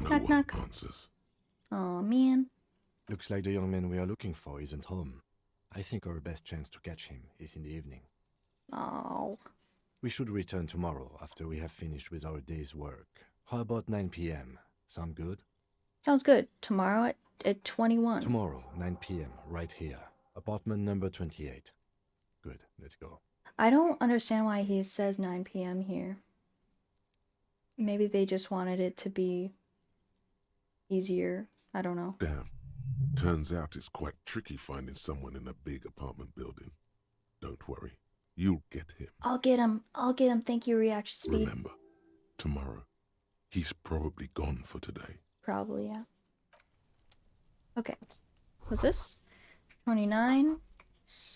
No Knock, one knock. answers. Oh man. Looks like the young man we are looking for isn't home. I think our best chance to catch him is in the evening. Oh. We should return tomorrow after we have finished with our day's work. How about 9 p.m.? Sound good? Sounds good. Tomorrow at 21. Tomorrow, 9 p.m., right here. Apartment number 28. Good, let's go. I don't understand why he says 9 p.m. here. Maybe they just wanted it to be easier. I don't know. Damn. Turns out it's quite tricky finding someone in a big apartment building. Don't worry. You'll get him. I'll get him. I'll get him. Thank you, reaction speed. Remember, tomorrow. He's probably gone for today. Probably, yeah. Okay. What's this? 29.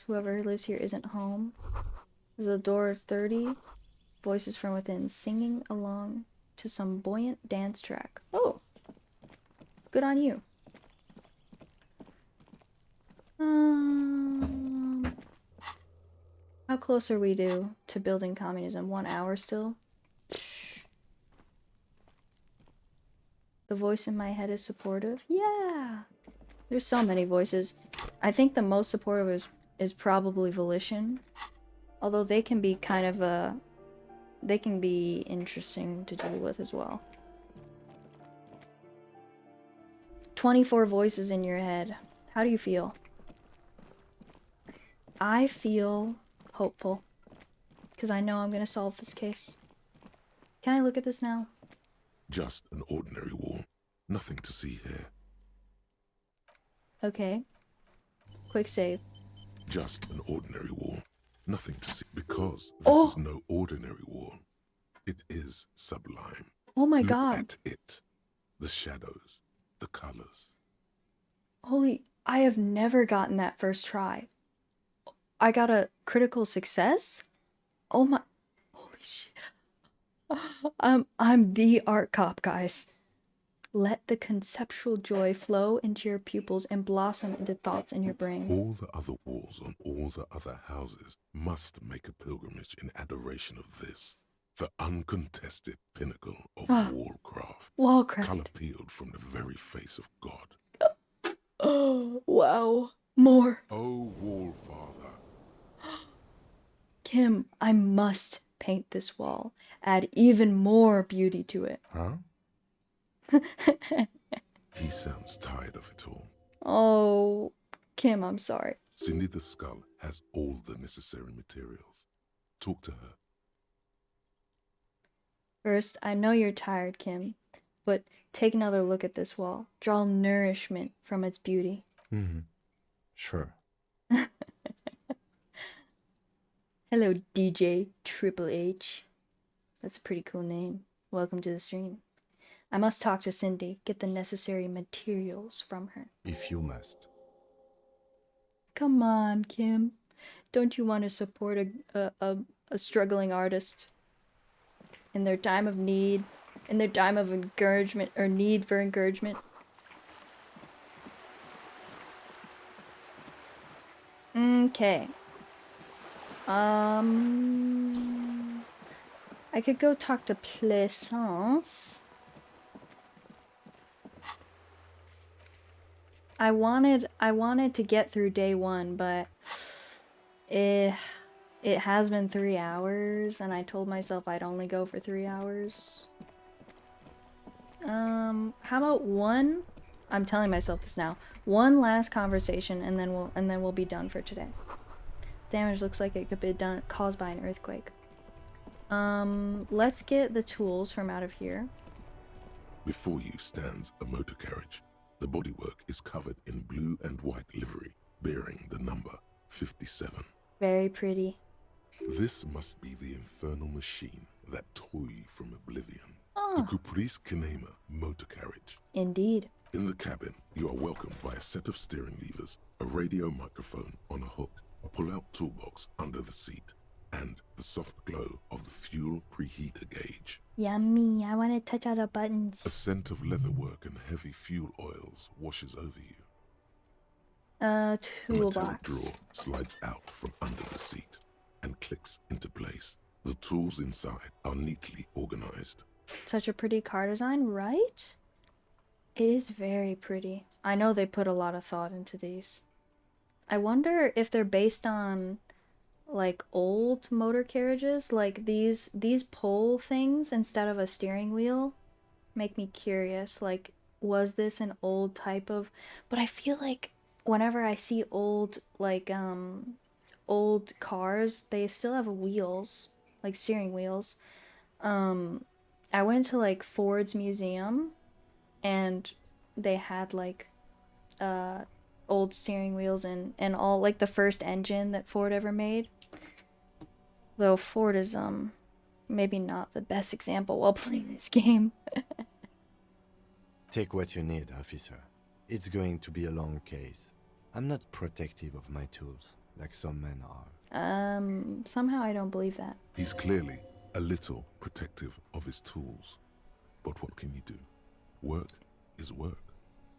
Whoever lives here isn't home. There's a door 30. Voices from within singing along to some buoyant dance track. Oh. Good on you. How close are we to building communism? 1 hour still? The voice in my head is supportive? Yeah! There's so many voices. I think the most supportive is probably Volition. Although they can be kind of they can be interesting to deal with as well. 24 voices in your head. How do you feel? I feel hopeful. Because I know I'm going to solve this case. Can I look at this now? Just an ordinary wall. Nothing to see here. Okay. Quick save. Just an ordinary wall. Nothing to see. Because this is no ordinary wall. It is sublime. Oh my Look god. at it. The shadows. The colors. Holy, I have never gotten that first try. I got a critical success? Oh my, holy shit. I'm the art cop, guys. Let the conceptual joy flow into your pupils and blossom into thoughts in your brain. All the other walls on all the other houses must make a pilgrimage in adoration of this. The uncontested pinnacle of wallcraft. Wallcraft. Color peeled from the very face of God. Oh, wow. More. Oh, Wallfather. Kim, I must paint this wall. Add even more beauty to it. Huh? He sounds tired of it all. Oh, Kim, I'm sorry. Cindy the Skull has all the necessary materials. Talk to her. First, I know you're tired, Kim, but take another look at this wall. Draw nourishment from its beauty. Mm-hmm. Sure. Hello, DJ Triple H. That's a pretty cool name. Welcome to the stream. I must talk to Cindy, get the necessary materials from her. If you must. Come on, Kim. Don't you want to support a struggling artist in their time of need, in their time of encouragement or need for encouragement? Okay. I could go talk to Plaisance. I wanted to get through day 1, but it has been 3 hours, and I told myself I'd only go for 3 hours. How about one? I'm telling myself this now. One last conversation, and then we'll be done for today. Damage looks like it could be done caused by an earthquake. Let's get the tools from out of here. Before you stands a motor carriage. The bodywork is covered in blue and white livery, bearing the number 57. Very pretty. This must be the infernal machine that tore you from oblivion. Oh. The Caprice Kinema motor carriage. Indeed. In the cabin, you are welcomed by a set of steering levers, a radio microphone on a hook, a pull-out toolbox under the seat, and the soft glow of the fuel preheater gauge. Yummy, I want to touch all the buttons. A scent of leatherwork and heavy fuel oils washes over you. Toolbox. A metallic drawer slides out from under the seat and clicks into place. The tools inside are neatly organized. Such a pretty car design, right? It is very pretty. I know they put a lot of thought into these. I wonder if they're based on like old motor carriages, like these pull things instead of a steering wheel make me curious. Like, was this an old type of, but I feel like whenever I see old old cars, they still have wheels, like steering wheels. I went to like Ford's museum and they had like old steering wheels and all, like the first engine that Ford ever made. Though Ford is maybe not the best example while playing this game. Take what you need, officer. It's going to be a long case. I'm not protective of my tools, like some men are. Somehow I don't believe that. He's clearly a little protective of his tools. But what can you do? Work is work.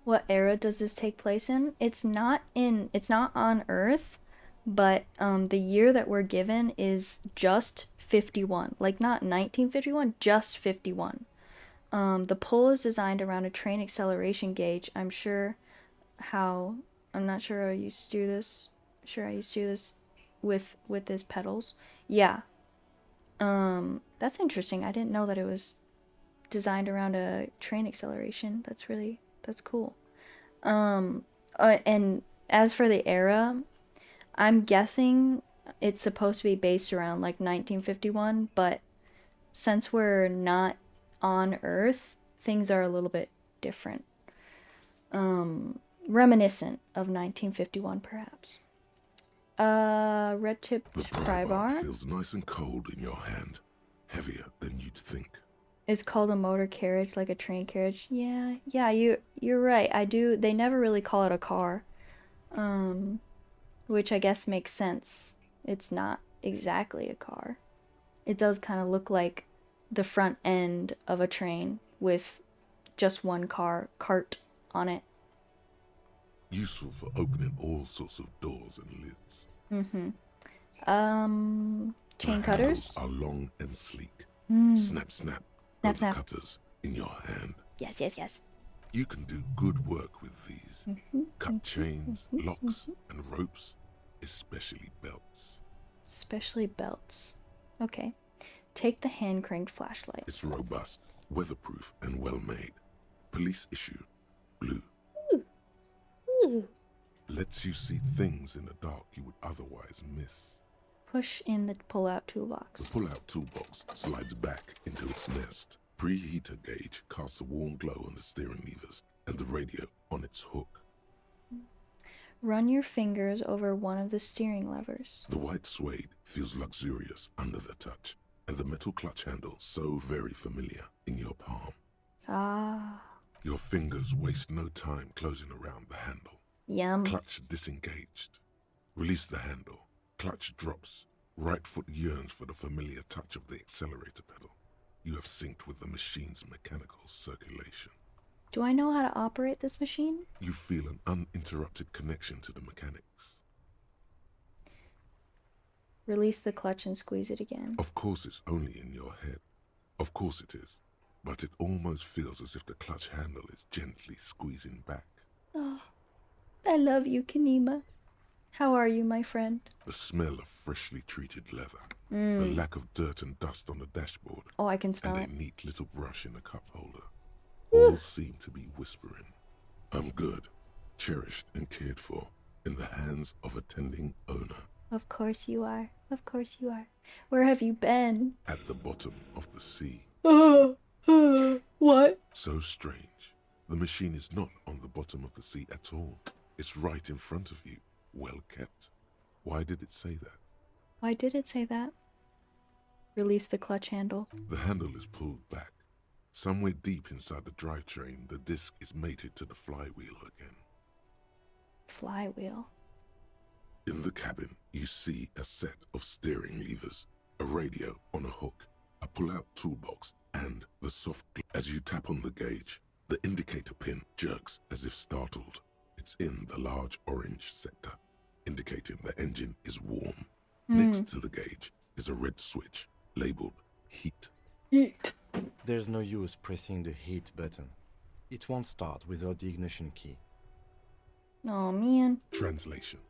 What era does this take place in? It's not on Earth, but the year that we're given is just 51. Like not 1951, just 51. The pull is designed around a train acceleration gauge. I'm not sure I used to do this. Sure, I used to do this with his pedals. Yeah. That's interesting. I didn't know that it was designed around a train acceleration. That's cool. And as for the era, I'm guessing it's supposed to be based around like 1951, but since we're not on Earth, things are a little bit different. Reminiscent of 1951, perhaps. Red-tipped pry bar feels nice and cold in your hand, heavier than you'd think. It's called a motor carriage, like a train carriage. Yeah, you're right. They never really call it a car. Which I guess makes sense. It's not exactly a car. It does kind of look like the front end of a train with just one cart on it. Useful for opening all sorts of doors and lids. Chain cutters are long and sleek. Snap, Snap, snap. Cutters in your hand. Yes. You can do good work with these. Cut chains, locks, and ropes, especially belts. Especially belts. Okay. Take the hand-cranked flashlight. It's robust, weatherproof, and well-made. Police issue, blue. Ooh. Lets you see things in the dark you would otherwise miss. Push in the pull-out toolbox. The pull-out toolbox slides back into its nest. Preheater gauge casts a warm glow on the steering levers and the radio on its hook. Run your fingers over one of the steering levers. The white suede feels luxurious under the touch, and the metal clutch handle so very familiar in your palm. Ah. Your fingers waste no time closing around the handle. Yum. Clutch disengaged. Release the handle. Clutch drops. Right foot yearns for the familiar touch of the accelerator pedal. You have synced with the machine's mechanical circulation. Do I know how to operate this machine? You feel an uninterrupted connection to the mechanics. Release the clutch and squeeze it again. Of course it's only in your head. Of course it is. But it almost feels as if the clutch handle is gently squeezing back. Oh, I love you, Kinema. How are you, my friend? The smell of freshly treated leather. The lack of dirt and dust on the dashboard. Oh, I can smell and it. And a neat little brush in the cup holder. All seem to be whispering, I'm good, cherished and cared for, in the hands of a tending owner. Of course you are. Of course you are. Where have you been? At the bottom of the sea. What? So strange. The machine is not on the bottom of the sea at all. It's right in front of you, well kept. Why did it say that? Why did it say that? Release the clutch handle. The handle is pulled back. Somewhere deep inside the drivetrain, the disc is mated to the flywheel again. Flywheel. In the cabin, you see a set of steering levers, a radio on a hook, a pull-out toolbox, and the soft... As you tap on the gauge, the indicator pin jerks as if startled. It's in the large orange sector, indicating the engine is warm. Next to the gauge is a red switch, labeled heat. Heat. There's no use pressing the heat button. It won't start without the ignition key. Oh, man. Translation.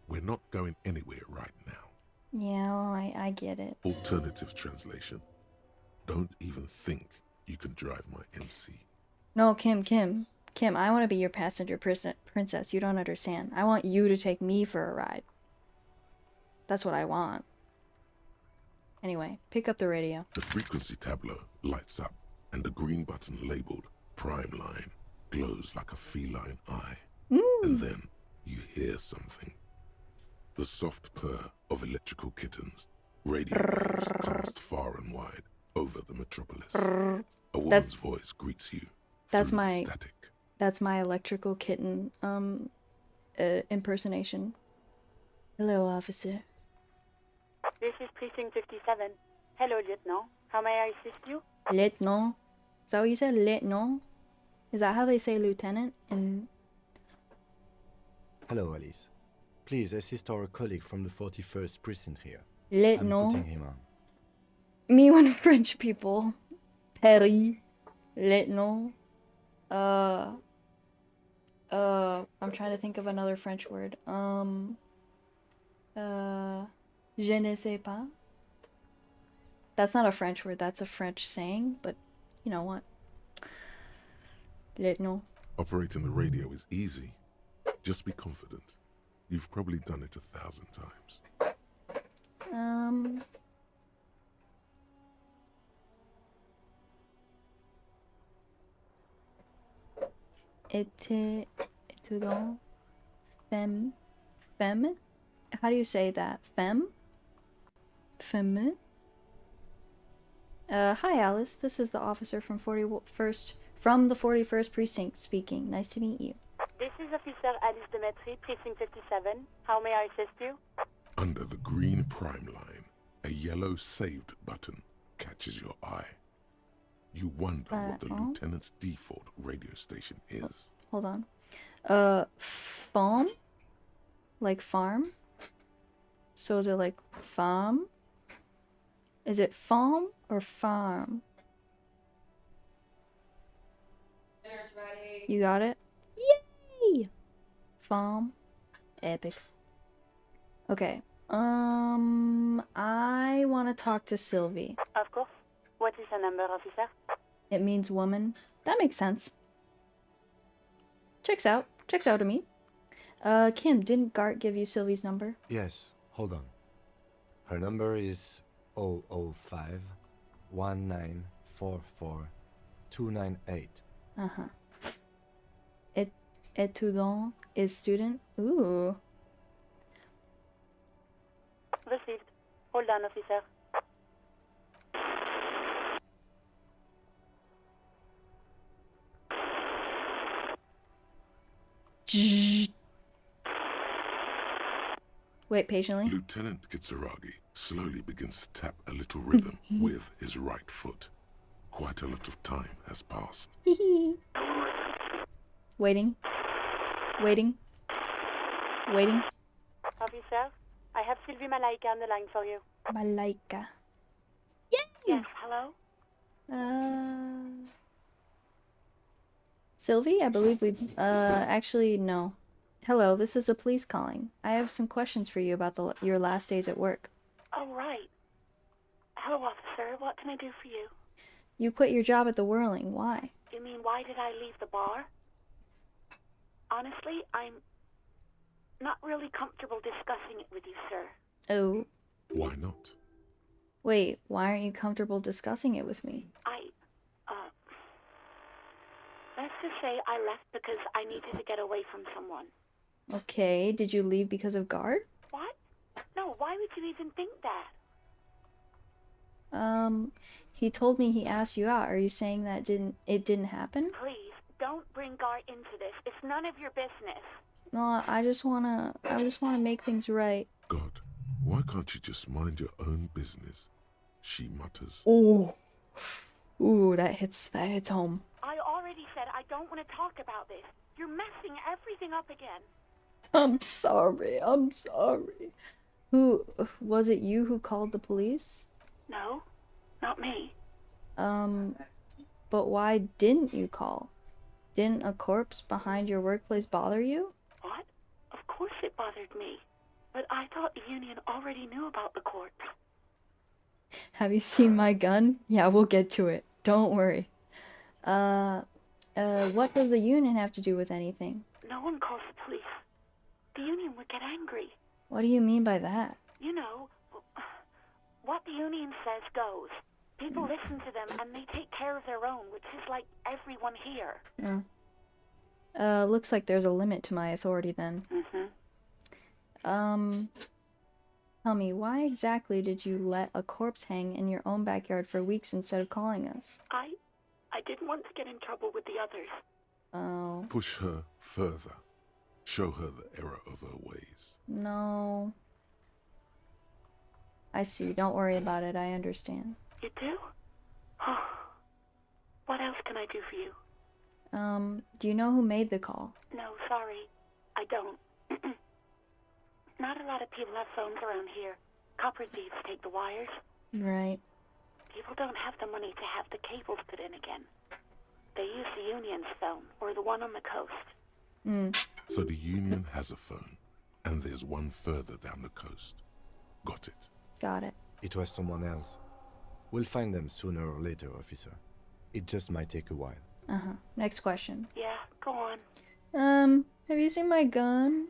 We're not going anywhere right now. Yeah, I get it. Alternative translation. Don't even think you can drive my MC. No, Kim, I want to be your passenger princess. You don't understand. I want you to take me for a ride. That's what I want. Anyway, pick up the radio. The frequency tableau lights up, and the green button labeled Prime Line glows like a feline eye. And then you hear something. The soft purr of electrical kittens. Radio waves cast far and wide over the metropolis. A woman's voice greets you through the static. That's my electrical kitten impersonation. Hello, officer. This is Precinct 57. Hello, Lieutenant. How may I assist you? Lieutenant? Is that what you said? Lieutenant? Is that how they say lieutenant? And Hello, Alice. Please assist our colleague from the 41st precinct here. Lieutenant. I'm putting him on. Me when French people. Paris. Lieutenant. I'm trying to think of another French word. Je ne sais pas. That's not a French word, that's a French saying, but you know what? Lieutenant. Operating the radio is easy. Just be confident. You've probably done it 1,000 times. Étudiant. Femme. How do you say that? Femme? Hi Alice, this is the officer from the 41st precinct speaking. Nice to meet you. This is Officer Alice Demetri, Precinct 57. How may I assist you? Under the green prime line, a yellow saved button catches your eye. You wonder what the lieutenant's default radio station is. Hold on. Farm? Like farm? So is it like farm? Is it farm or farm? Dinner's ready. You got it? Yay! Farm. Epic. Okay. I want to talk to Sylvie. Of course. What is the number, officer? It means woman. That makes sense. Checks out. Checks out to me. Kim, didn't Gart give you Sylvie's number? Yes, hold on. Her number is 005 1944 298. Uh-huh. Étudiant is student? Ooh. Received. Hold on, officer. Wait patiently. Lieutenant Kitsuragi slowly begins to tap a little rhythm with his right foot. Quite a lot of time has passed. Waiting. Officer, I have Sylvie Malaika on the line for you. Malaika. Yes, hello? Sylvie, I believe we actually, no. Hello, this is the police calling. I have some questions for you about your last days at work. Oh, right. Hello, officer. What can I do for you? You quit your job at the Whirling. Why? You mean, why did I leave the bar? Honestly, I'm not really comfortable discussing it with you, sir. Oh. Why not? Wait, why aren't you comfortable discussing it with me? Let's just say I left because I needed to get away from someone. Okay, did you leave because of guard? What? No, why would you even think that? He told me he asked you out. Are you saying that it didn't happen? Please, don't bring Gar into this. It's none of your business. No, I just wanna make things right. God, why can't you just mind your own business? She mutters. Ooh. Ooh, that hits home. I already said I don't want to talk about this. You're messing everything up again. I'm sorry. Who was it, you who called the police? No, not me. But why didn't you call? Didn't a corpse behind your workplace bother you? What? Of course it bothered me. But I thought the union already knew about the corpse. Have you seen my gun? Yeah, we'll get to it. Don't worry. What does the union have to do with anything? No one calls the police. The union would get angry. What do you mean by that? You know, what the union says goes. People listen to them and they take care of their own, which is like everyone here. Oh. Looks like there's a limit to my authority then. Tell me, why exactly did you let a corpse hang in your own backyard for weeks instead of calling us? I didn't want to get in trouble with the others. Oh. Push her further. Show her the error of her ways. No. I see. Don't worry about it. I understand. You do? What else can I do for you? Do you know who made the call? No, sorry. I don't. Not a lot of people have phones around here. Copper thieves take the wires. Right. People don't have the money to have the cables put in again. They use the union's phone, or the one on the coast. So the union has a phone, and there's one further down the coast. Got it. Got it. It was someone else. We'll find them sooner or later, officer. It just might take a while. Next question. Yeah, go on. Have you seen my gun?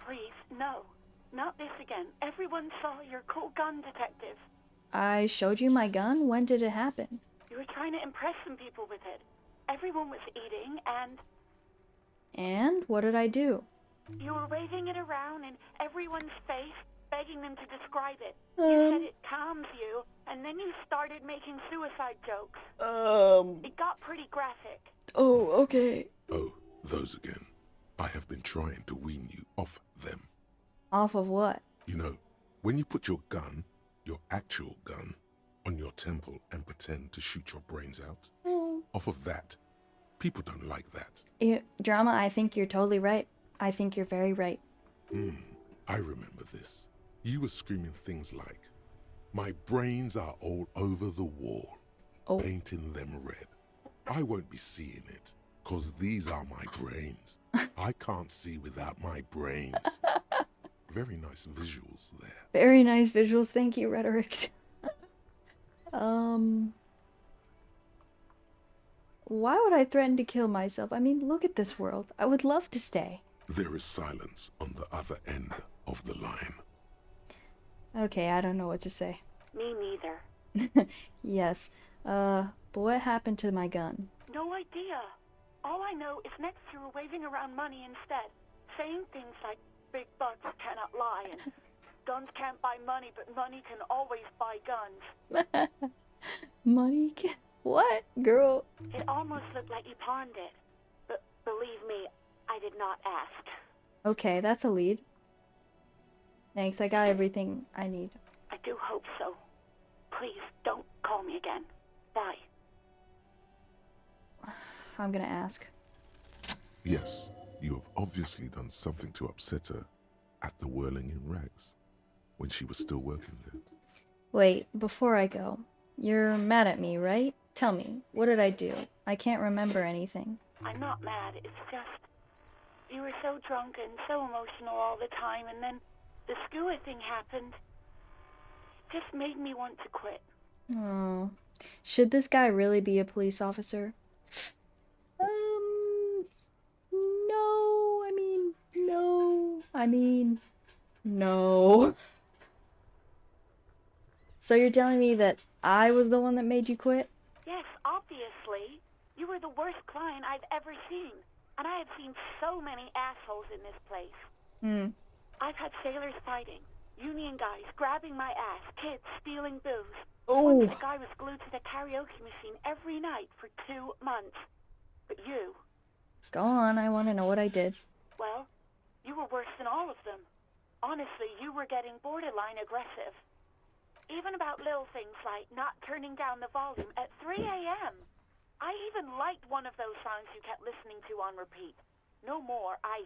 Please, no. Not this again. Everyone saw your cool gun, detective. I showed you my gun? When did it happen? You were trying to impress some people with it. Everyone was eating, and And? What did I do? you were waving it around in everyone's face, begging them to describe it. You said it calms you, and then you started making suicide jokes. It got pretty graphic. Oh, okay. Oh, those again. I have been trying to wean you off them. Off of what? You know, when you put your gun, your actual gun, on your temple and pretend to shoot your brains out, off of that, people don't like that. Drama, I think you're totally right. I think you're very right. I remember this. You were screaming things like, "My brains are all over the wall," painting them red. I won't be seeing it, 'cause these are my brains. I can't see without my brains. Very nice visuals there. Very nice visuals. Thank you, Rhetoric. Why would I threaten to kill myself? I mean, look at this world. I would love to stay. There is silence on the other end of the line. Okay, I don't know what to say. Me neither. Yes. But what happened to my gun? No idea. All I know is next you were waving around money instead, saying things like, "Big bucks cannot lie," and "Guns can't buy money, but money can always buy guns." Money can... What? Girl. It almost looked like you pawned it. But believe me, I did not ask. Okay, that's a lead. Thanks, I got everything I need. I do hope so. Please, don't call me again. Bye. I'm gonna ask. Yes, you have obviously done something to upset her at the Whirling in Rags, when she was still working there. Wait, before I go, you're mad at me, right? Tell me, what did I do? I can't remember anything. I'm not mad, it's just... you were so drunk and so emotional all the time, and then the skua thing happened. It just made me want to quit. Oh. Should this guy really be a police officer? No. I mean, no. So you're telling me that I was the one that made you quit? Yes, obviously. You were the worst client I've ever seen. And I have seen so many assholes in this place. Hmm. I've had sailors fighting, union guys grabbing my ass, kids stealing booze. Oh. Once a guy was glued to the karaoke machine every night for 2 months. But you, Go on, I want to know what I did. well, you were worse than all of them. Honestly, you were getting borderline aggressive. Even about little things like not turning down the volume at 3 a.m. I even liked one of those songs you kept listening to on repeat. No more. I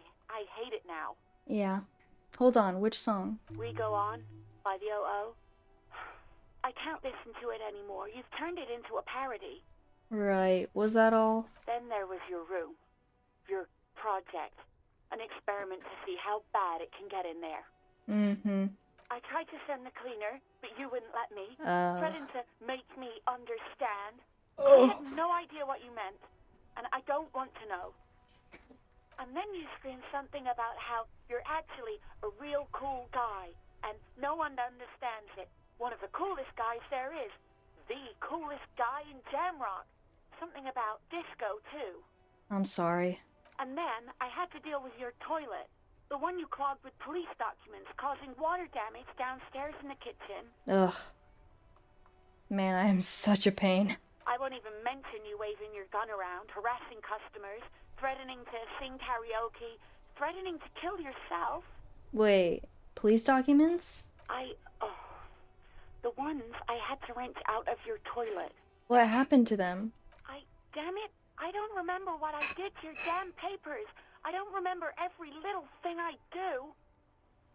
hate it now. Yeah. Hold on, which song? We Go On by the O.O. I can't listen to it anymore. You've turned it into a parody. Right, was that all? Then there was your room. Your project. An experiment to see how bad it can get in there. Mm-hmm. I tried to send the cleaner, but you wouldn't let me. Threatened to make me understand. I had no idea what you meant, and I don't want to know. And then you screamed something about how you're actually a real cool guy, and no one understands it. One of the coolest guys there is. The coolest guy in Jamrock. Something about disco, too. I'm sorry. And then I had to deal with your toilet. The one you clogged with police documents, causing water damage downstairs in the kitchen. Ugh. Man, I am such a pain. I won't even mention you waving your gun around, harassing customers, threatening to sing karaoke, threatening to kill yourself. Wait, police documents? The ones I had to wrench out of your toilet. What happened to them? Damn it, I don't remember what I did to your damn papers. I don't remember every little thing I do.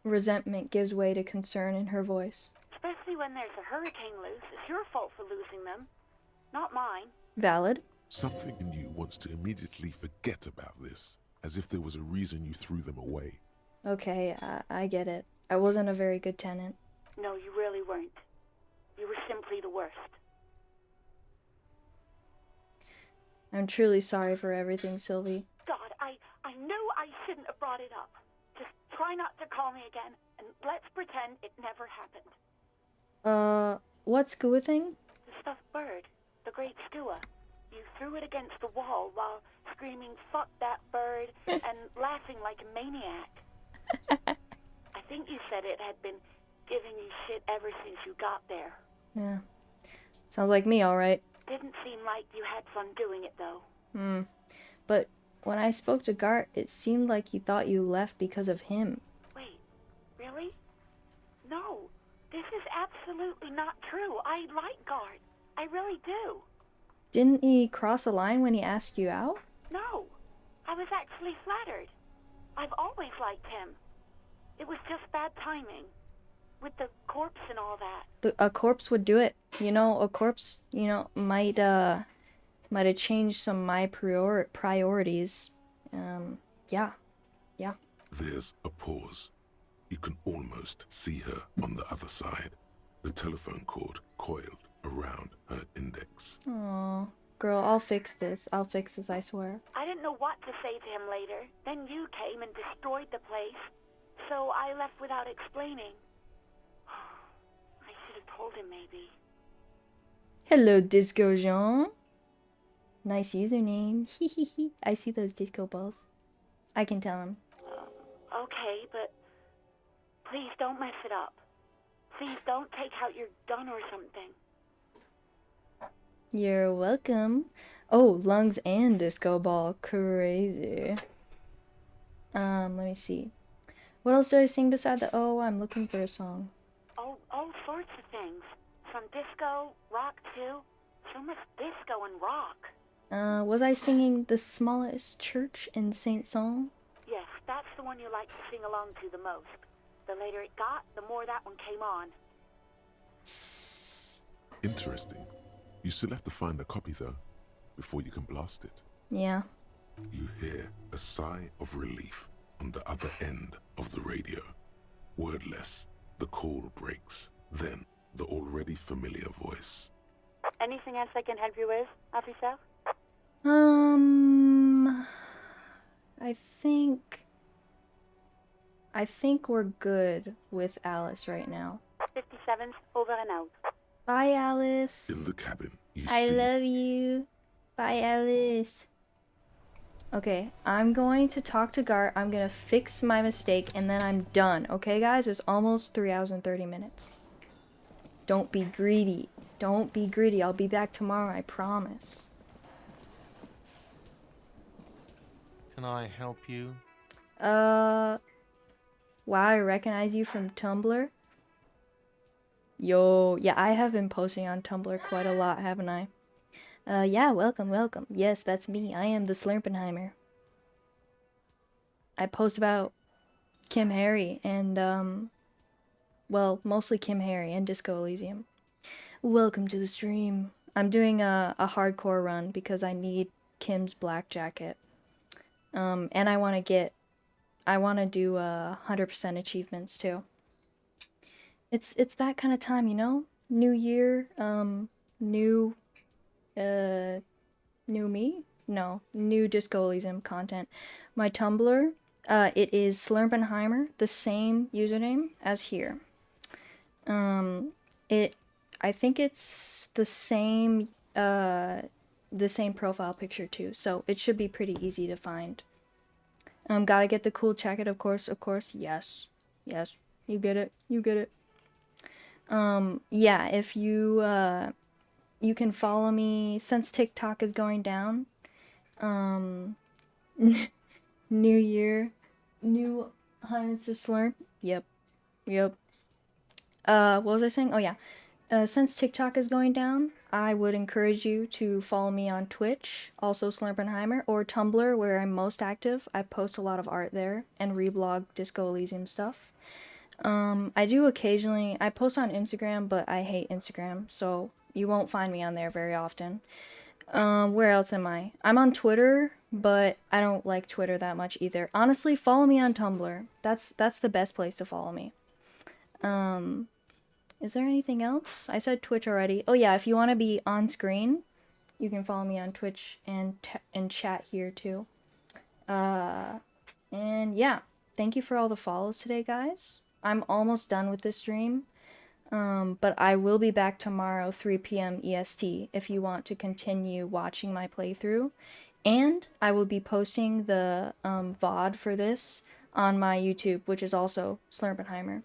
Resentment gives way to concern in her voice. Especially when there's a hurricane loose. It's your fault for losing them, not mine. Valid. Something in you wants to immediately forget about this, as if there was a reason you threw them away. Okay, I get it. I wasn't a very good tenant. No, you really weren't. You were simply the worst. I'm truly sorry for everything, Sylvie. God, I knew I shouldn't have brought it up. Just try not to call me again, and let's pretend it never happened. What skua thing? The stuffed bird. The great skua. You threw it against the wall while screaming, "Fuck that bird," and laughing like a maniac. I think you said it had been giving you shit ever since you got there. Yeah. Sounds like me, alright. Didn't seem like you had fun doing it, though. But when I spoke to Gart, it seemed like he thought you left because of him. Wait, really? No, this is absolutely not true. I like Gart. I really do. Didn't he cross a line when he asked you out? No, I was actually flattered. I've always liked him. It was just bad timing. With the corpse and all that. A corpse would do it. You know, a corpse, might have changed some of my priorities. Yeah. There's a pause. You can almost see her on the other side. The telephone cord coiled around her index. Aw. Girl, I'll fix this, I swear. I didn't know what to say to him later. Then you came and destroyed the place. So I left without explaining. I should have told him, maybe. Hello, Disco Jean. Nice username. Hehehe. I see those disco balls. I can tell him. Okay, but please don't mess it up. Please don't take out your gun or something. You're welcome. Oh, lungs and disco ball. Crazy. Let me see. What else did I sing beside the I'm looking for a song. All sorts of things. From disco, rock too. So much disco and rock. Was I singing The Smallest Church in Saint Saul? Yes, that's the one you like to sing along to the most. The later it got, the more that one came on. Interesting. You still have to find a copy, though, before you can blast it. Yeah. You hear a sigh of relief on the other end of the radio. Wordless, the call breaks. Then, the already familiar voice. Anything else I can help you with, officer? I think we're good with Alice right now. 57's over and out. Bye, Alice. In the cabin, you I see. love you. Bye, Alice. Okay, I'm going to talk to Gart. I'm gonna fix my mistake, and then I'm done. Okay, guys? It's almost 3 hours and 30 minutes. Don't be greedy. Don't be greedy. I'll be back tomorrow, I promise. Can I help you? Wow, I recognize you from Tumblr. Yo, yeah, I have been posting on Tumblr quite a lot, haven't I? Yeah, welcome, welcome. Yes, that's me. I am the Slurpenheimer. I post about Kim Harry and, well, mostly Kim Harry and Disco Elysium. Welcome to the stream. I'm doing a hardcore run because I need Kim's black jacket. And I want to do 100% achievements too. It's that kind of time, you know? New year, new me? No, new Disco Elysium content. My Tumblr, it is Slurpenheimer, the same username as here. I think it's the same profile picture too, so it should be pretty easy to find. Gotta get the cool jacket, of course, yes, you get it. Yeah, if you can follow me since TikTok is going down. New year, new Highness of Slurp. Yep. What was I saying? Oh yeah. Since TikTok is going down, I would encourage you to follow me on Twitch, also Slurpenheimer, or Tumblr, where I'm most active. I post a lot of art there and reblog Disco Elysium stuff. I do occasionally, I post on Instagram, but I hate Instagram, so you won't find me on there very often. Where else am I? I'm on Twitter, but I don't like Twitter that much either. Honestly, follow me on Tumblr. That's the best place to follow me. Is there anything else? I said Twitch already. Oh yeah, if you want to be on screen, you can follow me on Twitch and chat here too. And yeah, thank you for all the follows today, guys. I'm almost done with this stream. But I will be back tomorrow, 3 p.m. EST, if you want to continue watching my playthrough. And I will be posting the VOD for this on my YouTube, which is also Slurpenheimer.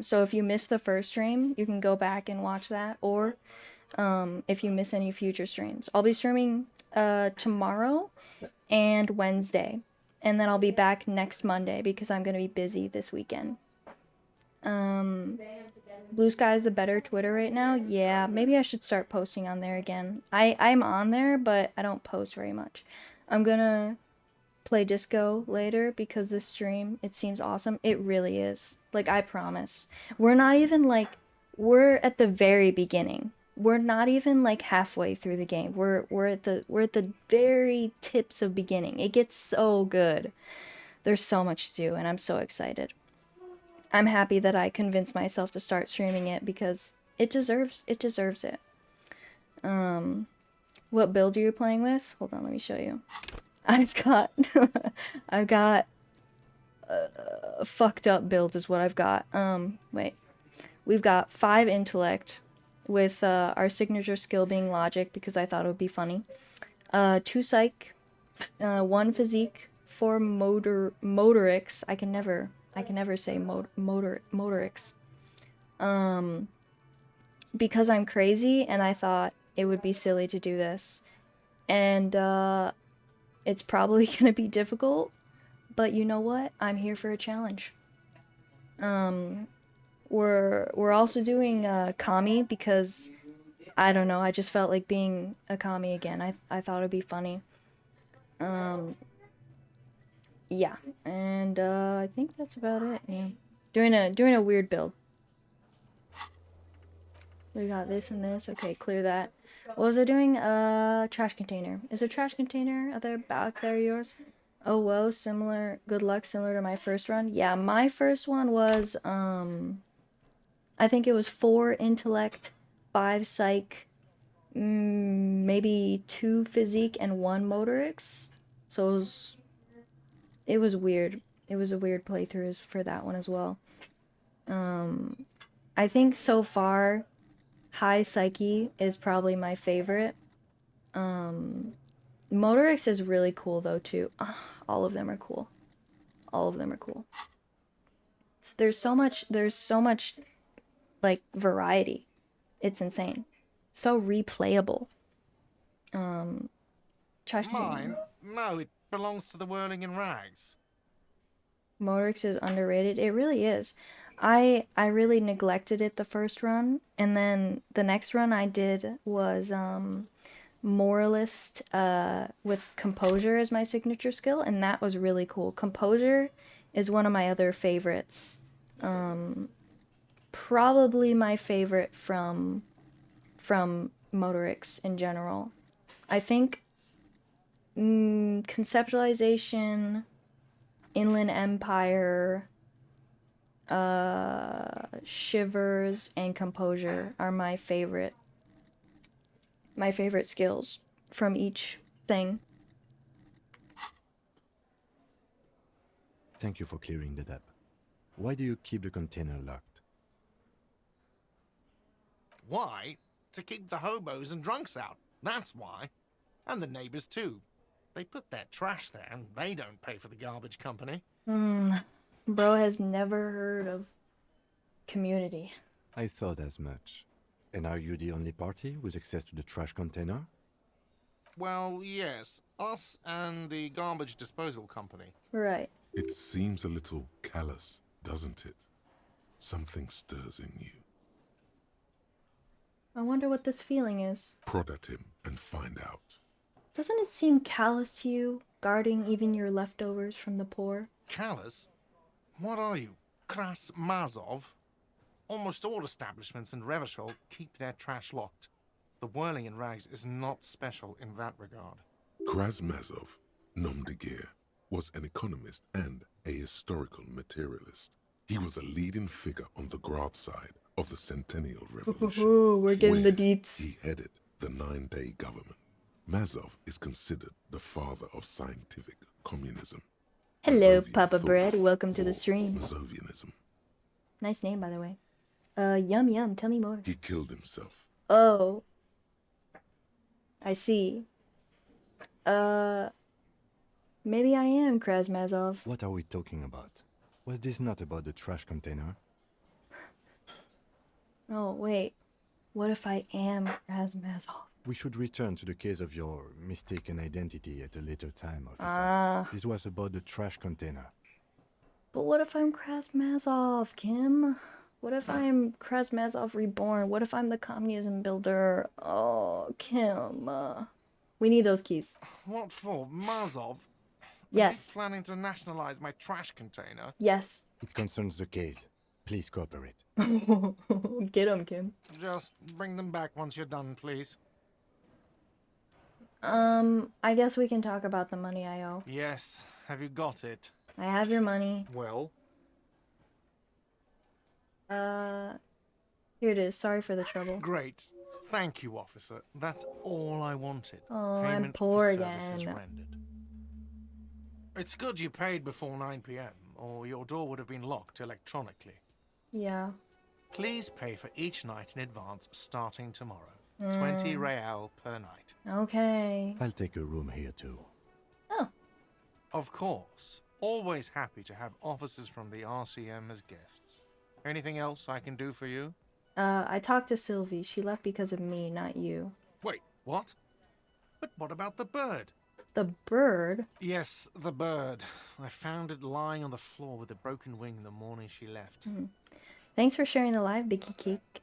So if you missed the first stream, you can go back and watch that, or if you miss any future streams. I'll be streaming tomorrow and Wednesday, and then I'll be back next Monday because I'm going to be busy this weekend. Blue Sky is the better Twitter right now. Yeah, maybe I should start posting on there again. I'm on there, but I don't post very much. I'm gonna play disco later because this stream, it seems awesome. It really is. Like, I promise. We're not even like, we're at the very beginning. We're not even like halfway through the game. We're at the very tips of beginning. It gets so good. There's so much to do, and I'm so excited. I'm happy that I convinced myself to start streaming it because it deserves it. What build are you playing with? Hold on, let me show you. I've got a fucked up build is what I've got. Wait. We've got 5 intellect with our signature skill being logic because I thought it would be funny. 2 psych, 1 physique, 4 motorics. I can never say motorics. Because I'm crazy and I thought it would be silly to do this. And it's probably gonna be difficult, but you know what? I'm here for a challenge. We're also doing Kami because I don't know, I just felt like being a Kami again. I thought it'd be funny. Yeah, and I think that's about it. Yeah, doing a weird build. We got this and this. Okay, clear that. What was I doing? Trash container. Is a trash container back there yours? Oh whoa, similar. Good luck, similar to my first run. Yeah, my first one was I think it was 4 intellect, 5 psych, maybe 2 physique and 1 motorics. So it was weird. It was a weird playthrough for that one as well. I think so far High Psyche is probably my favorite. Motorix is really cool though too. All of them are cool. All of them are cool. There's so much like variety. It's insane. So replayable. Trash Mine? No, it belongs to the Whirling in Rags. Motorix is underrated. It really is. I really neglected it the first run, and then the next run I did was Moralist with Composure as my signature skill, and that was really cool. Composure is one of my other favorites. Probably my favorite from Motorix in general. I think conceptualization, Inland Empire, Shivers, and Composure are my favorite skills from each thing. Thank you for clearing that up. Why do you keep the container locked? Why? To keep the hobos and drunks out. That's why. And the neighbors too. They put their trash there and they don't pay for the garbage company. Bro has never heard of Community. I thought as much. And are you the only party with access to the trash container? Well, yes. Us and the garbage disposal company. Right. It seems a little callous, doesn't it? Something stirs in you. I wonder what this feeling is. Prod at him and find out. Doesn't it seem callous to you, guarding even your leftovers from the poor? Callous? What are you, Kras Mazov? Almost all establishments in Revachol keep their trash locked. The Whirling in Rags is not special in that regard. Krasmazov, nom de guerre, was an economist and a historical materialist. He was a leading figure on the Grad side of the Centennial Revolution. We're getting the where deets. He headed the 9-day government. Mazov is considered the father of scientific communism. Hello, Mazovian Papa thought, Bread. Welcome to or the stream. Mazovianism. Nice name, by the way. Yum yum. Tell me more. He killed himself. Oh. I see. Maybe I am Krasmazov. What are we talking about? Was this not about the trash container? Oh, wait. What if I am Krasmazov? We should return to the case of your mistaken identity at a later time, officer. This was about the trash container. But what if I'm Krasmazov, Kim? What if I'm Krasmazov reborn? What if I'm the communism builder? Oh, Kim. We need those keys. What for? Mazov? Yes. Are you planning to nationalize my trash container? Yes. It concerns the case. Please cooperate. Get him, Kim. Just bring them back once you're done, please. I guess we can talk about the money I owe. Yes. Have you got it? I have your money. Well? Here it is. Sorry for the trouble. Great. Thank you, officer. That's all I wanted. Oh, I'm Payment poor for services again. rendered. It's good you paid before 9 p.m., or your door would have been locked electronically. Yeah. Please pay for each night in advance starting tomorrow. 20 real per night. Okay. I'll take a room here too. Oh. Of course. Always happy to have officers from the RCM as guests. Anything else I can do for you? I talked to Sylvie. She left because of me, not you. Wait, what? But what about the bird? The bird? Yes, the bird. I found it lying on the floor with a broken wing the morning she left. Thanks for sharing the live, Bicky Cake.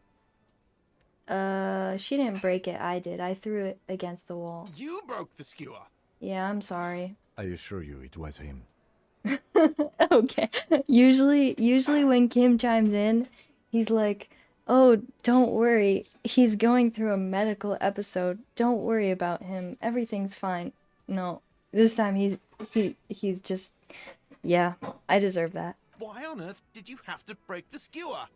She didn't break it. I did. I threw it against the wall. You broke the skewer. Yeah, I'm sorry. I assure you it was him. Okay. Usually when Kim chimes in, he's like, "Oh, don't worry. He's going through a medical episode. Don't worry about him. Everything's fine." No, this time he's just, yeah, I deserve that. Why on earth did you have to break the skewer?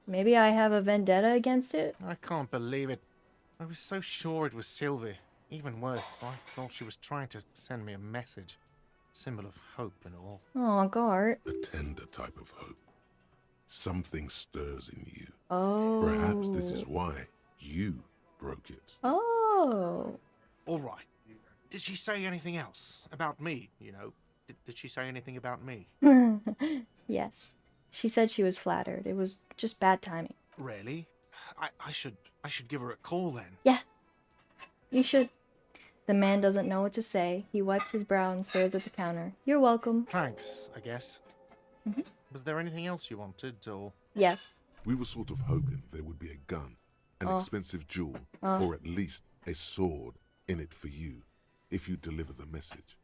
Maybe I have a vendetta against it? I can't believe it. I was so sure it was Sylvie. Even worse, I thought she was trying to send me a message. Symbol of hope and all. Oh, Gart. A tender type of hope. Something stirs in you. Oh. Perhaps this is why you broke it. Oh. All right. Did she say anything else about me, you know? Did she say anything about me? Yes. She said she was flattered. It was just bad timing. Really? I should give her a call then. Yeah. You should. The man doesn't know what to say. He wipes his brow and stares at the counter. You're welcome. Thanks, I guess. Was there anything else you wanted, or...? Yes. We were sort of hoping there would be a gun, an expensive jewel, or at least a sword in it for you, if you deliver the message.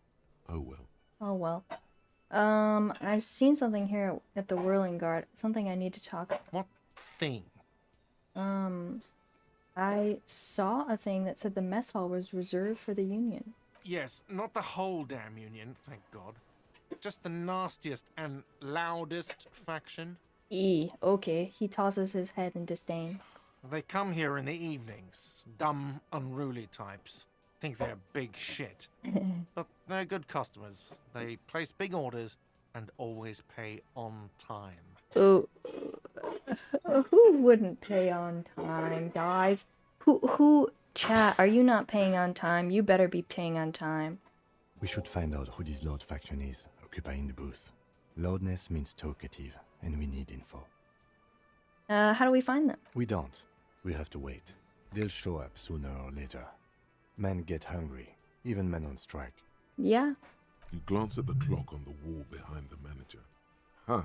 Oh well. Oh well. I've seen something here at the Whirling Guard. Something I need to talk about. What thing? I saw a thing that said the mess hall was reserved for the Union. Yes, not the whole damn Union, thank God. Just the nastiest and loudest faction. Okay. He tosses his head in disdain. They come here in the evenings. Dumb, unruly types. Think they're big shit. But they're good customers. They place big orders and always pay on time. Oh, who wouldn't pay on time, guys? Chat, are you not paying on time? You better be paying on time. We should find out who this Lord faction is, occupying the booth. Loudness means talkative, and we need info. How do we find them? We don't. We have to wait. They'll show up sooner or later. Men get hungry, even men on strike. Yeah. You glance at the clock on the wall behind the manager. Huh.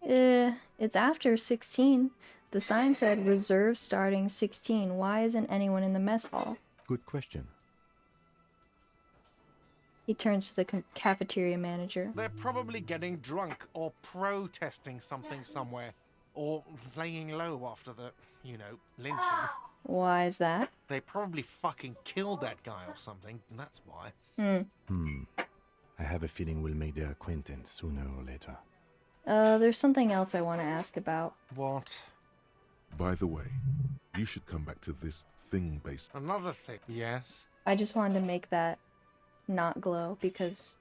It's after 16. The sign said reserve starting 16. Why isn't anyone in the mess hall? Good question. He turns to the cafeteria manager. They're probably getting drunk or protesting something somewhere. Or laying low after the, lynching. Why is that? They probably fucking killed that guy or something, and that's why. I have a feeling we'll make their acquaintance sooner or later. There's something else I want to ask about. What? By the way, you should come back to this thing-based... Another thing? Yes? I just wanted to make that not glow, because...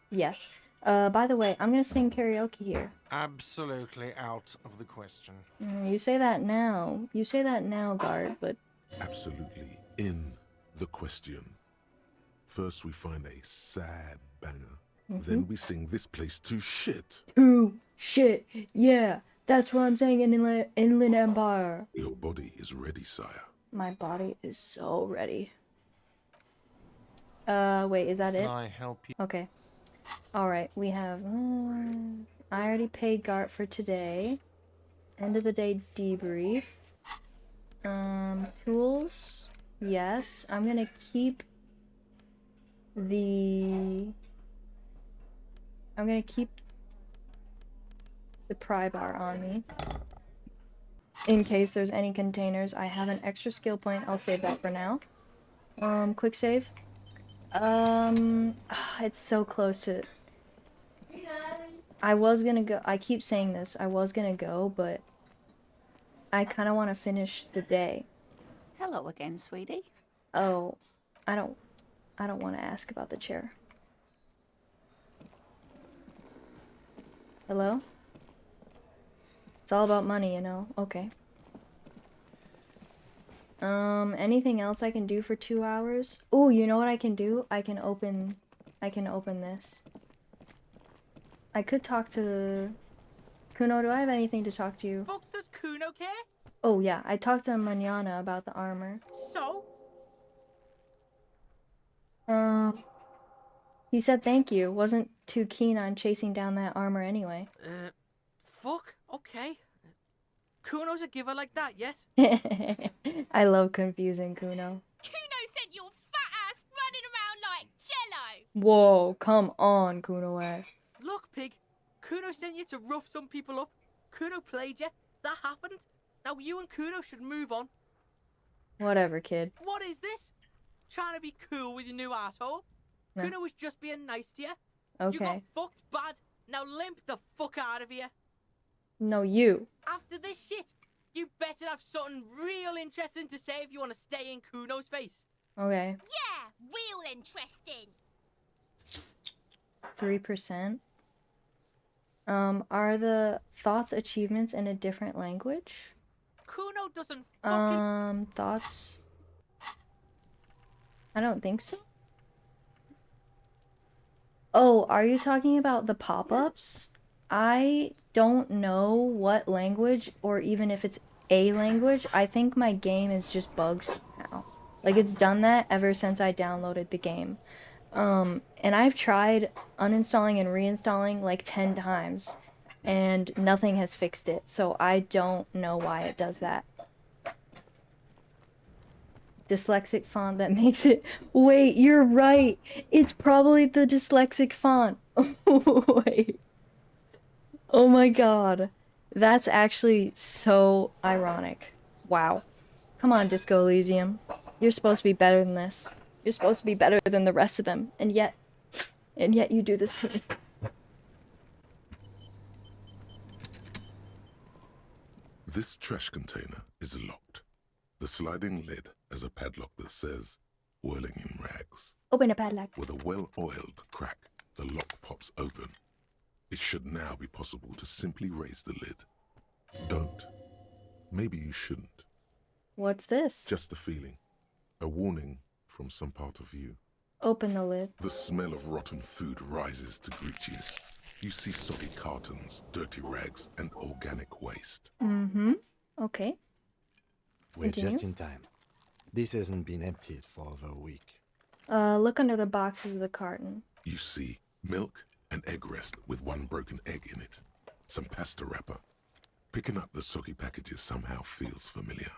Yes. By the way, I'm gonna sing karaoke here. Absolutely out of the question. You say that now. You say that now, Guard, but... Absolutely in the question. First we find a sad banger. Then we sing this place to shit. To shit. Yeah, that's what I'm saying in Inland Empire. Your body is ready, sire. My body is so ready. Wait, is that it? Can I help you? Okay. Alright, we have... I already paid Gart for today. End of the day debrief. Tools. Yes. I'm gonna keep the pry bar on me. In case there's any containers. I have an extra skill point. I'll save that for now. Quick save. It's so close to... I was gonna go... I keep saying this. I was gonna go, but... I kind of want to finish the day. Hello again, sweetie. Oh, I don't want to ask about the chair. Hello? It's all about money, you know. Okay. Anything else I can do for 2 hours? Oh, you know what I can do? I can open this. I could talk to... Kuno, do I have anything to talk to you? Fuck does Kuno care? Oh yeah, I talked to Manana about the armor. So? He said thank you. Wasn't too keen on chasing down that armor anyway. Fuck, okay. Kuno's a giver like that, yes? I love confusing Kuno. Kuno sent your fat ass running around like jello. Whoa, come on, Kuno ass. Look, pig. Kuno sent you to rough some people up. Kuno played you. That happened. Now you and Kuno should move on. Whatever, kid. What is this? Trying to be cool with your new asshole? No. Kuno was just being nice to you. Okay. You got fucked bad. Now limp the fuck out of here. No, you. After this shit, you better have something real interesting to say if you want to stay in Kuno's face. Okay. Yeah, real interesting. 3%. Are the thoughts achievements in a different language? Kuno doesn't fucking... Thoughts... I don't think so. Oh, are you talking about the pop-ups? I don't know what language, or even if it's a language. I think my game is just bugged somehow. Like, it's done that ever since I downloaded the game. And I've tried uninstalling and reinstalling like 10 times, and nothing has fixed it, so I don't know why it does that. Dyslexic font that makes it... Wait, you're right! It's probably the dyslexic font! Wait. Oh my god. That's actually so ironic. Wow. Come on, Disco Elysium. You're supposed to be better than this. You're supposed to be better than the rest of them, and yet you do this to me. This trash container is locked. The sliding lid has a padlock that says, whirling in rags. Open a padlock. With a well-oiled crack, the lock pops open. It should now be possible to simply raise the lid. Don't. Maybe you shouldn't. What's this? Just the feeling. A warning from some part of you. Open the lid. The smell of rotten food rises to greet you. You see soggy cartons, dirty rags, and organic waste. Mm-hmm. Okay. We're Continue. just in time. This hasn't been emptied for over a week. Look under the boxes of the carton. You see milk and egg rest with one broken egg in it. Some pasta wrapper. Picking up the soggy packages somehow feels familiar.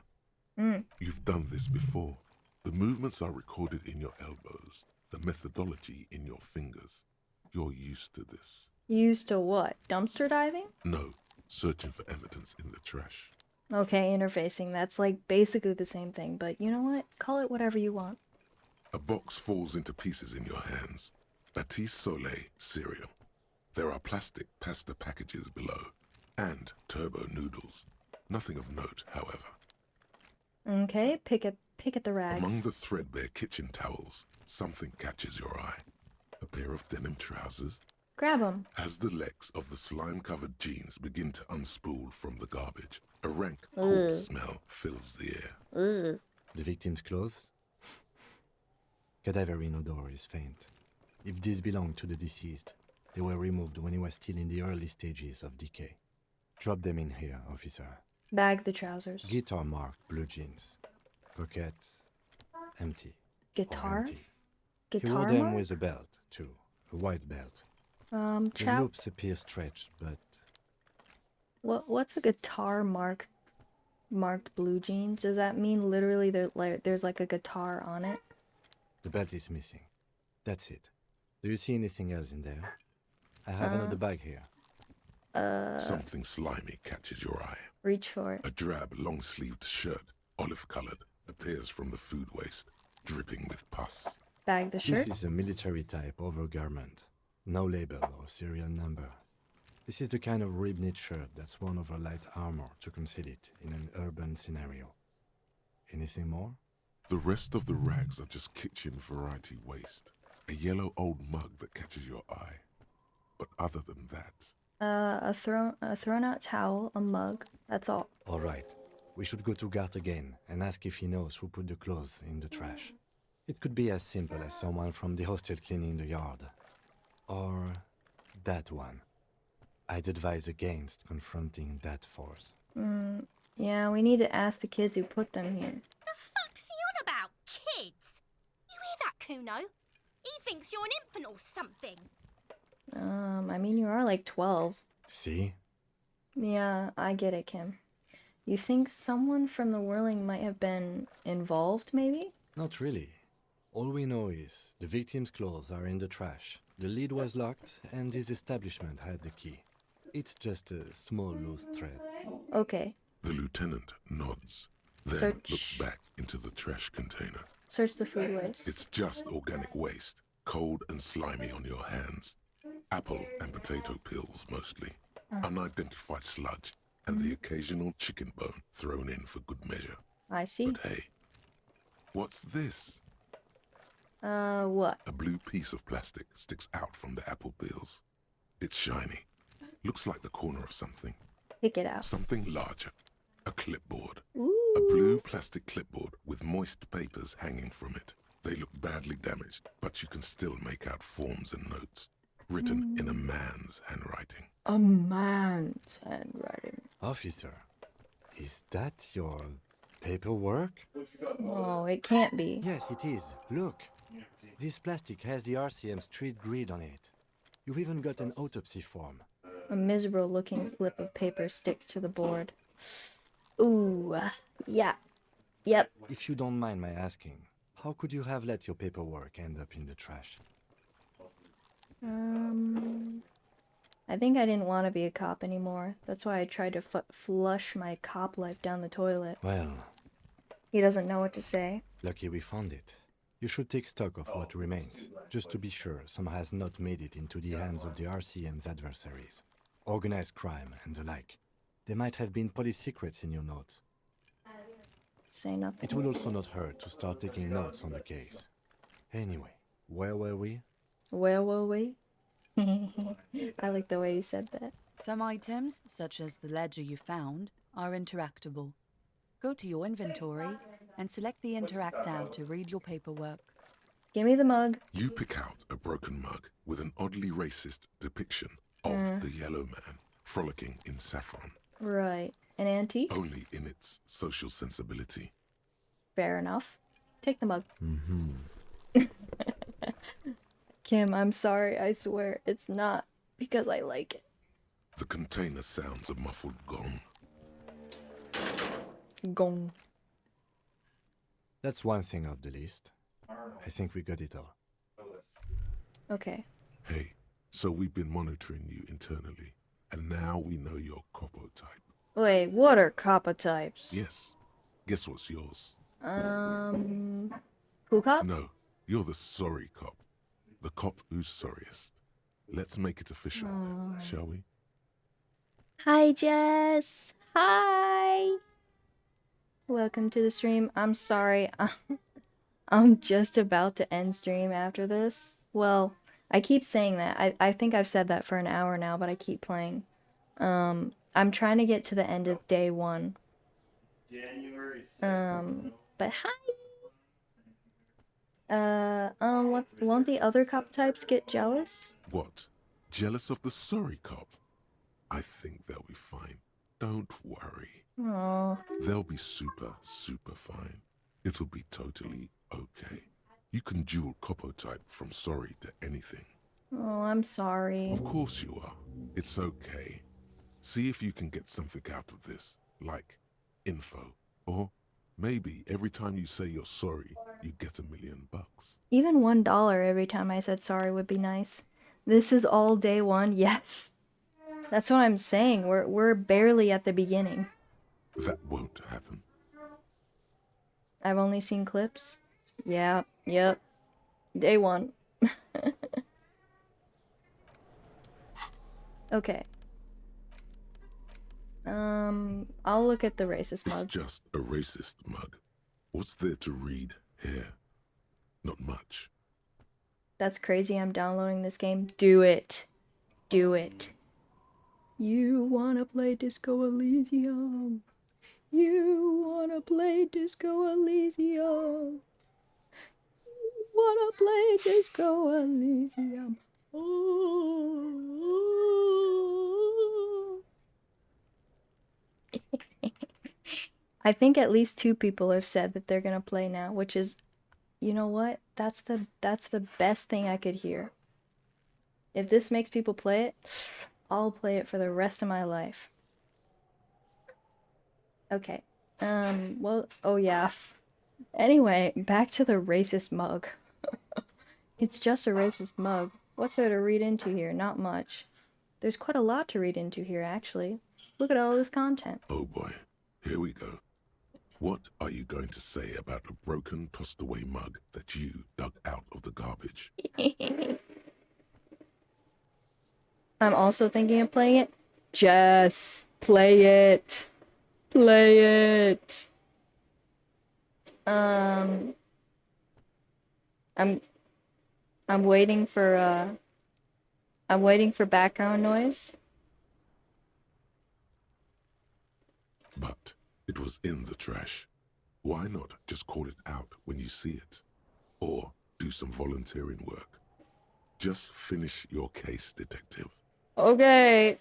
You've done this before. The movements are recorded in your elbows, the methodology in your fingers. You're used to this. Used to what? Dumpster diving? No, searching for evidence in the trash. Okay, interfacing. That's like basically the same thing, but you know what? Call it whatever you want. A box falls into pieces in your hands. Batiste Soleil cereal. There are plastic pasta packages below, and turbo noodles. Nothing of note, however. Okay, pick at the rags. Among the threadbare kitchen towels, something catches your eye. A pair of denim trousers. Grab them. As the legs of the slime-covered jeans begin to unspool from the garbage, a rank corpse smell fills the air. The victim's clothes? Cadaverine odor is faint. If these belong to the deceased, they were removed when he was still in the early stages of decay. Drop them in here, officer. Bag the trousers. Guitar marked blue jeans. Pockets empty. Guitar? Empty. Guitar He wore them mark? with a belt, too. A white belt. The Chap. loops appear stretched, but What's a guitar marked blue jeans? Does that mean literally there's like a guitar on it? the belt is missing. That's it. Do you see anything else in there? I have another bag here. Something slimy catches your eye. Reach for it. A drab, long-sleeved shirt, olive-colored, appears from the food waste, dripping with pus. Bag the shirt. This is a military-type overgarment. No label or serial number. This is the kind of rib-knit shirt that's worn over light armor to conceal it in an urban scenario. Anything more? The rest of the rags are just kitchen variety waste. A yellow old mug that catches your eye. But other than that... A thrown out towel, a mug. That's all. All right. We should go to Gart again and ask if he knows who put the clothes in the trash. It could be as simple as someone from the hostel cleaning the yard. Or that one. I'd advise against confronting that force. Yeah, we need to ask the kids who put them here. The fuck's he on about, kids? You hear that, Kuno? He thinks you're an infant or something. I mean, you are like 12. See? Yeah, I get it, Kim. You think someone from the whirling might have been involved, maybe? Not really. All we know is the victim's clothes are in the trash. The lid was locked, and this establishment had the key. It's just a small loose thread. Okay. The lieutenant nods, then Search. looks back into the trash container. Search the food waste. It's just organic waste, cold and slimy on your hands. Apple and potato peels, mostly. Unidentified sludge, and the occasional chicken bone thrown in for good measure. I see. But hey, what's this? What? A blue piece of plastic sticks out from the apple peels. It's shiny. Looks like the corner of something. Pick it out. Something larger. A clipboard. Ooh. A blue plastic clipboard with moist papers hanging from it. They look badly damaged, but you can still make out forms and notes. Written in a man's handwriting. A man's handwriting. Officer, is that your paperwork? Oh, it can't be. Yes, it is. Look. This plastic has the RCM street grid on it. You've even got an autopsy form. A miserable looking slip of paper sticks to the board. Ooh. Yeah. Yep. If you don't mind my asking, how could you have let your paperwork end up in the trash? I think I didn't want to be a cop anymore. That's why I tried to flush my cop life down the toilet. Well, he doesn't know what to say. Lucky we found it. You should take stock of what remains, just to be sure some has not made it into the hands of the RCM's adversaries. Organized crime and the like. There might have been police secrets in your notes. Say nothing. It would also not hurt to start taking notes on the case. Anyway, where were we? Where were we? I like the way you said that. Some items, such as the ledger you found, are interactable. Go to your inventory and select the Interact tab to read your paperwork. Give me the mug. You pick out a broken mug with an oddly racist depiction of the yellow man frolicking in saffron. Right. An antique? Only in its social sensibility. Fair enough. Take the mug. Mm-hmm. Kim, I'm sorry, I swear. It's not because I like it. The container sounds a muffled gong. Gong. That's one thing off the list. I think we got it all. Okay. Hey, so we've been monitoring you internally, and now we know your Copo type. Wait, what are Kappa types? Yes. Guess what's yours? Cool cop? No, you're the sorry cop. The cop who's sorriest. Let's make it official, then, shall we? Hi, Jess. Hi. Welcome to the stream. I'm sorry. I'm just about to end stream after this. Well, I keep saying that. I think I've said that for an hour now, but I keep playing. I'm trying to get to the end of day 1. But hi. Won't the other cop types get jealous? What? Jealous of the sorry cop? I think they'll be fine. Don't worry. Aww. They'll be super, super fine. It'll be totally okay. You can dual Copo type from sorry to anything. Oh, I'm sorry. Of course you are. It's okay. See if you can get something out of this, like info. Or maybe every time you say you're sorry, you get $1 million. Even $1 every time I said sorry would be nice. This is all day 1, yes. That's what I'm saying. We're barely at the beginning. That won't happen. I've only seen clips. Yeah, yep. Day 1. Okay. I'll look at the racist mug. It's just a racist mug. What's there to read here? Not much. That's crazy. I'm downloading this game. Do it. Do it. You wanna play Disco Elysium. You wanna play Disco Elysium. You wanna play Disco Elysium. Oh. I think at least 2 people have said that they're gonna play now, which is, you know what? That's the best thing I could hear. If this makes people play it, I'll play it for the rest of my life. Okay. Well, oh yeah. Anyway, back to the racist mug. It's just a racist mug. What's there to read into here? Not much. There's quite a lot to read into here, actually. Look at all this content. Oh boy, here we go. What are you going to say about a broken, tossed-away mug that you dug out of the garbage? I'm also thinking of playing it. Jess, play it. Play it. I'm waiting for background noise. But it was in the trash. Why not just call it out when you see it? Or do some volunteering work. Just finish your case, detective. Okay.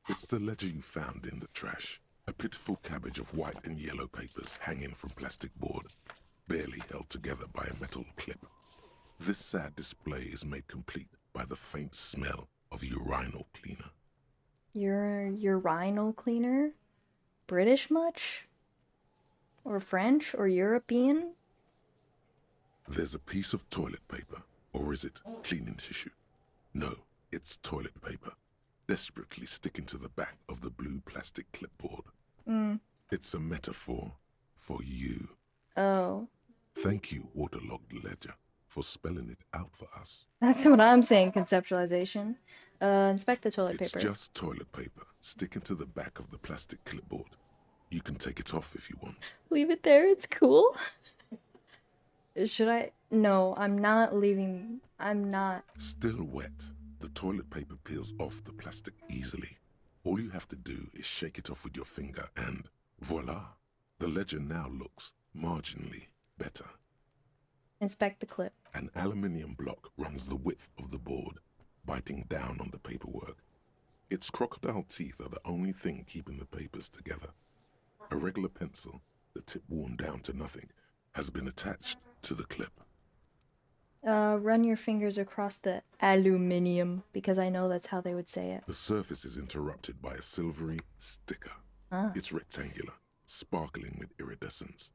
It's the ledger you found in the trash. A pitiful cabbage of white and yellow papers hanging from plastic board, barely held together by a metal clip. This sad display is made complete by the faint smell of urinal cleaner. Your urinal cleaner? British much? Or French? Or European? There's a piece of toilet paper, or is it cleaning tissue? No, it's toilet paper, desperately sticking to the back of the blue plastic clipboard. It's a metaphor for you. Oh. Thank you, waterlogged ledger, for spelling it out for us. That's what I'm saying, conceptualization. Inspect the toilet It's paper. just toilet paper sticking to the back of the plastic clipboard. You can take it off if you want. Leave it there, it's cool. Should I? No, I'm not leaving. I'm not. Still wet, the toilet paper peels off the plastic easily. All you have to do is shake it off with your finger and voila! The ledger now looks marginally better. Inspect the clip. An aluminium block runs the width of the board, biting down on the paperwork. Its crocodile teeth are the only thing keeping the papers together. A regular pencil, the tip worn down to nothing, has been attached to the clip. Run your fingers across the aluminium, because I know that's how they would say it. The surface is interrupted by a silvery sticker. It's rectangular, sparkling with iridescence.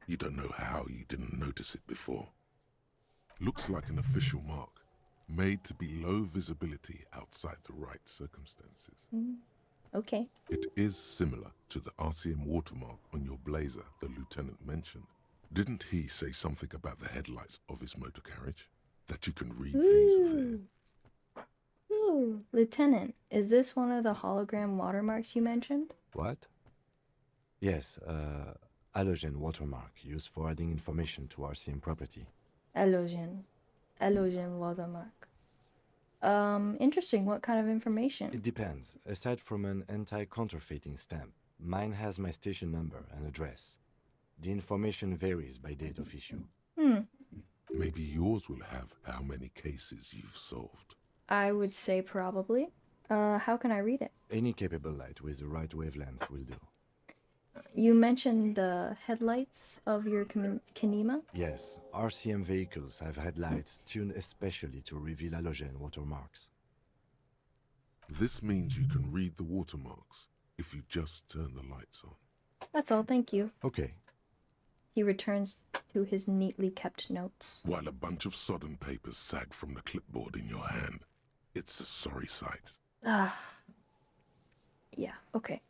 You don't know how you didn't notice it before. Looks like an official mark, made to be low visibility outside the right circumstances. Okay. It is similar to the RCM watermark on your blazer the lieutenant mentioned. Didn't he say something about the headlights of his motor carriage? That you can read these there. Ooh, Lieutenant, is this one of the hologram watermarks you mentioned? What? Yes, halogen watermark used for adding information to RCM property. Halogen watermark. Interesting. What kind of information? It depends. Aside from an anti-counterfeiting stamp, mine has my station number and address. The information varies by date of issue. Maybe yours will have how many cases you've solved. I would say probably. How can I read it? Any capable light with the right wavelength will do. You mentioned the headlights of your Kanema? Yes, RCM vehicles have headlights tuned especially to reveal halogen watermarks. This means you can read the watermarks if you just turn the lights on. That's all, thank you. Okay. He returns to his neatly kept notes. While a bunch of sodden papers sag from the clipboard in your hand. It's a sorry sight. Yeah, okay.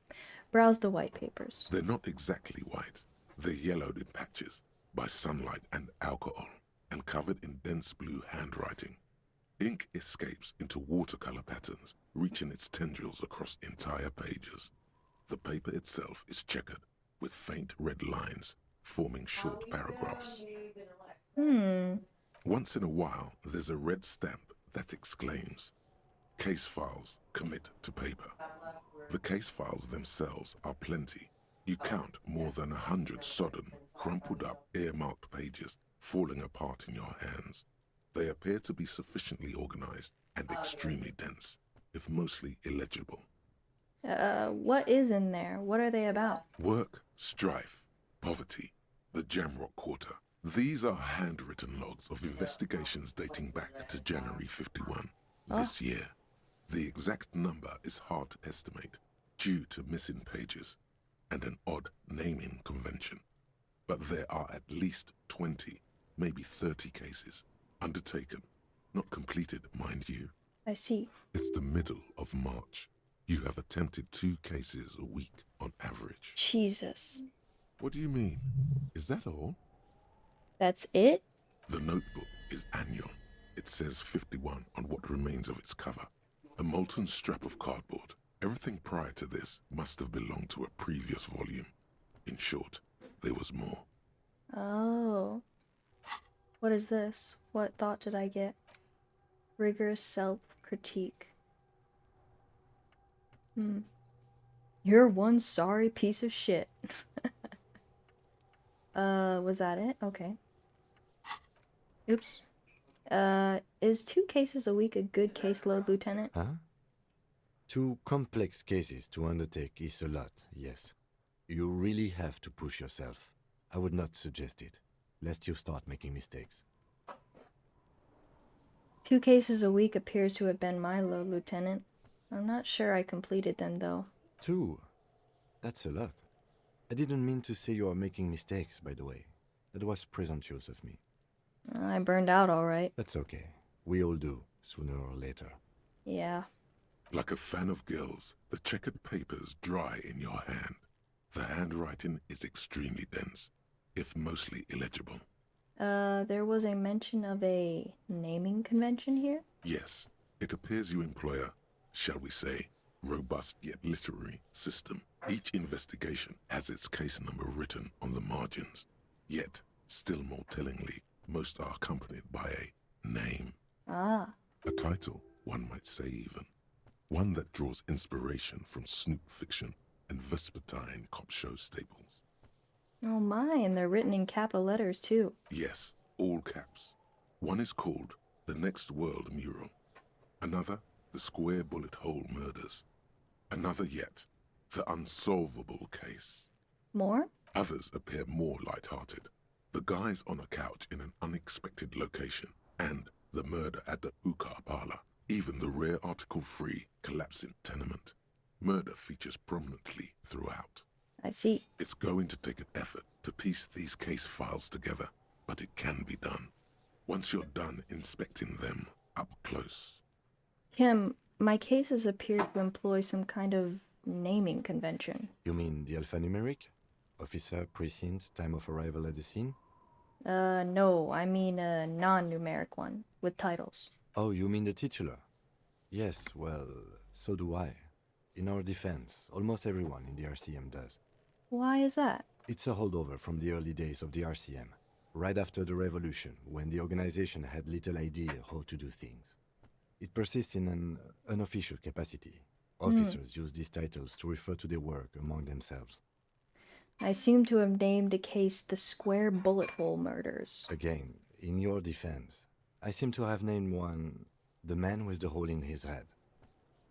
Browse the white papers. They're not exactly white. They're yellowed in patches by sunlight and alcohol and covered in dense blue handwriting. Ink escapes into watercolor patterns, reaching its tendrils across entire pages. The paper itself is checkered with faint red lines, forming short paragraphs. Once in a while, there's a red stamp that exclaims, "Case files commit to paper." The case files themselves are plenty. You count more than 100 sodden, crumpled up, earmarked pages falling apart in your hands. They appear to be sufficiently organized and extremely dense, if mostly illegible. What is in there? What are they about? Work, strife, poverty, the Jamrock Quarter. These are handwritten logs of investigations dating back to January 51, this year. The exact number is hard to estimate due to missing pages and an odd naming convention. But there are at least 20, maybe 30 cases undertaken, not completed, mind you. I see. It's the middle of March. You have attempted 2 cases a week on average. Jesus. What do you mean? Is that all? That's it? The notebook is annual. It says 51 on what remains of its cover. A molten strap of cardboard. Everything prior to this must have belonged to a previous volume. In short, there was more. Oh. What is this? What thought did I get? Rigorous self-critique. You're one sorry piece of shit. Was that it? Okay. Oops. Is 2 cases a week a good caseload, Lieutenant? Huh? 2 complex cases to undertake is a lot, yes. You really have to push yourself. I would not suggest it, lest you start making mistakes. 2 cases a week appears to have been my load, Lieutenant. I'm not sure I completed them, though. 2? That's a lot. I didn't mean to say you are making mistakes, by the way. That was presumptuous of me. I burned out all right. That's okay. We all do, sooner or later. Yeah. Like a fan of gills, the checkered papers dry in your hand. The handwriting is extremely dense, if mostly illegible. There was a mention of a naming convention here? Yes, it appears you employ a, shall we say, robust yet literary system. Each investigation has its case number written on the margins. Yet, still more tellingly, most are accompanied by a name. Ah. A title, one might say even. One that draws inspiration from snoop fiction and vespertine cop show staples. Oh my, and they're written in capital letters too. Yes, all caps. One is called The Next World Mural. Another, The Square Bullet Hole Murders. Another yet, The Unsolvable Case. More? Others appear more light-hearted. The guys on a couch in an unexpected location, and the murder at the hookah parlor. Even the rare article-free collapsing tenement. Murder features prominently throughout. I see. It's going to take an effort to piece these case files together, but it can be done. Once you're done inspecting them up close. Kim, my cases appear to employ some kind of naming convention. You mean the alphanumeric? Officer, precinct, time of arrival at the scene? No, I mean a non-numeric one, with titles. Oh, you mean the titular? Yes, well, so do I. In our defense, almost everyone in the RCM does. Why is that? It's a holdover from the early days of the RCM, right after the revolution, when the organization had little idea how to do things. It persists in an unofficial capacity. Officers use these titles to refer to their work among themselves. I seem to have named a case the Square Bullet Hole Murders. Again, in your defense, I seem to have named one the man with the hole in his head.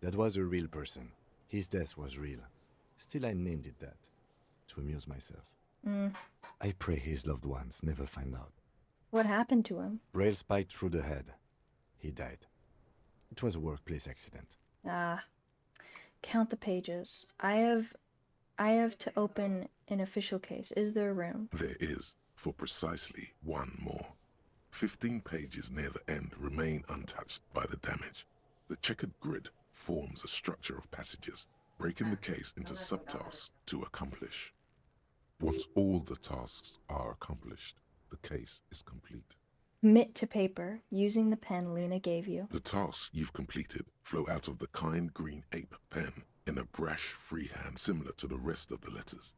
That was a real person. His death was real. Still, I named it that, to amuse myself. I pray his loved ones never find out. What happened to him? Rail spiked through the head. He died. It was a workplace accident. Ah. Count the pages. I have to open an official case. Is there room? There is, for precisely one more. 15 pages near the end remain untouched by the damage. The checkered grid forms a structure of passages, breaking the case into subtasks to accomplish. Once all the tasks are accomplished, the case is complete. Commit to paper, using the pen Lena gave you. The tasks you've completed flow out of the kind green ape pen in a brash freehand similar to the rest of the letters.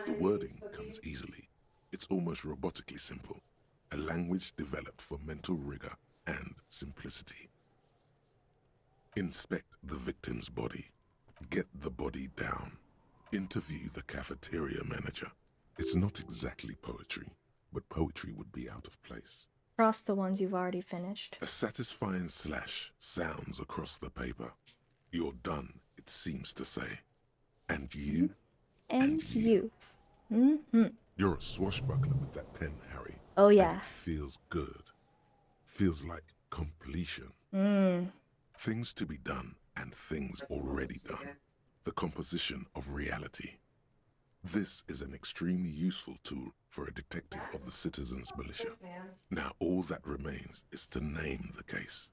The wording comes easily. It's almost robotically simple, a language developed for mental rigor and simplicity. Inspect the victim's body. Get the body down. Interview the cafeteria manager. It's not exactly poetry, but poetry would be out of place. Cross the ones you've already finished. A satisfying slash sounds across the paper. You're done, it seems to say. And you? And you. Mm-hmm. You're a swashbuckler with that pen, Harry. Oh, yeah. And it feels good. Feels like completion. Things to be done and things already done. The composition of reality. This is an extremely useful tool for a detective of the citizens' militia. Now all that remains is to name the case.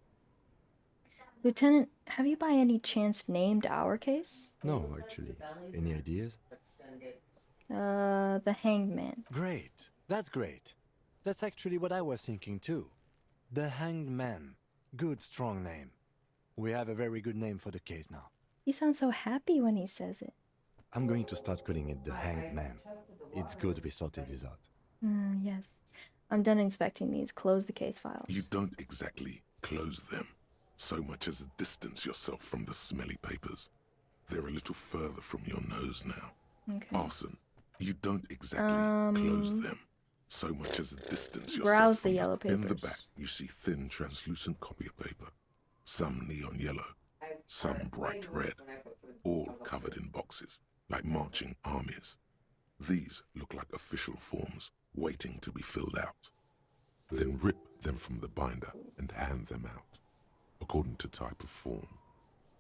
Lieutenant, have you by any chance named our case? No, actually. Any ideas? The Hanged Man. Great. That's great. That's actually what I was thinking too. The Hanged Man. Good, strong name. We have a very good name for the case now. He sounds so happy when he says it. I'm going to start calling it the Hanged Man. It's good we sorted this out. Yes. I'm done inspecting these. Close the case files. You don't exactly close them, so much as distance yourself from the smelly papers. They're a little further from your nose now. Okay. Arson. You don't exactly close them, so much as distance yourself browse from the yellow In the papers. back, you see thin, translucent copy of paper. Some neon yellow, some bright red, all covered in boxes, like marching armies. These look like official forms, waiting to be filled out. Then rip them from the binder and hand them out, according to type of form.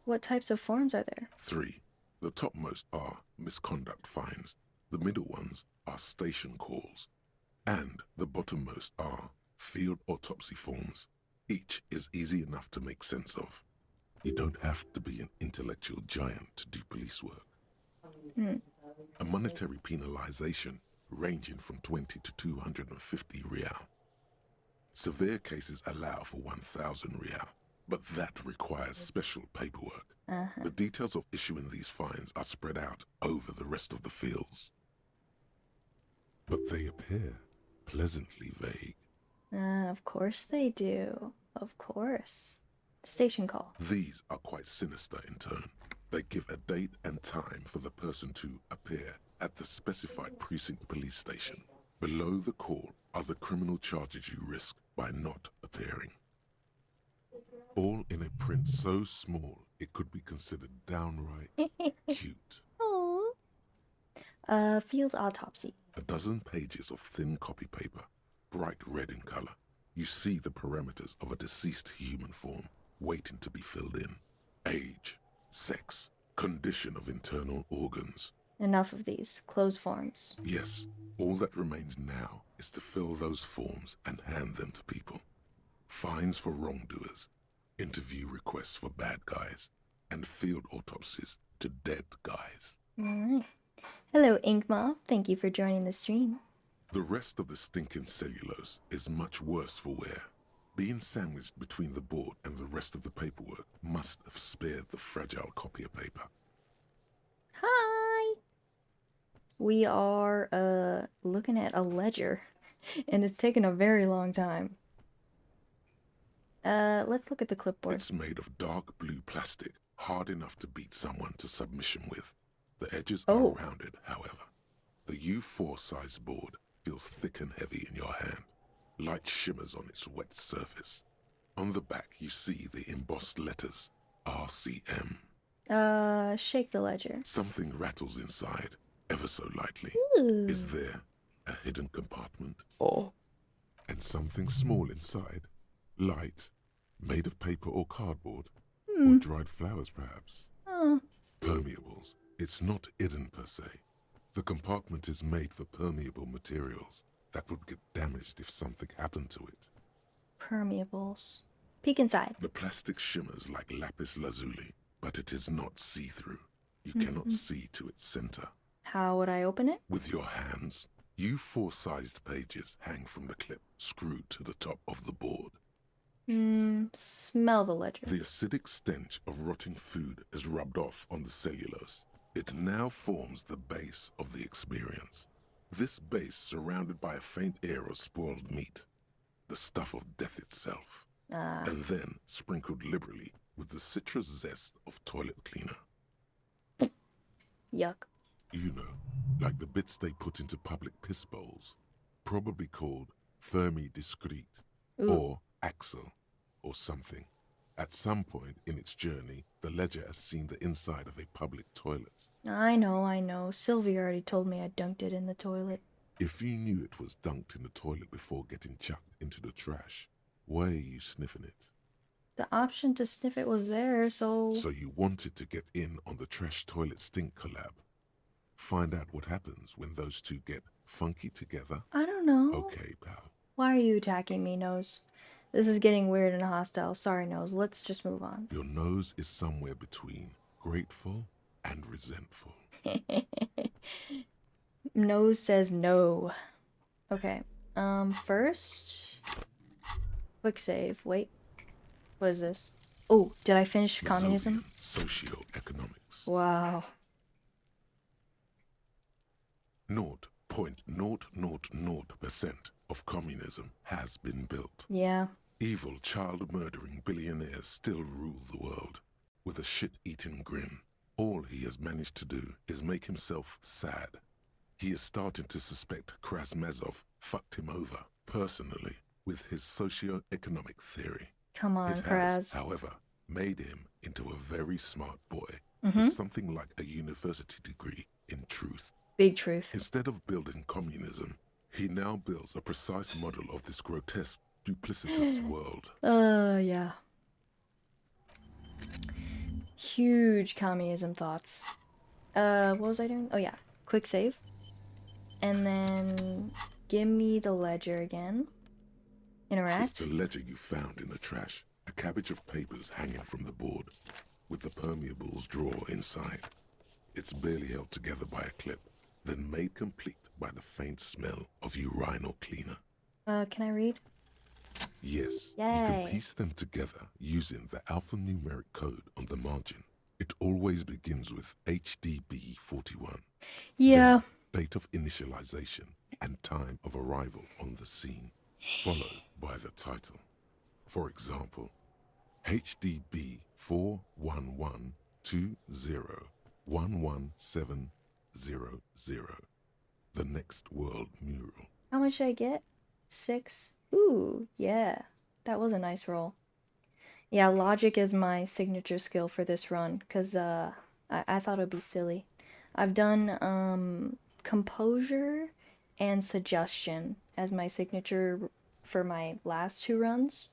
What types of forms are there? 3. The topmost are misconduct fines, the middle ones are station calls, and the bottommost are field autopsy forms. Each is easy enough to make sense of. You don't have to be an intellectual giant to do police work. A monetary penalization ranging from 20 to 250 real. Severe cases allow for 1,000 real, but that requires special paperwork. The details of issuing these fines are spread out over the rest of the fields. But they appear pleasantly vague. Of course they do. Of course. Station call. These are quite sinister in turn. They give a date and time for the person to appear at the specified precinct police station. Below the call are the criminal charges you risk by not appearing. All in a print so small it could be considered downright cute. Field autopsy. A dozen pages of thin copy paper, bright red in color. You see the parameters of a deceased human form waiting to be filled in. Age, sex, condition of internal organs. Enough of these. Close forms. Yes, all that remains now is to fill those forms and hand them to people. Fines for wrongdoers, interview requests for bad guys, and field autopsies to dead guys. Alright. Hello, Inkma. Thank you for joining the stream. The rest of the stinking cellulose is much worse for wear. Being sandwiched between the board and the rest of the paperwork must have spared the fragile copy of paper. Hi! We are, looking at a ledger, and it's taken a very long time. Let's look at the clipboard. It's made of dark blue plastic, hard enough to beat someone to submission with. The edges are rounded, however. The U4 size board feels thick and heavy in your hand. Light shimmers on its wet surface. On the back, you see the embossed letters, RCM. Shake the ledger. Something rattles inside, ever so lightly. Ooh. Is there a hidden compartment? Oh. And something small inside, light, made of paper or cardboard, Hmm. or dried flowers perhaps. Oh. Permeables. It's not hidden per se. The compartment is made for permeable materials that would get damaged if something happened to it. Permeables. Peek inside. The plastic shimmers like lapis lazuli, but it is not see-through. You cannot see to its center. How would I open it? With your hands, U4-sized pages hang from the clip screwed to the top of the board. Smell the ledger. The acidic stench of rotting food is rubbed off on the cellulose. It now forms the base of the experience. This base surrounded by a faint air of spoiled meat, the stuff of death itself, and then sprinkled liberally with the citrus zest of toilet cleaner. Yuck. You know, like the bits they put into public piss bowls, probably called Fermi Discrete, or Axle, or something. At some point in its journey, the ledger has seen the inside of a public toilet. I know. Sylvie already told me I dunked it in the toilet. If you knew it was dunked in the toilet before getting chucked into the trash, why are you sniffing it? The option to sniff it was there, so... So you wanted to get in on the trash toilet stink collab. Find out what happens when those two get funky together. I don't know. Okay, pal. Why are you attacking me, Nose? This is getting weird and hostile. Sorry, Nose. Let's just move on. Your nose is somewhere between grateful and resentful. Nose says no. Okay. First... Quick save. Wait. What is this? Oh, did I finish communism? Socioeconomics. Wow. 0.000% of communism has been built. Yeah. Evil, child-murdering billionaires still rule the world with a shit-eating grin. All he has managed to do is make himself sad. He is starting to suspect Krasmazov fucked him over, personally, with his socio-economic theory. Come on, It has, Kraz. however, made him into a very smart boy Mhm. with something like a university degree in truth. Big truth. Instead of building communism, he now builds a precise model of this grotesque, duplicitous world. Yeah. Huge communism thoughts. What was I doing? Oh yeah, quick save. And then give me the ledger again. It's Interact. the ledger you found in the trash. A cabbage of papers hanging from the board, with the permeables drawer inside. It's barely held together by a clip, then made complete by the faint smell of urinal cleaner. Can I read? Yes, you Yay. can piece them together using the alphanumeric code on the margin. It always begins with HDB 41. Yeah. Then date of initialization and time of arrival on the scene, followed by the title. For example, HDB 41120111700. The Next World Mural. How much did I get? 6. Ooh, yeah. That was a nice roll. Yeah, logic is my signature skill for this run, because I thought it would be silly. I've done composure and suggestion as my signature for my last 2 runs.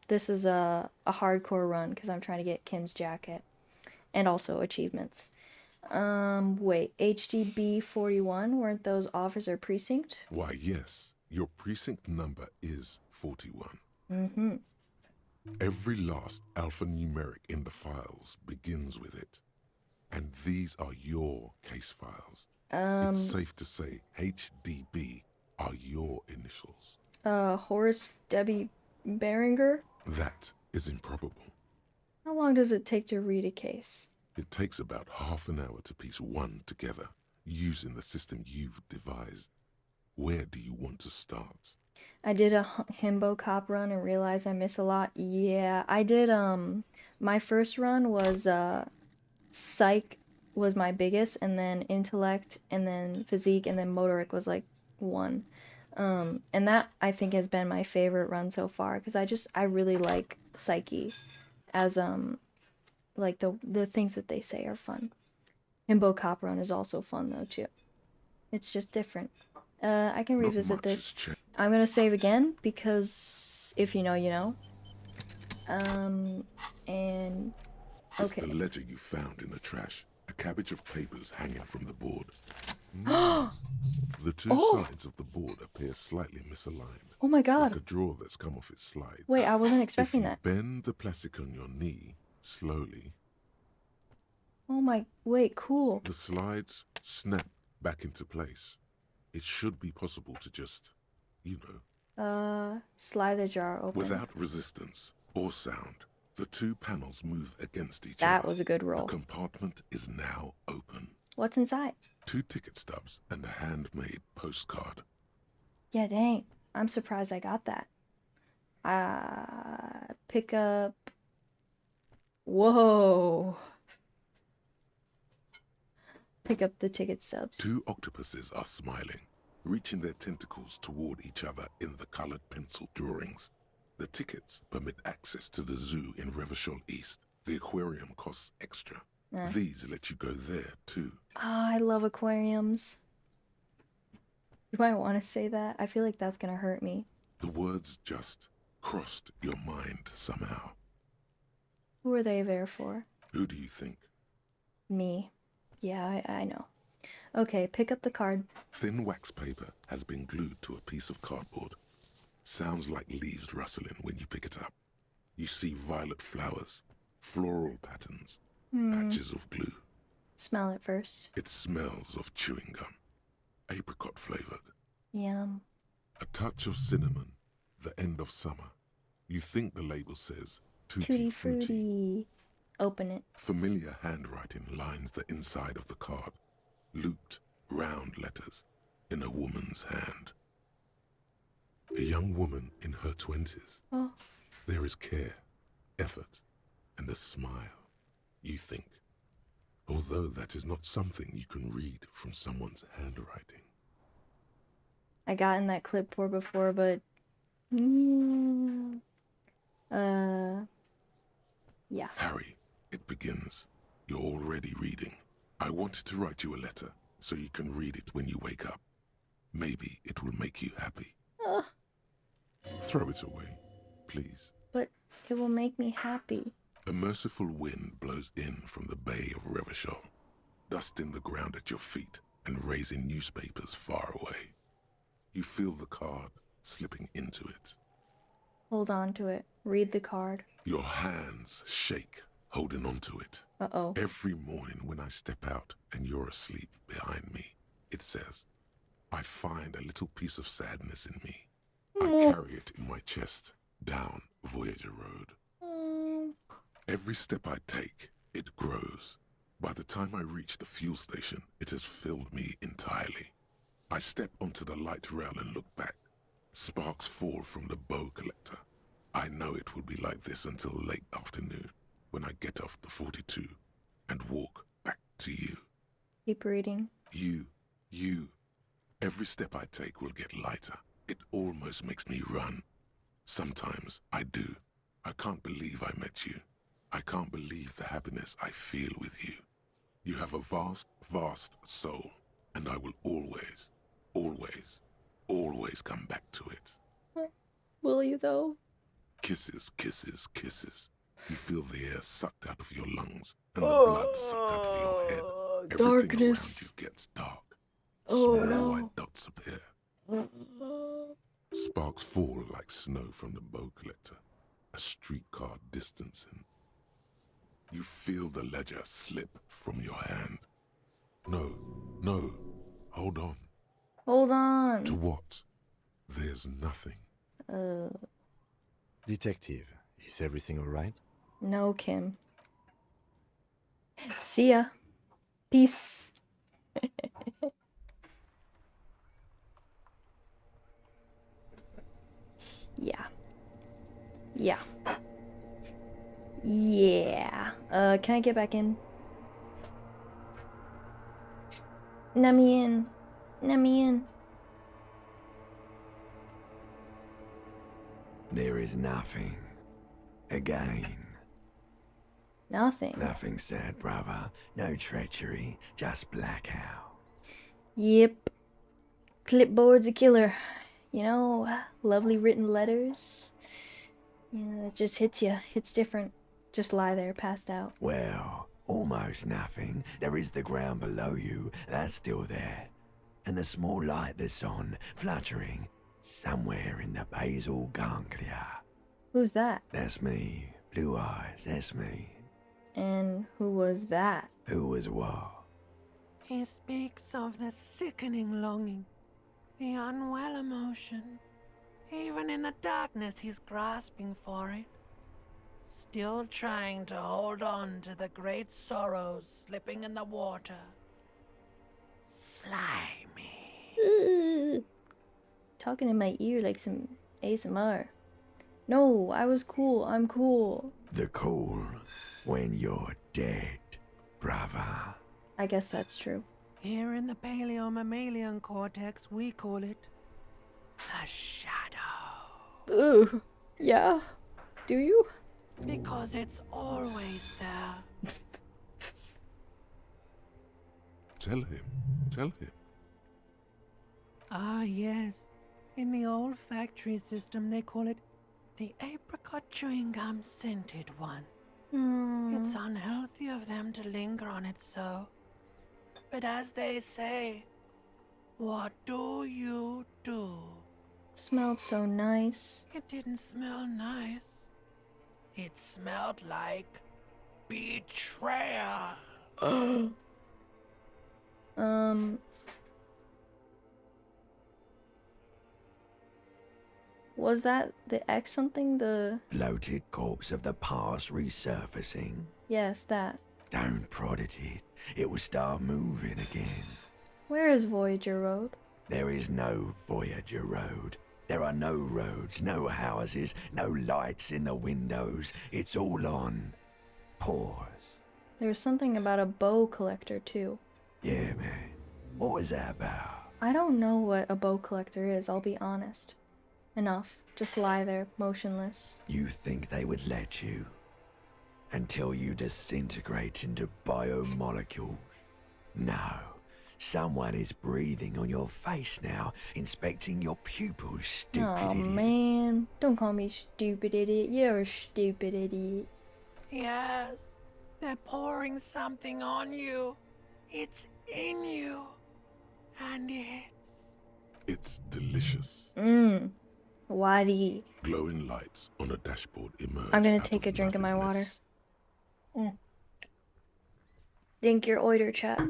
This is a hardcore run because I'm trying to get Kim's jacket and also achievements. Wait, HDB 41, weren't those officer precinct? Why, yes, your precinct number is 41. Mm-hmm. Every last alphanumeric in the files begins with it. And these are your case files. It's safe to say HDB are your initials. Horace Debbie Beringer? That is improbable. How long does it take to read a case? It takes about half an hour to piece one together, using the system you've devised. Where do you want to start? I did a himbo cop run and realized I miss a lot. Yeah, I did, my first run was, psych was my biggest, and then intellect, and then physique, and then motoric was like 1. And that I think has been my favorite run so far, because I really like psyche as, like the things that they say are fun. Himbo cop run is also fun though too. It's just different. I can revisit this. I'm gonna save again because if you know, you know. And It's okay. the ledger you found in the trash. A cabbage of papers hanging from the board. The two sides of the board appear slightly misaligned. Oh my god. Like a drawer that's come off its slides. Wait, I wasn't expecting that. Bend the plastic on your knee slowly. Oh my, wait, cool. The slides snap back into place. It should be possible to just, you know, slide the jar open. without resistance or sound. The two panels move against each other. That was a good roll. The compartment is now open. What's inside? 2 ticket stubs and a handmade postcard. Yeah, dang. I'm surprised I got that. Pick up. Whoa. Pick up the ticket stubs. 2 octopuses are smiling, reaching their tentacles toward each other in the colored pencil drawings. The tickets permit access to the zoo in Revachol East. The aquarium costs extra. These let you go there, too. Ah, I love aquariums. Do I want to say that? I feel like that's gonna hurt me. The words just crossed your mind somehow. Who are they there for? Who do you think? Me. Yeah, I know. Okay, pick up the card. Thin wax paper has been glued to a piece of cardboard. Sounds like leaves rustling when you pick it up. You see violet flowers, floral patterns, patches of glue. Smell it first. It smells of chewing gum, apricot flavored. Yum. A touch of cinnamon, the end of summer. You think the label says Tutti tutti frutti. frutti. Open it. Familiar handwriting lines the inside of the card. Looped, round letters in a woman's hand. A young woman in her 20s. Oh. There is care, effort, and a smile, you think. Although that is not something you can read from someone's handwriting. I got in that clip before, but yeah. Harry, it begins. You're already reading. I wanted to write you a letter so you can read it when you wake up. Maybe it will make you happy. Throw it away, please. But it will make me happy. A merciful wind blows in from the bay of Revachol, dusting the ground at your feet and raising newspapers far away. You feel the card slipping into it. Hold on to it. Read the card. Your hands shake, holding onto it. Uh-oh. Every morning when I step out and you're asleep behind me, it says, I find a little piece of sadness in me. I carry it in my chest, down Voyager Road. Every step I take, it grows. By the time I reach the fuel station, it has filled me entirely. I step onto the light rail and look back. Sparks fall from the bow collector. I know it will be like this until late afternoon, when I get off the 42 and walk back to you. Keep reading. You. Every step I take will get lighter. It almost makes me run. Sometimes I do. I can't believe I met you. I can't believe the happiness I feel with you. You have a vast, vast soul, and I will always, always, always come back to it. Will you, though? Kisses, kisses, kisses. You feel the air sucked out of your lungs and the blood sucked out of your head. Everything Darkness. around you gets dark. Oh, Small no. white dots appear. Sparks fall like snow from the bow collector. A streetcar distancing. You feel the ledger slip from your hand. No, hold on. Hold on. To what? There's nothing. Detective, is everything alright? No, Kim. See ya. Peace. Yeah. Can I get back in? Let me in. There is nothing. Again. Nothing. Nothing said, brother. No treachery, just blackout. Yep. Clipboard's a killer. You know, lovely written letters. Yeah, it just hits you. It's different. Just lie there, passed out. Well, almost nothing. There is the ground below you. That's still there. And the small light that's on, fluttering, somewhere in the basal ganglia. Who's that? That's me. Blue eyes, that's me. And who was that? Who was what? He speaks of the sickening longing, the unwell emotion. Even in the darkness, he's grasping for it. Still trying to hold on to the great sorrows slipping in the water. Slimy. Talking in my ear like some ASMR. No, I was cool. I'm cool. The cool when you're dead, brother. I guess that's true. Here in the paleo-mammalian cortex, we call it the shadow. Ooh, yeah. Do you? Because it's always there. Tell him. Ah, yes. In the olfactory system, they call it the apricot chewing gum scented one. It's unhealthy of them to linger on it so. But as they say, what do you do? Smelled so nice. It didn't smell nice. It smelled like betrayal. Was that the X something? The... Bloated corpse of the past resurfacing. Yes, that. Don't prod at it. It will start moving again. Where is Voyager Road? There is no Voyager Road. There are no roads, no houses, no lights in the windows. It's all on pause. There was something about a bow collector, too. Yeah, man. What was that about? I don't know what a bow collector is, I'll be honest. Enough. Just lie there, motionless. You think they would let you? Until you disintegrate into biomolecules? No. Someone is breathing on your face now, inspecting your pupils, stupid Oh idiot. man, don't call me stupid idiot. You're a stupid idiot. Yes, they're pouring something on you. It's in you. And It's delicious. Waddy. Glowing lights on a dashboard emerge. I'm gonna out take a drink of my water. nothingness. Drink your oiter, chat.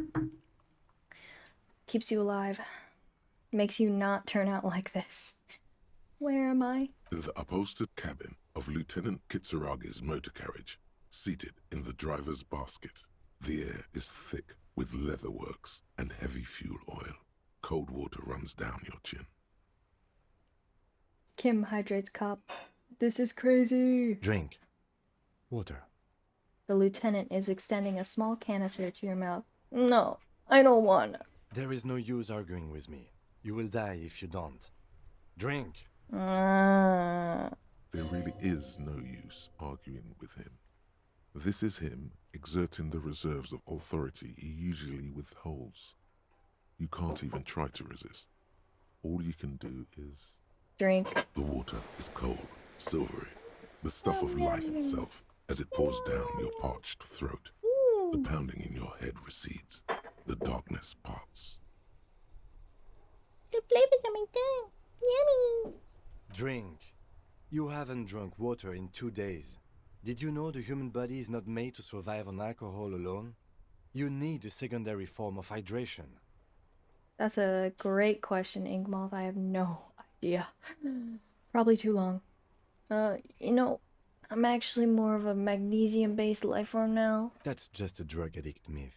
Keeps you alive. Makes you not turn out like this. Where am I? The upholstered cabin of Lieutenant Kitsuragi's motor carriage, seated in the driver's basket. The air is thick with leatherworks and heavy fuel oil. Cold water runs down your chin. Kim hydrates cop. This is crazy. Drink. Water. The lieutenant is extending a small canister to your mouth. No, I don't want to. There is no use arguing with me. You will die if you don't. Drink. There really is no use arguing with him. This is him exerting the reserves of authority he usually withholds. You can't even try to resist. All you can do is... drink. The water is cold, silvery, the stuff of life itself, as it pours down your parched throat. The pounding in your head recedes. The darkness parts. The flavors are my tongue. Yummy. Drink. You haven't drunk water in 2 days. Did you know the human body is not made to survive on alcohol alone? You need a secondary form of hydration. That's a great question, Ingmoth. I have no idea. Probably too long. You know, I'm actually more of a magnesium-based life form now. That's just a drug addict myth.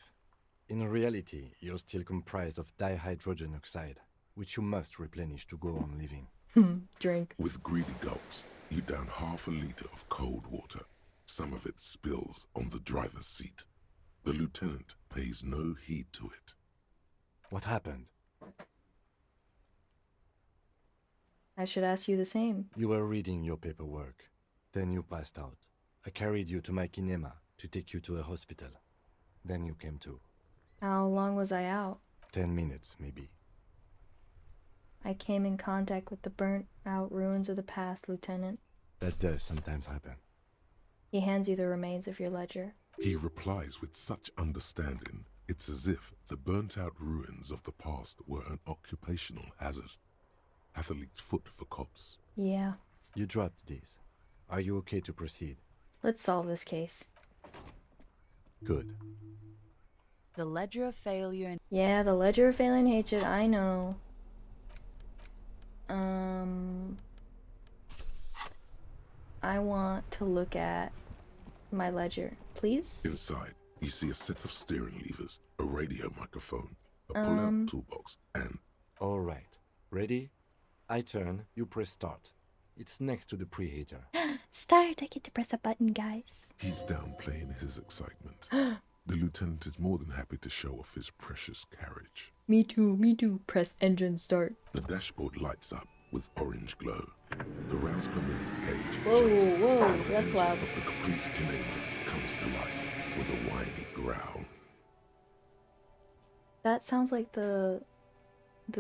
In reality, you're still comprised of dihydrogen oxide, which you must replenish to go on living. Drink. With greedy gulps, you down half a liter of cold water. Some of it spills on the driver's seat. The lieutenant pays no heed to it. What happened? I should ask you the same. You were reading your paperwork. Then you passed out. I carried you to my kinema to take you to a hospital. Then you came to. How long was I out? 10 minutes, maybe. I came in contact with the burnt-out ruins of the past, Lieutenant. That does sometimes happen. He hands you the remains of your ledger. He replies with such understanding, it's as if the burnt-out ruins of the past were an occupational hazard. Athlete's foot for cops. Yeah. You dropped these. Are you okay to proceed? Let's solve this case. Good. The ledger of failure and... Yeah, the ledger of failing hatred, I know. I want to look at my ledger, please. Inside, you see a set of steering levers, a radio microphone, a pull-out toolbox, and... All right. Ready? I turn, you press start. It's next to the preheater. Start! I get to press a button, guys. He's downplaying his excitement. The lieutenant is more than happy to show off his precious carriage. Me too, me too. Press engine start. The dashboard lights up with orange glow. The rounds per minute gauge Whoa, jumps, whoa, and the that's engine loud. of the Caprice Canema comes to life with a whiny growl. That sounds like the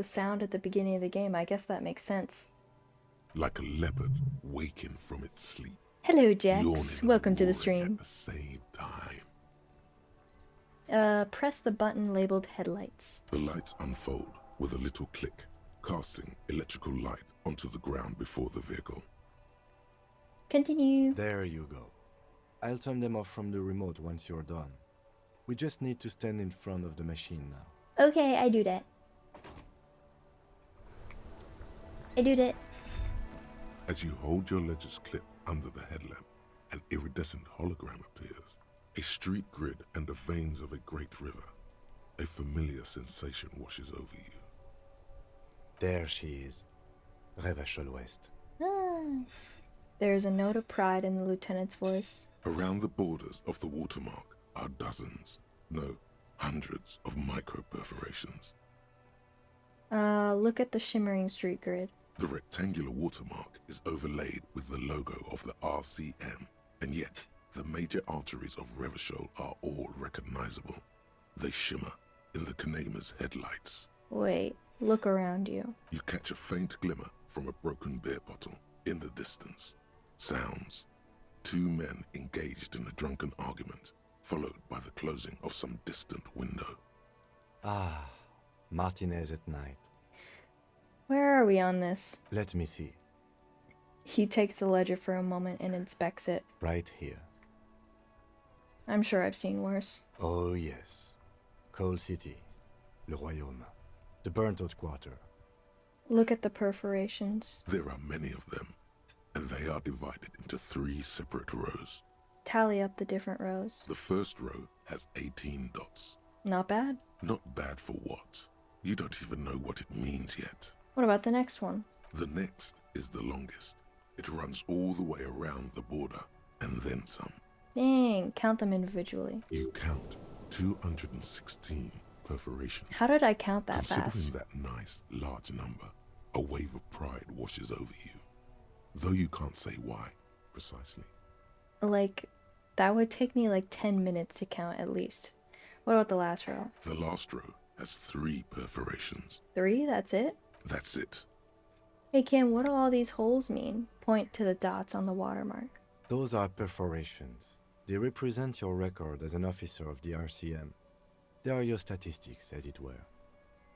sound at the beginning of the game. I guess that makes sense. Like a leopard waking from its sleep. Hello, Jax. Yawning Welcome to the and roaring stream. at the same time. Press the button labeled headlights. The lights unfold with a little click, casting electrical light onto the ground before the vehicle. Continue. There you go. I'll turn them off from the remote once you're done. We just need to stand in front of the machine now. Okay, I do that. I do that. As you hold your ledger's clip under the headlamp, an iridescent hologram appears. A street grid and the veins of a great river. A familiar sensation washes over you. There she is. Revachol West. Ah. There's a note of pride in the lieutenant's voice. Around the borders of the watermark are dozens, no, hundreds of micro-perforations. Look at the shimmering street grid. The rectangular watermark is overlaid with the logo of the RCM, and yet the major arteries of Revachol are all recognizable. They shimmer in the Kanema's headlights. Wait, look around you. You catch a faint glimmer from a broken beer bottle in the distance. Sounds. Two men engaged in a drunken argument, followed by the closing of some distant window. Ah, Martinez at night. Where are we on this? Let me see. He takes the ledger for a moment and inspects it. Right here. I'm sure I've seen worse. Oh yes. Coal City. Le Royaume. The burnt-out quarter. Look at the perforations. There are many of them, and they are divided into 3 separate rows. Tally up the different rows. The first row has 18 dots. Not bad. Not bad for what? You don't even know what it means yet. What about the next one? The next is the longest. It runs all the way around the border, and then some. Dang, count them individually. You count 216 perforations. How did I count that Considering fast? that nice, large number, a wave of pride washes over you. Though you can't say why, precisely. Like, that would take me like 10 minutes to count at least. What about the last row? The last row has 3 perforations. 3? That's it? That's it. Hey Kim, what do all these holes mean? Point to the dots on the watermark. Those are perforations. They represent your record as an officer of the RCM. They are your statistics, as it were.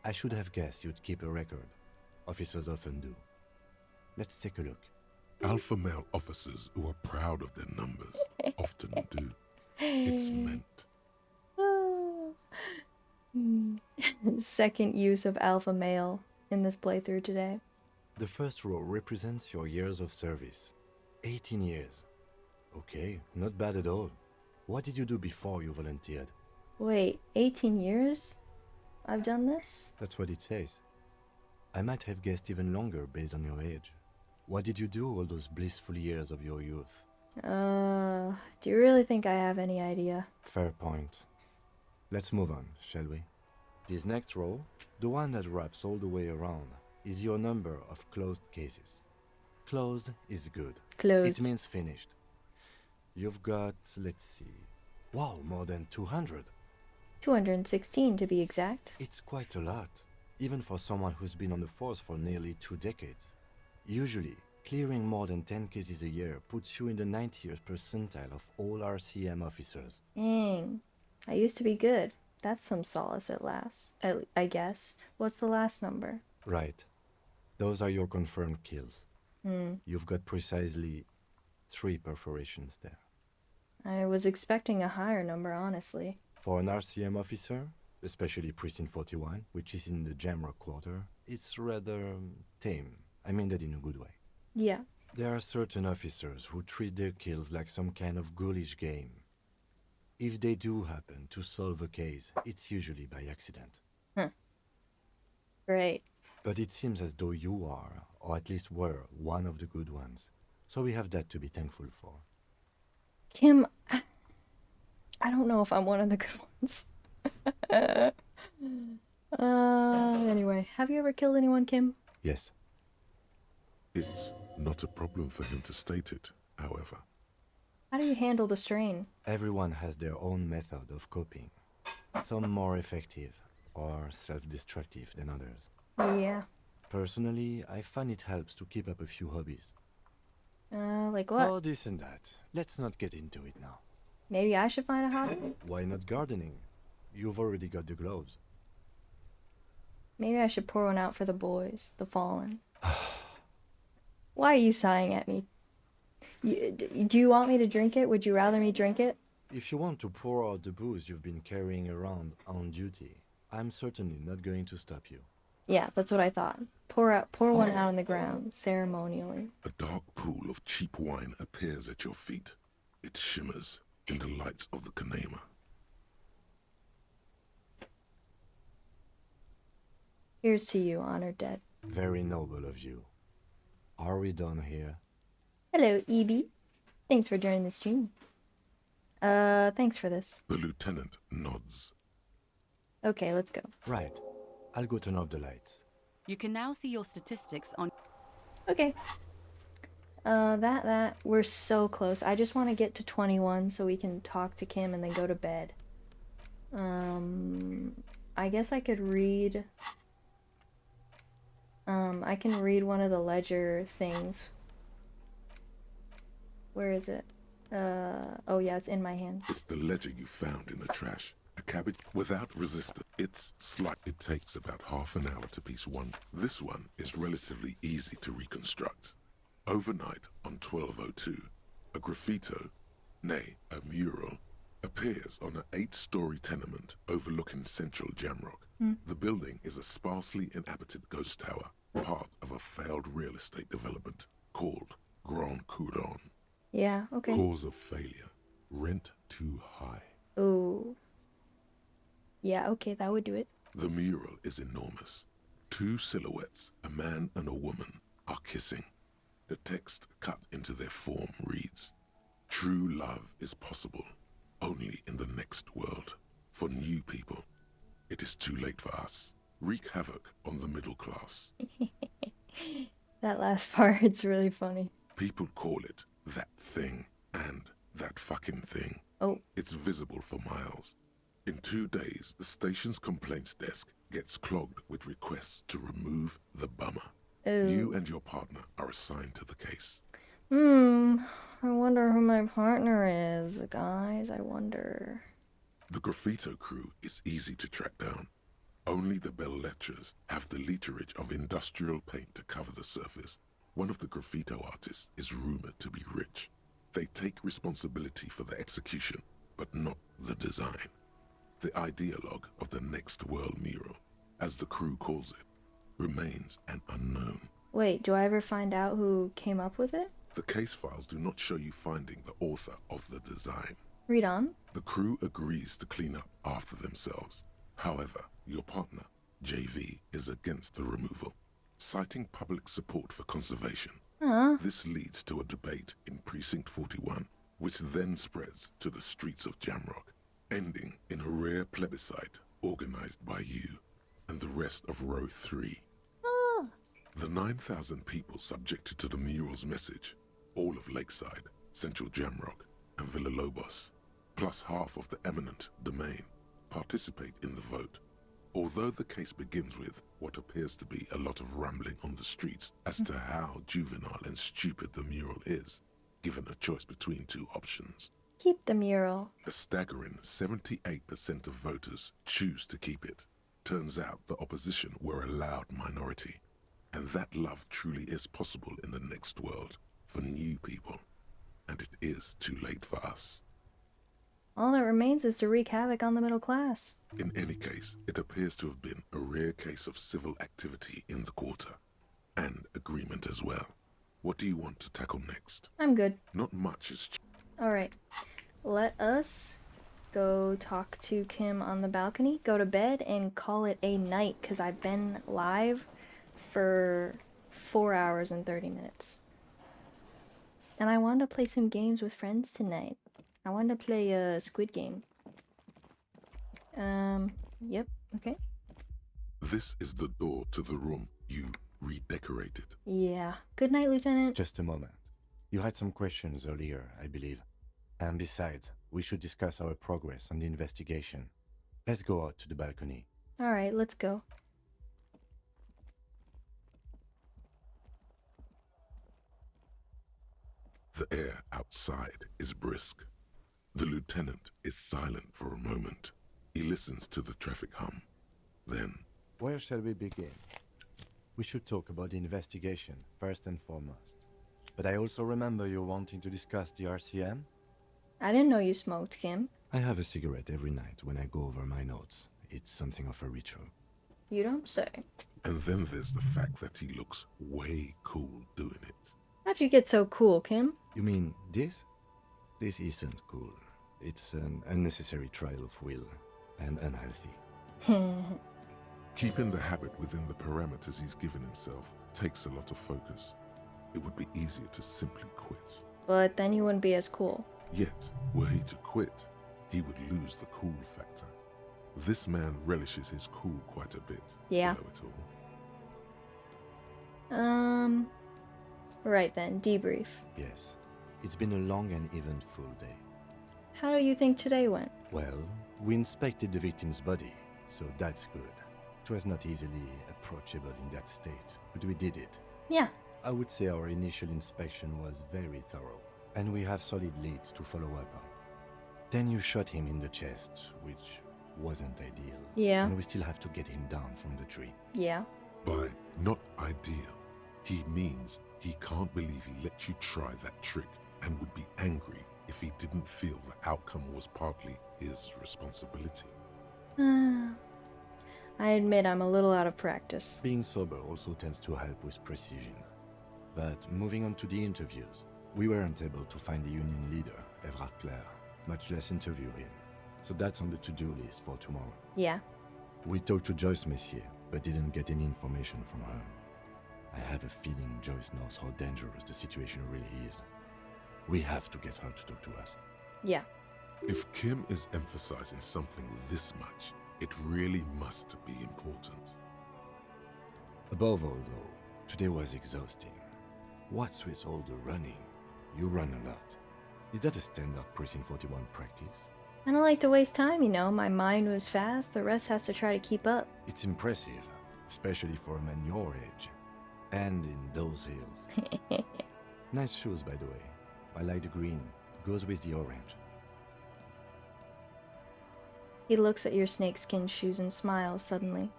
I should have guessed you'd keep a record. Officers often do. Let's take a look. Alpha male officers who are proud of their numbers often do. It's meant. Second use of alpha male in this playthrough today. The first row represents your years of service. 18 years. Okay, not bad at all. What did you do before you volunteered? Wait, 18 years? I've done this? That's what it says. I might have guessed even longer based on your age. What did you do all those blissful years of your youth? Do you really think I have any idea? Fair point. Let's move on, shall we? This next row, the one that wraps all the way around, is your number of closed cases. Closed is good. Closed. It means finished. You've got, let's see, wow, more than 200. 216 to be exact. It's quite a lot, even for someone who's been on the force for nearly 2 decades. Usually, clearing more than 10 cases a year puts you in the 90th percentile of all RCM officers. Dang, I used to be good. That's some solace at last, I guess. What's the last number? Right. Those are your confirmed kills. You've got precisely 3 perforations there. I was expecting a higher number, honestly. For an RCM officer, especially Precinct 41, which is in the Jamrock quarter, it's rather tame. I mean that in a good way. Yeah. There are certain officers who treat their kills like some kind of ghoulish game. If they do happen to solve a case, it's usually by accident. Great. But it seems as though you are, or at least were, one of the good ones. So we have that to be thankful for. Kim, I don't know if I'm one of the good ones. Anyway, have you ever killed anyone, Kim? Yes. It's not a problem for him to state it, however. How do you handle the strain? Everyone has their own method of coping. Some more effective or self-destructive than others. Yeah. Personally, I find it helps to keep up a few hobbies. Like what? Oh, this and that. Let's not get into it now. Maybe I should find a hobby? Why not gardening? You've already got the gloves. Maybe I should pour one out for the boys, the fallen. Why are you sighing at me? Do you want me to drink it? Would you rather me drink it? If you want to pour out the booze you've been carrying around on duty, I'm certainly not going to stop you. Yeah, that's what I thought. Pour one out on the ground, ceremonially. A dark pool of cheap wine appears at your feet. It shimmers in the lights of the Kanema. Here's to you, honored dead. Very noble of you. Are we done here? Hello, Evie. Thanks for joining the stream. Thanks for this. The lieutenant nods. Okay, let's go. Right. I'll go turn off the lights. You can now see your statistics on. Okay. We're so close. I just want to get to 21 so we can talk to Kim and then go to bed. I guess I could read. I can read one of the ledger things. Where is it? Oh yeah, it's in my hand. It's the ledger you found in the trash. A cabbage without resistance. It's slight. It takes about half an hour to piece one. This one is relatively easy to reconstruct. Overnight on 1202, a graffito, nay, a mural, appears on an 8-story tenement overlooking central Jamrock. The building is a sparsely inhabited ghost tower, part of a failed real estate development called Grand Couronne. Yeah, okay. Cause of failure, rent too high. Oh. Yeah, okay, that would do it. The mural is enormous. 2 silhouettes, a man and a woman, are kissing. The text cut into their form reads, "True love is possible only in the next world. For new people, it is too late for us. Wreak havoc on the middle class." That last part's really funny. People call it that thing and that fucking thing. Oh. It's visible for miles. In 2 days, the station's complaints desk gets clogged with requests to remove the bummer. Oh. You and your partner are assigned to the case. I wonder who my partner is, guys. I wonder. The graffito crew is easy to track down. Only the belles-lettres have the literage of industrial paint to cover the surface. One of the graffito artists is rumored to be rich. They take responsibility for the execution, but not the design. The ideologue of the Next World mural, as the crew calls it, remains an unknown. Wait, do I ever find out who came up with it? The case files do not show you finding the author of the design. Read on. The crew agrees to clean up after themselves. However, your partner, JV, is against the removal, citing public support for conservation. This leads to a debate in Precinct 41, which then spreads to the streets of Jamrock, ending in a rare plebiscite organized by you and the rest of Row 3. The 9,000 people subjected to the mural's message, all of Lakeside, Central Jamrock, and Villalobos, plus half of the eminent domain, participate in the vote. Although the case begins with what appears to be a lot of rambling on the streets as to how juvenile and stupid the mural is, given a choice between 2 options. Keep the mural. A staggering 78% of voters choose to keep it. Turns out the opposition were a loud minority, and that love truly is possible in the next world for new people, and it is too late for us. All that remains is to wreak havoc on the middle class. In any case, it appears to have been a rare case of civil activity in the quarter, and agreement as well. What do you want to tackle next? I'm good. Not much is... Alright, let us go talk to Kim on the balcony, go to bed, and call it a night, because I've been live for 4 hours and 30 minutes. And I wanted to play some games with friends tonight. I wanted to play a Squid Game. Yep, okay. This is the door to the room you redecorated. Yeah. Good night, Lieutenant. Just a moment. You had some questions earlier, I believe. And besides, we should discuss our progress on the investigation. Let's go out to the balcony. Alright, let's go. The air outside is brisk. The lieutenant is silent for a moment. He listens to the traffic hum. Then... Where shall we begin? We should talk about the investigation, first and foremost. But I also remember you wanting to discuss the RCM? I didn't know you smoked, Kim. I have a cigarette every night when I go over my notes. It's something of a ritual. You don't say. And then there's the fact that he looks way cool doing it. How'd you get so cool, Kim? You mean this? This isn't cool. It's an unnecessary trial of will, and unhealthy. Keeping the habit within the parameters he's given himself takes a lot of focus. it would be easier to simply quit. But then he wouldn't be as cool. Yet, were he to quit, he would lose the cool factor. This man relishes his cool quite a bit. Yeah. Below it all. Right then, debrief. Yes, it's been a long and eventful day. How do you think today went? Well, we inspected the victim's body, so that's good. It was not easily approachable in that state, but we did it. Yeah. I would say our initial inspection was very thorough, and we have solid leads to follow up on. Then you shot him in the chest, which wasn't ideal. Yeah. And we still have to get him down from the tree. Yeah. By not ideal, he means he can't believe he let you try that trick and would be angry if he didn't feel the outcome was partly his responsibility. I admit I'm a little out of practice. Being sober also tends to help with precision. But moving on to the interviews, we weren't able to find the union leader, Everard Clare, much less interview him. So that's on the to-do list for tomorrow. Yeah. We talked to Joyce Messier, but didn't get any information from her. I have a feeling Joyce knows how dangerous the situation really is. We have to get her to talk to us. Yeah. If Kim is emphasizing something this much, it really must be important. Above all, though, today was exhausting. What's with all the running? You run a lot. Is that a standard Precinct 41 practice? I don't like to waste time, you know. My mind moves fast. The rest has to try to keep up. It's impressive, especially for a man your age. And in those hills. Nice shoes, by the way. I like the green. Goes with the orange. He looks at your snakeskin shoes and smiles suddenly.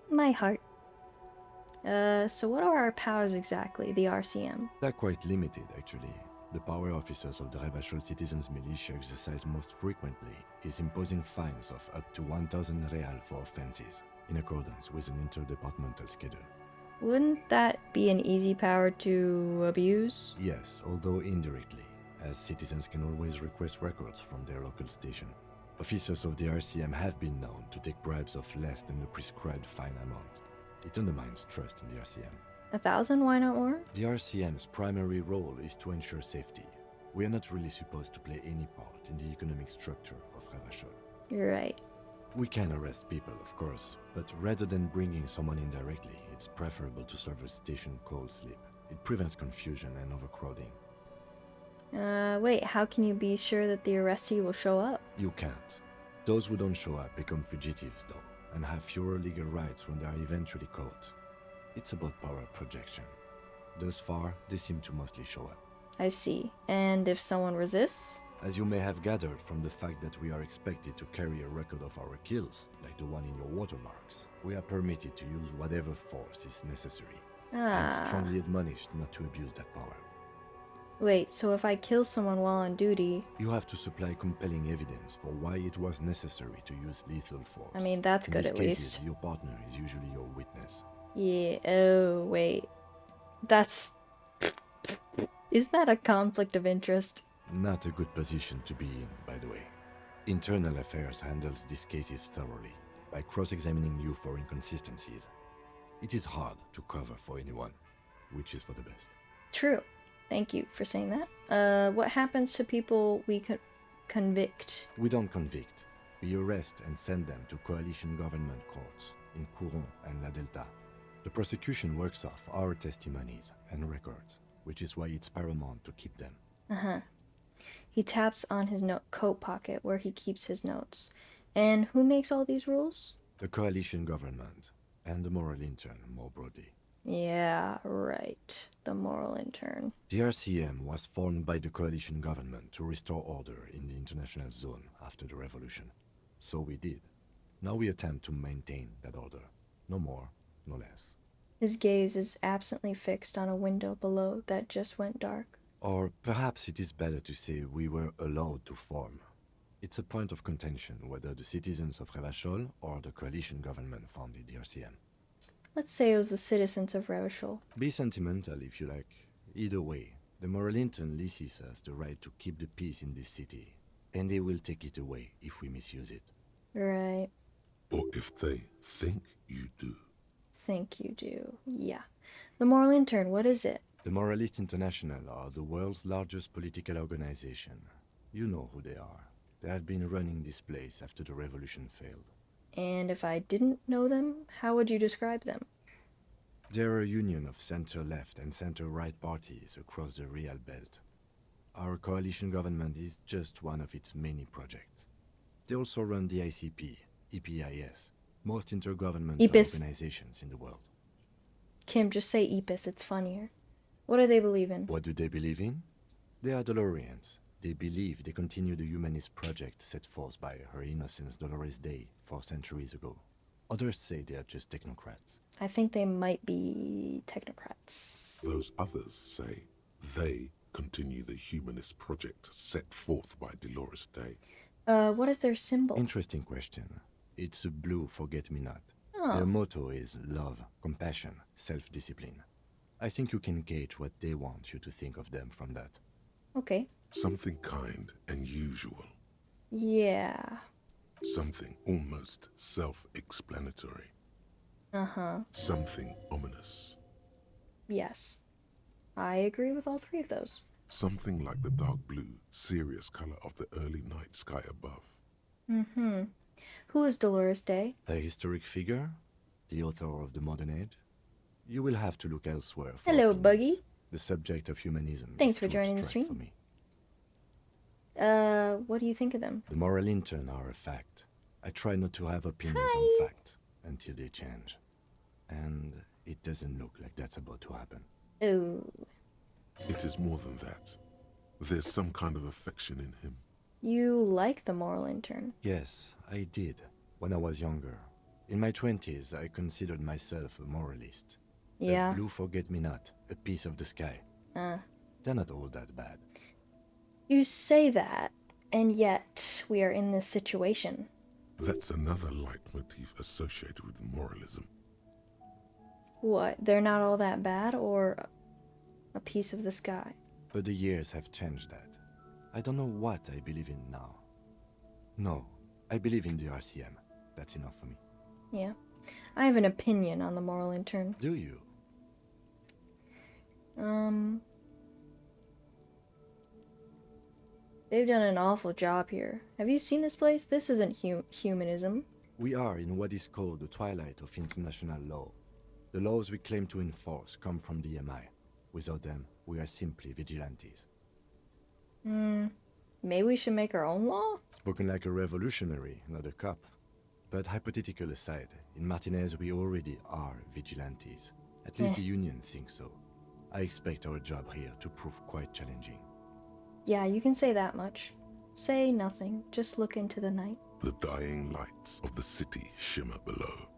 My heart. So what are our powers exactly, the RCM? They're quite limited, actually. The power officers of the Revachol Citizens Militia exercise most frequently is imposing fines of up to 1,000 real for offenses, in accordance with an interdepartmental schedule. Wouldn't that be an easy power to abuse? Yes, although indirectly, as citizens can always request records from their local station. Officers of the RCM have been known to take bribes of less than the prescribed fine amount. It undermines trust in the RCM. 1,000? Why not more? The RCM's primary role is to ensure safety. We are not really supposed to play any part in the economic structure of Revachol. You're right. We can arrest people, of course, but rather than bringing someone in directly, it's preferable to serve a station cold sleep. It prevents confusion and overcrowding. Wait, how can you be sure that the arrestee will show up? You can't. Those who don't show up become fugitives, though, and have fewer legal rights when they are eventually caught. It's about power projection. Thus far, they seem to mostly show up. I see. And if someone resists? As you may have gathered from the fact that we are expected to carry a record of our kills, like the one in your watermarks, we are permitted to use whatever force is necessary. And strongly admonished not to abuse that power. Wait, so if I kill someone while on duty... You have to supply compelling evidence for why it was necessary to use lethal force. I mean, that's good at In these cases, least. your partner is usually your witness. Yeah, oh, wait. That's... Is that a conflict of interest? Not a good position to be in, by the way. Internal Affairs handles these cases thoroughly, by cross-examining you for inconsistencies. It is hard to cover for anyone, which is for the best. True. Thank you for saying that. What happens to people we convict? We don't convict. We arrest and send them to coalition government courts in Couron and La Delta. The prosecution works off our testimonies and records, which is why it's paramount to keep them. Uh-huh. He taps on his coat pocket where he keeps his notes. And who makes all these rules? The coalition government, and the moral intern more broadly. Yeah, right. The moral intern. The RCM was formed by the coalition government to restore order in the international zone after the revolution. So we did. Now we attempt to maintain that order. No more, no less. His gaze is absently fixed on a window below that just went dark. Or perhaps it is better to say we were allowed to form. It's a point of contention whether the citizens of Revachol or the coalition government founded the RCM. Let's say it was the citizens of Revachol. Be sentimental if you like. Either way, the moral intern leases us the right to keep the peace in this city, and they will take it away if we misuse it. Right. Or if they think you do. Think you do. Yeah. The Moral Intern, what is it? The Moralist International are the world's largest political organization. You know who they are. They have been running this place after the revolution failed. And if I didn't know them, how would you describe them? They're a union of center-left and center-right parties across the Real Belt. Our coalition government is just one of its many projects. They also run the ICP, EPIS, most intergovernmental EPIS. organizations in the world. Kim, just say EPIS, it's funnier. What do they believe in? What do they believe in? They are Dolorians. They believe they continue the humanist project set forth by Her Innocence Dolores Day 4 centuries ago. Others say they are just technocrats. I think they might be technocrats. Those others say they continue the humanist project set forth by Dolores Day. What is their symbol? Interesting question. It's a blue forget-me-not. Oh. Their motto is love, compassion, self-discipline. I think you can gauge what they want you to think of them from that. Okay. Something kind and usual. Yeah. Something almost self-explanatory. Uh-huh. Something ominous. Yes. I agree with all three of those. Something like the dark blue, serious color of the early night sky above. Mm-hmm. Who is Dolores Day? A historic figure? The author of the modern age? You will have to look elsewhere for Hello, opinions. Buggy. The subject of humanism Thanks is for too joining the abstract stream. for me. What do you think of them? The moral intern are a fact. I try not to have opinions on facts until they change. And it doesn't look like that's about to happen. Oh. It is more than that. There's some kind of affection in him. You like the Moral Intern? Yes, I did, when I was younger. In my 20s, I considered myself a moralist. Yeah. A blue forget-me-not, a piece of the sky. They're not all that bad. You say that, and yet we are in this situation. That's another leitmotif associated with moralism. What? They're not all that bad, or a piece of the sky? But the years have changed that. I don't know what I believe in now. No, I believe in the RCM. That's enough for me. Yeah. I have an opinion on the Moral Intern. Do you? They've done an awful job here. Have you seen this place? This isn't humanism. We are in what is called the twilight of international law. The laws we claim to enforce come from the MI. Without them, we are simply vigilantes. Maybe we should make our own law? Spoken like a revolutionary, not a cop. But hypothetical aside, in Martinez we already are vigilantes. At least the Union thinks so. I expect our job here to prove quite challenging. Yeah, you can say that much. Say nothing, just look into the night. The dying lights of the city shimmer below.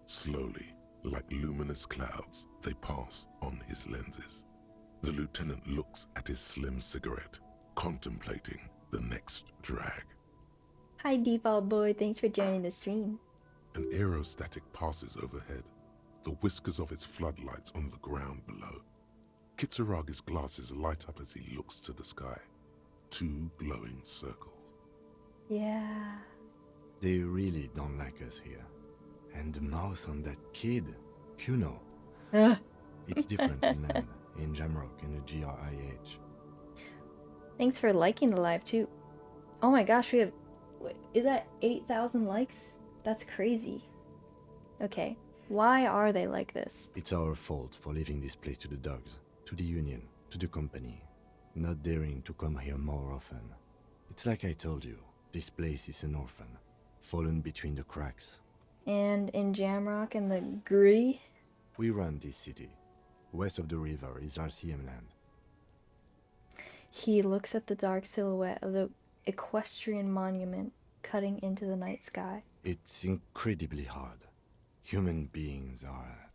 Slowly, like luminous clouds, they pass on his lenses. The lieutenant looks at his slim cigarette, contemplating the next drag. Hi, Default Boy, thanks for joining the stream. An aerostatic passes overhead, the whiskers of its floodlights on the ground below. Kitsuragi's glasses light up as he looks to the sky. 2 glowing circles. Yeah. They really don't like us here. And the mouth on that kid, Kuno. It's different in land, in Jamrock, in the GRIH. Thanks for liking the live, too. Oh my gosh, we have... Is that 8,000 likes? That's crazy. Okay, why are they like this? It's our fault for leaving this place to the dogs, to the Union, to the company. Not daring to come here more often. It's like I told you, this place is an orphan, fallen between the cracks. And in Jamrock and the Gree? We run this city. West of the river is RCM land. He looks at the dark silhouette of the equestrian monument cutting into the night sky. It's incredibly hard. Human beings are...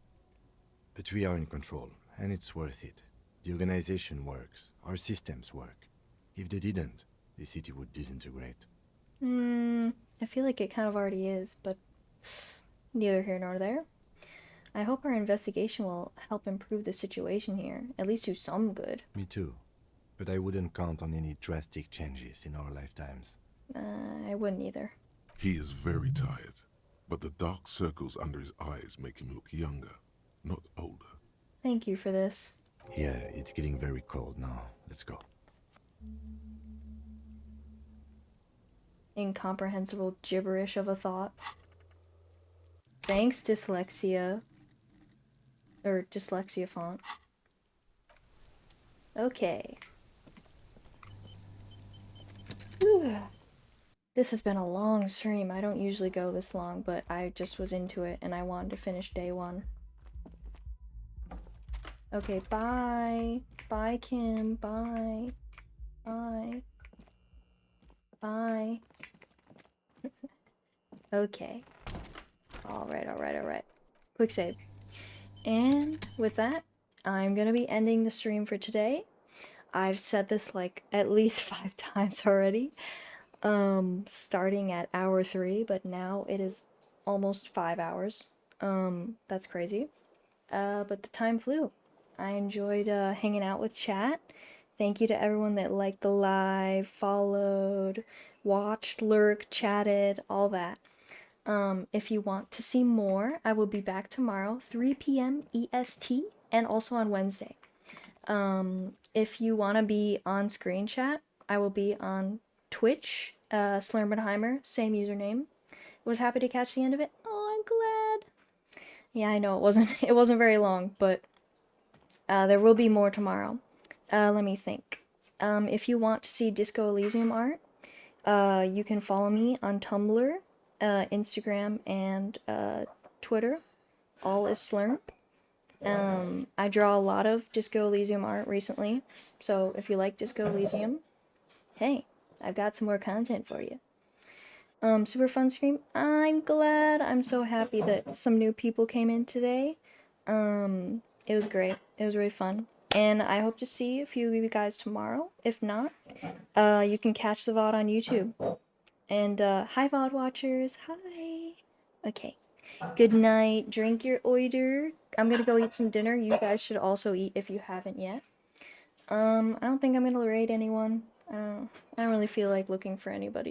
But we are in control, and it's worth it. The organization works. Our systems work. If they didn't, the city would disintegrate. I feel like it kind of already is, but neither here nor there. I hope our investigation will help improve the situation here, at least do some good. Me too. But I wouldn't count on any drastic changes in our lifetimes. I wouldn't either. He is very tired, but the dark circles under his eyes make him look younger, not older. Thank you for this. Yeah, it's getting very cold now. Let's go. Incomprehensible gibberish of a thought. Thanks, dyslexia. Or dyslexia font. Okay. Whew. This has been a long stream. I don't usually go this long, but I just was into it and I wanted to finish day 1. Okay, bye. Bye, Kim. Bye. Bye. Bye. Okay. Alright. Quick save. And with that, I'm gonna be ending the stream for today. I've said this like at least 5 times already. Starting at hour 3, but now it is almost 5 hours. That's crazy. But the time flew. I enjoyed hanging out with chat. Thank you to everyone that liked the live, followed, watched, lurked, chatted, all that. If you want to see more, I will be back tomorrow, 3 p.m. EST, and also on Wednesday. If you want to be on screen chat, I will be on Twitch, Slurmenheimer, same username. Was happy to catch the end of it. Oh, I'm glad. Yeah, I know it wasn't very long, but there will be more tomorrow. Let me think. If you want to see Disco Elysium art, you can follow me on Tumblr, Instagram, and Twitter. All is Slurp. I draw a lot of Disco Elysium art recently, so if you like Disco Elysium, hey, I've got some more content for you. Super fun stream. I'm glad. I'm so happy that some new people came in today. It was great. It was really fun. And I hope to see a few of you guys tomorrow. If not, you can catch the VOD on YouTube. And, hi VOD watchers. Hi. Okay. Good night. Drink your oider. I'm gonna go eat some dinner. You guys should also eat if you haven't yet. I don't think I'm gonna raid anyone. I don't really feel like looking for anybody